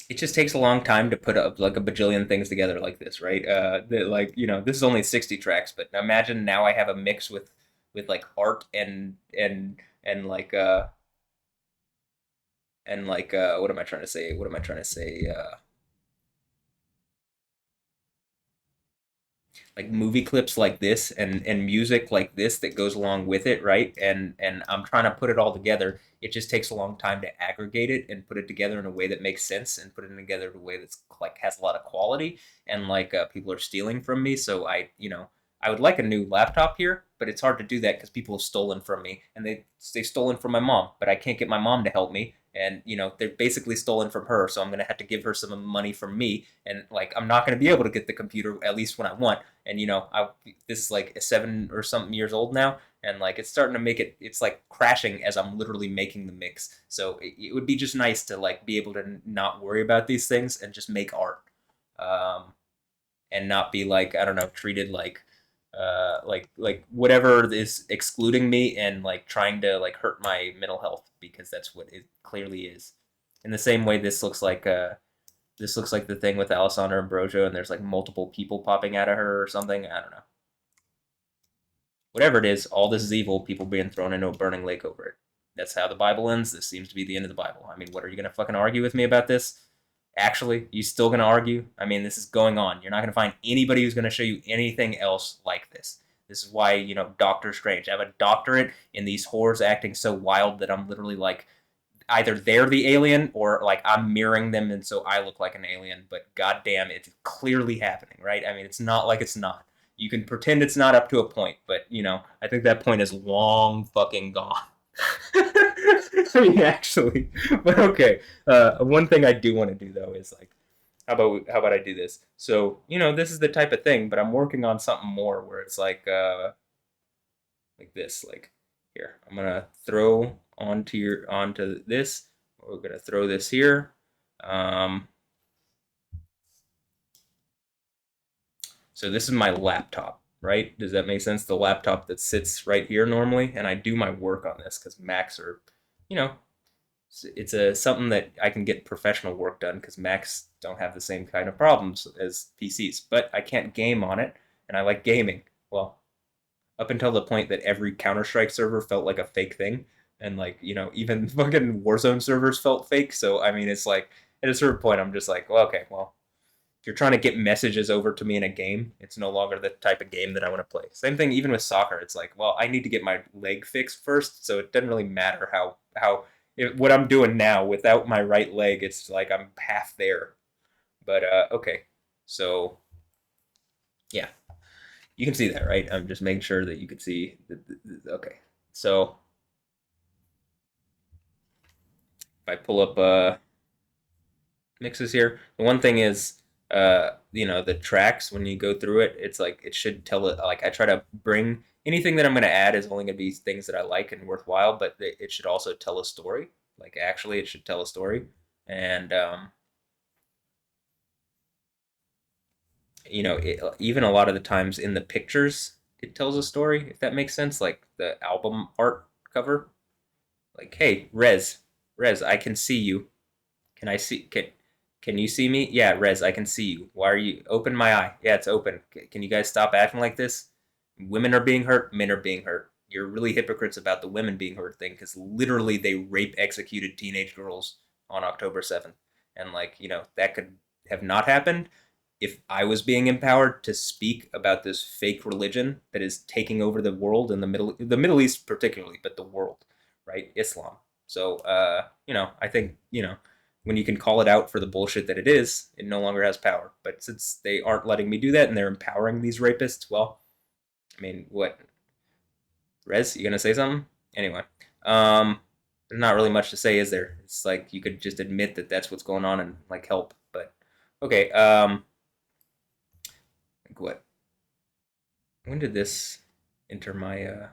It just takes a long time to put up like a bajillion things together like this, right? This is only 60 tracks, but imagine now I have a mix with like art and what am I trying to say? What am I trying to say? Like movie clips like this and music like this that goes along with it, right? And I'm trying to put it all together. It just takes a long time to aggregate it and put it together in a way that makes sense and put it together in a way that's like has a lot of quality and like people are stealing from me. So I would like a new laptop here, but it's hard to do that because people have stolen from me and they've stolen from my mom, but I can't get my mom to help me. And they're basically stolen from her, so I'm gonna have to give her some money from me, and like I'm not gonna be able to get the computer at least when I want. And this is like 7 or something years old now, and like it's starting to make it's like crashing as I'm literally making the mix. So it would be just nice to like be able to not worry about these things and just make art, and not be like, I don't know, treated like whatever is excluding me and like trying to like hurt my mental health, because that's what it clearly is. In the same way, this looks like the thing with Alessandra Ambrosio, and there's like multiple people popping out of her or something. I don't know. Whatever it is, all this is evil. People being thrown into a burning lake over it. That's how the Bible ends. This seems to be the end of the Bible. I mean, what are you going to fucking argue with me about this? Actually, you still going to argue? I mean, this is going on. You're not going to find anybody who's going to show you anything else like this. This is why, you know, Doctor Strange. I have a doctorate in these horrors acting so wild that I'm literally like, either they're the alien or like I'm mirroring them and so I look like an alien, but goddamn, it's clearly happening, right? I mean, it's not like it's not. You can pretend it's not up to a point, but, you know, I think that point is long fucking gone. I mean, actually, but okay. One thing I do want to do though is like, how about I do this? So, you know, this is the type of thing, but I'm working on something more where it's like this. Like, here, I'm gonna throw onto this. We're gonna throw this here. So this is my laptop, right? Does that make sense? The laptop that sits right here normally, and I do my work on this because Macs are, you know, it's something that I can get professional work done because Macs don't have the same kind of problems as PCs. But I can't game on it, and I like gaming. Well, up until the point that every Counter-Strike server felt like a fake thing, and like, you know, even fucking Warzone servers felt fake. So I mean, it's like at a certain point, I'm just like, well, okay, well, if you're trying to get messages over to me in a game, it's no longer the type of game that I want to play. Same thing even with soccer. It's like, well, I need to get my leg fixed first, so it doesn't really matter what I'm doing now without my right leg. It's like I'm half there. But okay, so yeah, you can see that, right? I'm just making sure that you can see. Okay, so if I pull up mixes here, the one thing is, you know, the tracks, when you go through it, it's like it should tell it. Like I try to bring anything that I'm going to add is only going to be things that I like and worthwhile, but it should also tell a story. Like actually, it should tell a story, and you know, even a lot of the times in the pictures, it tells a story. If that makes sense, like the album art cover, like, hey, Rez, I can see you. Can I see? Can you see me? Yeah, Rez, I can see you. Why are you? Open my eye. Yeah, it's open. Can you guys stop acting like this? Women are being hurt. Men are being hurt. You're really hypocrites about the women being hurt thing because literally they rape executed teenage girls on October 7th. And like, you know, that could have not happened if I was being empowered to speak about this fake religion that is taking over the world in the Middle East particularly, but the world, right? Islam. So, you know, I think, you know, when you can call it out for the bullshit that it is, it no longer has power. But since they aren't letting me do that and they're empowering these rapists, well, I mean, what? Rez, you gonna say something? Anyway, there's not really much to say, is there? It's like you could just admit that that's what's going on and like help. But okay, like what? When did this enter my?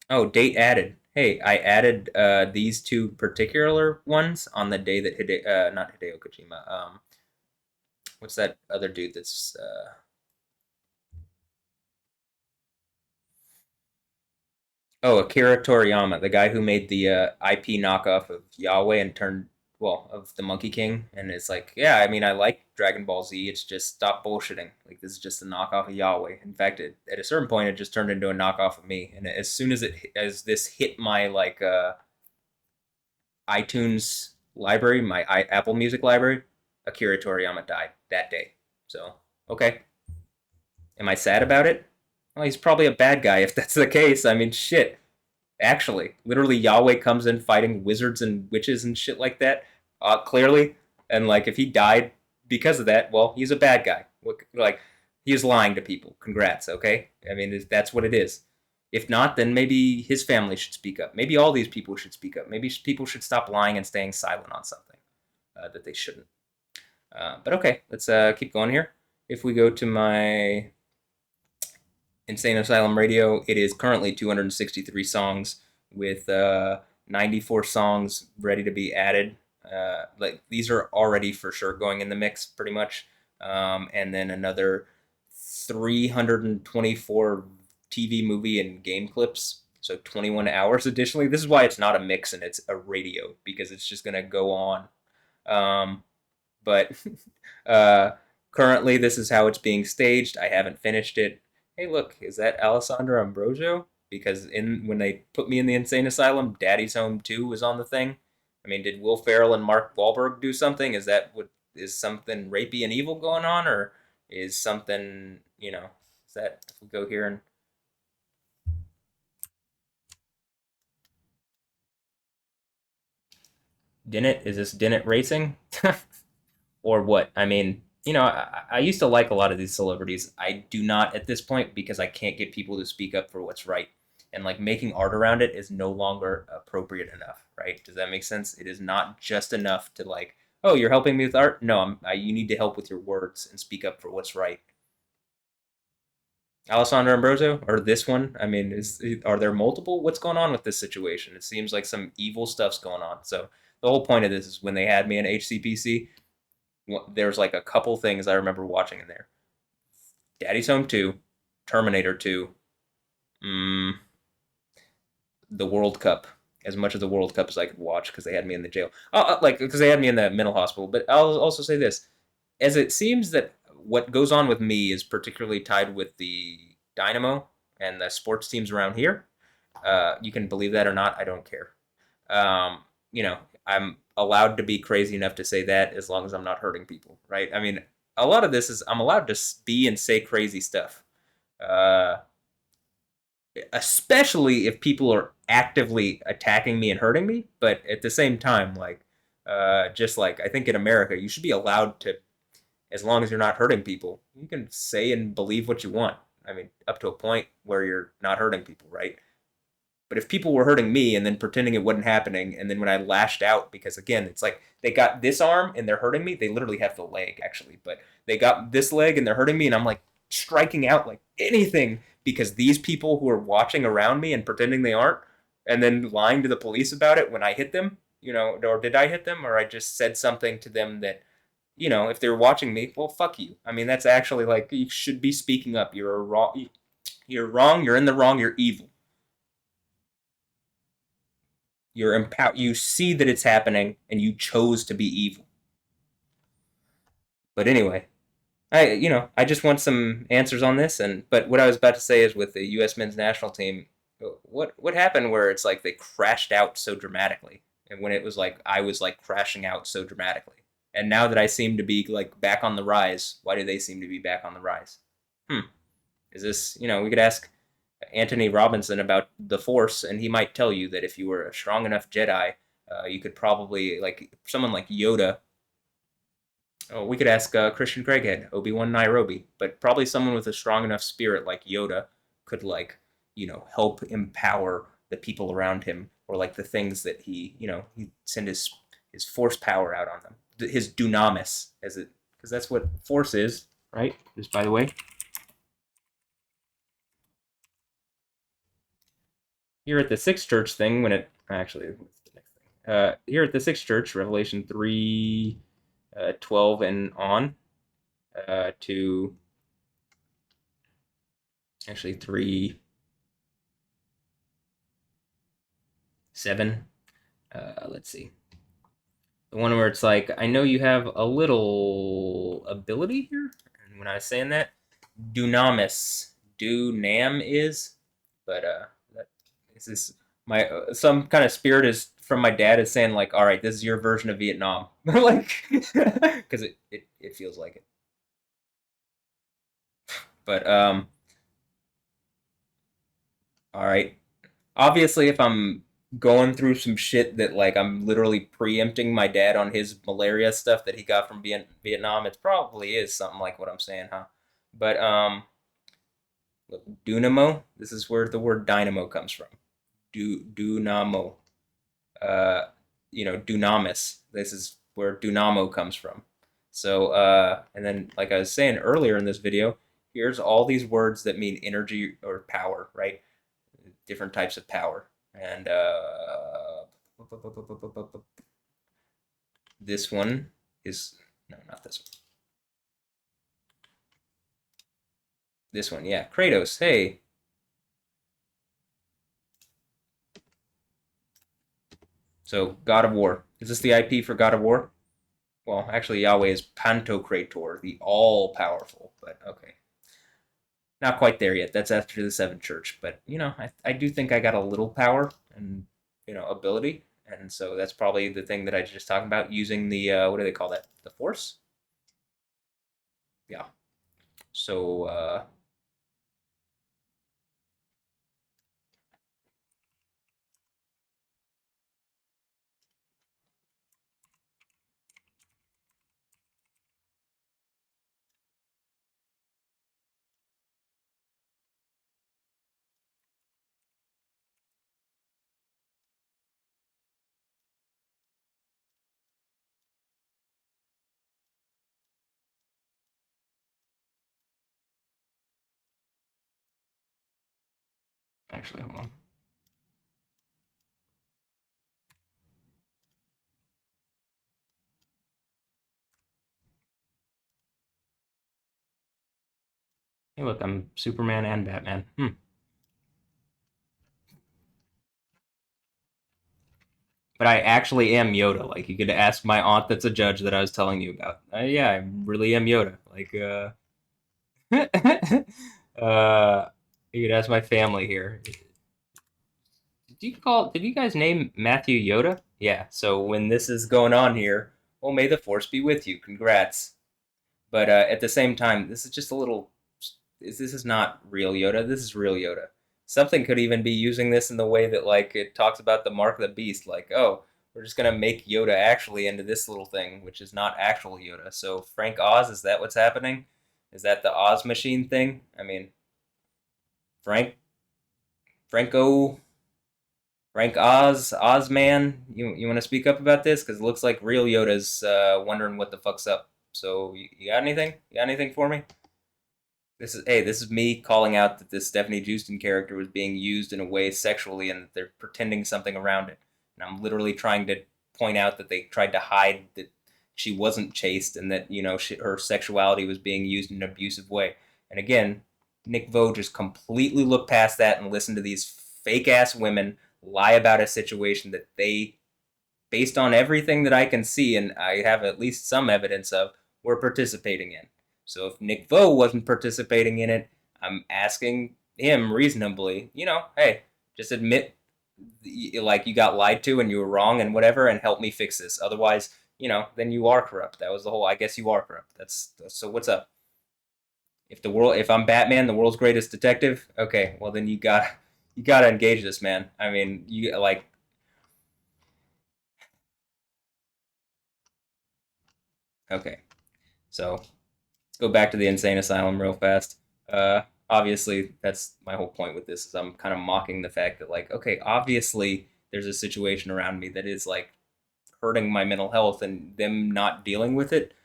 Oh, date added. Hey, I added these two particular ones on the day that not Hideo Kojima. What's that other dude that's Akira Toriyama, the guy who made the IP knockoff of Yahweh and of the Monkey King, and it's like, yeah, I mean, I like Dragon Ball Z. It's just stop bullshitting. Like this is just a knockoff of Yahweh. In fact, at a certain point, it just turned into a knockoff of me. And as soon as this hit my like iTunes library, my Apple Music library, Akira Toriyama died that day. So okay, am I sad about it? Well, he's probably a bad guy if that's the case. I mean, shit. Actually, literally, Yahweh comes in fighting wizards and witches and shit like that, clearly. And, like, if he died because of that, well, he's a bad guy. Like, he is lying to people. Congrats, okay? I mean, that's what it is. If not, then maybe his family should speak up. Maybe all these people should speak up. Maybe people should stop lying and staying silent on something that they shouldn't. But okay, let's keep going here. If we go to my Insane Asylum Radio, it is currently 263 songs with 94 songs ready to be added. Like these are already for sure going in the mix pretty much. And then another 324 TV, movie, and game clips. So 21 hours additionally. This is why it's not a mix and it's a radio, because it's just going to go on. But currently this is how it's being staged. I haven't finished it. Hey, look, is that Alessandro Ambrosio? because when they put me in the insane asylum, Daddy's Home 2 was on the thing. I mean, did Will Ferrell and Mark Wahlberg do something? Is something rapey and evil going on, or is something, is that, if we go here and is this Dennett Racing? Or what? I mean, I used to like a lot of these celebrities. I do not at this point because I can't get people to speak up for what's right. And like making art around it is no longer appropriate enough, right? Does that make sense? It is not just enough to like, oh, you're helping me with art? No, you need to help with your words and speak up for what's right. Alessandro Ambrosio, or this one? I mean, are there multiple? What's going on with this situation? It seems like some evil stuff's going on. So the whole point of this is when they had me in HCPC, there's like a couple things I remember watching in there. Daddy's Home 2, Terminator 2, the World Cup. As much of the World Cup as I could watch because they had me in the jail. Because they had me in the mental hospital. But I'll also say this. As it seems that what goes on with me is particularly tied with the Dynamo and the sports teams around here. You can believe that or not. I don't care. I'm allowed to be crazy enough to say that as long as I'm not hurting people, right? I mean, a lot of this is I'm allowed to be and say crazy stuff. Especially if people are actively attacking me and hurting me. But at the same time, just like I think in America, you should be allowed to, as long as you're not hurting people, you can say and believe what you want. I mean, up to a point where you're not hurting people, right? But if people were hurting me and then pretending it wasn't happening, and then when I lashed out, because again, it's like they got this arm and they're hurting me, they literally have the leg actually, but they got this leg and they're hurting me, and I'm like striking out like anything because these people who are watching around me and pretending they aren't, and then lying to the police about it when I hit them, or did I hit them, or I just said something to them that, if they're watching me, well, fuck you. I mean, that's actually like, you should be speaking up. You're wrong. You're wrong. You're in the wrong. You're evil. You see that it's happening, and you chose to be evil. But anyway, I just want some answers on this. But what I was about to say is with the U.S. men's national team, what happened where it's like they crashed out so dramatically, and when it was like I was like crashing out so dramatically, and now that I seem to be like back on the rise, why do they seem to be back on the rise? Is this, we could ask Anthony Robinson about the Force, and he might tell you that if you were a strong enough Jedi, you could probably, like someone like Yoda. Oh, we could ask Christian Craighead, Obi-Wan Nairobi, but probably someone with a strong enough spirit like Yoda could help empower the people around him, or like the things that he send his Force power out on them, his dunamis, because that's what Force is, right? Just by the way. Here at the Sixth Church thing, here at the Sixth Church, Revelation 3, 12 and on, to actually 3, 7. Let's see. The one where it's like, I know you have a little ability here. And when I was saying that, dunamis, dunam is, but this some kind of spirit is from my dad is saying like, all right, this is your version of Vietnam, like, because it feels like it. But all right, obviously if I'm going through some shit that like I'm literally preempting my dad on his malaria stuff that he got from Vietnam, it probably is something like what I'm saying, huh? But look, Dunamo, this is where the word dynamo comes from. Dunamo. Dunamis. This is where Dunamo comes from. So, and then, like I was saying earlier in this video, here's all these words that mean energy or power, right? Different types of power. And this one is, no, not this one. This one, yeah. Kratos, hey. So, God of War. Is this the IP for God of War? Well, actually, Yahweh is Pantocrator, the all-powerful, but okay. Not quite there yet. That's after the Seventh Church. But, you know, I do think I got a little power and, you know, ability. And so that's probably the thing that I just talked about, using the, what do they call that? The Force? Yeah. So, actually, hold on. Hey, look, I'm Superman and Batman. But I actually am Yoda. Like, you could ask my aunt that's a judge that I was telling you about. Yeah, I really am Yoda. Like, you could ask my family here. Did you guys name Matthew Yoda? Yeah, so when this is going on here, well, may the force be with you. Congrats. But at the same time, this is just a little. This is not real Yoda. This is real Yoda. Something could even be using this in the way that, like, it talks about the mark of the beast. Like, oh, we're just gonna make Yoda actually into this little thing, which is not actual Yoda. So Frank Oz, is that what's happening? Is that the Oz machine thing? I mean, Franco, Frank Oz, Ozman. You want to speak up about this? Because it looks like real Yoda's wondering what the fuck's up. So you got anything? You got anything for me? This is me calling out that this Stefanie Joosten character was being used in a way sexually, and that they're pretending something around it. And I'm literally trying to point out that they tried to hide that she wasn't chaste, and that, you know, her sexuality was being used in an abusive way. And again, Nick Vo just completely looked past that and listened to these fake ass women lie about a situation that they, based on everything that I can see and I have at least some evidence of, were participating in. So if Nick Vo wasn't participating in it, I'm asking him reasonably, you know, hey, just admit, like, you got lied to and you were wrong and whatever, and help me fix this. Otherwise, you know, then you are corrupt. That was the whole, I guess you are corrupt. That's so what's up? If I'm Batman, the world's greatest detective, okay, well then you gotta engage this man. I mean, you like. Okay, so let's go back to the insane asylum real fast. Obviously, that's my whole point with this, is I'm kind of mocking the fact that, like, okay, obviously there's a situation around me that is, like, hurting my mental health, and them not dealing with it.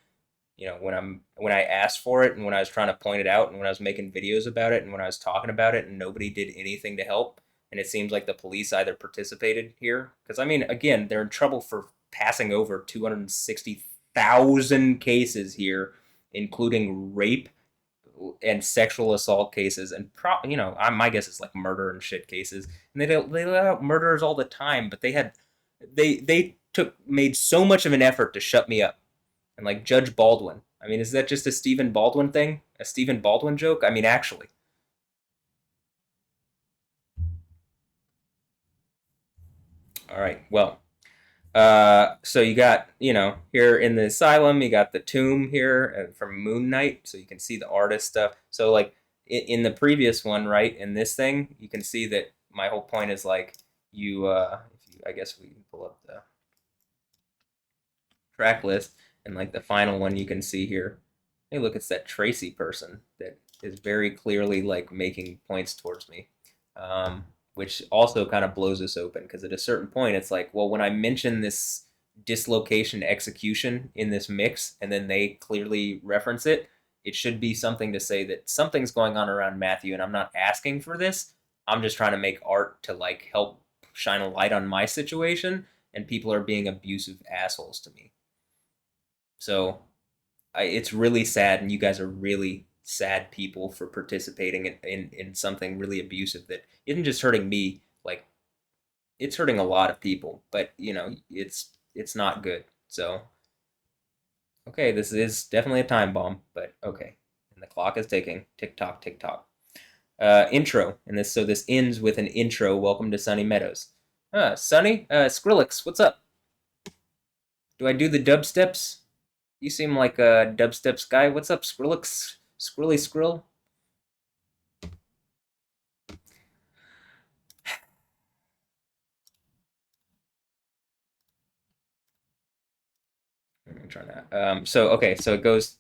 You know, when I asked for it, and when I was trying to point it out, and when I was making videos about it, and when I was talking about it, and nobody did anything to help. And it seems like the police either participated here, because I mean, again, they're in trouble for passing over 260,000 cases here, including rape and sexual assault cases, and you know, my guess is like murder and shit cases. And they let out murderers all the time, but they made so much of an effort to shut me up. And like Judge Baldwin, I mean, is that just a Stephen Baldwin thing? A Stephen Baldwin joke? I mean, actually. All right. Well, so you got, you know, here in the asylum, you got the tomb here from Moon Knight, so you can see the artist stuff. So like in the previous one, right, in this thing, you can see that my whole point is, like, I guess we can pull up the track list, and like the final one you can see here. Hey, look, it's that Tracy person that is very clearly, like, making points towards me. Which also kind of blows us open, because at a certain point it's like, well, when I mention this dislocation execution in this mix and then they clearly reference it, it should be something to say that something's going on around Matthew, and I'm not asking for this. I'm just trying to make art to, like, help shine a light on my situation, and people are being abusive assholes to me. So it's really sad, and you guys are really sad people for participating in something really abusive that isn't just hurting me. Like, it's hurting a lot of people, but, you know, it's not good. So, okay, this is definitely a time bomb, but okay. And the clock is ticking. Tick tock, tick tock. intro, and this ends with an intro. Welcome to Sunny Meadows. Sunny, Skrillex, what's up? Do I do the dubsteps? You seem like a dubsteps guy. What's up, Skrillex? Skrilly Skrill? I'm trying to. So it goes,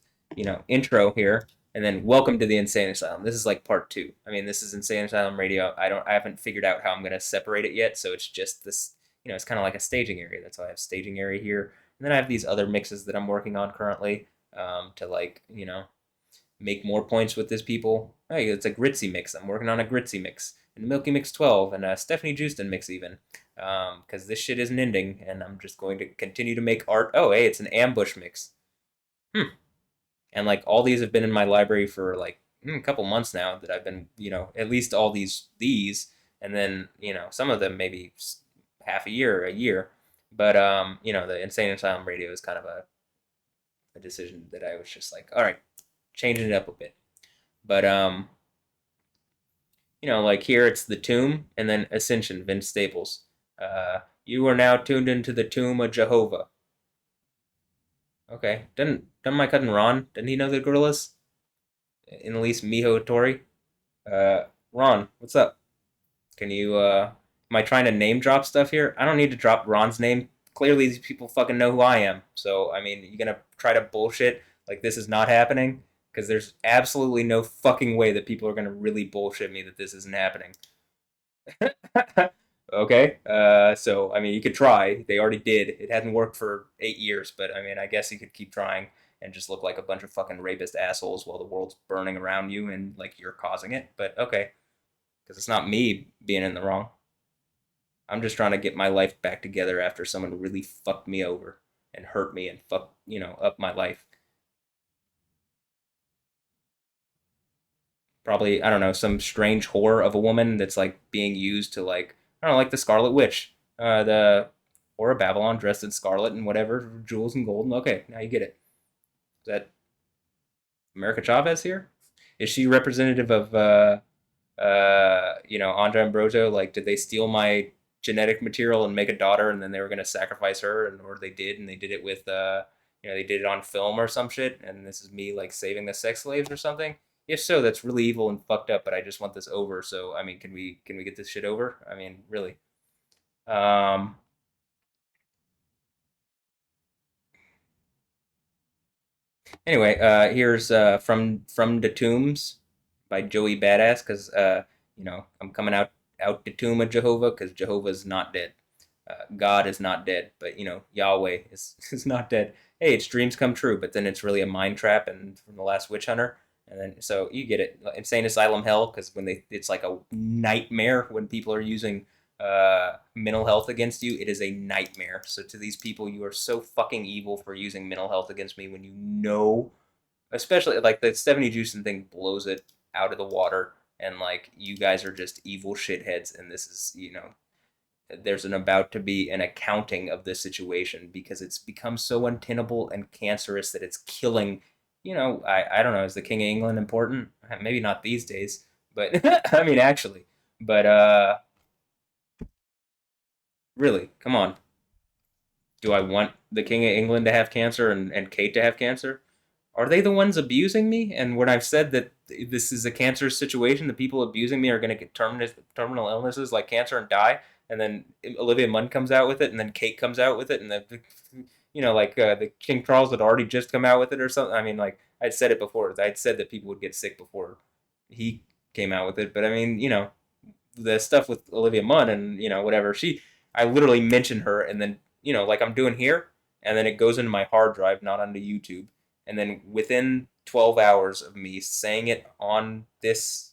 intro here, and then welcome to the Insane Asylum. This is like part 2. I mean, this is Insane Asylum Radio. I haven't figured out how I'm gonna separate it yet. So it's just this. It's kind of like a staging area. That's why I have staging area here, and then I have these other mixes that I'm working on currently. To make more points with this people. Hey, it's a Gritzy mix. I'm working on a Gritzy mix. And the Milky Mix 12 and a Stefanie Joosten mix even. Because this shit isn't ending, and I'm just going to continue to make art. Oh, hey, it's an ambush mix. And like all these have been in my library for like a couple months now that I've been, at least all these, and then, some of them maybe half a year. But, the Insane Asylum Radio is kind of a decision that I was just like, all right, changing it up a bit. But, like here it's the Tomb and then Ascension, Vince Staples. You are now tuned into the Tomb of Jehovah. Okay. Doesn't my cousin Ron, didn't he know the Gorillas? In at least Miho Tori? Ron, what's up? Can you, am I trying to name drop stuff here? I don't need to drop Ron's name. Clearly these people fucking know who I am. So, I mean, you're gonna try to bullshit like this is not happening? Because there's absolutely no fucking way that people are gonna really bullshit me that this isn't happening. Okay, so, I mean, you could try. They already did. It hadn't worked for 8 years, but, I mean, I guess you could keep trying and just look like a bunch of fucking rapist assholes while the world's burning around you and, like, you're causing it. But, okay, because it's not me being in the wrong. I'm just trying to get my life back together after someone really fucked me over and hurt me and fucked, up my life. Probably, I don't know, some strange whore of a woman that's like being used to like, I don't know, like the Scarlet Witch, or a Babylon dressed in scarlet and whatever, jewels and gold. Okay, now you get it. Is that America Chavez here? Is she representative of, Andre Ambrosio? Like, did they steal my genetic material and make a daughter, and then they were gonna sacrifice her, or they did, and they did it with, they did it on film or some shit, and this is me like saving the sex slaves or something? If so, that's really evil and fucked up, but I just want this over. So, I mean, can we get this shit over? I mean, really. Anyway, here's from the Tombs by Joey Badass, because I'm coming out the Tomb of Jehovah, because Jehovah's not dead. God is not dead, but Yahweh is not dead. Hey, it's dreams come true, but then it's really a mind trap, and from the Last Witch Hunter. And then, so you get it. Insane Asylum Hell, because it's like a nightmare when people are using mental health against you. It is a nightmare. So to these people, you are so fucking evil for using mental health against me when you know, especially like the Stefanie Joosten thing blows it out of the water. And like, you guys are just evil shitheads. And this is, there's about to be an accounting of this situation because it's become so untenable and cancerous that it's killing. I don't know, is the King of England important? Maybe not these days, but I mean, actually, but really, come on. Do I want the King of England to have cancer and Kate to have cancer? Are they the ones abusing me? And when I've said that this is a cancer situation, the people abusing me are going to get terminal illnesses like cancer and die, and then Olivia Munn comes out with it, and then Kate comes out with it, and the King Charles had already just come out with it or something. I mean, like, I'd said it before. I'd said that people would get sick before he came out with it. But I mean, the stuff with Olivia Munn and, whatever, I literally mention her and then, like I'm doing here, and then it goes into my hard drive, not onto YouTube. And then within 12 hours of me saying it on this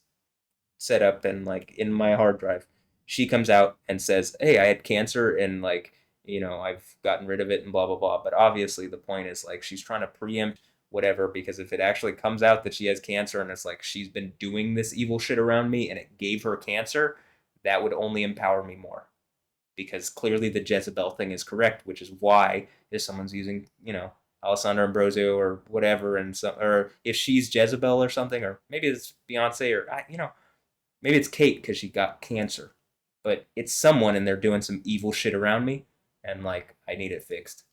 setup and like in my hard drive, she comes out and says, hey, I had cancer and like, I've gotten rid of it and blah, blah, blah. But obviously the point is like, she's trying to preempt whatever, because if it actually comes out that she has cancer and it's like, she's been doing this evil shit around me and it gave her cancer, that would only empower me more. Because clearly the Jezebel thing is correct, which is why if someone's using, Alessandra Ambrosio or whatever, or if she's Jezebel or something, or maybe it's Beyonce or, Maybe it's Kate because she got cancer. But it's someone and they're doing some evil shit around me. And, like, I need it fixed.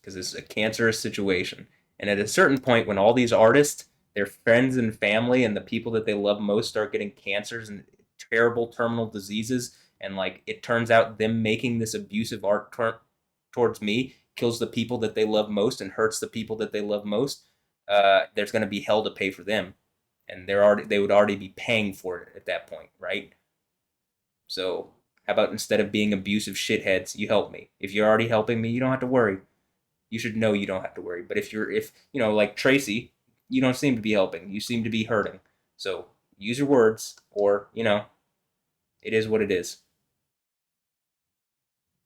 Because this is a cancerous situation. And at a certain point, when all these artists, their friends and family, and the people that they love most start getting cancers and terrible terminal diseases, and, like, it turns out them making this abusive art towards me kills the people that they love most and hurts the people that they love most, there's going to be hell to pay for them. And they would already be paying for it at that point, right? So how about instead of being abusive shitheads, you help me? If you're already helping me, you don't have to worry. You should know you don't have to worry. But if like Tracy, you don't seem to be helping. You seem to be hurting. So use your words, or, it is what it is.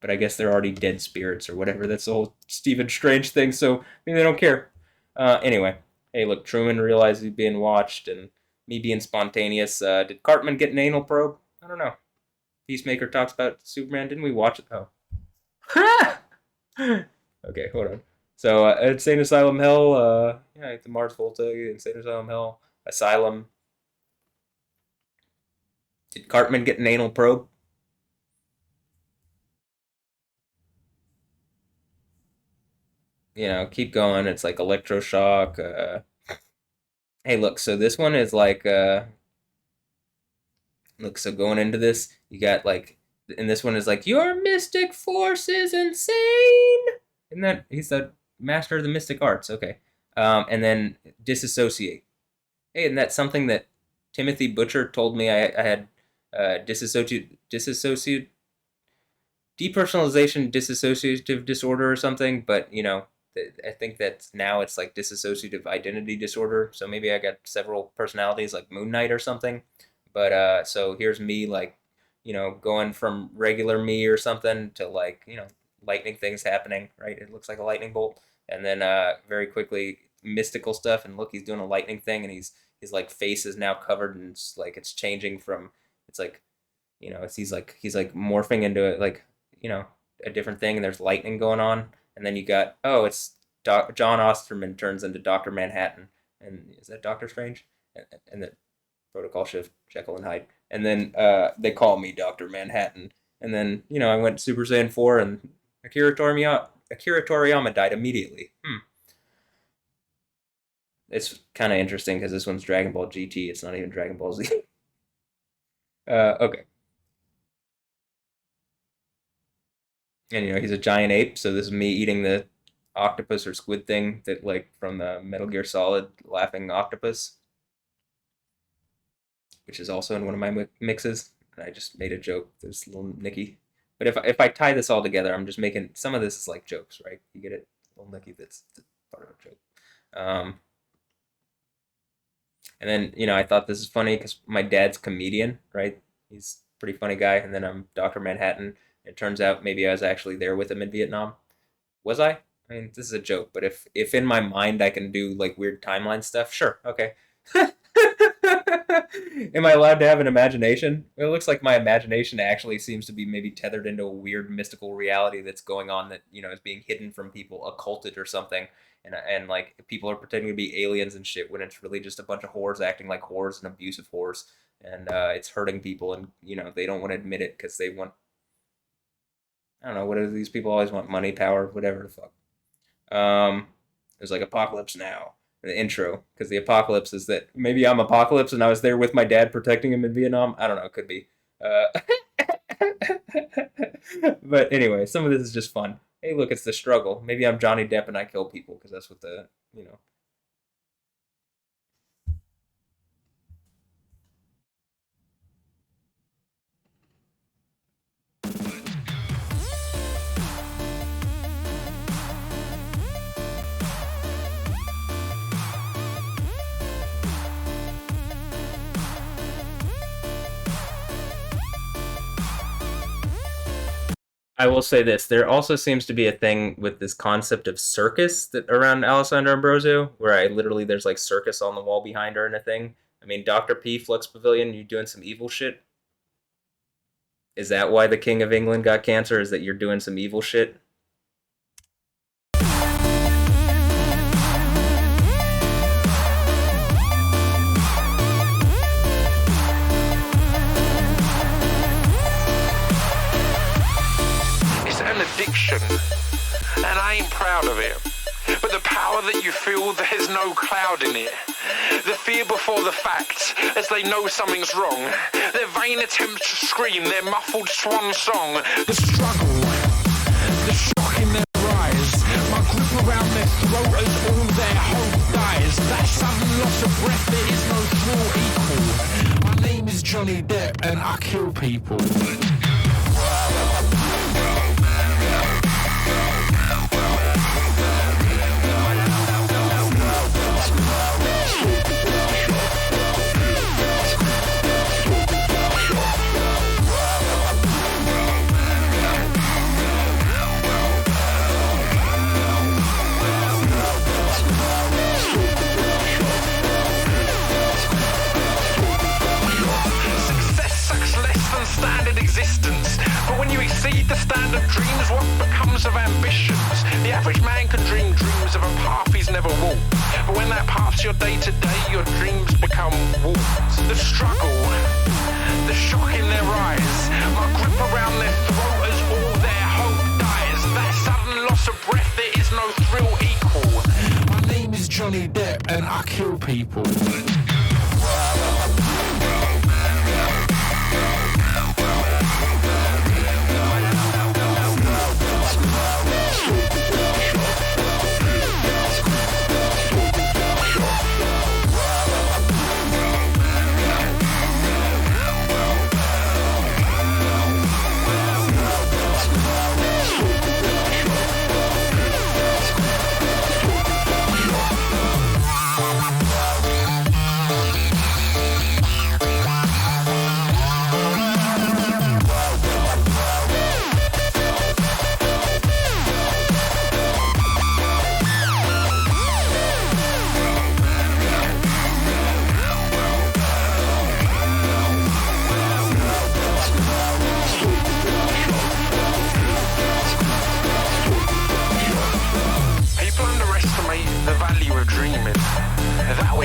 But I guess they're already dead spirits or whatever. That's the whole Stephen Strange thing, so maybe they don't care. Anyway, hey, look, Truman realized he's being watched, and me being spontaneous. Did Cartman get an anal probe? I don't know. Peacemaker talks about Superman. Didn't we watch it? Oh. Okay, hold on. So, Insane Asylum Hell, the Mars Volta, Insane Asylum Hell, Asylum. Did Cartman get an anal probe? Keep going. It's like electroshock. Hey, look, so this one is like, look, so going into this, you got like, and this one is like, your mystic force is insane. Isn't that, he's the master of the mystic arts, okay. And then disassociate. Hey, and that's something that Timothy Butcher told me I had depersonalization dissociative disorder or something, but, I think that now it's like dissociative identity disorder, so maybe I got several personalities like Moon Knight or something. But so here's me, like, going from regular me or something to, like, lightning things happening, right? It looks like a lightning bolt, and then very quickly mystical stuff, and look, he's doing a lightning thing, and his like face is now covered, and it's changing from, it's like, he's like morphing into it, like, a different thing, and there's lightning going on. And then you got, it's John Osterman turns into Dr. Manhattan. And is that Doctor Strange? And then Protocol Shift, Jekyll and Hyde. And then they call me Dr. Manhattan. And then, I went Super Saiyan 4 and Akira Toriyama died immediately. It's kind of interesting because this one's Dragon Ball GT. It's not even Dragon Ball Z. Okay. And, he's a giant ape, so this is me eating the octopus or squid thing that, like, from the Metal Gear Solid Laughing Octopus, which is also in one of my mixes. And I just made a joke. There's little Nicky. But if I tie this all together, I'm just making, some of this is like jokes, right? You get it? Little Nicky, that's part of a joke. And then, I thought this is funny because my dad's comedian, right? He's a pretty funny guy. And then I'm Dr. Manhattan. It turns out maybe I was actually there with him in Vietnam. Was I? I mean, this is a joke, but if in my mind I can do like weird timeline stuff, sure, okay. Am I allowed to have an imagination? It looks like my imagination actually seems to be maybe tethered into a weird mystical reality that's going on that, is being hidden from people, occulted or something. And like people are pretending to be aliens and shit when it's really just a bunch of whores acting like whores and abusive whores. And it's hurting people, and, they don't want to admit it because they want, I don't know, what do these people always want? Money, power, whatever the fuck. There's like Apocalypse Now, the intro, because the apocalypse is that maybe I'm Apocalypse and I was there with my dad protecting him in Vietnam. I don't know, it could be. But anyway, some of this is just fun. Hey, look, it's the struggle. Maybe I'm Johnny Depp and I kill people because that's what the, I will say this. There also seems to be a thing with this concept of circus that around Alessandra Ambrosio, where there's like circus on the wall behind her and a thing. I mean, Dr. P, Flux Pavilion, you doing some evil shit? Is that why the King of England got cancer? Is that you're doing some evil shit? addiction, and I ain't proud of it. But the power that you feel, there's no cloud in it. The fear before the facts, as they know something's wrong. Their vain attempts to scream, their muffled swan song. The struggle, the shock in their eyes. My grip around their throat as all their hope dies. That sudden loss of breath, there is no true equal. My name is Johnny Depp, and I kill people. Standard existence, but when you exceed the standard dreams, what becomes of ambitions? The average man can dream dreams of a path he's never walked, but when that path's your day-to-day, your dreams become walked. The struggle, the shock in their eyes, my grip around their throat as all their hope dies. That sudden loss of breath, there is no thrill equal. My name is Johnny Depp, and I kill people.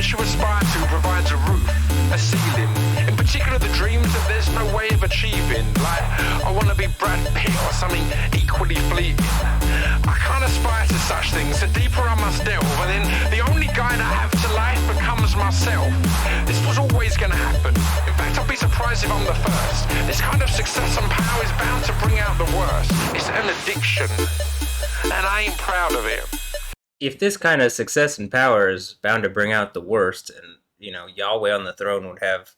You aspire to provides a roof, a ceiling. In particular, the dreams that there's no way of achieving. Like, I want to be Brad Pitt or something equally fleeting. I can't aspire to such things. The deeper I must delve, and then the only guide I have to life becomes myself. This was always going to happen. In fact, I'll be surprised if I'm the first. This kind of success and power is bound to bring out the worst. It's an addiction, and I ain't proud of it. If this kind of success and power is bound to bring out the worst, and, you know, Yahweh on the throne would have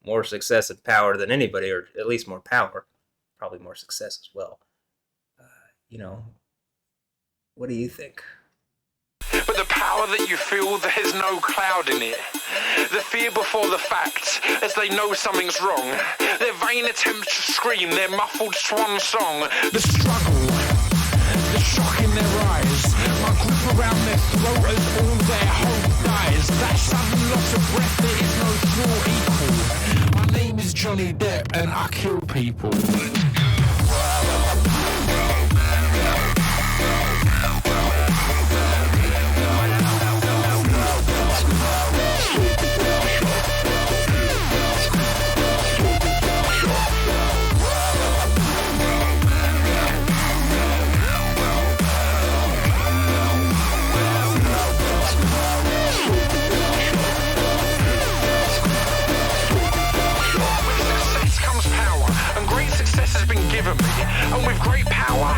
more success and power than anybody, or at least more power, probably more success as well. You know, what do you think? But the power that you feel, there's no cloud in it. The fear before the facts, as they know something's wrong. Their vain attempts to scream, their muffled swan song. The struggle, the shock in their eyes, my grip around their throat as all their hope dies. That sudden loss of breath, there is no true equal. My name is Johnny Depp, and I kill people. Given me, and with great power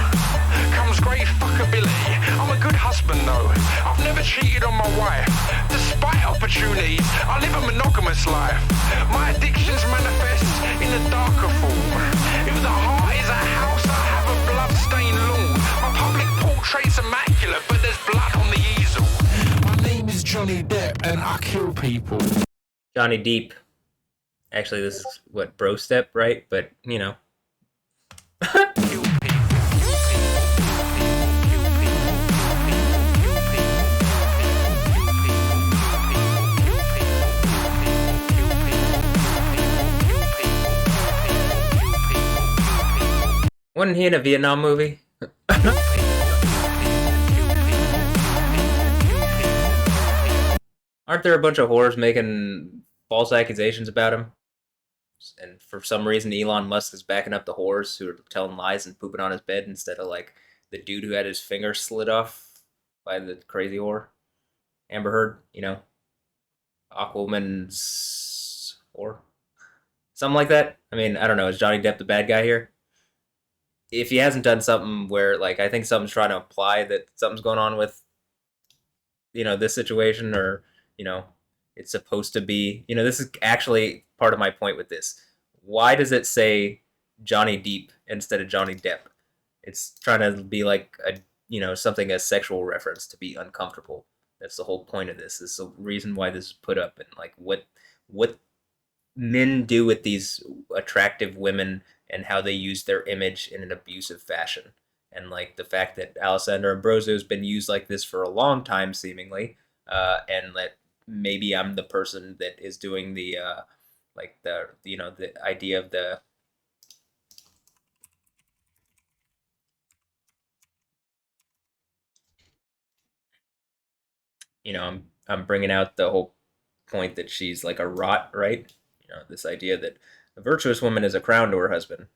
comes great fuckability. I'm a good husband though, I've never cheated on my wife. Despite opportunities, I live a monogamous life. My addictions manifest in a darker form. If the heart is a house, I have a blood-stained lawn. My public portrait's immaculate, but there's blood on the easel. My name is Johnny Depp, and I kill people. Johnny Depp. Actually, this is what, bro step, right? But, you know. Wasn't he in a Vietnam movie? Aren't there a bunch of whores making false accusations about him? And for some reason, Elon Musk is backing up the whores who are telling lies and pooping on his bed instead of, like, the dude who had his finger slit off by the crazy whore, Amber Heard, Aquaman's whore, something like that. I mean, I don't know. Is Johnny Depp the bad guy here? If he hasn't done something where, like, I think something's trying to imply that something's going on with, this situation, or, it's supposed to be, this is actually part of my point with this. Why does it say Johnny Depp instead of Johnny Depp? It's trying to be like something, a sexual reference, to be uncomfortable. That's the whole point of this. This is the reason why this is put up, and like what men do with these attractive women and how they use their image in an abusive fashion. And like the fact that Alessandra Ambrosio has been used like this for a long time, seemingly, and that maybe I'm the person that is doing the the idea of the I'm bringing out the whole point that she's like a rot, right? This idea that a virtuous woman is a crown to her husband,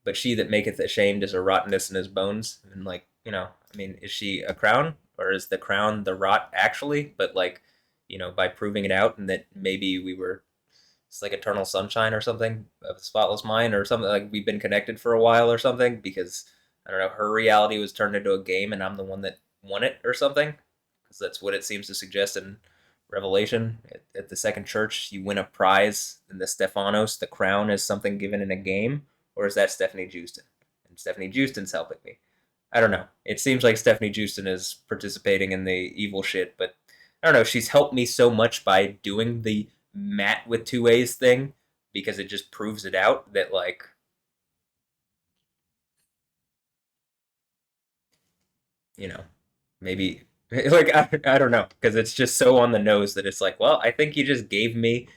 but she that maketh ashamed is a rottenness in his bones. And like, I mean, is she a crown, or is the crown the rot actually? But like, by proving it out, and that maybe it's like eternal sunshine or something of a spotless mind, or something, like we've been connected for a while or something, because I don't know, her reality was turned into a game and I'm the one that won it or something, because that's what it seems to suggest in Revelation. At the second church, you win a prize, and the Stephanos, the crown, is something given in a game, or is that Stefanie Joosten? And Stefanie Joosten's helping me. I don't know. It seems like Stefanie Joosten is participating in the evil shit, but I don't know. She's helped me so much by doing the Matt with two A's thing, because it just proves it out that, like, maybe like I don't know, because it's just so on the nose that it's like, well, I think you just gave me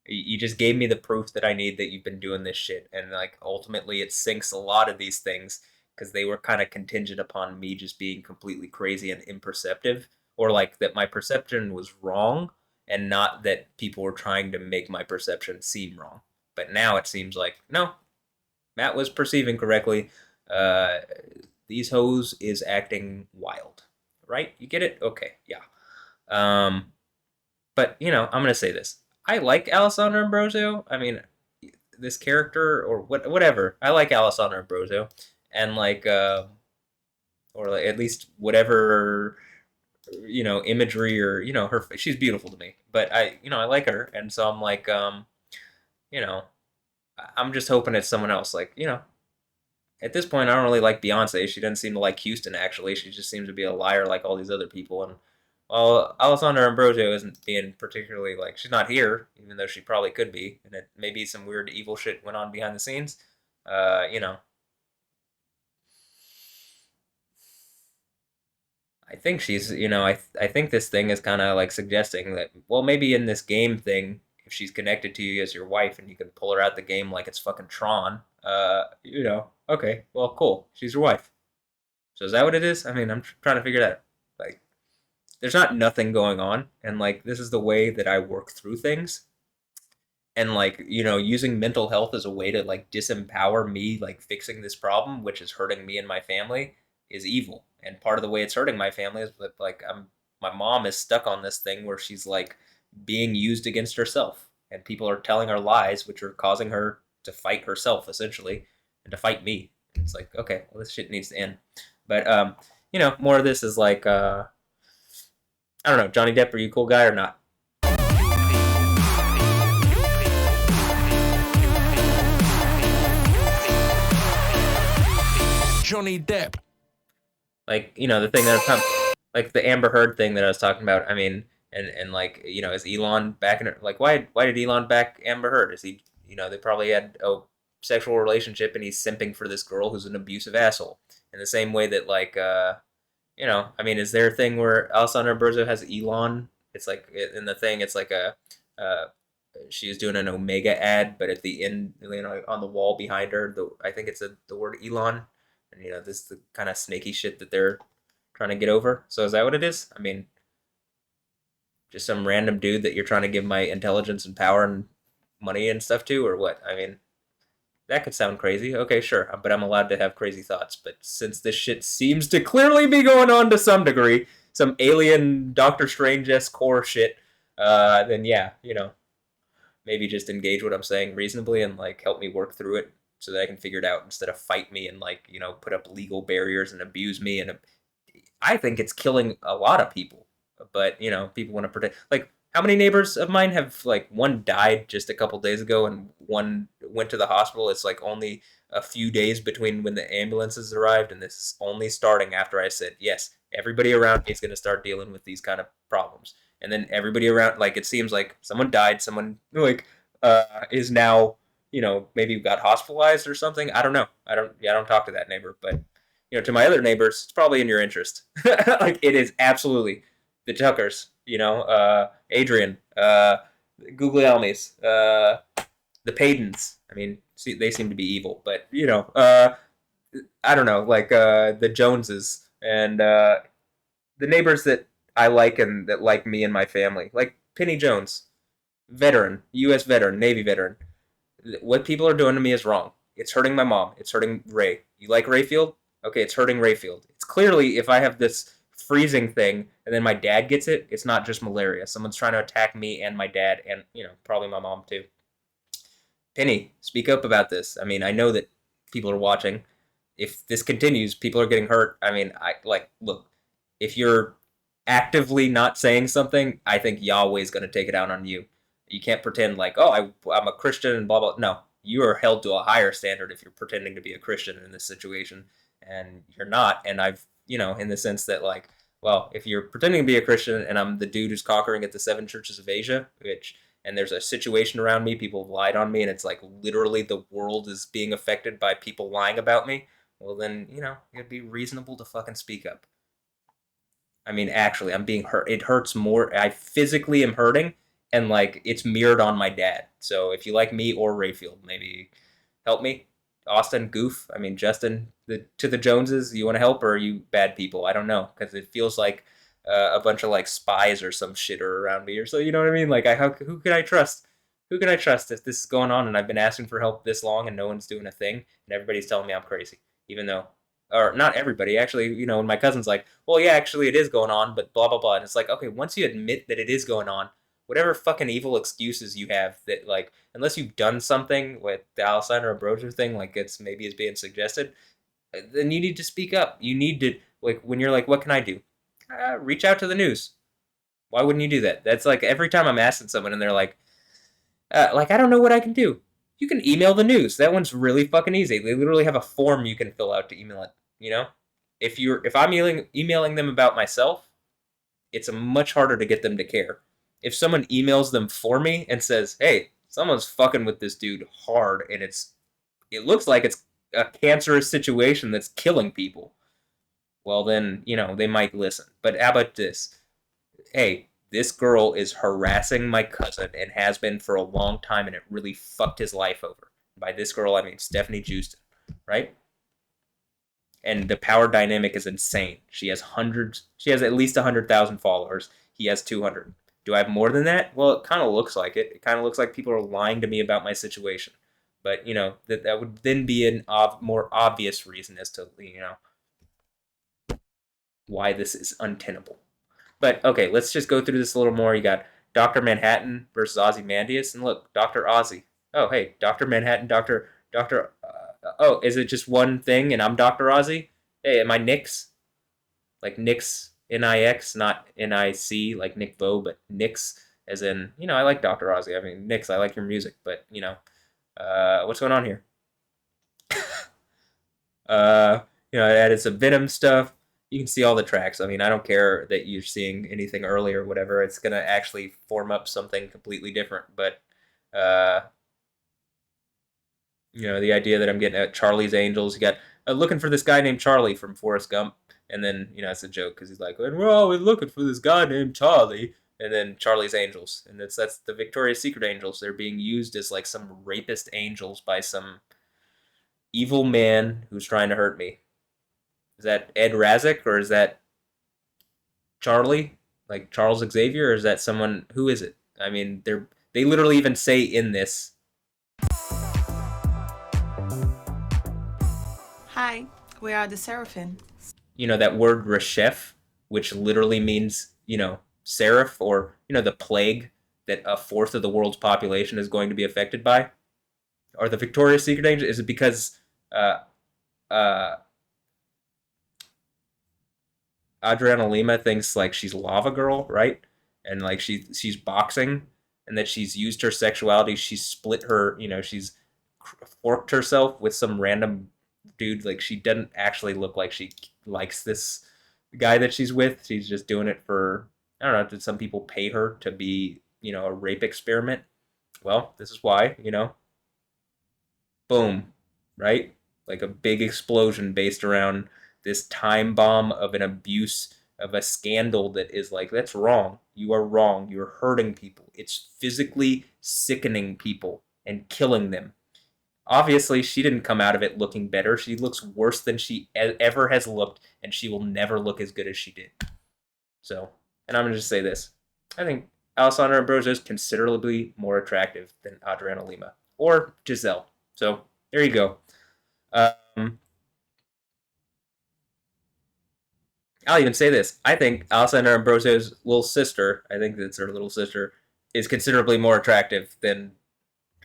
the proof that I need that you've been doing this shit. And like ultimately it sinks a lot of these things, because they were kind of contingent upon me just being completely crazy and imperceptive, or like that my perception was wrong, and not that people were trying to make my perception seem wrong. But now it seems like, no, Matt was perceiving correctly. uh these hoes is acting wild, right? You get it? Okay, yeah. But I'm gonna say this: I like Alessandra Ambrosio. I mean, this character, or whatever. I like Alessandra Ambrosio, and like, or like at least whatever imagery, or her. She's beautiful to me, but I like her, and so I'm like, you know, I'm just hoping it's someone else. Like, at this point, I don't really like Beyonce. She doesn't seem to like Houston, actually. She just seems to be a liar like all these other people. And, well, Alessandra Ambrosio isn't being particularly, like, she's not here, even though she probably could be. And it maybe some weird evil shit went on behind the scenes. I think she's, I think this thing is kind of like suggesting that, well, maybe in this game thing, if she's connected to you as your wife and you can pull her out the game like it's fucking Tron, okay, well, cool. She's your wife. So is that what it is? I mean, I'm trying to figure that out. Like, there's not nothing going on, and like this is the way that I work through things. And like, using mental health as a way to like disempower me, like fixing this problem, which is hurting me and my family, is evil. And part of the way it's hurting my family is that like my mom is stuck on this thing where she's like being used against herself, and people are telling her lies, which are causing her to fight herself essentially, and to fight me. And it's like, okay, well, this shit needs to end. But more of this is like, I don't know, Johnny Depp, are you a cool guy or not? Johnny Depp. Like, the thing that like the Amber Heard thing that I was talking about. I mean, and like, is Elon backing her? Like, why did Elon back Amber Heard? Is he, they probably had a sexual relationship and he's simping for this girl who's an abusive asshole. In the same way that, like, I mean, is there a thing where Alessandra Ambrosio has Elon? It's like, in the thing, it's like she is doing an Omega ad, but at the end, on the wall behind her, I think it's the word Elon. And, this is the kind of snaky shit that they're trying to get over. So is that what it is? I mean, just some random dude that you're trying to give my intelligence and power and money and stuff to, or what? I mean, That could sound crazy. Okay, sure, but I'm allowed to have crazy thoughts. But since this shit seems to clearly be going on to some degree, some alien Doctor Strange-esque core shit, then yeah, maybe just engage what I'm saying reasonably and like help me work through it so that I can figure it out instead of fight me and like put up legal barriers and abuse me. And I think it's killing a lot of people, but people want to protect. Like, how many neighbors of mine have like one died just a couple days ago and one went to the hospital? It's like only a few days between when the ambulances arrived, and this is only starting after I said yes. Everybody around me is going to start dealing with these kind of problems, and then everybody around, like, it seems like someone died, someone like is now maybe got hospitalized or something. I don't know. I don't talk to that neighbor, but to my other neighbors, it's probably in your interest. Like, it is absolutely the Tuckers, Adrian, Guglielmi's, the Paydens. I mean, see, they seem to be evil, but I don't know, like the Joneses and the neighbors that I like and that like me and my family, like Penny Jones, veteran, U.S. veteran, Navy veteran. What people are doing to me is wrong. It's hurting my mom. It's hurting Ray. You like Rayfield? Okay, it's hurting Rayfield. It's clearly, if I have this freezing thing and then my dad gets it, it's not just malaria. Someone's trying to attack me and my dad and, probably my mom too. Penny, speak up about this. I mean, I know that people are watching. If this continues, people are getting hurt. I mean, look, if you're actively not saying something, I think Yahweh's going to take it out on you. You can't pretend like, oh, I'm a Christian and blah, blah. No, you are held to a higher standard if you're pretending to be a Christian in this situation, and you're not. And I've, in the sense that, like, well, if you're pretending to be a Christian and I'm the dude who's conquering at the 7 churches of Asia, and there's a situation around me, people have lied on me, and it's like literally the world is being affected by people lying about me, well then, it'd be reasonable to fucking speak up. I mean, actually, I'm being hurt. It hurts more. I physically am hurting, and like it's mirrored on my dad. So if you like me or Rayfield, maybe help me. Austin, Goof, I mean, Justin, to the Joneses, you want to help, or are you bad people? I don't know, because it feels like a bunch of like spies or some shit are around me, or so, you know what I mean? Like, who can I trust? Who can I trust if this is going on and I've been asking for help this long and no one's doing a thing and everybody's telling me I'm crazy, even though, or not everybody, actually, when my cousin's like, well, yeah, actually it is going on, but blah, blah, blah. And it's like, okay, once you admit that it is going on, whatever fucking evil excuses you have that, like, unless you've done something with the Alessandro Ambrosio thing, like it's maybe is being suggested, then you need to speak up. You need to, like, when you're like, what can I do? Reach out to the news. Why wouldn't you do that? That's like every time I'm asking someone and they're like, I don't know what I can do. You can email the news. That one's really fucking easy. They literally have a form you can fill out to email it. If I'm emailing them about myself, it's much harder to get them to care. If someone emails them for me and says, hey, someone's fucking with this dude hard and it looks like it's a cancerous situation that's killing people, well then, they might listen. But how about this? Hey, this girl is harassing my cousin and has been for a long time, and it really fucked his life over. By this girl, I mean Stefanie Joosten, right? And the power dynamic is insane. She has at least 100,000 followers. He has 200. Do I have more than that? Well, it kind of looks like it. It kind of looks like people are lying to me about my situation. But, that would then be a more obvious reason as to, why this is untenable. But, okay, let's just go through this a little more. You got Dr. Manhattan versus Ozymandias. And look, Dr. Ozzy. Oh, hey, Dr. Manhattan, Dr. Oh, is it just one thing and I'm Dr. Ozzy? Hey, am I Nix? Like Nix, N-I-X, not N-I-C, like Nick Vo, but Nix, as in, I like Dr. Ozzy. I mean, Nix, I like your music, but, what's going on here? I added some Venom stuff. You can see all the tracks. I mean, I don't care that you're seeing anything early or whatever. It's going to actually form up something completely different. But, the idea that I'm getting at Charlie's Angels. You got looking for this guy named Charlie from Forrest Gump. And then, it's a joke because he's like, and we're always looking for this guy named Charlie. And then Charlie's Angels. And that's the Victoria's Secret Angels. They're being used as like some rapist angels by some evil man who's trying to hurt me. Is that Ed Razek or is that Charlie? Like Charles Xavier? Or is that someone? Who is it? I mean, they literally even say in this Hi, we are the Seraphim. You know, that word Reshef, which literally means, you know, seraph, or, you know, the plague that a fourth of the world's population is going to be affected by? Or the Victoria's Secret Angel? Is it because uh, Adriana Lima thinks like she's Lava Girl, right? And like she's boxing, and that she's used her sexuality. She's split her, you know, she's forked herself with some random dude. Like she doesn't actually look like she likes this guy that she's with. She's just doing it for, I don't know. Did some people pay her to be, you know, a rape experiment? Well, this is why, you know. Boom, right? Like a big explosion based around this time bomb of an abuse, of a scandal that is like, that's wrong. You are wrong. You're hurting people. It's physically sickening people and killing them. Obviously, she didn't come out of it looking better. She looks worse than she ever has looked, and she will never look as good as she did. So, and I'm going to just say this. I think Alessandra Ambrosio is considerably more attractive than Adriana Lima or Giselle. So, there you go. I'll even say this. I think Alessandra Ambrosio's little sister, I think that's her little sister, is considerably more attractive than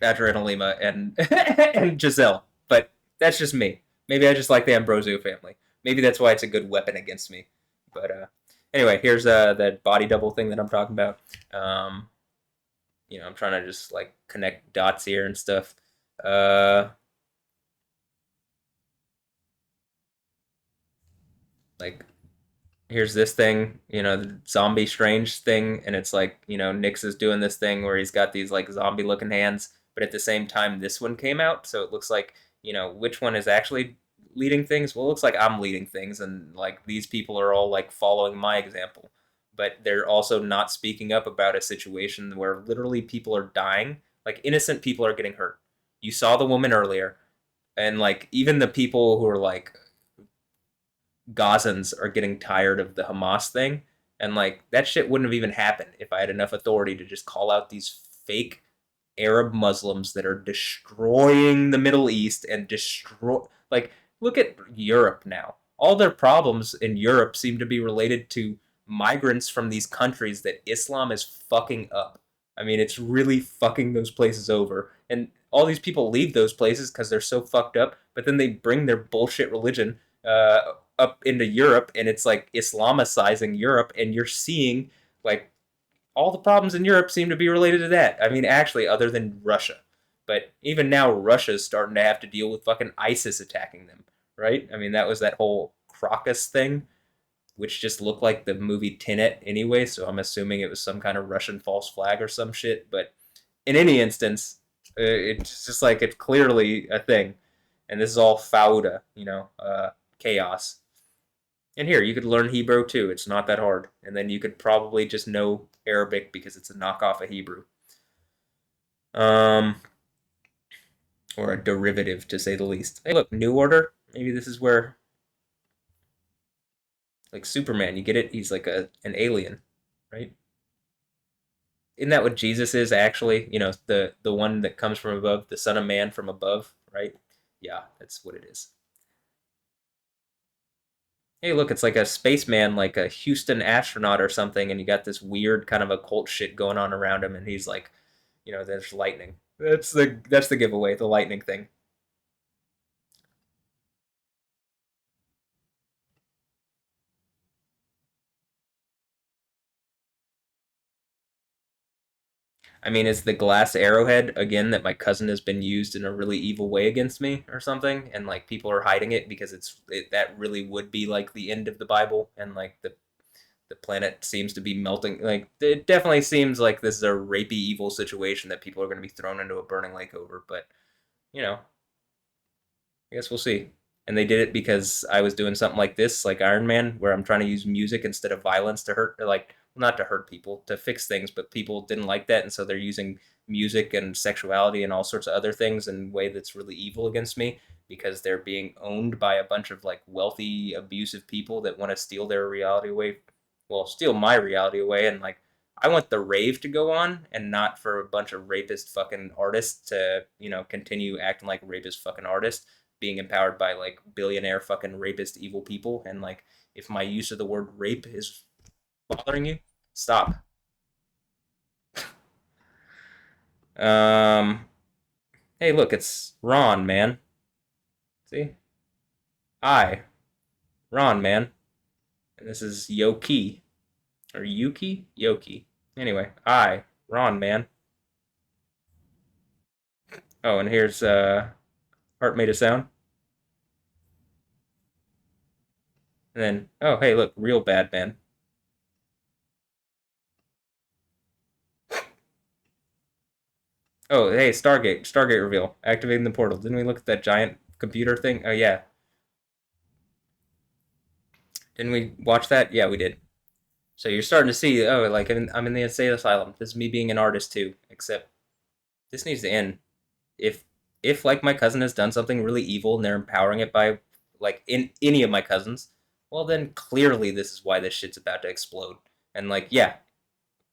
Adriana Lima and and Giselle. But that's just me. Maybe I just like the Ambrosio family. Maybe that's why it's a good weapon against me. But anyway, here's that body double thing that I'm talking about. You know, I'm trying to just like connect dots here and stuff. Like, here's this thing, you know, the zombie strange thing, and it's like, you know, Nyx is doing this thing where he's got these like zombie looking hands, but at the same time this one came out, so it looks like, you know, which one is actually leading things? Well, it looks like I'm leading things, and like these people are all like following my example, but they're also not speaking up about a situation where literally people are dying, like innocent people are getting hurt. You saw the woman earlier, and like even the people who are like Gazans are getting tired of the Hamas thing. And like that shit wouldn't have even happened if I had enough authority to just call out these fake Arab Muslims that are destroying the Middle East and like, look at Europe now. All their problems in Europe seem to be related to migrants from these countries that Islam is fucking up. I mean, it's really fucking those places over. And all these people leave those places because they're so fucked up, but then they bring their bullshit religion up into Europe, and it's like Islamicizing Europe, and you're seeing like all the problems in Europe seem to be related to that. I mean, actually, other than Russia. But even now, Russia's starting to have to deal with fucking ISIS attacking them, right? I mean, that was that whole Crocus thing, which just looked like the movie Tenet anyway, so I'm assuming it was some kind of Russian false flag or some shit. But in any instance, it's just like it's clearly a thing. And this is all fauda, you know, chaos. And here, you could learn Hebrew too. It's not that hard. And then you could probably just know Arabic because it's a knockoff of Hebrew. Or a derivative, to say the least. Hey, look, New Order. Maybe this is where, like Superman, you get it? He's like an alien, right? Isn't that what Jesus is actually? You know, the one that comes from above, the Son of Man from above, right? Yeah, that's what it is. Hey, look, it's like a spaceman, like a Houston astronaut or something, and you got this weird kind of occult shit going on around him, and he's like, you know, there's lightning. That's the giveaway, the lightning thing. I mean, is the glass arrowhead again that my cousin has been used in a really evil way against me or something, and like people are hiding it because that really would be like the end of the Bible, and like the planet seems to be melting. Like it definitely seems like this is a rapey evil situation that people are going to be thrown into a burning lake over. But you know, I guess we'll see. And they did it because I was doing something like this, like Iron Man, where I'm trying to use music instead of violence to hurt, or like, well, not to hurt people, to fix things, but people didn't like that, and so they're using music and sexuality and all sorts of other things in a way that's really evil against me because they're being owned by a bunch of like wealthy, abusive people that want to steal their reality away. Well, steal my reality away, and like I want the rave to go on and not for a bunch of rapist fucking artists to, you know, continue acting like rapist fucking artists. being empowered by like billionaire fucking rapist evil people, and like if my use of the word rape is bothering you, stop. Hey, look, it's Ron, man. See? Ron, man. And this is Yoki. Or Yuki? Yoki. Anyway, Ron, man. Oh, and here's Heart Made a Sound. And then, oh, hey, look, Real Bad Man. Oh, hey, Stargate reveal. Activating the portal. Didn't we look at that giant computer thing? Oh, yeah. Didn't we watch that? Yeah, we did. So you're starting to see, oh, like, I'm in the insane asylum. This is me being an artist, too. Except, this needs to end. If like, my cousin has done something really evil and they're empowering it by, like, in any of my cousins, well, then clearly this is why this shit's about to explode. And, like, yeah,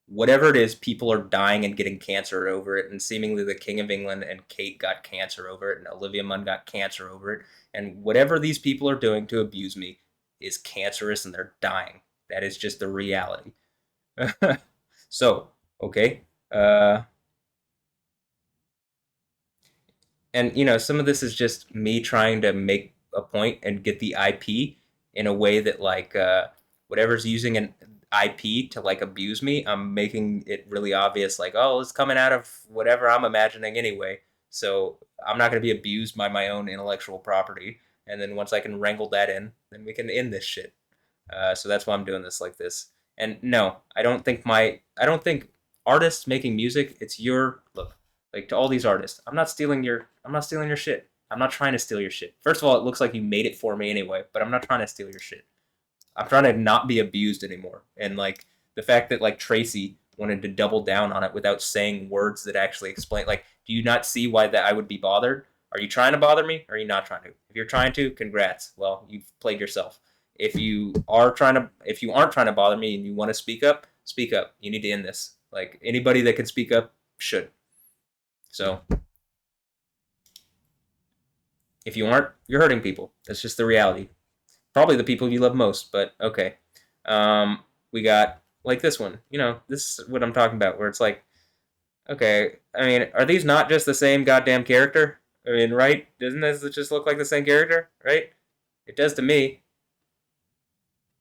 whatever it is, people are dying and getting cancer over it, and seemingly the King of England and Kate got cancer over it, and Olivia Munn got cancer over it, and whatever these people are doing to abuse me is cancerous and they're dying. That is just the reality. So, okay. And, you know, some of this is just me trying to make a point and get the IP in a way that, like, whatever's using an IP to, like, abuse me, I'm making it really obvious, like, oh, it's coming out of whatever I'm imagining anyway. So I'm not going to be abused by my own intellectual property. And then once I can wrangle that in, then we can end this shit. So that's why I'm doing this like this. And no, I don't think artists making music, it's your look. Like, to all these artists, I'm not stealing your shit. I'm not trying to steal your shit. First of all, it looks like you made it for me anyway, but I'm not trying to steal your shit. I'm trying to not be abused anymore. And, like, the fact that, like, Tracy wanted to double down on it without saying words that actually explain, like, do you not see why that I would be bothered? Are you trying to bother me, or are you not trying to? If you're trying to, congrats. Well, you've played yourself. If you aren't trying to bother me and you want to speak up, speak up. You need to end this. Like, anybody that can speak up should. So, if you aren't, you're hurting people. That's just the reality. Probably the people you love most, but okay. We got, like, this one. You know, this is what I'm talking about, where it's like, okay, I mean, are these not just the same goddamn character? I mean, right? Doesn't this just look like the same character, right? It does to me.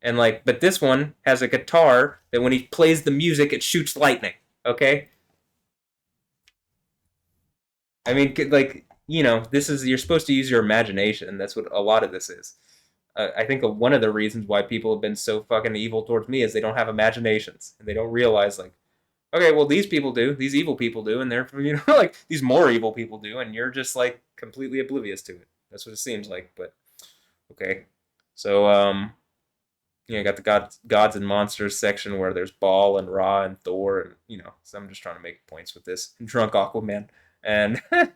And, like, but this one has a guitar that when he plays the music, it shoots lightning, okay? I mean, like, you know, you're supposed to use your imagination. That's what a lot of this is. I think one of the reasons why people have been so fucking evil towards me is they don't have imaginations. And they don't realize, like, okay, well, these people do. These evil people do. And they're, you know, like, these more evil people do. And you're just, like, completely oblivious to it. That's what it seems like. But, okay. So, you know, you got the gods and monsters section where there's Baal and Ra and Thor. And, you know, so I'm just trying to make points with this. Drunk Aquaman. And and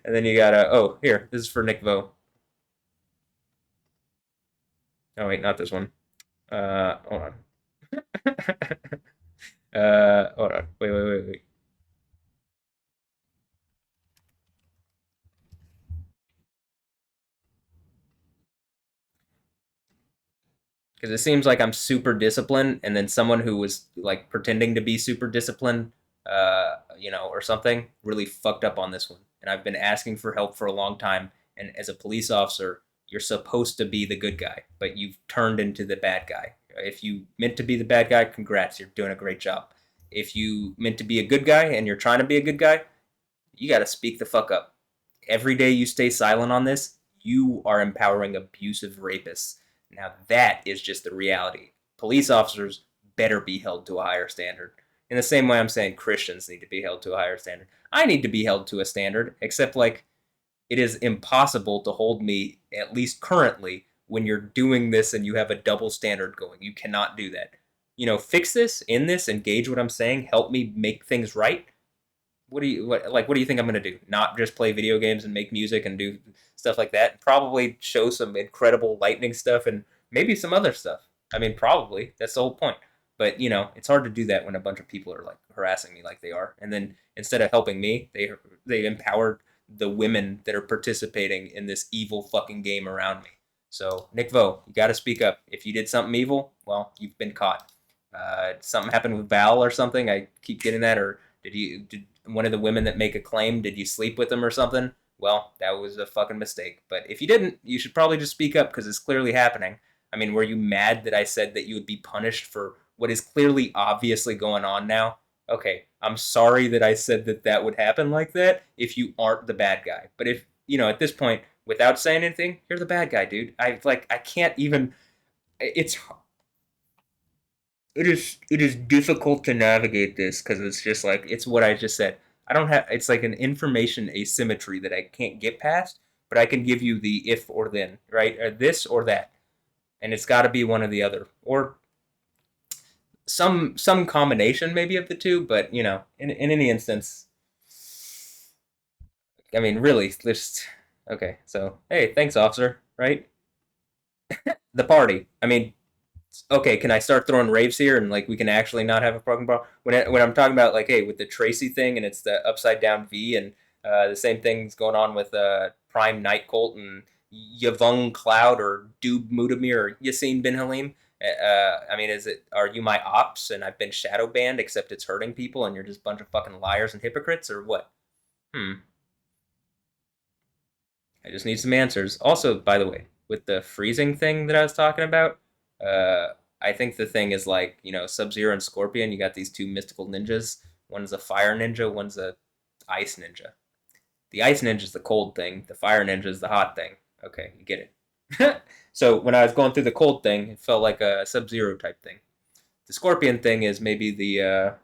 then you got oh, here, this is for Nick Vo. Oh wait, not this one. Hold on. Hold on. Wait. Because it seems like I'm super disciplined, and then someone who was, like, pretending to be super disciplined, you know, or something, really fucked up on this one. And I've been asking for help for a long time, and as a police officer, you're supposed to be the good guy, but you've turned into the bad guy. If you meant to be the bad guy, congrats, you're doing a great job. If you meant to be a good guy, and you're trying to be a good guy, you gotta speak the fuck up. Every day you stay silent on this, you are empowering abusive rapists. Now that is just the reality. Police officers better be held to a higher standard. In the same way I'm saying Christians need to be held to a higher standard. I need to be held to a standard, except, like, it is impossible to hold me, at least currently, when you're doing this and you have a double standard going. You cannot do that. You know, fix this, end this, engage what I'm saying, help me make things right. What do you think I'm going to do? Not just play video games and make music and do stuff like that? Probably show some incredible lightning stuff and maybe some other stuff. I mean, probably. That's the whole point. But, you know, it's hard to do that when a bunch of people are, like, harassing me like they are. And then instead of helping me, they empowered the women that are participating in this evil fucking game around me. So, Nick Vo, you got to speak up. If you did something evil, well, you've been caught. Something happened with Val or something. I keep getting that. Or did one of the women that make a claim, did you sleep with them or something? Well, that was a fucking mistake. But if you didn't, you should probably just speak up because it's clearly happening. I mean, were you mad that I said that you would be punished for what is clearly obviously going on now? Okay, I'm sorry that I said that that would happen like that if you aren't the bad guy. But if, at this point, without saying anything, you're the bad guy, dude. I can't even, it is difficult to navigate this because it's just like, it's what I just said. I don't have, it's like an information asymmetry that I can't get past, but I can give you the if or then, right? Or this or that. And it's got to be one or the other. Or some combination maybe of the two, but in any instance, I mean, really, just okay. So hey, thanks, officer. Right? The party. I mean, okay. Can I start throwing raves here and like we can actually not have a fucking problem? When I'm talking about like, hey, with the Tracy thing and it's the upside down V and the same thing's going on with Prime Night Colt and Yvonne Cloud or Doob Mudamir or Yassine Bin Halim. I mean, are you my ops and I've been shadow banned except it's hurting people and you're just a bunch of fucking liars and hypocrites or what? I just need some answers. Also, by the way, with the freezing thing that I was talking about, I think the thing is like, Sub-Zero and Scorpion, you got these two mystical ninjas. One's a fire ninja, one's a ice ninja. The ice ninja is the cold thing. The fire ninja is the hot thing. Okay, you get it. So when I was going through the cold thing, it felt like a Sub-Zero type thing. The Scorpion thing is maybe the,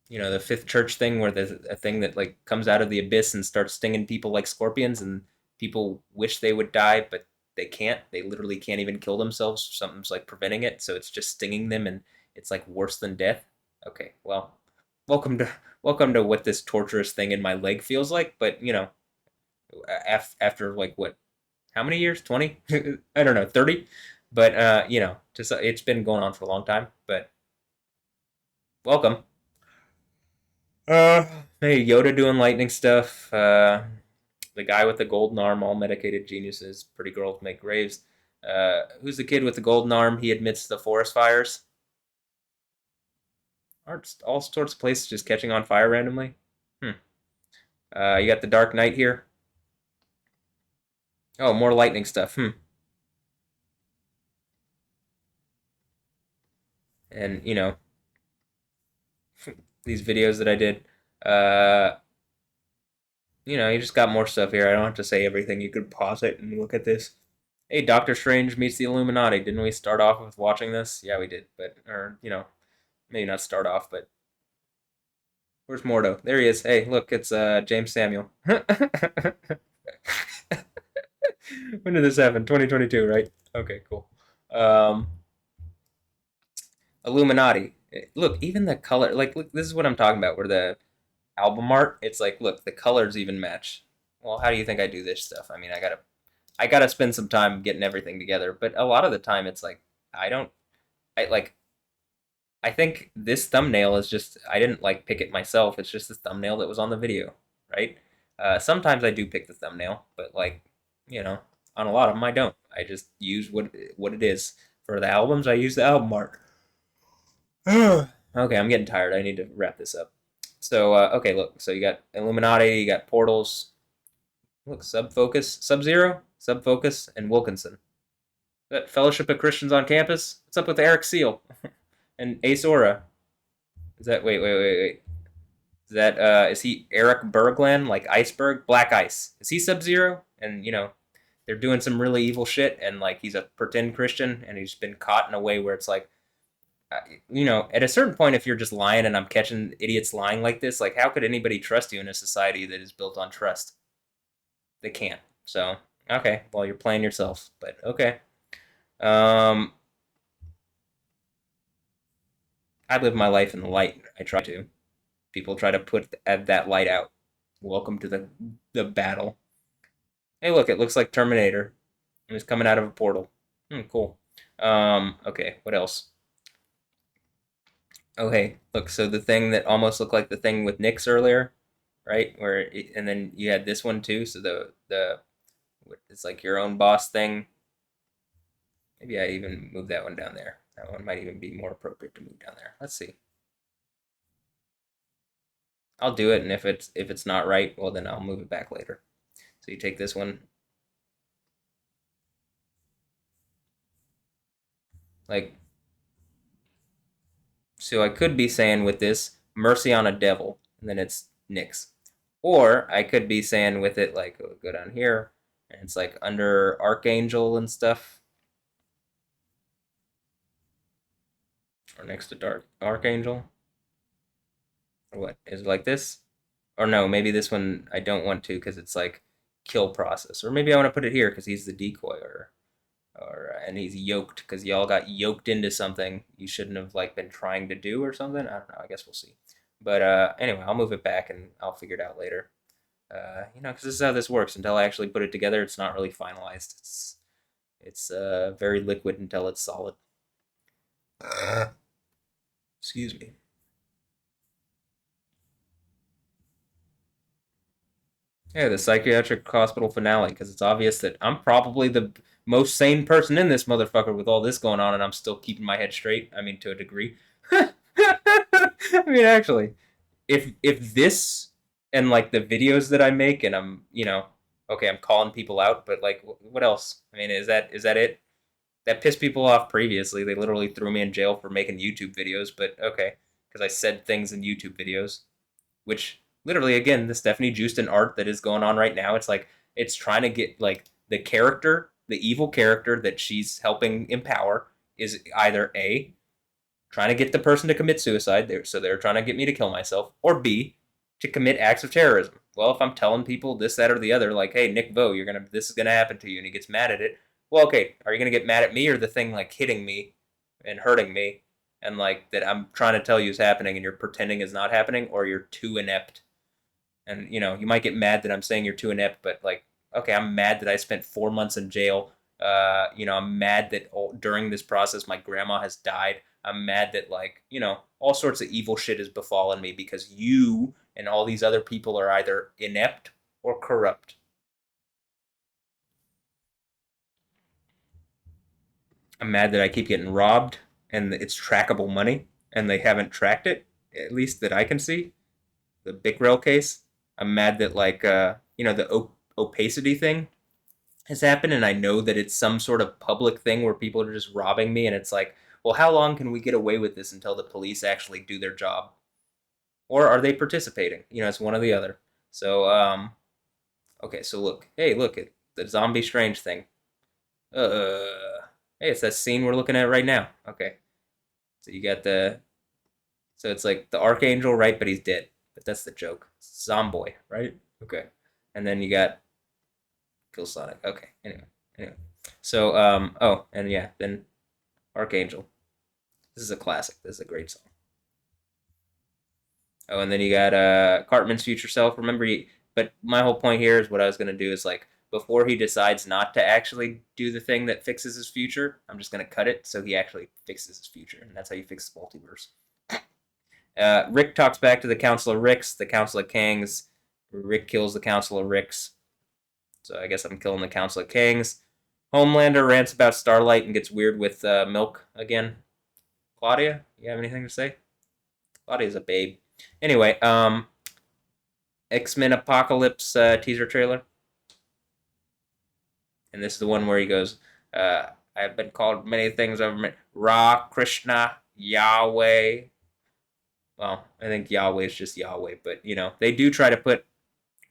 the Fifth Church thing where there's a thing that like comes out of the abyss and starts stinging people like scorpions and people wish they would die, but they can't. They literally can't even kill themselves. Something's like preventing it, so it's just stinging them and it's like worse than death. Okay, well, welcome to what this torturous thing in my leg feels like, but after like what, how many years? 20? I don't know, 30. But just it's been going on for a long time. But welcome. Hey, Yoda doing lightning stuff. The guy with the golden arm, all medicated geniuses. Pretty girls make graves. Who's the kid with the golden arm? He admits the forest fires. Aren't all sorts of places just catching on fire randomly? You got the Dark Knight here. Oh, more lightning stuff. And, these videos that I did. You just got more stuff here. I don't have to say everything. You could pause it and look at this. Hey, Doctor Strange meets the Illuminati. Didn't we start off with watching this? Yeah, we did. But, maybe not start off, but... Where's Mordo? There he is. Hey, look, it's James Samuel. When did this happen? 2022, right? Okay, cool. Illuminati. Look, even the color, like, look, this is what I'm talking about, where the album art, it's like, look, the colors even match. Well, how do you think I do this stuff? I mean, I gotta spend some time getting everything together, but a lot of the time it's like, I think this thumbnail is just, I didn't like pick it myself, it's just the thumbnail that was on the video, right? Sometimes I do pick the thumbnail, but like, on a lot of them I don't. I just use what it is. For the albums, I use the album art. Okay, I'm getting tired. I need to wrap this up. So, okay, look. So you got Illuminati, you got Portals. Look, Sub-Zero, Subfocus, and Wilkinson. That Fellowship of Christians on Campus? What's up with Eric Seal? And Ace Aura? Is that, wait. Is that, is he Eric Bergland, like Iceberg? Black Ice. Is he Sub-Zero? And, they're doing some really evil shit, and, like, he's a pretend Christian, and he's been caught in a way where it's like, at a certain point, if you're just lying and I'm catching idiots lying like this, like, how could anybody trust you in a society that is built on trust? They can't. So, okay, well, you're playing yourself, but okay. I live my life in the light. I try to. People try to put that light out. Welcome to the battle. Hey, look, it looks like Terminator. And it's coming out of a portal. Cool. Okay, what else? Oh, hey, look, so the thing that almost looked like the thing with Nyx earlier, right? And then you had this one too. So it's like your own boss thing. Maybe I even move that one down there. That one might even be more appropriate to move down there. Let's see. I'll do it, and if it's not right, well then I'll move it back later. So you take this one. Like, so I could be saying with this, mercy on a devil, and then it's Nyx. Or I could be saying with it, like, go down here, and it's like under Archangel and stuff. Or next to Dark Archangel. Or what? Is it like this? Or no, maybe this one I don't want to because it's like kill process. Or maybe I want to put it here because he's the decoy, and he's yoked because y'all got yoked into something you shouldn't have like been trying to do or something. I don't know. I guess we'll see. But anyway, I'll move it back and I'll figure it out later. Because this is how this works. Until I actually put it together, it's not really finalized. It's very liquid until it's solid. Excuse me. Yeah, the psychiatric hospital finale, because it's obvious that I'm probably the most sane person in this motherfucker with all this going on, and I'm still keeping my head straight. I mean, to a degree. I mean, actually, if this and like the videos that I make, and I'm okay, I'm calling people out, but like, what else? I mean, is that it? That pissed people off previously. They literally threw me in jail for making YouTube videos, but okay, because I said things in YouTube videos, which literally, again, the Stefanie Joosten art that is going on right now, it's like it's trying to get like the character, the evil character that she's helping empower is either A, trying to get the person to commit suicide, so they're trying to get me to kill myself, or B, to commit acts of terrorism. Well, if I'm telling people this, that, or the other, like, hey, Nick Vo, this is gonna happen to you, and he gets mad at it. Well, okay, are you gonna get mad at me or the thing like hitting me and hurting me, and like that I'm trying to tell you is happening and you're pretending is not happening, or you're too inept? And you might get mad that I'm saying you're too inept, but like, okay, I'm mad that I spent 4 months in jail. I'm mad that during this process my grandma has died. I'm mad that like, all sorts of evil shit has befallen me because you and all these other people are either inept or corrupt. I'm mad that I keep getting robbed and it's trackable money and they haven't tracked it, at least that I can see. The Big Rail case. I'm mad that like the opacity thing has happened, and I know that it's some sort of public thing where people are just robbing me, and it's like, well, how long can we get away with this until the police actually do their job, or are they participating? It's one or the other. So okay, so look, hey, look at the zombie strange thing. Hey, it's that scene we're looking at right now. Okay, so you got so it's like the Archangel, right? But he's dead. But that's the joke. Zomboy, right? Okay. And then you got Kill Sonic. Okay. Anyway. So, and yeah, then Archangel. This is a classic. This is a great song. Oh, and then you got Cartman's future self. Remember, but my whole point here is what I was going to do is like, before he decides not to actually do the thing that fixes his future, I'm just going to cut it so he actually fixes his future. And that's how you fix the multiverse. Rick talks back to the Council of Ricks, the Council of Kangs. Rick kills the Council of Ricks. So I guess I'm killing the Council of Kangs. Homelander rants about Starlight and gets weird with Milk again. Claudia, you have anything to say? Claudia's a babe. Anyway, X-Men Apocalypse teaser trailer. And this is the one where he goes, I've been called many things over me. Ra, Krishna, Yahweh. Well, I think Yahweh is just Yahweh, but they do try to put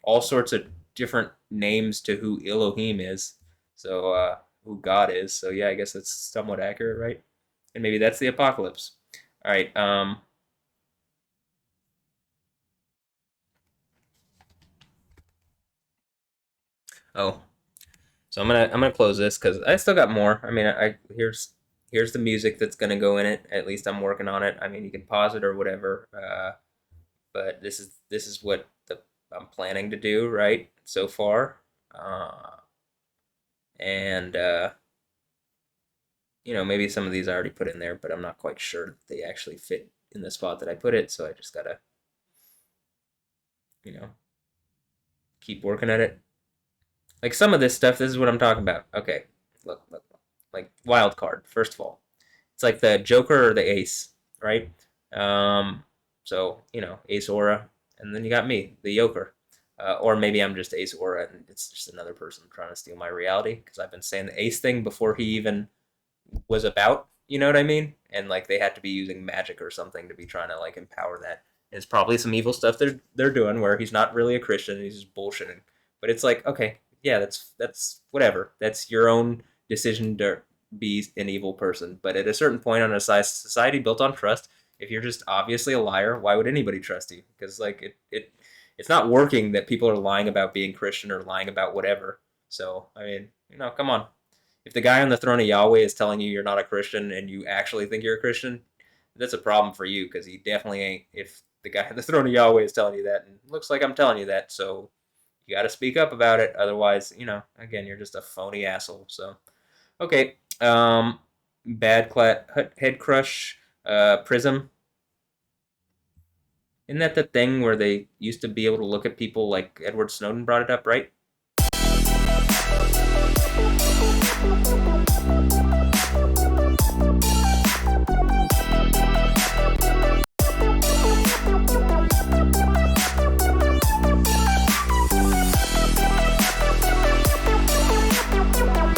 all sorts of different names to who Elohim is, so who God is. So yeah, I guess that's somewhat accurate, right? And maybe that's the apocalypse. All right. Oh, so I'm gonna close this because I still got more. I mean, here's the music that's gonna go in it. At least I'm working on it. I mean, you can pause it or whatever. But this is what I'm planning to do right so far. And maybe some of these I already put in there, but I'm not quite sure that they actually fit in the spot that I put it. So I just gotta, keep working at it. Like some of this stuff, this is what I'm talking about. Okay, look. Like wild card, first of all. It's like the Joker or the Ace, right? So, Ace Aura, and then you got me, the Joker. Or maybe I'm just Ace Aura and it's just another person trying to steal my reality, because I've been saying the Ace thing before he even was about, you know what I mean? And like they had to be using magic or something to be trying to like empower that. It's probably some evil stuff they're doing where he's not really a Christian, he's just bullshitting. But it's like, okay, yeah, that's whatever. That's your own decision to be an evil person. But at a certain point on a society built on trust, if you're just obviously a liar, why would anybody trust you? Because like it's not working that people are lying about being Christian or lying about whatever. So I mean, come on. If the guy on the throne of Yahweh is telling you you're not a Christian and you actually think you're a Christian, that's a problem for you, because he definitely ain't. If the guy on the throne of Yahweh is telling you that, and it looks like I'm telling you that, so you got to speak up about it. Otherwise, again, you're just a phony asshole. So, okay. Bad head crush, Prism. Isn't that the thing where they used to be able to look at people like Edward Snowden brought it up, right?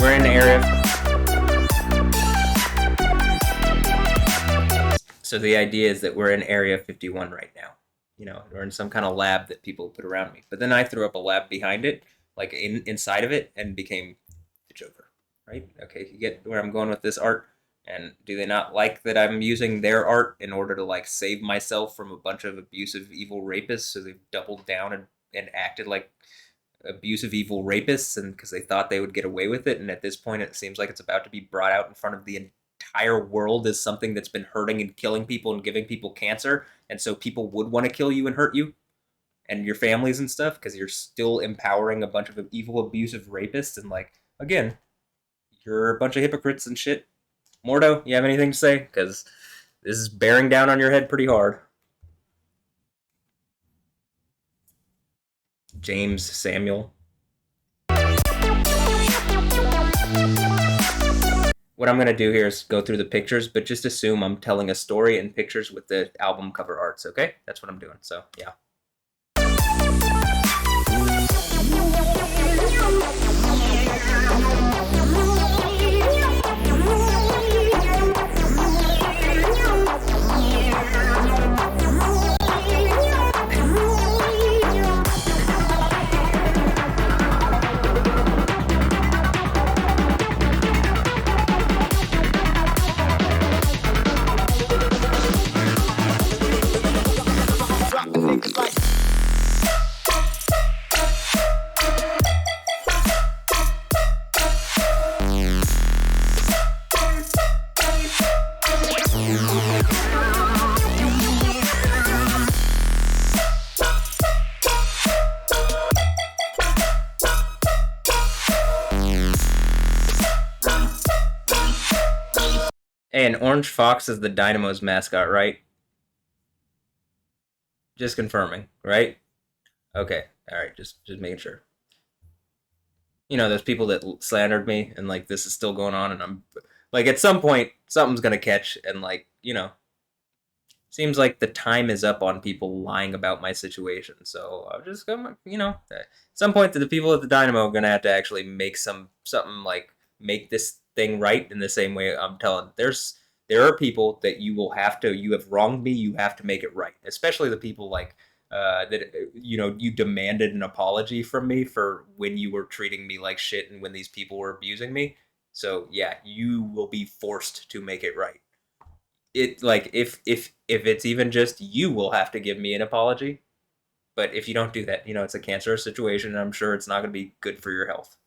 We're in the area. So the idea is that we're in Area 51 right now. Or in some kind of lab that people put around me. But then I threw up a lab behind it, like inside of it, and became the Joker, right? Okay, you get where I'm going with this art. And do they not like that I'm using their art in order to like save myself from a bunch of abusive, evil rapists? So they've doubled down and acted like abusive, evil rapists, and because they thought they would get away with it. And at this point, it seems like it's about to be brought out in front of the entire world as something that's been hurting and killing people and giving people cancer. And so people would want to kill you and hurt you and your families and stuff, because you're still empowering a bunch of evil, abusive rapists. And like, again, you're a bunch of hypocrites and shit. Mordo, you have anything to say? Because this is bearing down on your head pretty hard. James Samuel. What I'm going to do here is go through the pictures, but just assume I'm telling a story in pictures with the album cover arts, okay? That's what I'm doing, so yeah. Hey, an orange fox is the Dynamo's mascot, right? Just confirming, right? Okay, alright, just making sure. Those people that slandered me, and like this is still going on, and I'm like, at some point something's gonna catch, and like, seems like the time is up on people lying about my situation. So I'm just gonna, at some point the people at the Dynamo are gonna have to actually make something like make this thing right in the same way I'm telling. There are people that you have wronged me, you have to make it right. Especially the people like that, you demanded an apology from me for when you were treating me like shit and when these people were abusing me. So yeah, you will be forced to make it right. It like if it's even just you will have to give me an apology. But if you don't do that, it's a cancerous situation, and I'm sure it's not going to be good for your health.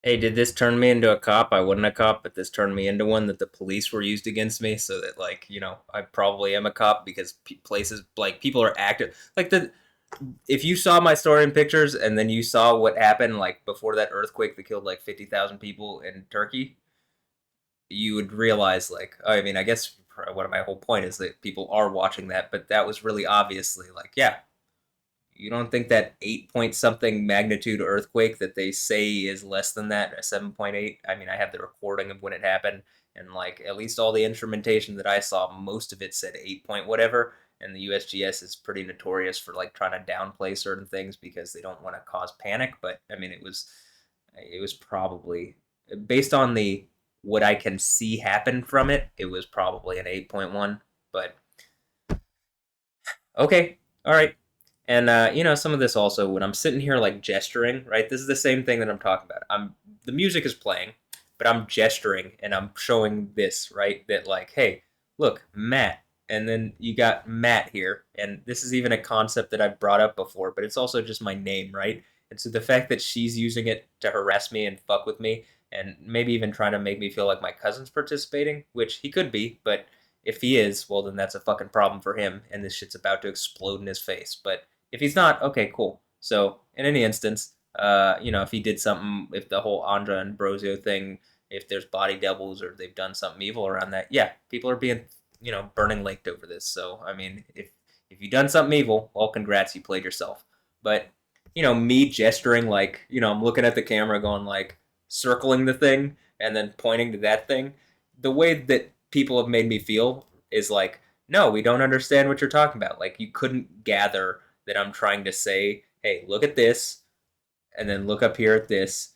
Hey, did this turn me into a cop? I wasn't a cop, but this turned me into one that the police were used against me, so that, like, I probably am a cop because places, like, people are active. Like, if you saw my story in pictures and then you saw what happened, like, before that earthquake that killed, like, 50,000 people in Turkey, you would realize, like, I mean, I guess one of my whole point is that people are watching that, but that was really obviously, like, yeah, you don't think that 8 point something magnitude earthquake that they say is less than that, a 7.8? I mean, I have the recording of when it happened, and, like, at least all the instrumentation that I saw, most of it said 8 point whatever, and the USGS is pretty notorious for, like, trying to downplay certain things because they don't want to cause panic, but I mean, it was probably, based on the what I can see happen from it, it was probably an 8.1, but okay, all right. And some of this also, when I'm sitting here like gesturing, right? This is the same thing that I'm talking about. The music is playing, but I'm gesturing and I'm showing this, right? That, like, hey, look, Matt. And then you got Matt here, and this is even a concept that I've brought up before, but it's also just my name, right? And so the fact that she's using it to harass me and fuck with me, and maybe even trying to make me feel like my cousin's participating, which he could be, but if he is, well, then that's a fucking problem for him, and this shit's about to explode in his face. But if he's not, okay, cool. So in any instance, if he did something, if the whole Andra and Brozio thing, if there's body doubles or they've done something evil around that, yeah, people are being, burning laked over this. So I mean, if you've done something evil, well, congrats, you played yourself. But me gesturing, like, I'm looking at the camera, going, like, circling the thing and then pointing to that thing. The way that people have made me feel is like, no, we don't understand what you're talking about. Like, you couldn't gather that I'm trying to say, hey, look at this, and then look up here at this,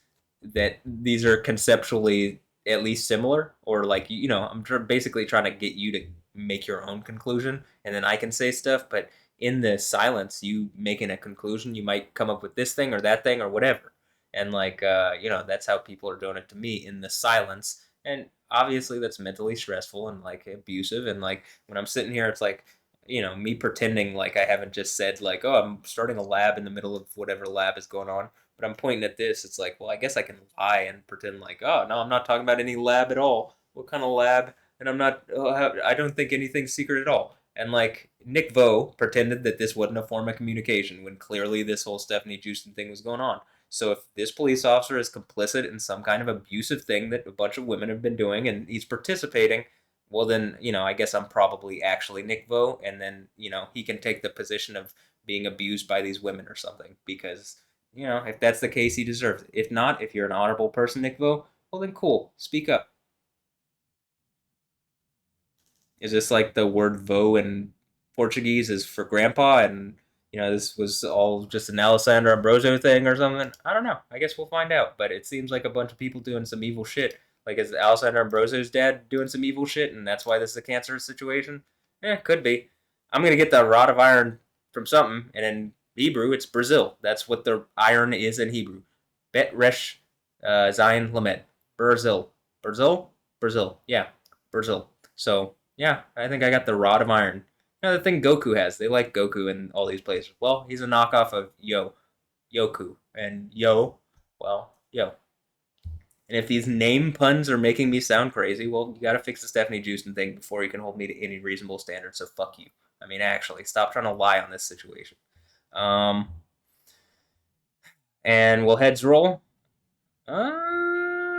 that these are conceptually at least similar, or, like, I'm basically trying to get you to make your own conclusion, and then I can say stuff, but in the silence, you making a conclusion, you might come up with this thing or that thing or whatever. And, like, that's how people are doing it to me in the silence. And obviously that's mentally stressful and, like, abusive. And, like, when I'm sitting here, it's like, me pretending like I haven't just said, like, oh, I'm starting a lab in the middle of whatever lab is going on, but I'm pointing at this. It's like, well, I guess I can lie and pretend like, oh, no, I'm not talking about any lab at all. What kind of lab? And I'm not, I don't think anything's secret at all. And, like, Nick Vo pretended that this wasn't a form of communication when clearly this whole Stefanie Joosten thing was going on. So if this police officer is complicit in some kind of abusive thing that a bunch of women have been doing and he's participating, well, then, I guess I'm probably actually Nick Vo, and then, he can take the position of being abused by these women or something, because, if that's the case, he deserves it. If not, if you're an honorable person, Nick Vo, well, then cool, speak up. Is this like the word vo in Portuguese is for grandpa, and, this was all just an Alessandro Ambrosio thing or something? I don't know. I guess we'll find out, but it seems like a bunch of people doing some evil shit. Like, is Alessandro Ambrosio's dad doing some evil shit, and that's why this is a cancerous situation? Could be. I'm going to get the rod of iron from something, and in Hebrew, it's Brazil. That's what the iron is in Hebrew. Bet Resh Zion Lamed. Brazil. Brazil? Brazil. Yeah, Brazil. So, yeah, I think I got the rod of iron. The thing Goku has. They like Goku in all these places. Well, he's a knockoff of Yoku. And well, Yo. And if these name puns are making me sound crazy, well, you gotta fix the Stefanie Joosten thing before you can hold me to any reasonable standard, so fuck you. I mean, actually, stop trying to lie on this situation. And will heads roll? Probably,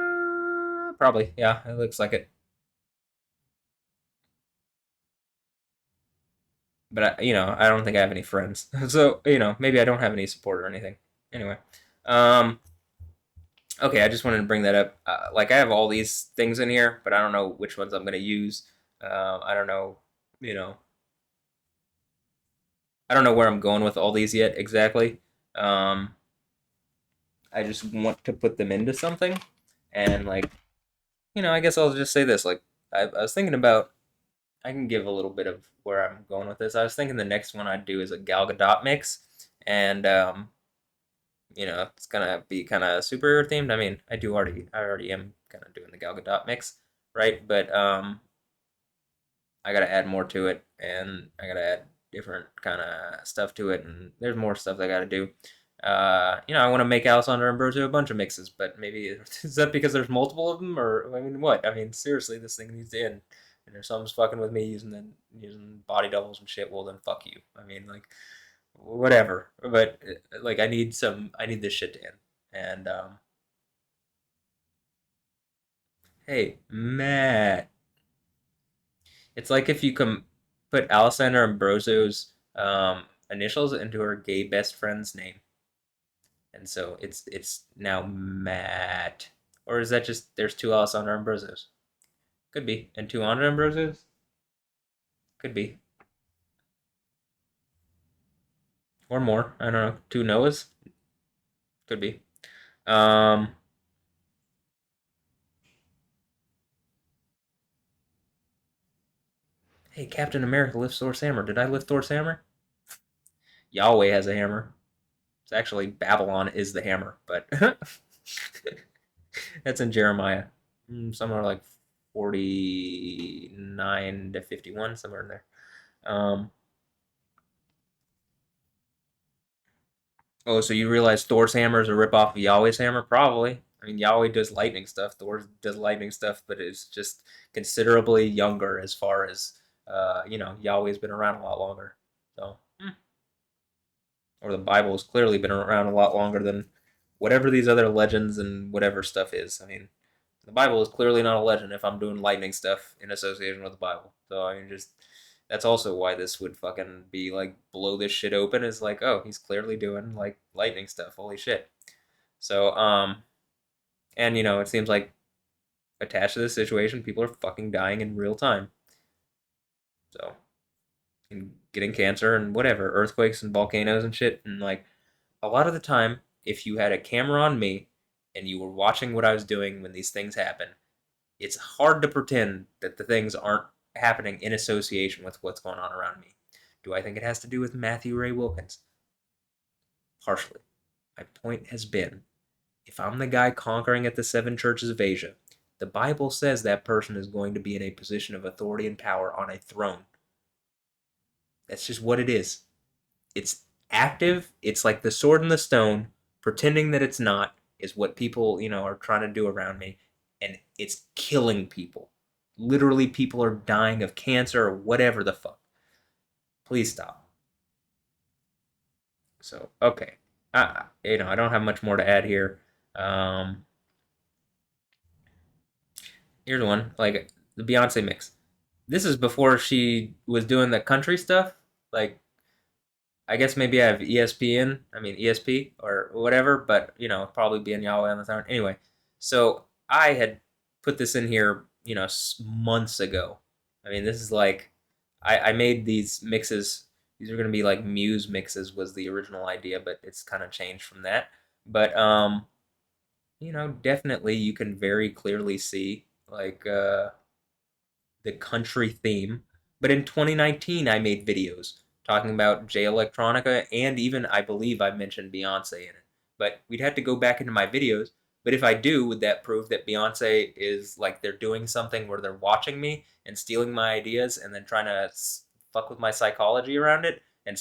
yeah, it looks like it. But, I don't think I have any friends. So, maybe I don't have any support or anything. Anyway. Okay, I just wanted to bring that up. Like, I have all these things in here, but I don't know which ones I'm going to use. I don't know, I don't know where I'm going with all these yet exactly. I just want to put them into something. And, like, I guess I'll just say this. Like, I was thinking about, I can give a little bit of where I'm going with this. I was thinking the next one I'd do is a Gal Gadot mix. And, it's gonna be kind of superhero themed. I mean, I already am kind of doing the Gal Gadot mix, right? But I gotta add more to it, and I gotta add different kind of stuff to it, and there's more stuff I gotta do. I want to make Alessandro Ambrosio a bunch of mixes, but maybe is that because there's multiple of them, or I mean, what? I mean, seriously, this thing needs to end. And if someone's fucking with me using body doubles and shit, well then fuck you. I mean, like, whatever. But like, I need this shit to end. And hey, Matt, it's like if you put Alessandra Ambrosio's initials into her gay best friend's name. And so it's now Matt. Or is that just there's two Alessandro Ambrosios? Could be. And two Andre Ambrosios? Could be. Or more. I don't know. Two Noahs? Could be. Um Hey, Captain America lifts Thor's hammer. Did I lift Thor's hammer? Yahweh has a hammer. It's actually Babylon is the hammer, but that's in Jeremiah. Somewhere like 49 to 51, somewhere in there. Oh, so you realize Thor's hammer is a ripoff of Yahweh's hammer? Probably. I mean, Yahweh does lightning stuff. Thor does lightning stuff, but it's just considerably younger as far as, Yahweh's been around a lot longer. So, or the Bible has clearly been around a lot longer than whatever these other legends and whatever stuff is. I mean, the Bible is clearly not a legend if I'm doing lightning stuff in association with the Bible. So, I mean, just that's also why this would fucking be like blow this shit open is like, oh, he's clearly doing like lightning stuff. Holy shit. So, and it seems like attached to this situation, people are fucking dying in real time. So, and getting cancer and whatever, earthquakes and volcanoes and shit. And like, a lot of the time, if you had a camera on me and you were watching what I was doing when these things happen, it's hard to pretend that the things aren't happening in association with what's going on around me. Do I think it has to do with Matthew Ray Wilkins? Partially. My point has been, if I'm the guy conquering at the seven churches of Asia, the Bible says that person is going to be in a position of authority and power on a throne. That's just what it is. It's active. It's like the sword and the stone. Pretending that it's not is what people, are trying to do around me. And it's killing people. Literally, people are dying of cancer or whatever the fuck. Please stop. So, okay. I don't have much more to add here. Here's one, like the Beyonce mix. This is before she was doing the country stuff. Like, I guess maybe I have ESPN, I mean ESP or whatever, but probably being Yahweh on the throne. Anyway, so I had put this in here, months ago. I mean, this is like, I made these mixes. These are going to be like Muse mixes was the original idea, but it's kind of changed from that. But definitely you can very clearly see like the country theme. But in 2019, I made videos talking about Jay Electronica, and even I believe I mentioned Beyonce in it. But we'd have to go back into my videos. But if I do, would that prove that Beyonce is like they're doing something where they're watching me and stealing my ideas and then trying to fuck with my psychology around it? And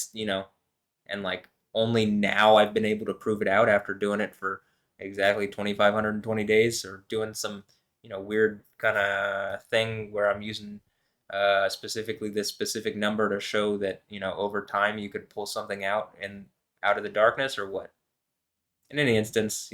like only now I've been able to prove it out after doing it for exactly 2,520 days or doing some weird kind of thing where I'm using specifically this specific number to show that over time you could pull something out and out of the darkness or what. In any instance,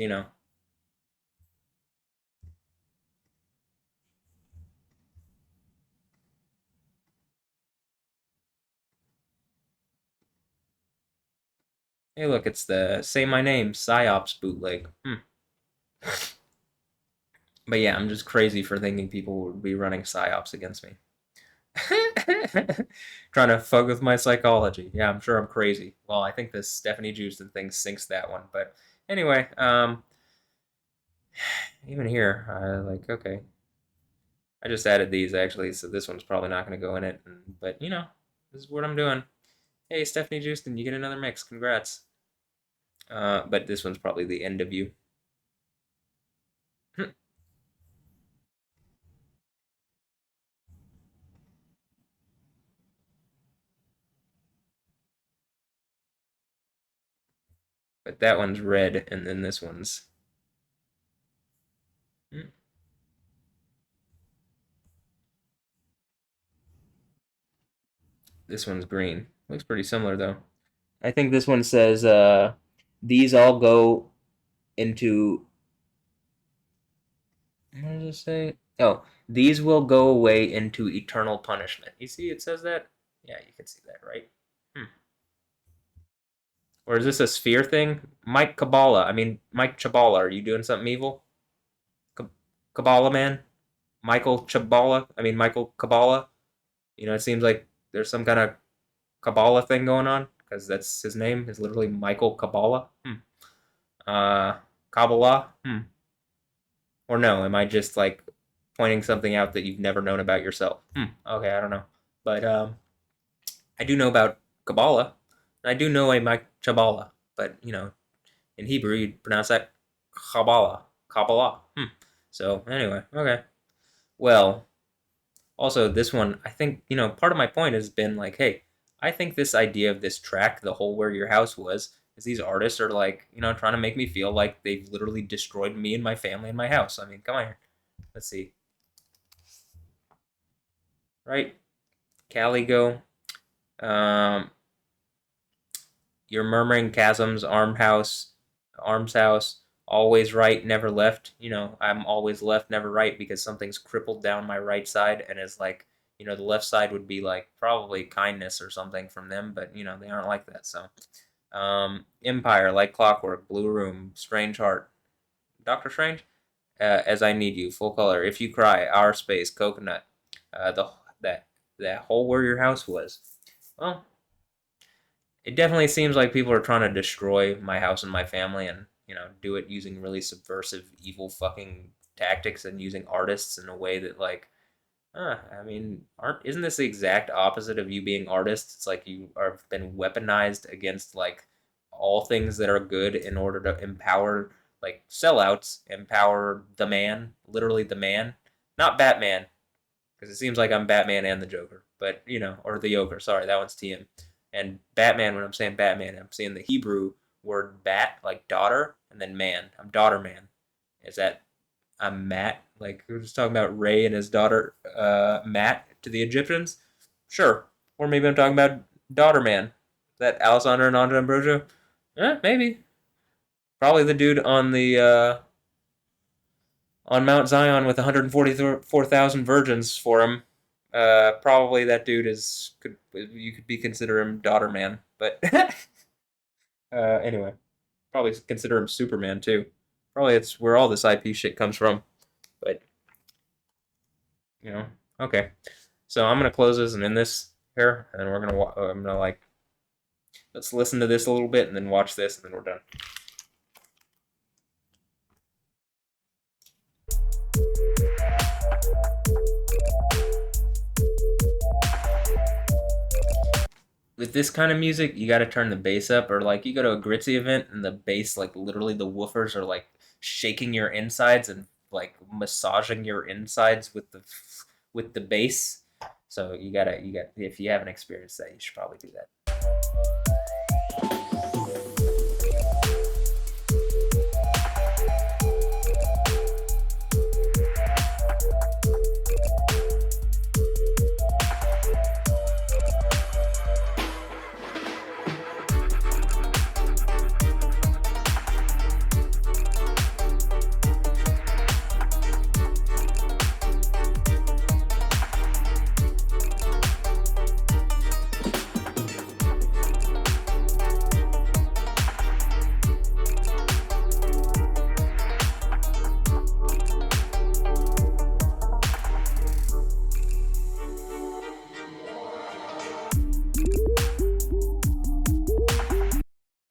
hey, look, it's the Say My Name PsyOps bootleg. But yeah, I'm just crazy for thinking people would be running PsyOps against me. Trying to fuck with my psychology. Yeah, I'm sure I'm crazy. Well, I think this Stefanie Joosten thing sinks that one. But anyway, even here, like, okay. I just added these actually, so this one's probably not going to go in it. But, this is what I'm doing. Hey, Stefanie Joosten, you get another mix. Congrats. But this one's probably the end of you. But that one's red, and then this one's... This one's green. Looks pretty similar, though. I think this one says, these all go into... What does it say? Oh, these will go away into eternal punishment. You see it says that? Yeah, you can see that, right? Or is this a sphere thing? Mike Chabala, are you doing something evil? Kabbalah man? Michael Kabbalah? You know, it seems like there's some kind of Kabbalah thing going on, because that's his name, is literally Michael Kabbalah. Kabbalah? Or no, am I just, like, pointing something out that you've never known about yourself? Okay, I don't know. But, I do know about Kabbalah. I do know a Mike Chabala, but, you know, in Hebrew, you'd pronounce that Kabbalah. Kabbalah. So, anyway, okay. Well, also, this one, I think, you know, part of my point has been, like, hey, I think this idea of this track, The Hole Where Your House Was, is these artists are, like, you know, trying to make me feel like they've literally destroyed me and my family and my house. I mean, come on here. Let's see. Right? Caligo. Your Murmuring Chasms, Arms House, Always Right, Never Left. You know, I'm always left, never right, because something's crippled down my right side and is like, you know, the left side would be like probably kindness or something from them, but, you know, they aren't like that, so. Empire, Like Clockwork, Blue Room, Strange Heart, Doctor Strange, As I Need You, Full Color, If You Cry, Our Space, Coconut, that Hole Where Your House Was. Well, it definitely seems like people are trying to destroy my house and my family, and, you know, do it using really subversive, evil fucking tactics and using artists in a way that, like, I mean, isn't this the exact opposite of you being artists? It's like you have been weaponized against, like, all things that are good in order to empower, like, sellouts, empower the man, literally the man, not Batman, because it seems like I'm Batman and the Joker, but, you know, or the Joker, sorry, that one's TM. And Batman, when I'm saying Batman, I'm saying the Hebrew word bat, like daughter, and then man. I'm daughter man. Is that I'm Matt? Like, we were just talking about Ray and his daughter, Matt, to the Egyptians? Sure. Or maybe I'm talking about daughter man. Is that Alessandro and Andre Ambrosio? Maybe. Probably the dude on the, on Mount Zion with 144,000 virgins for him. Probably that dude you could be consider him daughter man, but anyway, probably consider him Superman too. Probably it's where all this IP shit comes from, but, you know, okay. So I'm gonna close this and end this here, and we're gonna I'm gonna, like, let's listen to this a little bit and then watch this, and then we're done. With this kind of music, you gotta turn the bass up, or, like, you go to a Gritzy event and the bass, like, literally the woofers are, like, shaking your insides and, like, massaging your insides with the bass. So you got if you haven't experienced that, you should probably do that.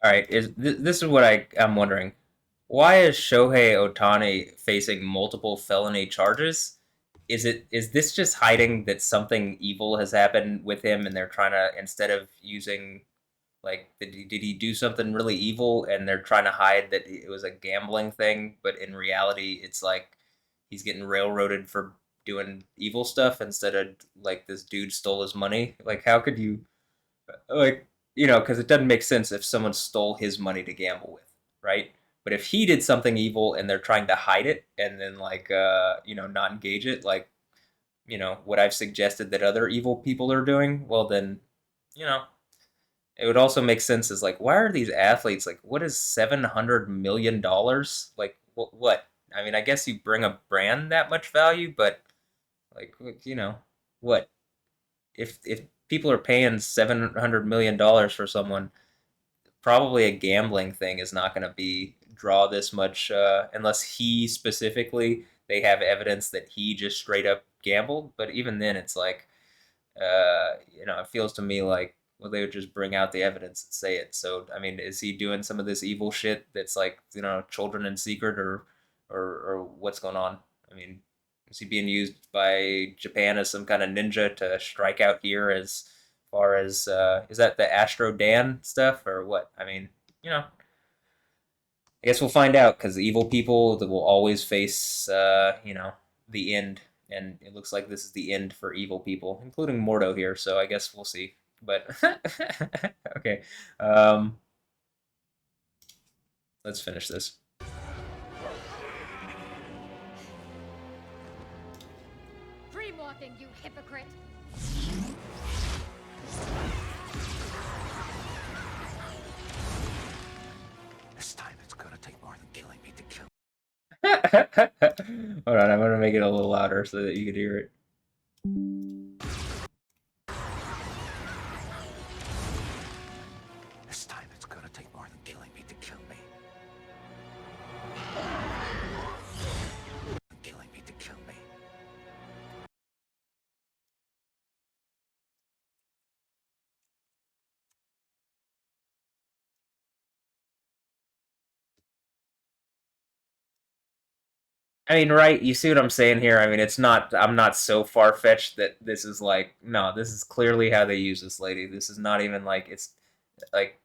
All right, this is what I'm wondering. Why is Shohei Ohtani facing multiple felony charges? Is this just hiding that something evil has happened with him, and they're trying to, instead of using, like, did he do something really evil, and they're trying to hide that it was a gambling thing, but in reality, it's like he's getting railroaded for doing evil stuff instead of, like, this dude stole his money? Like, how could you, like, because it doesn't make sense if someone stole his money to gamble with, right? But if he did something evil and they're trying to hide it and then not engage it, like, what I've suggested that other evil people are doing, well then, you know, it would also make sense as like, why are these athletes like, what is $700 million? Like, what? I mean, I guess you bring a brand that much value, but like, what? If people are paying $700 million for someone, probably a gambling thing is not going to be draw this much unless he specifically they have evidence that he just straight up gambled. But even then, it's like it feels to me like well they would just bring out the evidence and say it. So I mean, is he doing some of this evil shit that's like children in secret or what's going on? I mean, is he being used by Japan as some kind of ninja to strike out here as far as is that the Astro Dan stuff or what? I mean, I guess we'll find out because evil people that will always face the end, and it looks like this is the end for evil people, including Mordo here. So I guess we'll see. But okay, let's finish this. Dreamwalking, you hypocrite! This time it's gonna take more than killing me to kill. Hold on, I'm gonna make it a little louder so that you can hear it. This time it's gonna take more than killing me to kill me. Killing me to kill me. I mean, right? You see what I'm saying here? I mean, it's not. I'm not so far fetched that this is like. No, this is clearly how they use this lady. This is not even like. It's like,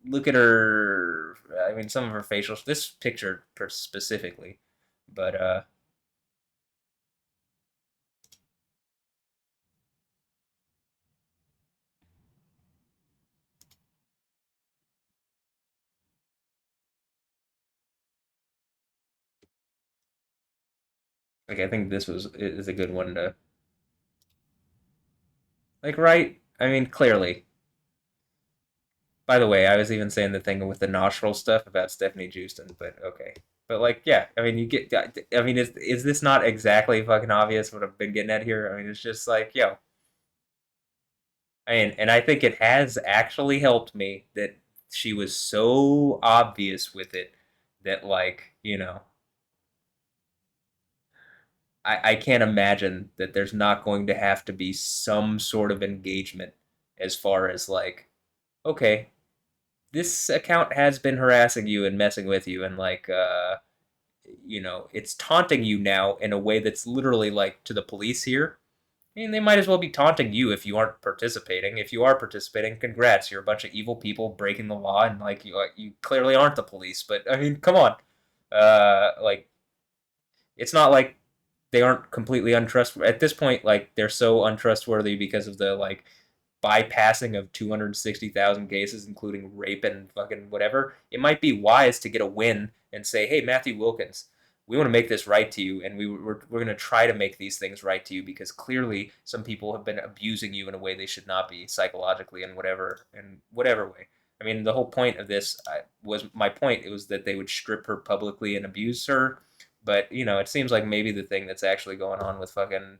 look at her. I mean, some of her facial. This picture specifically, but like I think this is a good one to. Like, right? I mean, clearly. By the way, I was even saying the thing with the nostril stuff about Stefanie Joosten, but okay. But like, yeah, I mean, you get. I mean, is this not exactly fucking obvious what I've been getting at here? I mean, it's just like, yo. And I think it has actually helped me that she was so obvious with it that like, I can't imagine that there's not going to have to be some sort of engagement as far as like, okay, this account has been harassing you and messing with you and like it's taunting you now in a way that's literally like to the police here. I mean, they might as well be taunting you if you aren't participating. If you are participating, congrats, you're a bunch of evil people breaking the law, and like you clearly aren't the police. But I mean, come on, like it's not like they aren't completely untrustworthy at this point. Like they're so untrustworthy because of the like bypassing of 260,000 cases, including rape and fucking whatever. It might be wise to get a win and say, hey, Matthew Wilkins, we want to make this right to you, and we're going to try to make these things right to you because clearly some people have been abusing you in a way they should not be psychologically and whatever way. I mean, the whole point of this was my point. It was that they would strip her publicly and abuse her. But, it seems like maybe the thing that's actually going on with fucking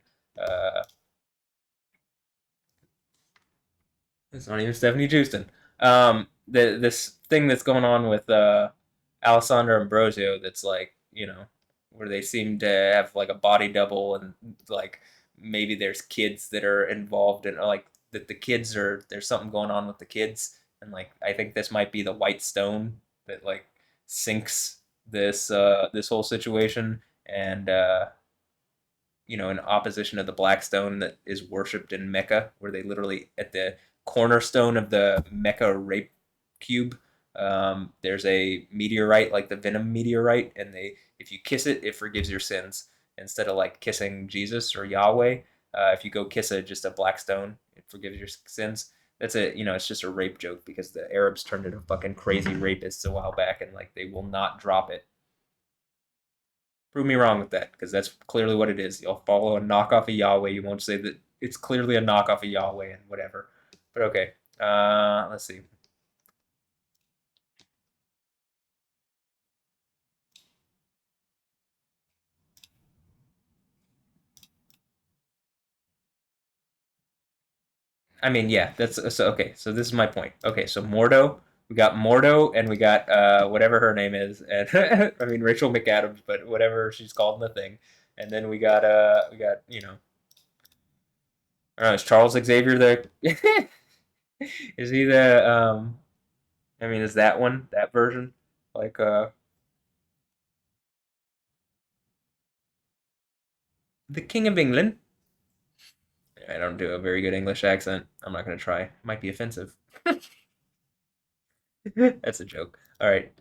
it's not even Stefanie Joosten. This thing that's going on with Alessandra Ambrosio that's like, where they seem to have like a body double and like maybe there's kids that are involved in like that the kids are there's something going on with the kids and like I think this might be the white stone that like sinks this whole situation and in opposition to the black stone that is worshipped in Mecca where they literally at the cornerstone of the Mecca rape cube. There's a meteorite like the Venom meteorite, and if you kiss it, it forgives your sins. Instead of like kissing Jesus or Yahweh, if you go kiss just a black stone, it forgives your sins. That's a, you know, it's just a rape joke because the Arabs turned into fucking crazy rapists a while back, and like they will not drop it. Prove me wrong with that, because that's clearly what it is. You'll follow a knockoff of Yahweh. You won't say that it's clearly a knockoff of Yahweh and whatever. But okay, let's see. I mean, yeah, that's so okay. So this is my point. Okay, so Mordo, we got Mordo, and we got whatever her name is, and I mean Rachel McAdams, but whatever she's called in the thing, and then we got you know, I don't know, is Charles Xavier the is he the I mean, is that one that version like the King of England? I don't do a very good English accent. I'm not gonna try. It might be offensive. That's a joke. All right.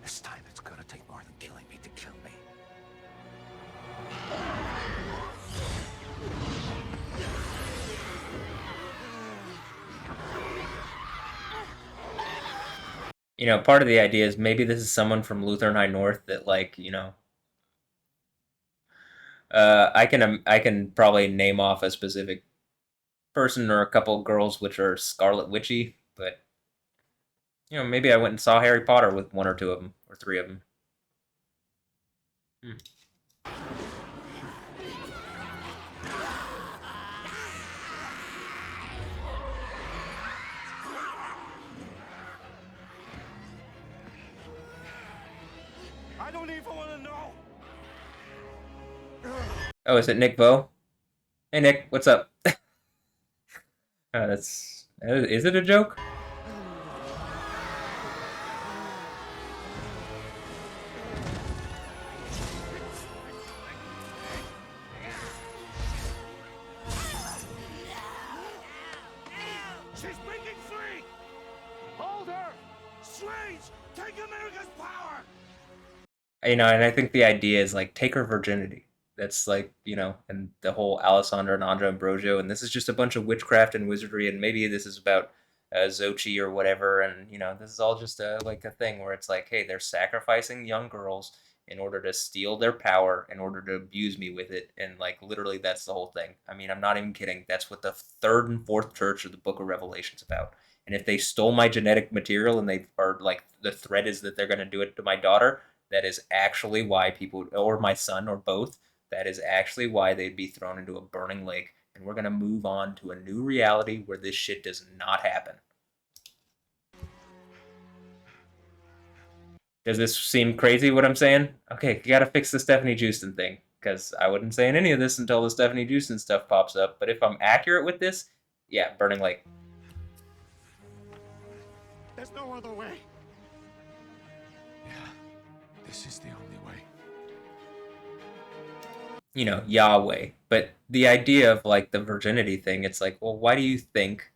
This time it's gonna take more than killing me to kill me. You know, part of the idea is maybe this is someone from Lutheran High North that, like, you know, I can probably name off a specific person or a couple girls which are Scarlet Witchy, but you know, maybe I went and saw Harry Potter with one or two of them or three of them. I don't even want to know. Oh, is it Nick Vo? Hey Nick, what's up? Is it a joke? She's breaking free! Hold her! Strange! Take America's power! You know, and I think the idea is like take her virginity. That's like, you know, and the whole Alessandra and Andra Ambrosio, and this is just a bunch of witchcraft and wizardry, and maybe this is about Xochi or whatever, and you know, this is all just like a thing where it's like, hey, they're sacrificing young girls in order to steal their power, in order to abuse me with it, and like literally that's the whole thing. I mean, I'm not even kidding. That's what the third and fourth church of the Book of Revelation's about. And if they stole my genetic material and they are like the threat is that they're going to do it to my daughter, that is actually why people, or my son, or both, that is actually why they'd be thrown into a burning lake. And we're going to move on to a new reality where this shit does not happen. Does this seem crazy what I'm saying? Okay, you got to fix the Stefanie Joosten thing. Because I wouldn't say any of this until the Stefanie Joosten stuff pops up. But if I'm accurate with this, yeah, burning lake. There's no other way. This is the only way. You know, Yahweh. But the idea of like the virginity thing, it's like, well, why do you think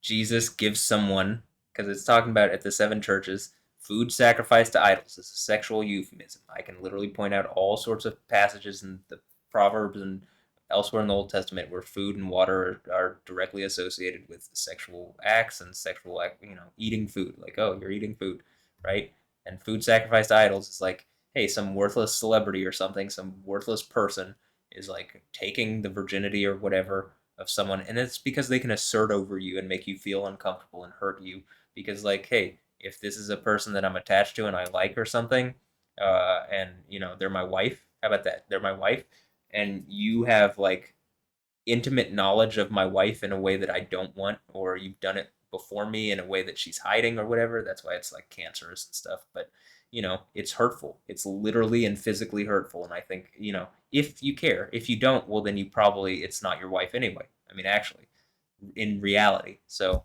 Jesus gives someone, because it's talking about at the seven churches, food sacrificed to idols is a sexual euphemism. I can literally point out all sorts of passages in the Proverbs and elsewhere in the Old Testament where food and water are directly associated with sexual acts and sexual, you know, eating food. Like, oh, you're eating food, right? And food sacrificed to idols is like, hey, some worthless celebrity or something, some worthless person is like taking the virginity or whatever of someone, and it's because they can assert over you and make you feel uncomfortable and hurt you. Because like, hey, if this is a person that I'm attached to and I like or something, and you know they're my wife, how about that? They're my wife, and you have like intimate knowledge of my wife in a way that I don't want, or you've done it before me in a way that she's hiding or whatever. That's why it's like cancerous and stuff. But you know, it's hurtful. It's literally and physically hurtful. And I think, you know, if you care, if you don't, well, then you probably, it's not your wife anyway. I mean, actually, in reality. So,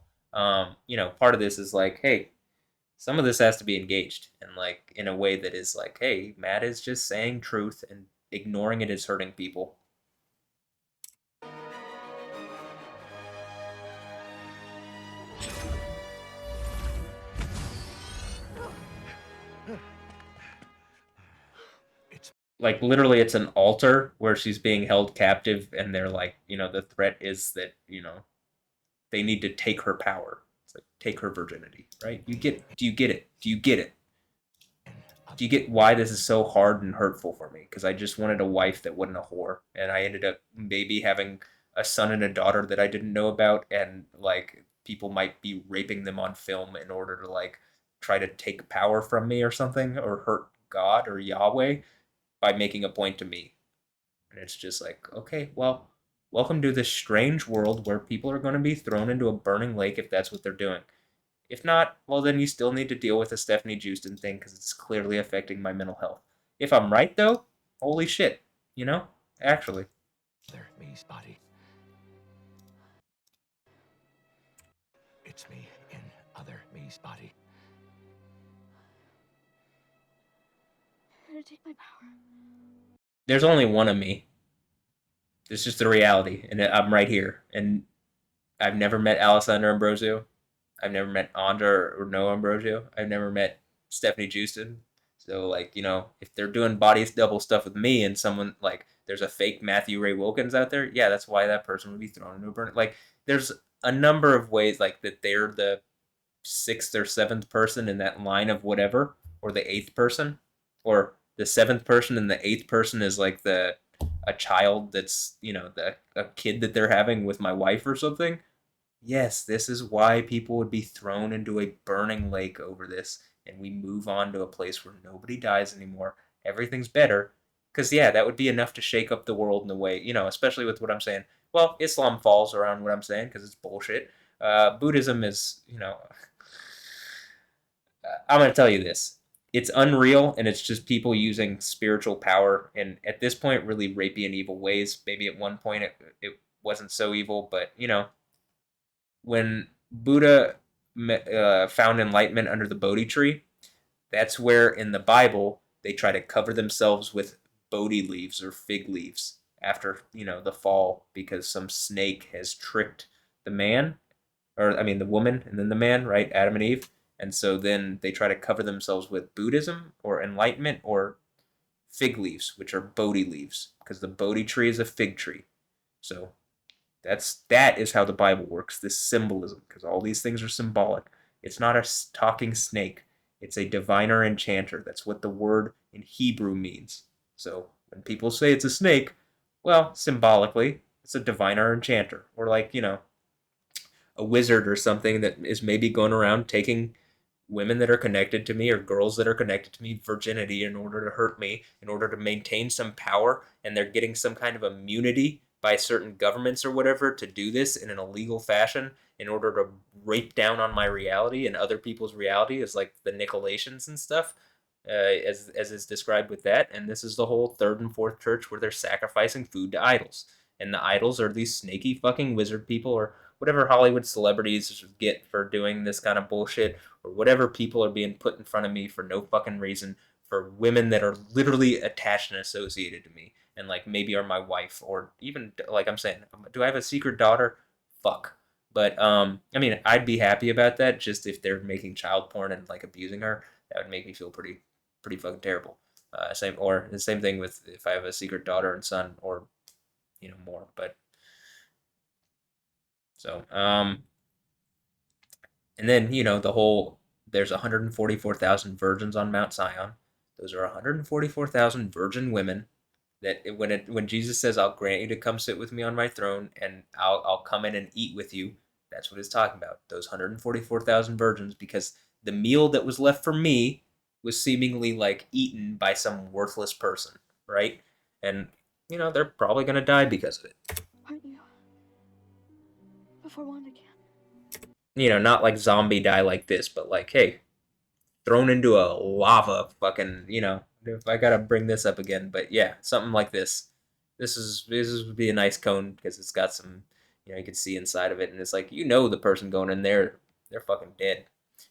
you know, part of this is like, hey, some of this has to be engaged and like in a way that is like, hey, Matt is just saying truth and ignoring it is hurting people. like literally it's an altar where she's being held captive, and they're like, the threat is that, they need to take her power. It's like, take her virginity, right? Do you get it? Do you get it? Do you get why this is so hard and hurtful for me? Because I just wanted a wife that wasn't a whore, and I ended up maybe having a son and a daughter that I didn't know about, and like people might be raping them on film in order to like try to take power from me or something, or hurt God or Yahweh by making a point to me. And it's just like, okay, well, welcome to this strange world where people are going to be thrown into a burning lake if that's what they're doing. If not, well, then you still need to deal with the Stefanie Joosten thing because it's clearly affecting my mental health. If I'm right, though, holy shit, actually. Other me's body. It's me in other me's body. You're gonna take my power. There's only one of me. It's just the reality, and I'm right here. And I've never met Alessandra Ambrosio. I've never met Andra or Noah Ambrosio. I've never met Stefanie Joosten. So, like, if they're doing body double stuff with me and someone, like, there's a fake Matthew Ray Wilkins out there, yeah, that's why that person would be thrown into a burn. Like, there's a number of ways, like, that they're the 6th or 7th person in that line of whatever, or the 8th person, or the 7th person and the 8th person is, like, a child that's, a kid that they're having with my wife or something. Yes, this is why people would be thrown into a burning lake over this, and we move on to a place where nobody dies anymore. Everything's better. Because, yeah, that would be enough to shake up the world in a way, especially with what I'm saying. Well, Islam falls around what I'm saying because it's bullshit. Buddhism is, I'm going to tell you this. It's unreal, and it's just people using spiritual power, and at this point, really rapey and evil ways. Maybe at one point it wasn't so evil, but, when Buddha found enlightenment under the Bodhi tree, that's where in the Bible they try to cover themselves with Bodhi leaves or fig leaves after, the fall because some snake has tricked the man, or I mean the woman and then the man, right? Adam and Eve. And so then they try to cover themselves with Buddhism or enlightenment or fig leaves, which are Bodhi leaves, because the Bodhi tree is a fig tree. So that is how the Bible works, this symbolism, because all these things are symbolic. It's not a talking snake. It's a diviner enchanter. That's what the word in Hebrew means. So when people say it's a snake, well, symbolically, it's a diviner enchanter. Or like, a wizard or something that is maybe going around taking women that are connected to me or girls that are connected to me virginity in order to hurt me, in order to maintain some power, and they're getting some kind of immunity by certain governments or whatever to do this in an illegal fashion in order to rape down on my reality and other people's reality, as like the Nicolaitans and stuff, as is described with that. And this is the whole third and fourth church where they're sacrificing food to idols. And the idols are these snaky fucking wizard people or whatever Hollywood celebrities get for doing this kind of bullshit, or whatever people are being put in front of me for no fucking reason, for women that are literally attached and associated to me and like maybe are my wife, or even like I'm saying, do I have a secret daughter? Fuck. But I mean, I'd be happy about that just if they're making child porn and like abusing her. That would make me feel pretty fucking terrible. The same thing with if I have a secret daughter and son, or more. But so and then the whole there's 144,000 virgins on Mount Zion. Those are 144,000 virgin women that when Jesus says, "I'll grant you to come sit with me on my throne, and I'll come in and eat with you," that's what it's talking about. Those 144,000 virgins, because the meal that was left for me was seemingly like eaten by some worthless person, right? And they're probably gonna die because of it. Aren't you? Before Wanda can. Not like zombie die like this, but like, hey, thrown into a lava fucking, if I gotta bring this up again, but yeah, something like this. This would be a nice cone because it's got some, you can see inside of it, and it's like, the person going in there, they're fucking dead,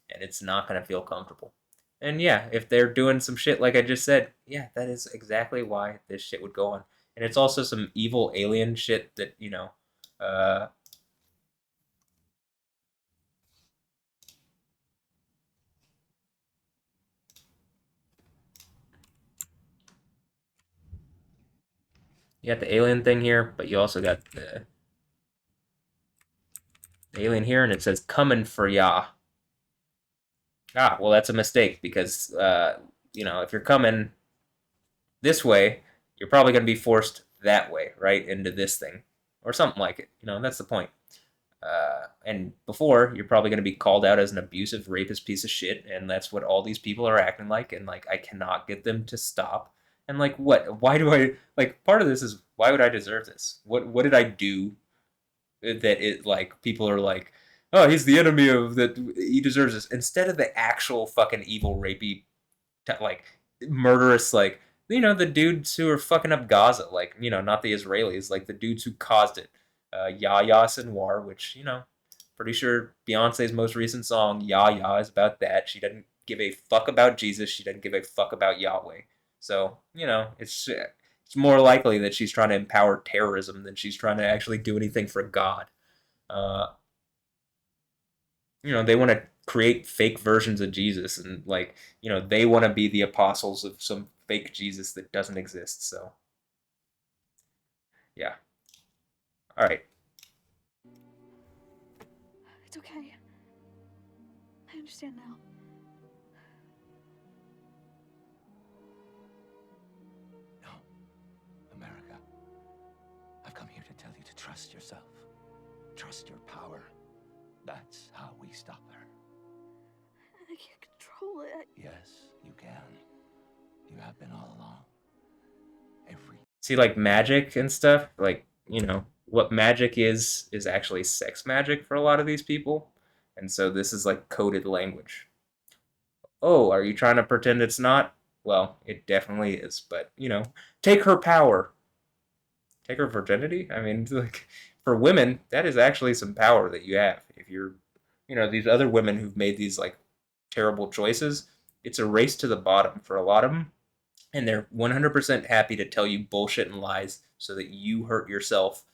and it's not gonna feel comfortable. And yeah, if they're doing some shit like I just said, yeah, that is exactly why this shit would go on. And it's also some evil alien shit that, uh, You got the alien thing here, but you also got the alien here, and it says "coming for ya." Ah, well, that's a mistake because if you're coming this way, you're probably going to be forced that way, right, into this thing, or something like it. That's the point. And before, you're probably going to be called out as an abusive, rapist piece of shit, and that's what all these people are acting like, and, I cannot get them to stop. And, what? Why do I, part of this is, why would I deserve this? What did I do that people are like, oh, he's the enemy of that, he deserves this, instead of the actual fucking evil, rapey, murderous, the dudes who are fucking up Gaza, not the Israelis, the dudes who caused it. Yahya Sinwar, which, pretty sure Beyonce's most recent song, Yahya, is about that. She doesn't give a fuck about Jesus. She doesn't give a fuck about Yahweh. So, it's more likely that she's trying to empower terrorism than she's trying to actually do anything for God. They want to create fake versions of Jesus, and they want to be the apostles of some fake Jesus that doesn't exist. So, yeah. All right. It's okay. I understand now. America, I've come here to tell you to trust yourself. Trust your power. That's how we stop her. I can't control it. Yes, you can. You have been all along. See, magic and stuff, what magic is actually sex magic for a lot of these people. And so this is coded language. Oh, are you trying to pretend it's not? Well, it definitely is. But, take her power. Take her virginity? I mean, for women, that is actually some power that you have. If you're, these other women who've made these, terrible choices, it's a race to the bottom for a lot of them. And they're 100% happy to tell you bullshit and lies so that you hurt yourself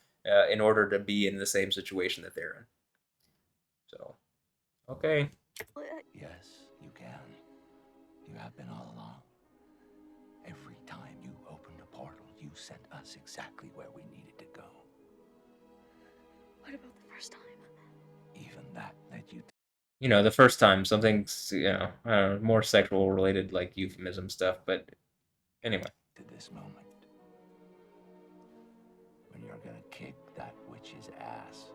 in order to be in the same situation that they're in. So, okay. Yes, you can. You have been all along. Every time you opened a portal, you sent us exactly where we needed to go. What about the first time? Even that led you to... The first time, something's, I don't know, more sexual related, euphemism stuff, but anyway. To this moment, when you're gonna kick that witch's ass.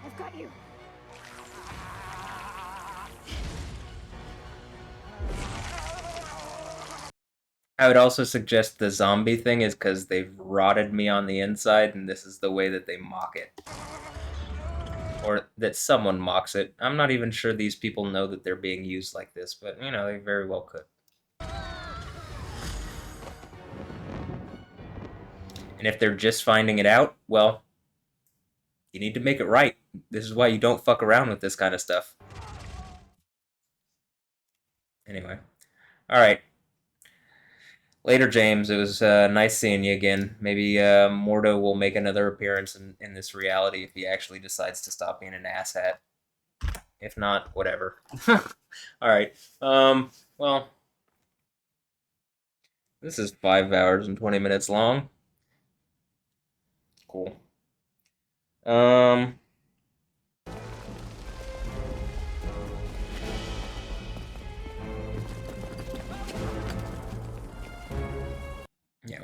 I've got you. I would also suggest the zombie thing is because they've rotted me on the inside, and this is the way that they mock it. Or that someone mocks it. I'm not even sure these people know that they're being used like this, but, they very well could. And if they're just finding it out, well, you need to make it right. This is why you don't fuck around with this kind of stuff. Anyway. Alright. Later, James. It was nice seeing you again. Maybe Mordo will make another appearance in this reality if he actually decides to stop being an asshat. If not, whatever. Alright. Well, this is 5 hours and 20 minutes long. Cool. Yeah,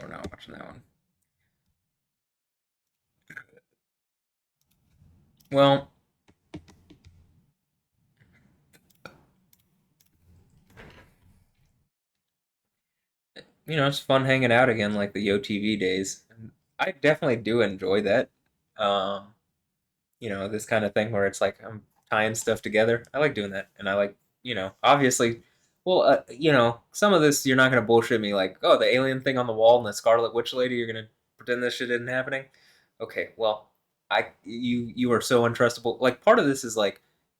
we're not watching that one. Well, it's fun hanging out again like the YoTV days. I definitely do enjoy that. This kind of thing where it's like I'm tying stuff together. I like doing that. And I like, obviously, well, some of this you're not going to bullshit me like, oh, the alien thing on the wall and the Scarlet Witch lady, you're going to pretend this shit isn't happening? Okay, well, you are so untrustable. Part of this is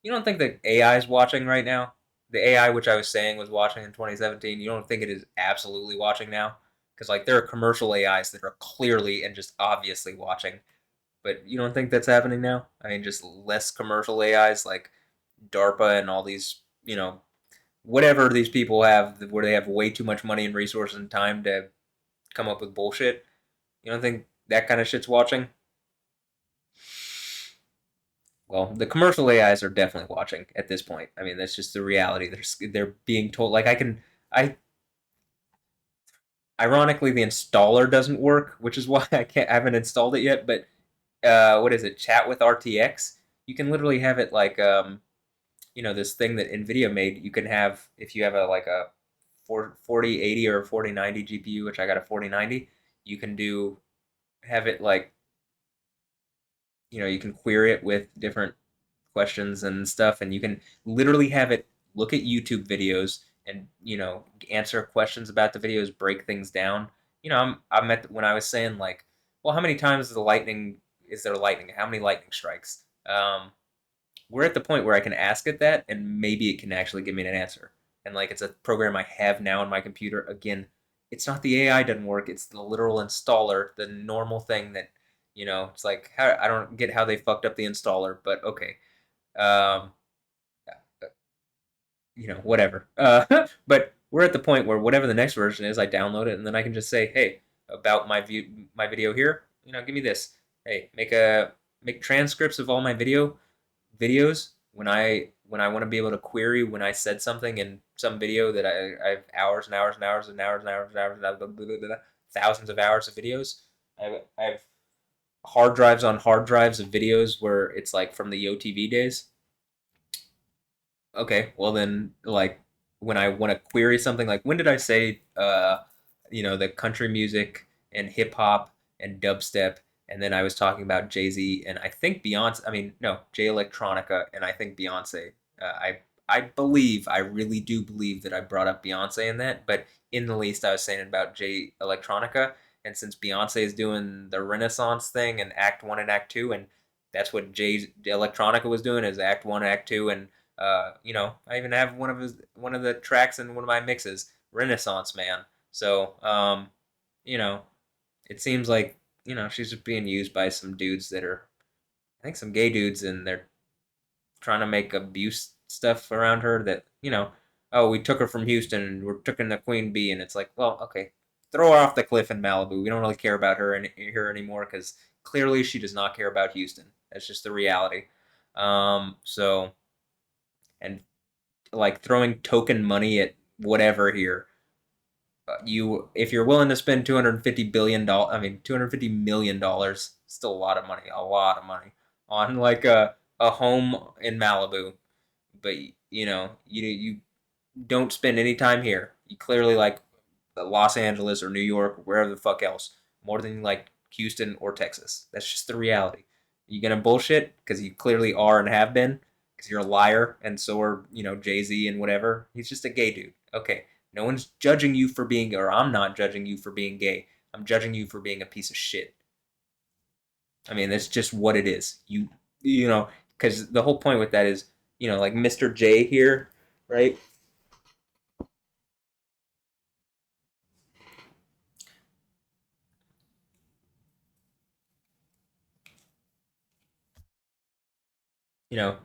you don't think that AI is watching right now? the AI which I was saying was watching in 2017, you don't think it is absolutely watching now? Because like there are commercial AIs that are clearly and just obviously watching, but you don't think that's happening now? I mean, just less commercial AIs like DARPA and all these, whatever these people have, where they have way too much money and resources and time to come up with bullshit. You don't think that kind of shit's watching? Well, the commercial AIs are definitely watching at this point. I mean, that's just the reality. They're being told like I ironically the installer doesn't work, which is why I haven't installed it yet. But what is it? Chat with RTX. You can literally have it like this thing that Nvidia made. You can have if you have a 4080 or 4090 GPU, which I got a 4090. You can have it like you can query it with different questions and stuff, and you can literally have it look at YouTube videos and answer questions about the videos, break things down. I'm at when I was saying like, well, how many times is there lightning? How many lightning strikes? We're at the point where I can ask it that, and maybe it can actually give me an answer. And like it's a program I have now on my computer. Again, it's not the AI doesn't work; it's the literal installer, the normal thing that it's like I don't get how they fucked up the installer, but okay. Um, whatever. But we're at the point where whatever the next version is, I download it, and then I can just say, hey, about my video here, give me this. Hey, make transcripts of all my videos when I want to be able to query when I said something in some video that I have hours and hours and hours and hours and hours and hours, blah, blah, blah, blah, blah, thousands of hours of videos. I have hard drives on hard drives of videos where it's like from the OTV days. Okay, well then, like when I want to query something, like when did I say, the country music and hip hop and dubstep, and then I was talking about Jay Z and I think Beyonce. I mean, no, Jay Electronica and I think Beyonce. I really do believe that I brought up Beyonce in that, but in the least, I was saying about Jay Electronica, and since Beyonce is doing the Renaissance thing and Act One and Act Two, and that's what Jay Electronica was doing is Act One, Act Two, and I even have one of the tracks in one of my mixes, Renaissance Man. So, it seems like she's just being used by some dudes that are, I think, some gay dudes, and they're trying to make abuse stuff around her. That oh, we took her from Houston and we're taking the Queen Bee, and it's like, well, okay, throw her off the cliff in Malibu. We don't really care about her here anymore because clearly she does not care about Houston. That's just the reality. So. And like throwing token money at whatever here. If you're willing to spend $250 million, still a lot of money on like a home in Malibu, but you don't spend any time here. You clearly like Los Angeles or New York, or wherever the fuck else, more than like Houston or Texas. That's just the reality. You gonna bullshit because you clearly are and have been because you're a liar, and so are Jay-Z and whatever. He's just a gay dude. Okay, no one's judging you for being, or I'm not judging you for being gay. I'm judging you for being a piece of shit. I mean, that's just what it is. Because the whole point with that is, like Mr. J here, right?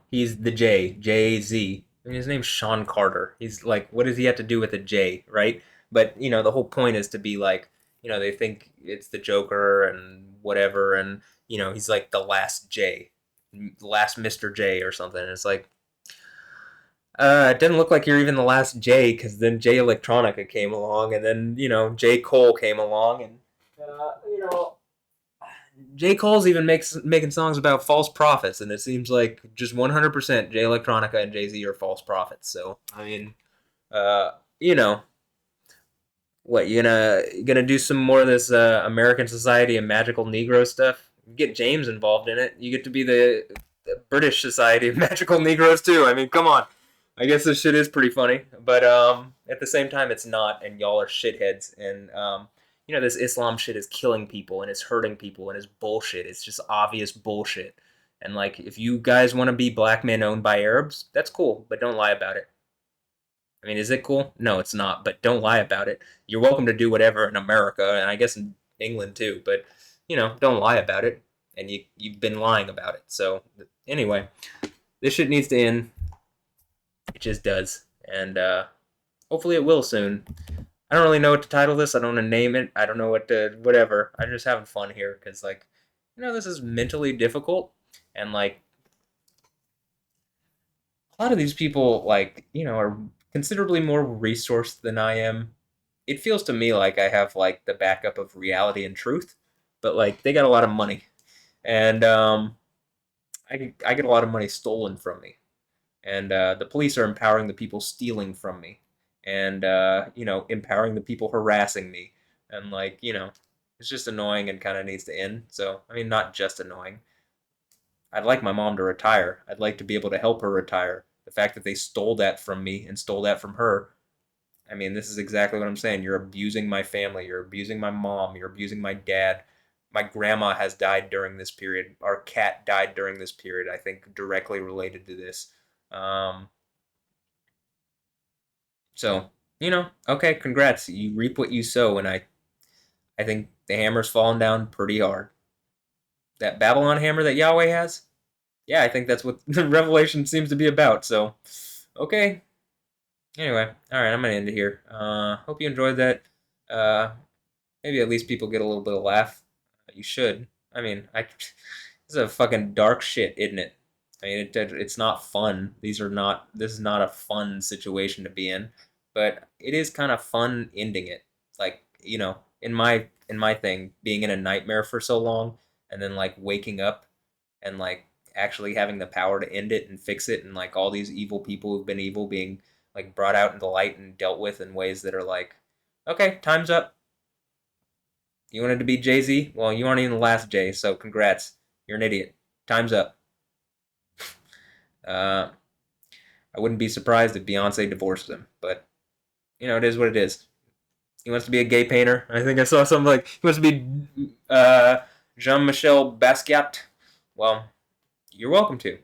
He's the Jay-Z. I mean, his name's Sean Carter. He's like, what does he have to do with a J, right? But, the whole point is to be like, they think it's the Joker and whatever, and, he's like the last J, last Mr. J or something. And it's like, it doesn't look like you're even the last J, because then Jay Electronica came along, and then, J. Cole came along, and, J. Cole's even making songs about false prophets, and it seems like just 100% Jay Electronica and Jay-Z are false prophets. So, I mean, what, you gonna do some more of this American Society of Magical Negro stuff? Get James involved in it. You get to be the British Society of Magical Negroes too. I mean, come on. I guess this shit is pretty funny, but at the same time, it's not, and y'all are shitheads, and this Islam shit is killing people and it's hurting people and it's bullshit. It's just obvious bullshit. And like, if you guys want to be black men owned by Arabs, that's cool, but don't lie about it. I mean, is it cool? No, it's not, but don't lie about it. You're welcome to do whatever in America, and I guess in England too, but, don't lie about it, and you've been lying about it. So, anyway, this shit needs to end. It just does, and hopefully it will soon. I don't really know what to title this. I don't want to name it. I don't know what to, whatever. I'm just having fun here, because, this is mentally difficult, and, a lot of these people, are considerably more resourced than I am. It feels to me like I have, the backup of reality and truth, but, they got a lot of money. And I get a lot of money stolen from me. And the police are empowering the people stealing from me. And, empowering the people harassing me. And, it's just annoying and kind of needs to end. So, I mean, not just annoying. I'd like my mom to retire. I'd like to be able to help her retire. The fact that they stole that from me and stole that from her, I mean, this is exactly what I'm saying. You're abusing my family. You're abusing my mom. You're abusing my dad. My grandma has died during this period. Our cat died during this period, I think, directly related to this. So, okay, congrats. You reap what you sow, and I think the hammer's fallen down pretty hard. That Babylon hammer that Yahweh has? Yeah, I think that's what the Revelation seems to be about. So, okay. Anyway, all right, I'm gonna end it here. Hope you enjoyed that. Maybe at least people get a little bit of laugh. You should. I mean, this is a fucking dark shit, isn't it? I mean, it's not fun. This is not a fun situation to be in, but it is kind of fun ending it. In my thing, being in a nightmare for so long, and then waking up and actually having the power to end it and fix it, and all these evil people who've been evil being brought out into light and dealt with in ways that are okay, time's up. You wanted to be Jay-Z? Well, you aren't even the last Jay, so congrats. You're an idiot. Time's up. I wouldn't be surprised if Beyonce divorced him, but it is what it is. He wants to be a gay painter. I think I saw something he wants to be Jean-Michel Basquiat. Well, you're welcome to.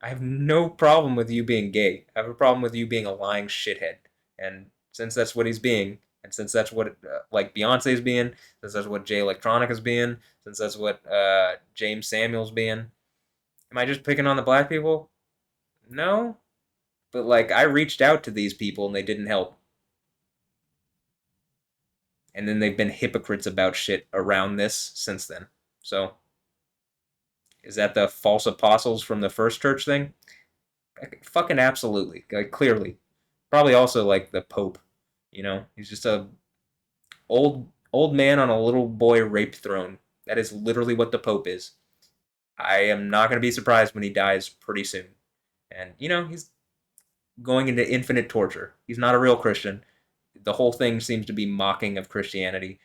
I have no problem with you being gay. I have a problem with you being a lying shithead. And since that's what he's being, and since that's what Beyonce's being, since that's what Jay Electronica's being, since that's what James Samuel's being, am I just picking on the black people? No. But I reached out to these people and they didn't help. And then they've been hypocrites about shit around this since then. So, is that the false apostles from the first church thing? Fucking absolutely. Clearly. Probably also the Pope. He's just a old man on a little boy raped throne. That is literally what the Pope is. I am not going to be surprised when he dies pretty soon. And, he's going into infinite torture. He's not a real Christian. The whole thing seems to be mocking of Christianity.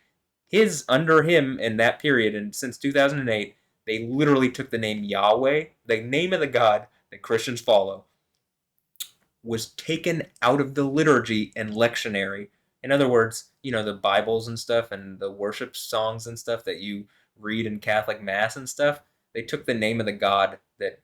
Under him in that period, and since 2008, they literally took the name Yahweh, the name of the God that Christians follow, was taken out of the liturgy and lectionary. In other words, the Bibles and stuff and the worship songs and stuff that you read in Catholic Mass and stuff, they took the name of the God that,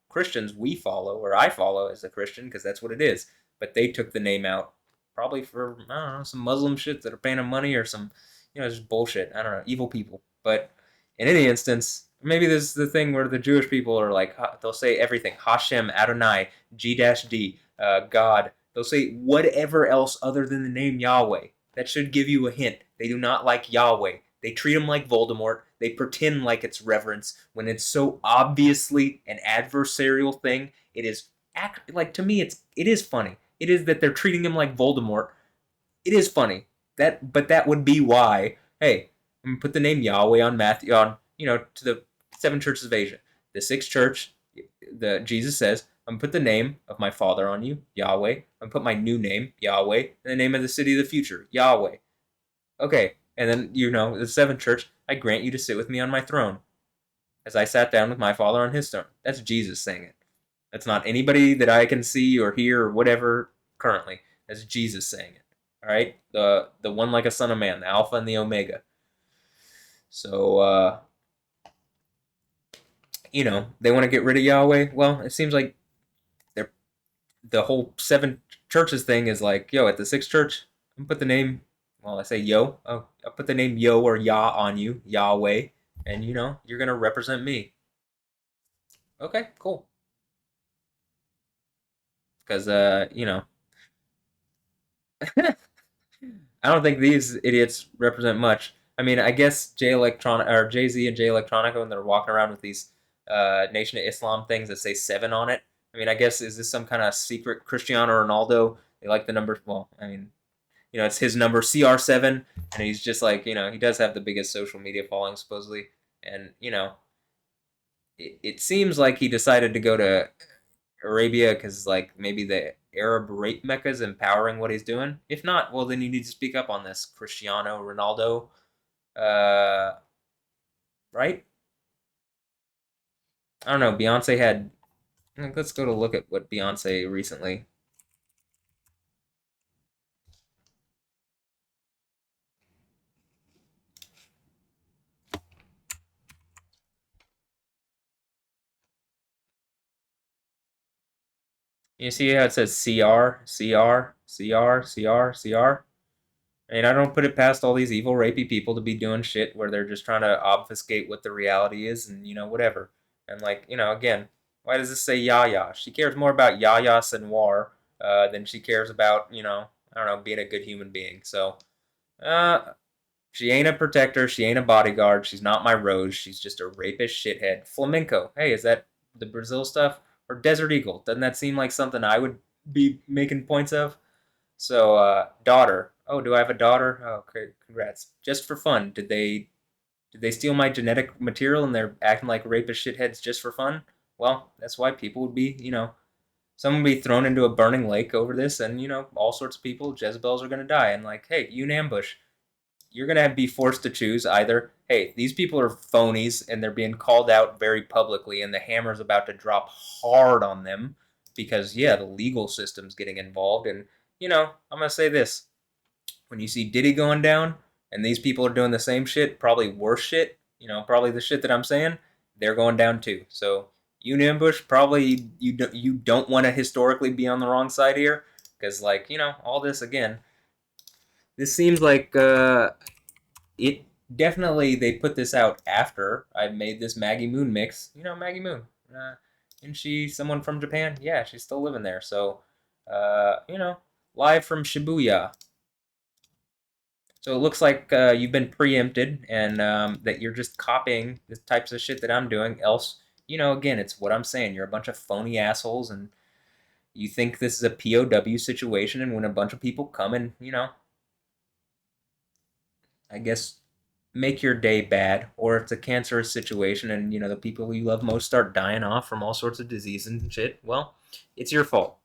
Christians we follow, or I follow as a Christian, because that's what it is. But they took the name out, probably for, I don't know, some Muslim shit that are paying them money, or some, just bullshit. I don't know, evil people. But in any instance, maybe this is the thing where the Jewish people are they'll say everything. Hashem, Adonai, G-D, God. They'll say whatever else other than the name Yahweh. That should give you a hint. They do not like Yahweh. They treat him like Voldemort. They pretend like it's reverence when it's so obviously an adversarial thing. It is, to me, it is funny. It is that they're treating him like Voldemort. It is funny. But that would be why, hey, I'm going to put the name Yahweh on Matthew, to the 7 churches of Asia. The 6th church, Jesus says, I'm going to put the name of my Father on you, Yahweh. I'm going to put my new name, Yahweh, and the name of the city of the future, Yahweh. Okay, and then, the 7th church, I grant you to sit with me on my throne, as I sat down with my Father on his throne. That's Jesus saying it. That's not anybody that I can see or hear or whatever currently. That's Jesus saying it. All right? The one like a son of man, the Alpha and the Omega. So, they want to get rid of Yahweh. Well, it seems like the whole 7 churches thing is like, yo, at the 6th church, I'm put the name, well, I say yo, I'll put the name Yo or Yah on you, Yahweh, and you know, you're gonna represent me. Okay, cool. Because, you know, I don't think these idiots represent much. I mean, I guess Jay Z and Jay Electronica, when they're walking around with these Nation of Islam things that say 7 on it. I mean, I guess is this some kind of secret Cristiano Ronaldo? They like the number. Well, I mean, you know, it's his number CR7, and he's just like, you know, he does have the biggest social media following supposedly, and you know, it seems like he decided to go to Arabia because like maybe the Arab rape mecca is empowering what he's doing. If not, well then you need to speak up on this, Cristiano Ronaldo. Right? I don't know. Beyonce had. Let's go to look at what Beyonce recently. You see how it says CR, CR, CR, CR, CR? I mean, I don't put it past all these evil, rapey people to be doing shit where they're just trying to obfuscate what the reality is and, you know, whatever. And, like, you know, again, why does this say Yaya? She cares more about Yaya Senwar than she cares about, you know, I don't know, being a good human being. So, uh, she ain't a protector. She ain't a bodyguard. She's not my Rose. She's just a rapist shithead. Flamenco. Hey, is that the Brazil stuff? Or Desert Eagle? Doesn't that seem like something I would be making points of? So, daughter. Oh, do I have a daughter? Oh, okay, congrats. Just for fun. Did they steal my genetic material and they're acting like rapist shitheads just for fun? Well, that's why people would be, you know, someone would be thrown into a burning lake over this, and you know, all sorts of people, Jezebels, are gonna die. And like, hey, you an ambush. You're gonna be forced to choose either, hey, these people are phonies and they're being called out very publicly, and the hammer's about to drop hard on them because yeah, the legal system's getting involved. And you know, I'm gonna say this: when you see Diddy going down, and these people are doing the same shit, probably worse shit, you know, probably the shit that I'm saying, they're going down too. So you an ambush, probably you don't want to historically be on the wrong side here, because like you know, all this again. This seems like it definitely they put this out after I made this Maggie Moon mix. You know Maggie Moon. Isn't she someone from Japan? Yeah, she's still living there. So, you know, live from Shibuya. So it looks like you've been preempted and that you're just copying the types of shit that I'm doing. Else, you know, again, it's what I'm saying. You're a bunch of phony assholes and you think this is a POW situation, and when a bunch of people come and, you know, I guess make your day bad, or if it's a cancerous situation and you know the people you love most start dying off from all sorts of disease and shit, well, it's your fault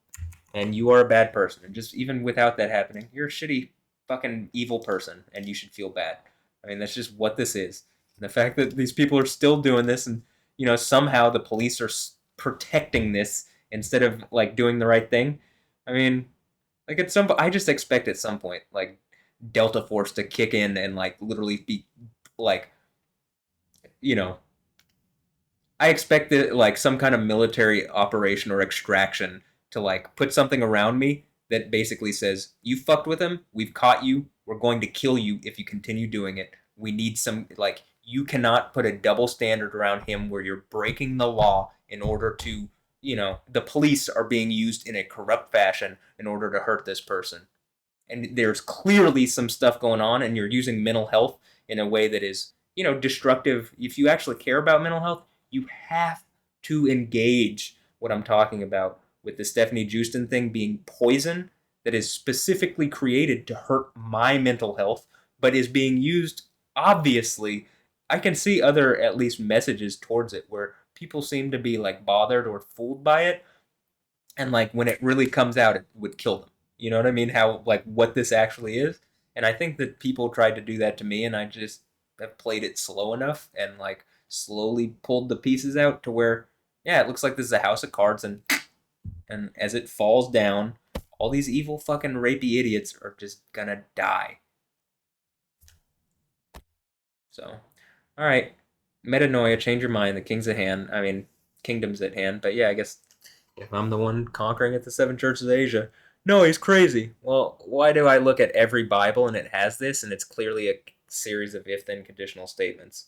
and you are a bad person. And just even without that happening, you're a shitty fucking evil person and you should feel bad. I mean, that's just what this is. And the fact that these people are still doing this, and you know somehow the police are protecting this instead of like doing the right thing. I mean, like at some, I just expect at some point like Delta Force to kick in and like literally be like, you know, I expect that like some kind of military operation or extraction to like put something around me that basically says, you fucked with him, we've caught you, we're going to kill you if you continue doing it. We need some, like, you cannot put a double standard around him where you're breaking the law in order to, you know, the police are being used in a corrupt fashion in order to hurt this person. And there's clearly some stuff going on, and you're using mental health in a way that is, you know, destructive. If you actually care about mental health, you have to engage what I'm talking about with the Stefanie Joosten thing being poison that is specifically created to hurt my mental health, but is being used, obviously. I can see other, at least, messages towards it where people seem to be like bothered or fooled by it, and like when it really comes out, it would kill them. You know what I mean? How like what this actually is. And I think that people tried to do that to me, and I just have played it slow enough and like slowly pulled the pieces out to where, yeah, it looks like this is a house of cards, and as it falls down, all these evil fucking rapey idiots are just gonna die. So, all right, metanoia, change your mind. The king's at hand. I mean, kingdom's at hand. But yeah, I guess If I'm the one conquering at the seven churches of Asia. No, he's crazy. Well, why do I look at every Bible and it has this and it's clearly a series of if-then conditional statements?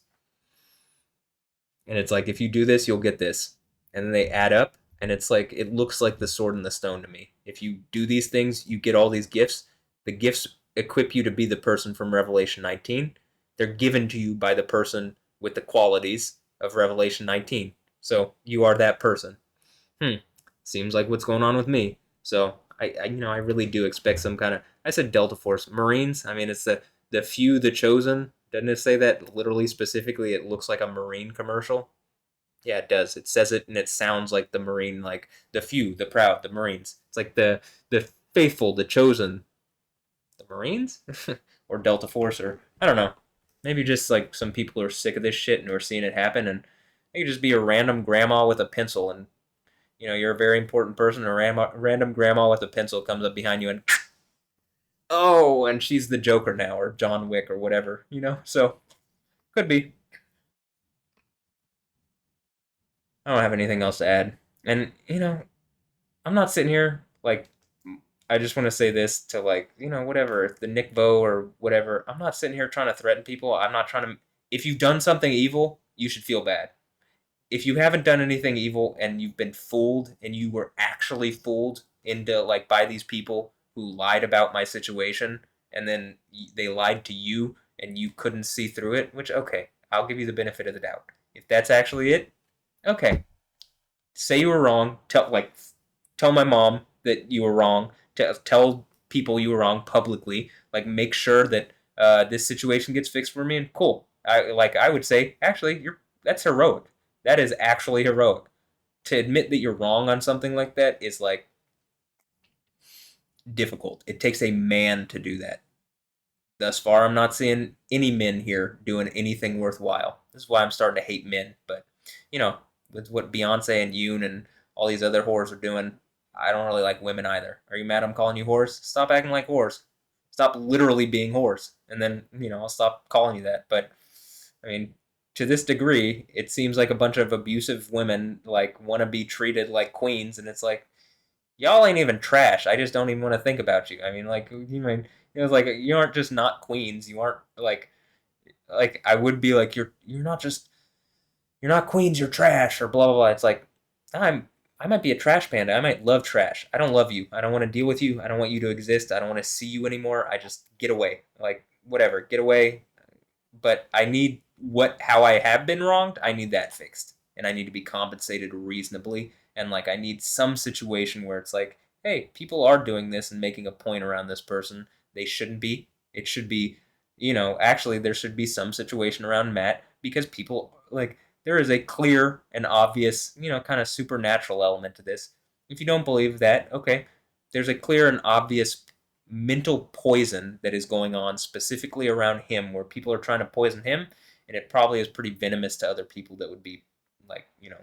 And it's like, if you do this, you'll get this. And then they add up, and it's like, it looks like the sword and the stone to me. If you do these things, you get all these gifts. The gifts equip you to be the person from Revelation 19. They're given to you by the person with the qualities of Revelation 19. So you are that person. Seems like what's going on with me. So I really do expect some kind of. I said Delta Force Marines. I mean, it's the few, the chosen. Doesn't it say that literally specifically? It looks like a Marine commercial. Yeah, it does. It says it, and it sounds like the Marine, like the few, the proud, the Marines. It's like the faithful, the chosen, the Marines, or Delta Force, or I don't know. Maybe just like some people are sick of this shit and are seeing it happen, and it could just be a random grandma with a pencil, and you're a very important person. A random grandma with a pencil comes up behind you and oh, and she's the Joker now, or John Wick, or whatever. So could be. I don't have anything else to add, and I'm not sitting here like. I just want to say this to whatever, if the Nick Vo or whatever. I'm not sitting here trying to threaten people. I'm not trying to. If you've done something evil, you should feel bad. If you haven't done anything evil and you've been fooled and you were actually fooled into by these people who lied about my situation and then they lied to you and you couldn't see through it, which okay, I'll give you the benefit of the doubt. If that's actually it, okay. Say you were wrong. Tell my mom that you were wrong. Tell people you were wrong publicly. Make sure that this situation gets fixed for me. And cool. I would say actually that's heroic. That is actually heroic. To admit that you're wrong on something like that is difficult. It takes a man to do that. Thus far, I'm not seeing any men here doing anything worthwhile. This is why I'm starting to hate men. But, with what Beyonce and Yoon and all these other whores are doing, I don't really like women either. Are you mad I'm calling you whores? Stop acting like whores. Stop literally being whores. And then, I'll stop calling you that. But, I mean, to this degree, it seems like a bunch of abusive women want to be treated like queens, and it's like, y'all ain't even trash. I just don't even want to think about you. I mean, you aren't just not queens. You aren't I would be like you're not queens. You're trash or blah blah blah. It's like I might be a trash panda. I might love trash. I don't love you. I don't want to deal with you. I don't want you to exist. I don't want to see you anymore. I just get away. Whatever, get away. But I need how I have been wronged. I need that fixed, and I need to be compensated reasonably. And I need some situation where it's like, hey, people are doing this and making a point around this person. They shouldn't be. It should be, actually there should be some situation around Matt because people there is a clear and obvious, kind of supernatural element to this. If you don't believe that, okay, there's a clear and obvious mental poison that is going on specifically around him where people are trying to poison him, and it probably is pretty venomous to other people that would be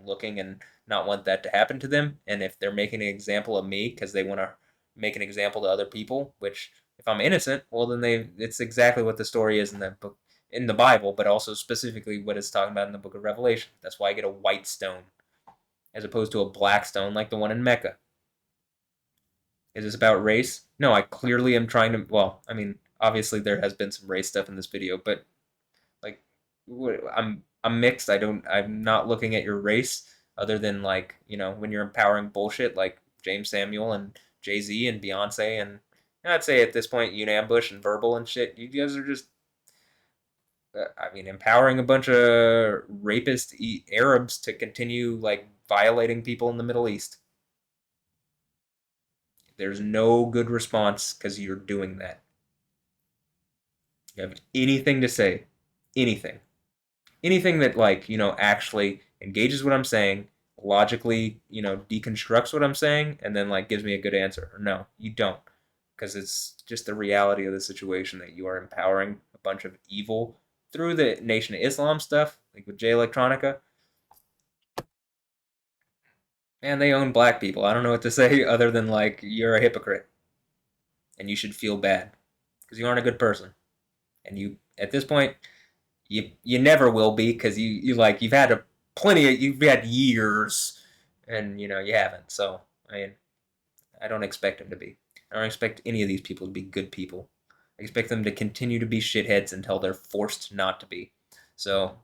looking and not want that to happen to them. And if they're making an example of me because they want to make an example to other people, which if I'm innocent, well then it's exactly what the story is in the book, in the Bible, but also specifically what it's talking about in the book of Revelation. That's why I get a white stone as opposed to a black stone like the one in Mecca. Is this about race? No, I clearly am trying to. Well, I mean, obviously there has been some race stuff in this video, but I'm mixed. I'm not looking at your race other than when you're empowering bullshit like James Samuel and Jay-Z and Beyonce and I'd say at this point Unambush and Verbal and shit. You guys are just empowering a bunch of rapist Arabs to continue violating people in the Middle East. There's no good response because you're doing that. You have anything to say, anything that actually engages what I'm saying, logically deconstructs what I'm saying, and then gives me a good answer. No, you don't, because it's just the reality of the situation that you are empowering a bunch of evil through the Nation of Islam stuff, with Jay Electronica. Man, they own black people. I don't know what to say other than you're a hypocrite, and you should feel bad because you aren't a good person, and you at this point. You never will be because you've had you've had years and you haven't. So I mean, I don't expect him to be. I don't expect any of these people to be good people. I expect them to continue to be shitheads until they're forced not to be. So,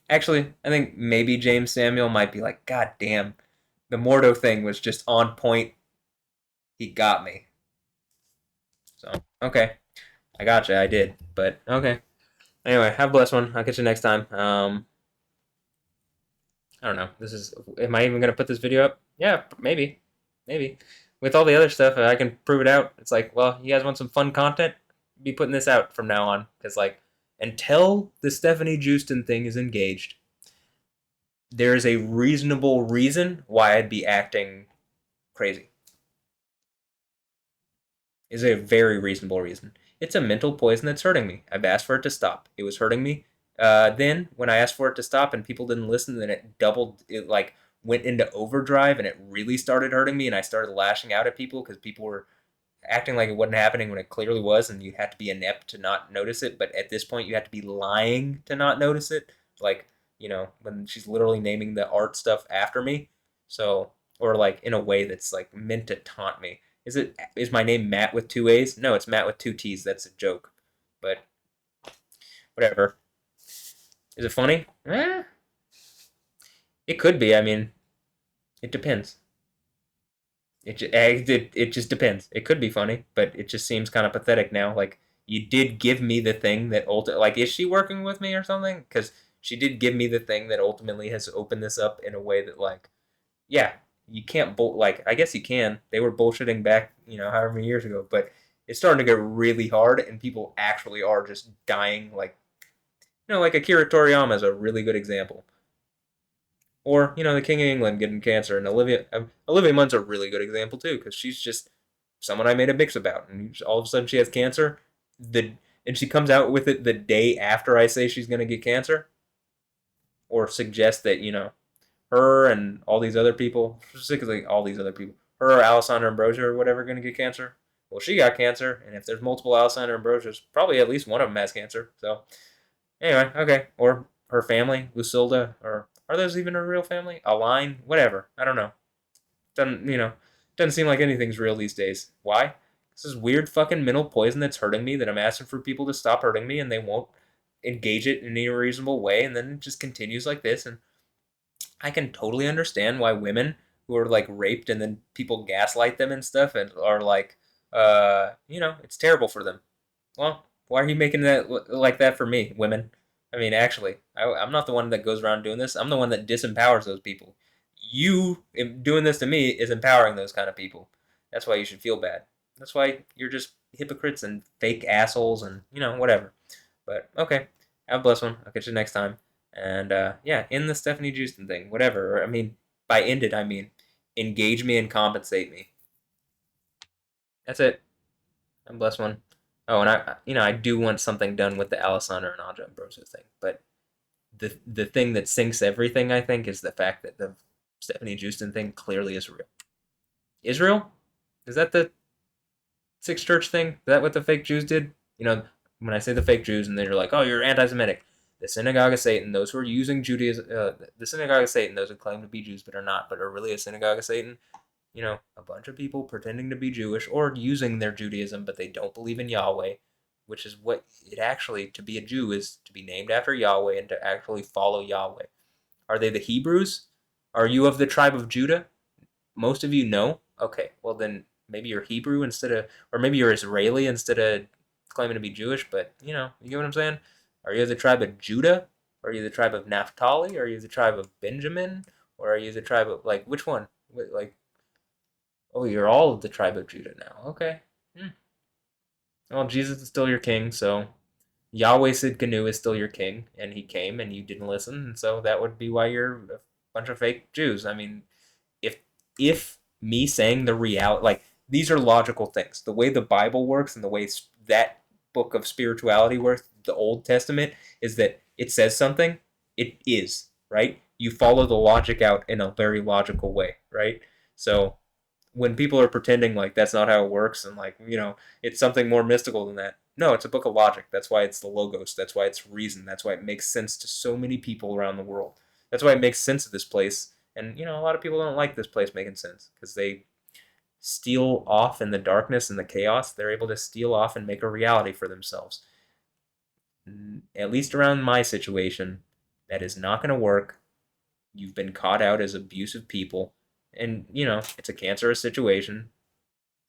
actually, I think maybe James Samuel might be like, God damn, the Mordo thing was just on point. He got me. So, okay. I gotcha, I did. But, okay. Anyway, have a blessed one. I'll catch you next time. I don't know. Am I even going to put this video up? Yeah, maybe. Maybe. With all the other stuff, I can prove it out. It's like, well, you guys want some fun content? Be putting this out from now on. Because, like, until the Stefanie Joosten thing is engaged, there is a reasonable reason why I'd be acting crazy. Is a very reasonable reason. It's a mental poison that's hurting me. I've asked for it to stop. It was hurting me. Then, when I asked for it to stop and people didn't listen, then it doubled. It, like, went into overdrive and it really started hurting me, and I started lashing out at people because people were acting like it wasn't happening when it clearly was, and you had to be inept to not notice it. But at this point, you have to be lying to not notice it. Like, when she's literally naming the art stuff after me. So, or like in a way that's like meant to taunt me. Is my name Matt with 2 A's? No, it's Matt with 2 T's. That's a joke. But whatever. Is it funny? It could be. I mean, it depends. It just depends. It could be funny, but it just seems kind of pathetic now. Like, you did give me the thing that like, is she working with me or something? Because she did give me the thing that ultimately has opened this up in a way that, like, yeah, you can't like, I guess you can. They were bullshitting back, however many years ago, but it's starting to get really hard, and people actually are just dying. Like, like Akira Toriyama is a really good example. Or, the King of England getting cancer, and Olivia Munn's a really good example too, because she's just someone I made a mix about, and all of a sudden she has cancer, and she comes out with it the day after I say she's going to get cancer, or suggest that, her and all these other people, specifically all these other people, her or Alessandra Ambrosio or whatever, going to get cancer. Well, she got cancer, and if there's multiple Alessandra Ambrosios, probably at least one of them has cancer. So, anyway, okay. Or her family, Lucilda, or are those even her real family? Aline? Whatever. I don't know. Doesn't seem like anything's real these days. Why? This is weird fucking mental poison that's hurting me, that I'm asking for people to stop hurting me, and they won't engage it in any reasonable way, and then it just continues like this. And I can totally understand why women who are like raped and then people gaslight them and stuff and are like, it's terrible for them. Well, why are you making that like that for me, women? I mean, actually, I'm not the one that goes around doing this. I'm the one that disempowers those people. You doing this to me is empowering those kind of people. That's why you should feel bad. That's why you're just hypocrites and fake assholes and, whatever. But, okay. Have a blessed one. I'll catch you next time. And, yeah, in the Stefanie Joosten thing. Whatever. I mean, by end it, I mean engage me and compensate me. That's it. Have a blessed one. Oh, and I do want something done with the Alessandra and Aja Ambrosio thing. But the thing that sinks everything, I think, is the fact that the Stefanie Joosten thing clearly is real. Israel? Is that the Sixth Church thing? Is that what the fake Jews did? When I say the fake Jews, and then you're like, oh, you're anti-Semitic. The synagogue of Satan, those who are using Judaism, the synagogue of Satan, those who claim to be Jews but are not, but are really a synagogue of Satan, a bunch of people pretending to be Jewish or using their Judaism, but they don't believe in Yahweh, which is what it actually, to be a Jew, is to be named after Yahweh and to actually follow Yahweh. Are they the Hebrews? Are you of the tribe of Judah? Most of you know. Okay, well then maybe you're Hebrew or maybe you're Israeli instead of claiming to be Jewish, but, you get what I'm saying? Are you the tribe of Judah? Are you the tribe of Naphtali? Are you the tribe of Benjamin? Or are you the tribe of, like, which one? Like, oh, you're all of the tribe of Judah now. Okay. Well, Jesus is still your king, so Yahweh Sidkenu is still your king, and he came and you didn't listen, and so that would be why you're a bunch of fake Jews. I mean, if me saying the reality, like, these are logical things. The way the Bible works and the way that book of spirituality works, the Old Testament, is that it says something, it is, right? You follow the logic out in a very logical way, right? So when people are pretending like that's not how it works and like, it's something more mystical than that. No, it's a book of logic. That's why it's the Logos. That's why it's reason. That's why it makes sense to so many people around the world. That's why it makes sense of this place. And, a lot of people don't like this place making sense because they steal off in the darkness and the chaos. They're able to steal off and make a reality for themselves. At least around my situation, that is not going to work. You've been caught out as abusive people. And, it's a cancerous situation.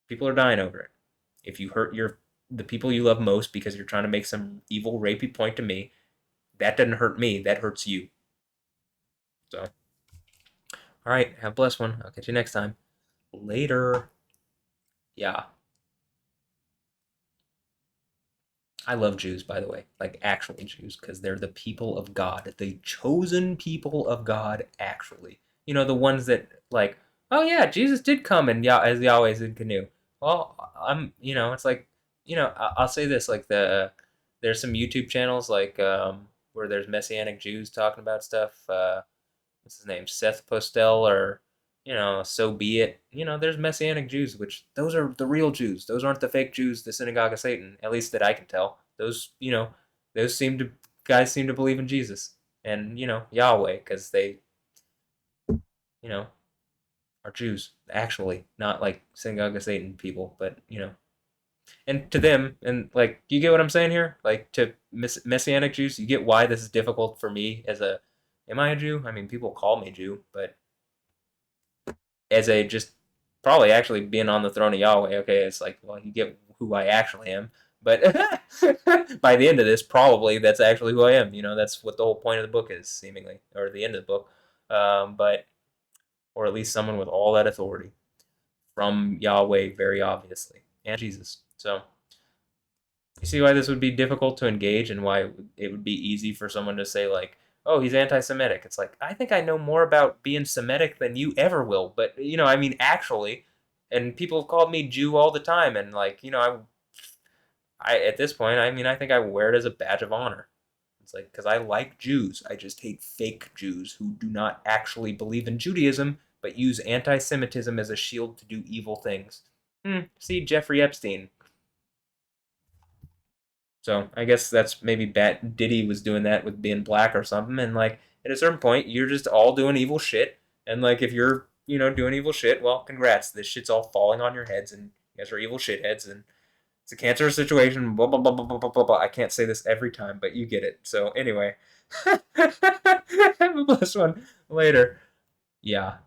People are dying over it. If you hurt the people you love most because you're trying to make some evil, rapey point to me, that doesn't hurt me. That hurts you. So, all right. Have a blessed one. I'll catch you next time. Later. Yeah. I love Jews, by the way, like actual Jews, because they're the people of God, the chosen people of God, actually. The ones that, like, oh yeah, Jesus did come and as Yahweh's in canoe. Well, it's like, I'll say this, like there's some YouTube channels like where there's Messianic Jews talking about stuff. What's his name, Seth Postel, or So Be It. There's Messianic Jews, which those are the real Jews. Those aren't the fake Jews, the synagogue of Satan, at least that I can tell. Those, those guys seem to believe in Jesus and, Yahweh, because they, are Jews, actually, not like synagogue of Satan people, but, and to them, and like, do you get what I'm saying here? Like, to Messianic Jews, you get why this is difficult for me am I a Jew? I mean, people call me Jew, but as a just probably actually being on the throne of Yahweh, okay, it's like, well, you get who I actually am. But by the end of this, probably that's actually who I am. That's what the whole point of the book is, seemingly, or the end of the book. Or at least someone with all that authority from Yahweh, very obviously, and Jesus. So you see why this would be difficult to engage, and why it would be easy for someone to say, like, oh, he's anti-Semitic. It's like, I think I know more about being Semitic than you ever will. But, I mean, actually, and people have called me Jew all the time. And, like, I at this point, I mean, I think I wear it as a badge of honor. It's like, because I like Jews. I just hate fake Jews who do not actually believe in Judaism, but use anti-Semitism as a shield to do evil things. See Jeffrey Epstein. So I guess that's maybe Diddy was doing that with being black or something. And like at a certain point, you're just all doing evil shit. And like if you're, doing evil shit, well, congrats. This shit's all falling on your heads, and you guys are evil shitheads, and it's a cancerous situation. Blah blah blah blah blah blah blah. I can't say this every time, but you get it. So anyway, have a blessed one later. Yeah.